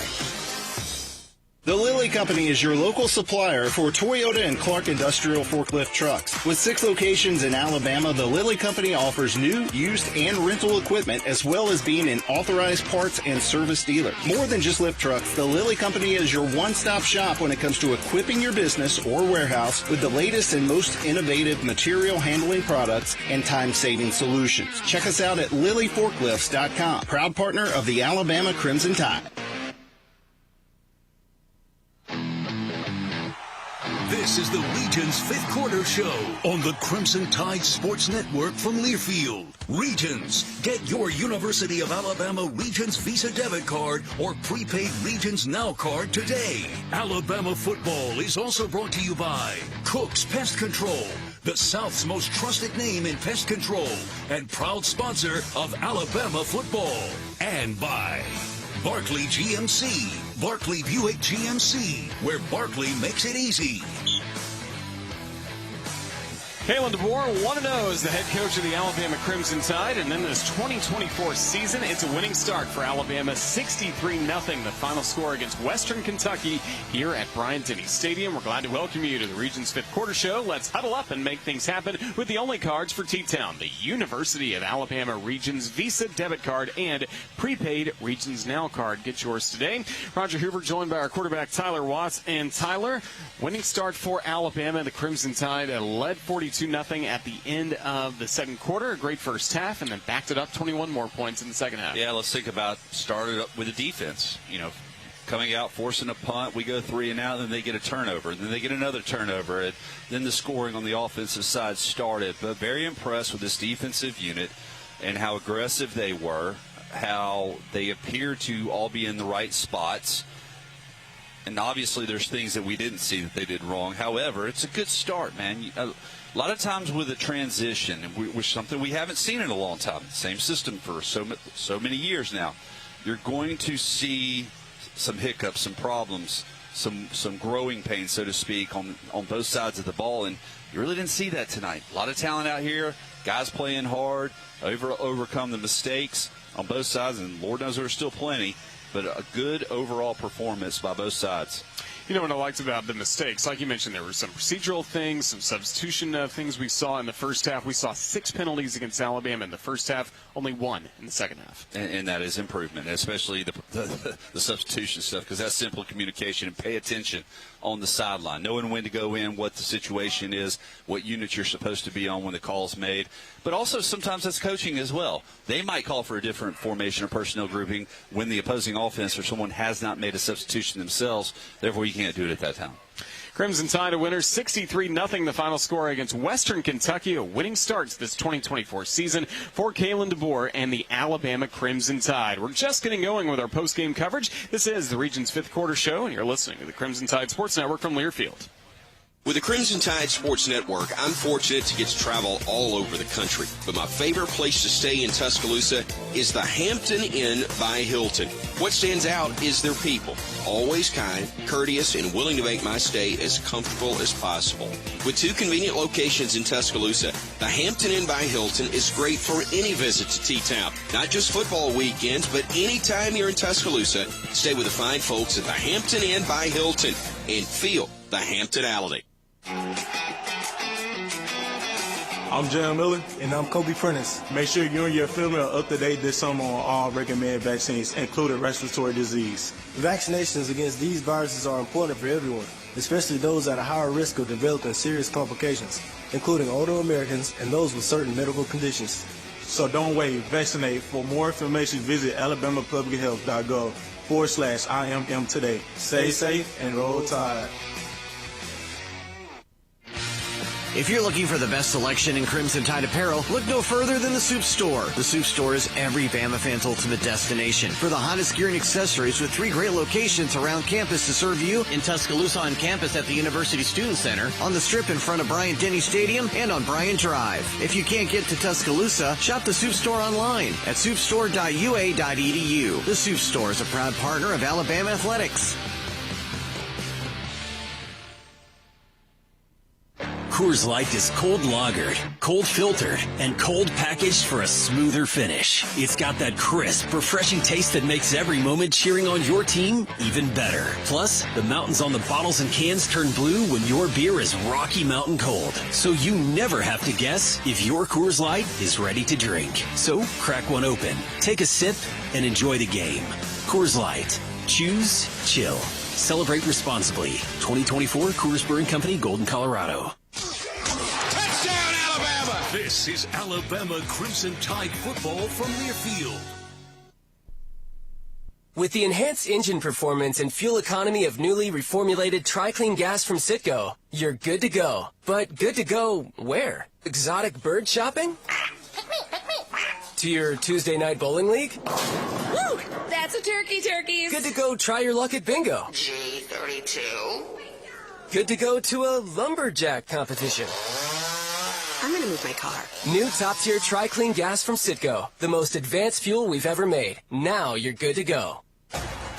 The Lilly Company is your local supplier for Toyota and Clark Industrial Forklift Trucks. With 6 locations in Alabama, the Lilly Company offers new, used, and rental equipment, as well as being an authorized parts and service dealer. More than just lift trucks, the Lilly Company is your one-stop shop when it comes to equipping your business or warehouse with the latest and most innovative material handling products and time-saving solutions. Check us out at LillyForklifts.com, proud partner of the Alabama Crimson Tide. This is the Regions' fifth quarter show on the Crimson Tide Sports Network from Learfield. Regions, get your University of Alabama Regions Visa Debit Card or Prepaid Regions Now Card today. Alabama football is also brought to you by Cook's Pest Control, the South's most trusted name in pest control and proud sponsor of Alabama football. And by Barkley GMC, Barkley Buick GMC, where Barkley makes it easy. Kalen DeBoer, 1-0 as the head coach of the Alabama Crimson Tide. And then this 2024 season, it's a winning start for Alabama. 63-0, the final score against Western Kentucky here at Bryant-Denny Stadium. We're glad to welcome you to the Region's Fifth Quarter Show. Let's huddle up and make things happen with the only cards for T-Town, the University of Alabama Regions Visa debit card and prepaid Regions Now card. Get yours today. Roger Hoover joined by our quarterback Tyler Watts. And Tyler, winning start for Alabama. The Crimson Tide led 42-0 at the end of the second quarter. A great first half, and then backed it up 21 more points in the second half. Yeah, let's think about started up with the defense. Coming out, forcing a punt, we go 3 and out, then they get a turnover, and then they get another turnover, and then the scoring on the offensive side started. But very impressed with this defensive unit and how aggressive they were, how they appear to all be in the right spots. And obviously there's things that we didn't see that they did wrong. However, it's a good start, man. A lot of times with a transition, which something we haven't seen in a long time, same system for so many years now, you're going to see some hiccups, some problems, some growing pains, so to speak, on both sides of the ball. And you really didn't see that tonight. A lot of talent out here, guys playing hard, overcome the mistakes on both sides, and Lord knows there's still plenty. But a good overall performance by both sides. You know what I liked about the mistakes? Like you mentioned, there were some procedural things, some substitution things we saw in the first half. We saw 6 penalties against Alabama in the first half, only 1 in the second half. And that is improvement, especially the substitution stuff, because that's simple communication and pay attention on the sideline, knowing when to go in, what the situation is, what unit you're supposed to be on when the call's made. But also sometimes that's coaching as well. They might call for a different formation or personnel grouping when the opposing offense or someone has not made a substitution themselves. Therefore, you can't do it at that time. Crimson Tide a winner, 63-0 the final score against Western Kentucky. A winning start to this 2024 season for Kalen DeBoer and the Alabama Crimson Tide. We're just getting going with our post-game coverage. This is the Region's Fifth Quarter Show, and you're listening to the Crimson Tide Sports Network from Learfield. With the Crimson Tide Sports Network, I'm fortunate to get to travel all over the country. But my favorite place to stay in Tuscaloosa is the Hampton Inn by Hilton. What stands out is their people. Always kind, courteous, and willing to make my stay as comfortable as possible. With 2 convenient locations in Tuscaloosa, the Hampton Inn by Hilton is great for any visit to T-Town. Not just football weekends, but anytime you're in Tuscaloosa, stay with the fine folks at the Hampton Inn by Hilton and feel the Hamptonality. I'm Jan Miller. And I'm Kobe Prentice. Make sure you and your family are up to date this summer on all recommended vaccines, including respiratory disease. Vaccinations against these viruses are important for everyone, especially those at a higher risk of developing serious complications, including older Americans and those with certain medical conditions. So don't wait. Vaccinate. For more information, visit alabamapublichealth.gov/IMM today. Stay safe and roll tide. If you're looking for the best selection in Crimson Tide apparel, look no further than the Soup Store. The Soup Store is every Bama fan's ultimate destination for the hottest gear and accessories, with 3 great locations around campus to serve you: in Tuscaloosa on campus at the University Student Center, on the Strip in front of Bryant-Denny Stadium, and on Bryant Drive. If you can't get to Tuscaloosa, shop the Soup Store online at soupstore.ua.edu. The Soup Store is a proud partner of Alabama Athletics. Coors Light is cold lagered, cold filtered, and cold packaged for a smoother finish. It's got that crisp, refreshing taste that makes every moment cheering on your team even better. Plus, the mountains on the bottles and cans turn blue when your beer is Rocky Mountain cold. So you never have to guess if your Coors Light is ready to drink. So crack one open, take a sip, and enjoy the game. Coors Light. Choose chill. Celebrate responsibly. 2024 Coors Brewing Company, Golden, Colorado. Touchdown, Alabama! This is Alabama Crimson Tide football from Learfield. With the enhanced engine performance and fuel economy of newly reformulated Tri-Clean gas from Citgo, you're good to go. But good to go where? Exotic bird shopping? To your Tuesday night bowling league? Woo! That's a turkeys. Good to go try your luck at bingo. G32. Good to go to a lumberjack competition. I'm gonna move my car. New top-tier Tri-Clean gas from Citgo. The most advanced fuel we've ever made. Now you're good to go.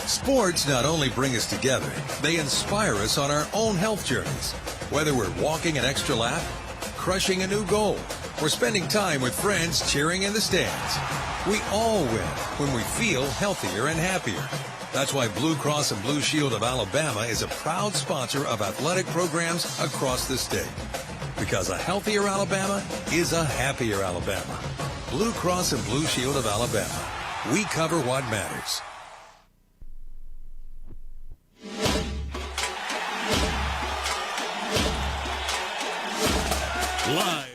Sports not only bring us together, they inspire us on our own health journeys. Whether we're walking an extra lap, crushing a new goal, or spending time with friends cheering in the stands. We all win when we feel healthier and happier. That's why Blue Cross and Blue Shield of Alabama is a proud sponsor of athletic programs across the state. Because a healthier Alabama is a happier Alabama. Blue Cross and Blue Shield of Alabama. We cover what matters. Live.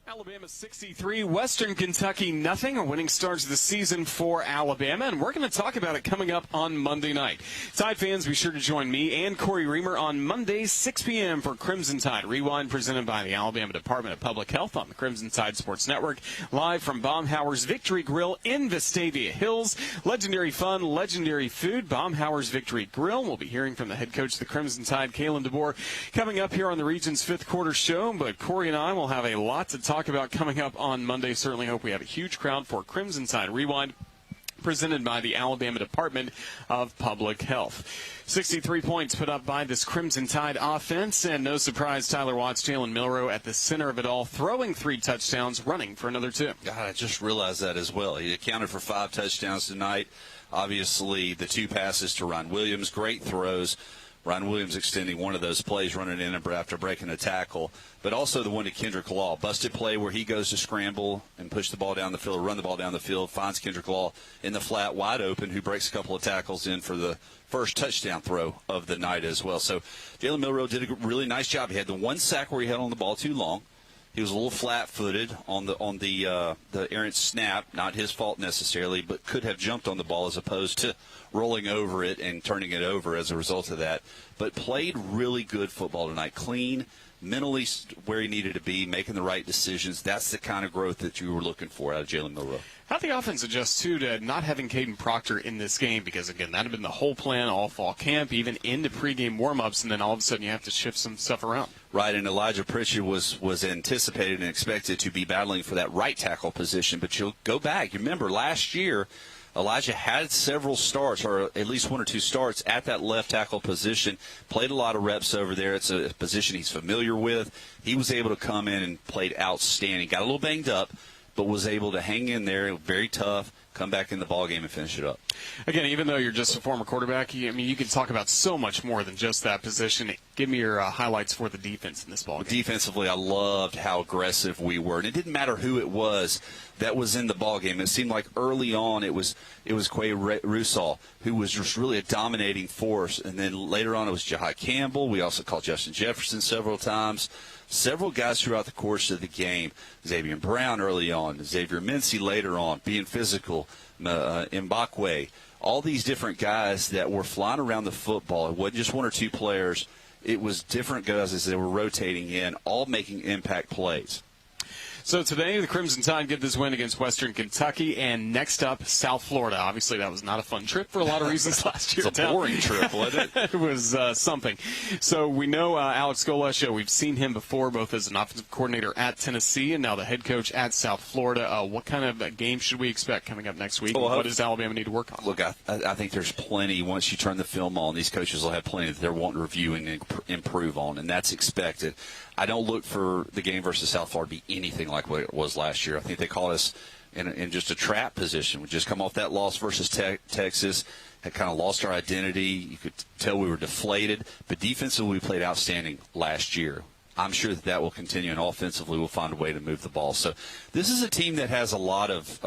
Alabama 63, Western Kentucky nothing. A winning start to the season for Alabama, and we're going to talk about it coming up on Monday night. Tide fans, be sure to join me and Corey Reamer on Monday, 6 p.m. for Crimson Tide Rewind, presented by the Alabama Department of Public Health on the Crimson Tide Sports Network, live from Baumhauer's Victory Grill in Vestavia Hills. Legendary fun, legendary food, Baumhauer's Victory Grill. We'll be hearing from the head coach of the Crimson Tide, Kalen DeBoer, coming up here on the Region's fifth quarter show, but Corey and I will have a lot to talk about coming up on Monday. Certainly hope we have a huge crowd for Crimson Tide Rewind, presented by the Alabama Department of Public Health. 63 points put up by this Crimson Tide offense, and no surprise, Tyler Watts, Jalen Milroe at the center of it all, throwing 3 touchdowns, running for another 2. God, I just realized that as well. He accounted for 5 touchdowns tonight. Obviously, the 2 passes to Ryan Williams, great throws. Ryan Williams extending one of those plays, running in after breaking a tackle, but also the one to Kendrick Law. Busted play where he goes to scramble and push the ball down the field, run the ball down the field, finds Kendrick Law in the flat, wide open, who breaks a couple of tackles in for the first touchdown throw of the night as well. So Jalen Milroe did a really nice job. He had the 1 sack where he held on the ball too long. He was a little flat-footed on the errant snap, not his fault necessarily, but could have jumped on the ball as opposed to rolling over it and turning it over as a result of that. But played really good football tonight, clean, mentally where he needed to be, making the right decisions. That's the kind of growth that you were looking for out of Jalen Milroe. How'd the offense adjust, too, to not having Caden Proctor in this game? Because, again, that had been the whole plan all fall camp, even into pregame warm-ups, and then all of a sudden you have to shift some stuff around. Right, and Elijah Pritchard was anticipated and expected to be battling for that right tackle position. But you'll go back. You remember last year, Elijah had several starts, or at least 1 or 2 starts at that left tackle position, played a lot of reps over there. It's a position he's familiar with. He was able to come in and played outstanding. Got a little banged up, but was able to hang in there, very tough, come back in the ballgame and finish it up. Again, even though you're just a former quarterback, you can talk about so much more than just that position. Give me your highlights for the defense in this ballgame. Defensively, I loved how aggressive we were. And it didn't matter who it was that was in the ballgame. It seemed like early on it was Quay Rusall, who was just really a dominating force. And then later on it was Jahai Campbell. We also called Justin Jefferson several times. Several guys throughout the course of the game. Xavier Brown early on, Xavier Mincy later on, being physical, Mbakwe, all these different guys that were flying around the football. It wasn't just 1 or 2 players. It was different guys as they were rotating in, all making impact plays. So today, the Crimson Tide get this win against Western Kentucky, and next up, South Florida. Obviously, that was not a fun trip for a lot of reasons last year. It's a boring trip, wasn't it? It was something. So we know Alex Golesh. We've seen him before, both as an offensive coordinator at Tennessee and now the head coach at South Florida. What kind of game should we expect coming up next week? What does Alabama need to work on? Look, I think there's plenty. Once you turn the film on, these coaches will have plenty that they're wanting to review and improve on, and that's expected. I don't look for the game versus South Florida to be anything like what it was last year. I think they caught us in just a trap position. We just come off that loss versus Texas, had kind of lost our identity. You could tell we were deflated. But defensively, we played outstanding last year. I'm sure that will continue, and offensively we'll find a way to move the ball. So this is a team that has a lot of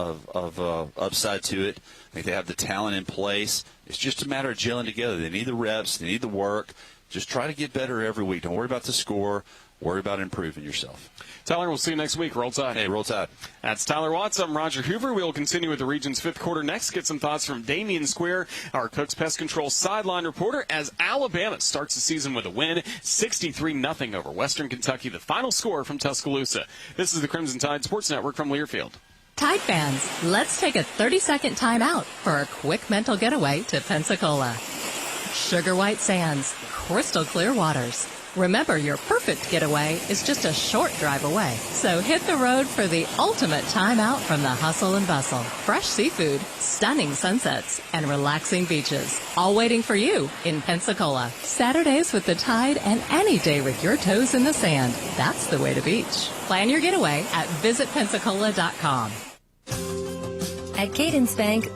upside to it. I think they have the talent in place. It's just a matter of gelling together. They need the reps. They need the work. Just try to get better every week. Don't worry about the score. Worry about improving yourself. Tyler, we'll see you next week. Roll Tide. Hey, Roll Tide. That's Tyler Watts. I'm Roger Hoover. We'll continue with the region's fifth quarter next. Get some thoughts from Damian Square, our Cooks Pest Control sideline reporter, as Alabama starts the season with a win, 63-0 over Western Kentucky, the final score from Tuscaloosa. This is the Crimson Tide Sports Network from Learfield. Tide fans, let's take a 30-second timeout for a quick mental getaway to Pensacola. Sugar white sands, crystal clear waters, Remember, your perfect getaway is just a short drive away. So hit the road for the ultimate time out from the hustle and bustle. Fresh seafood, stunning sunsets, and relaxing beaches. All waiting for you in Pensacola. Saturdays with the tide and any day with your toes in the sand. That's the way to beach. Plan your getaway at visitpensacola.com. At Cadence Bank,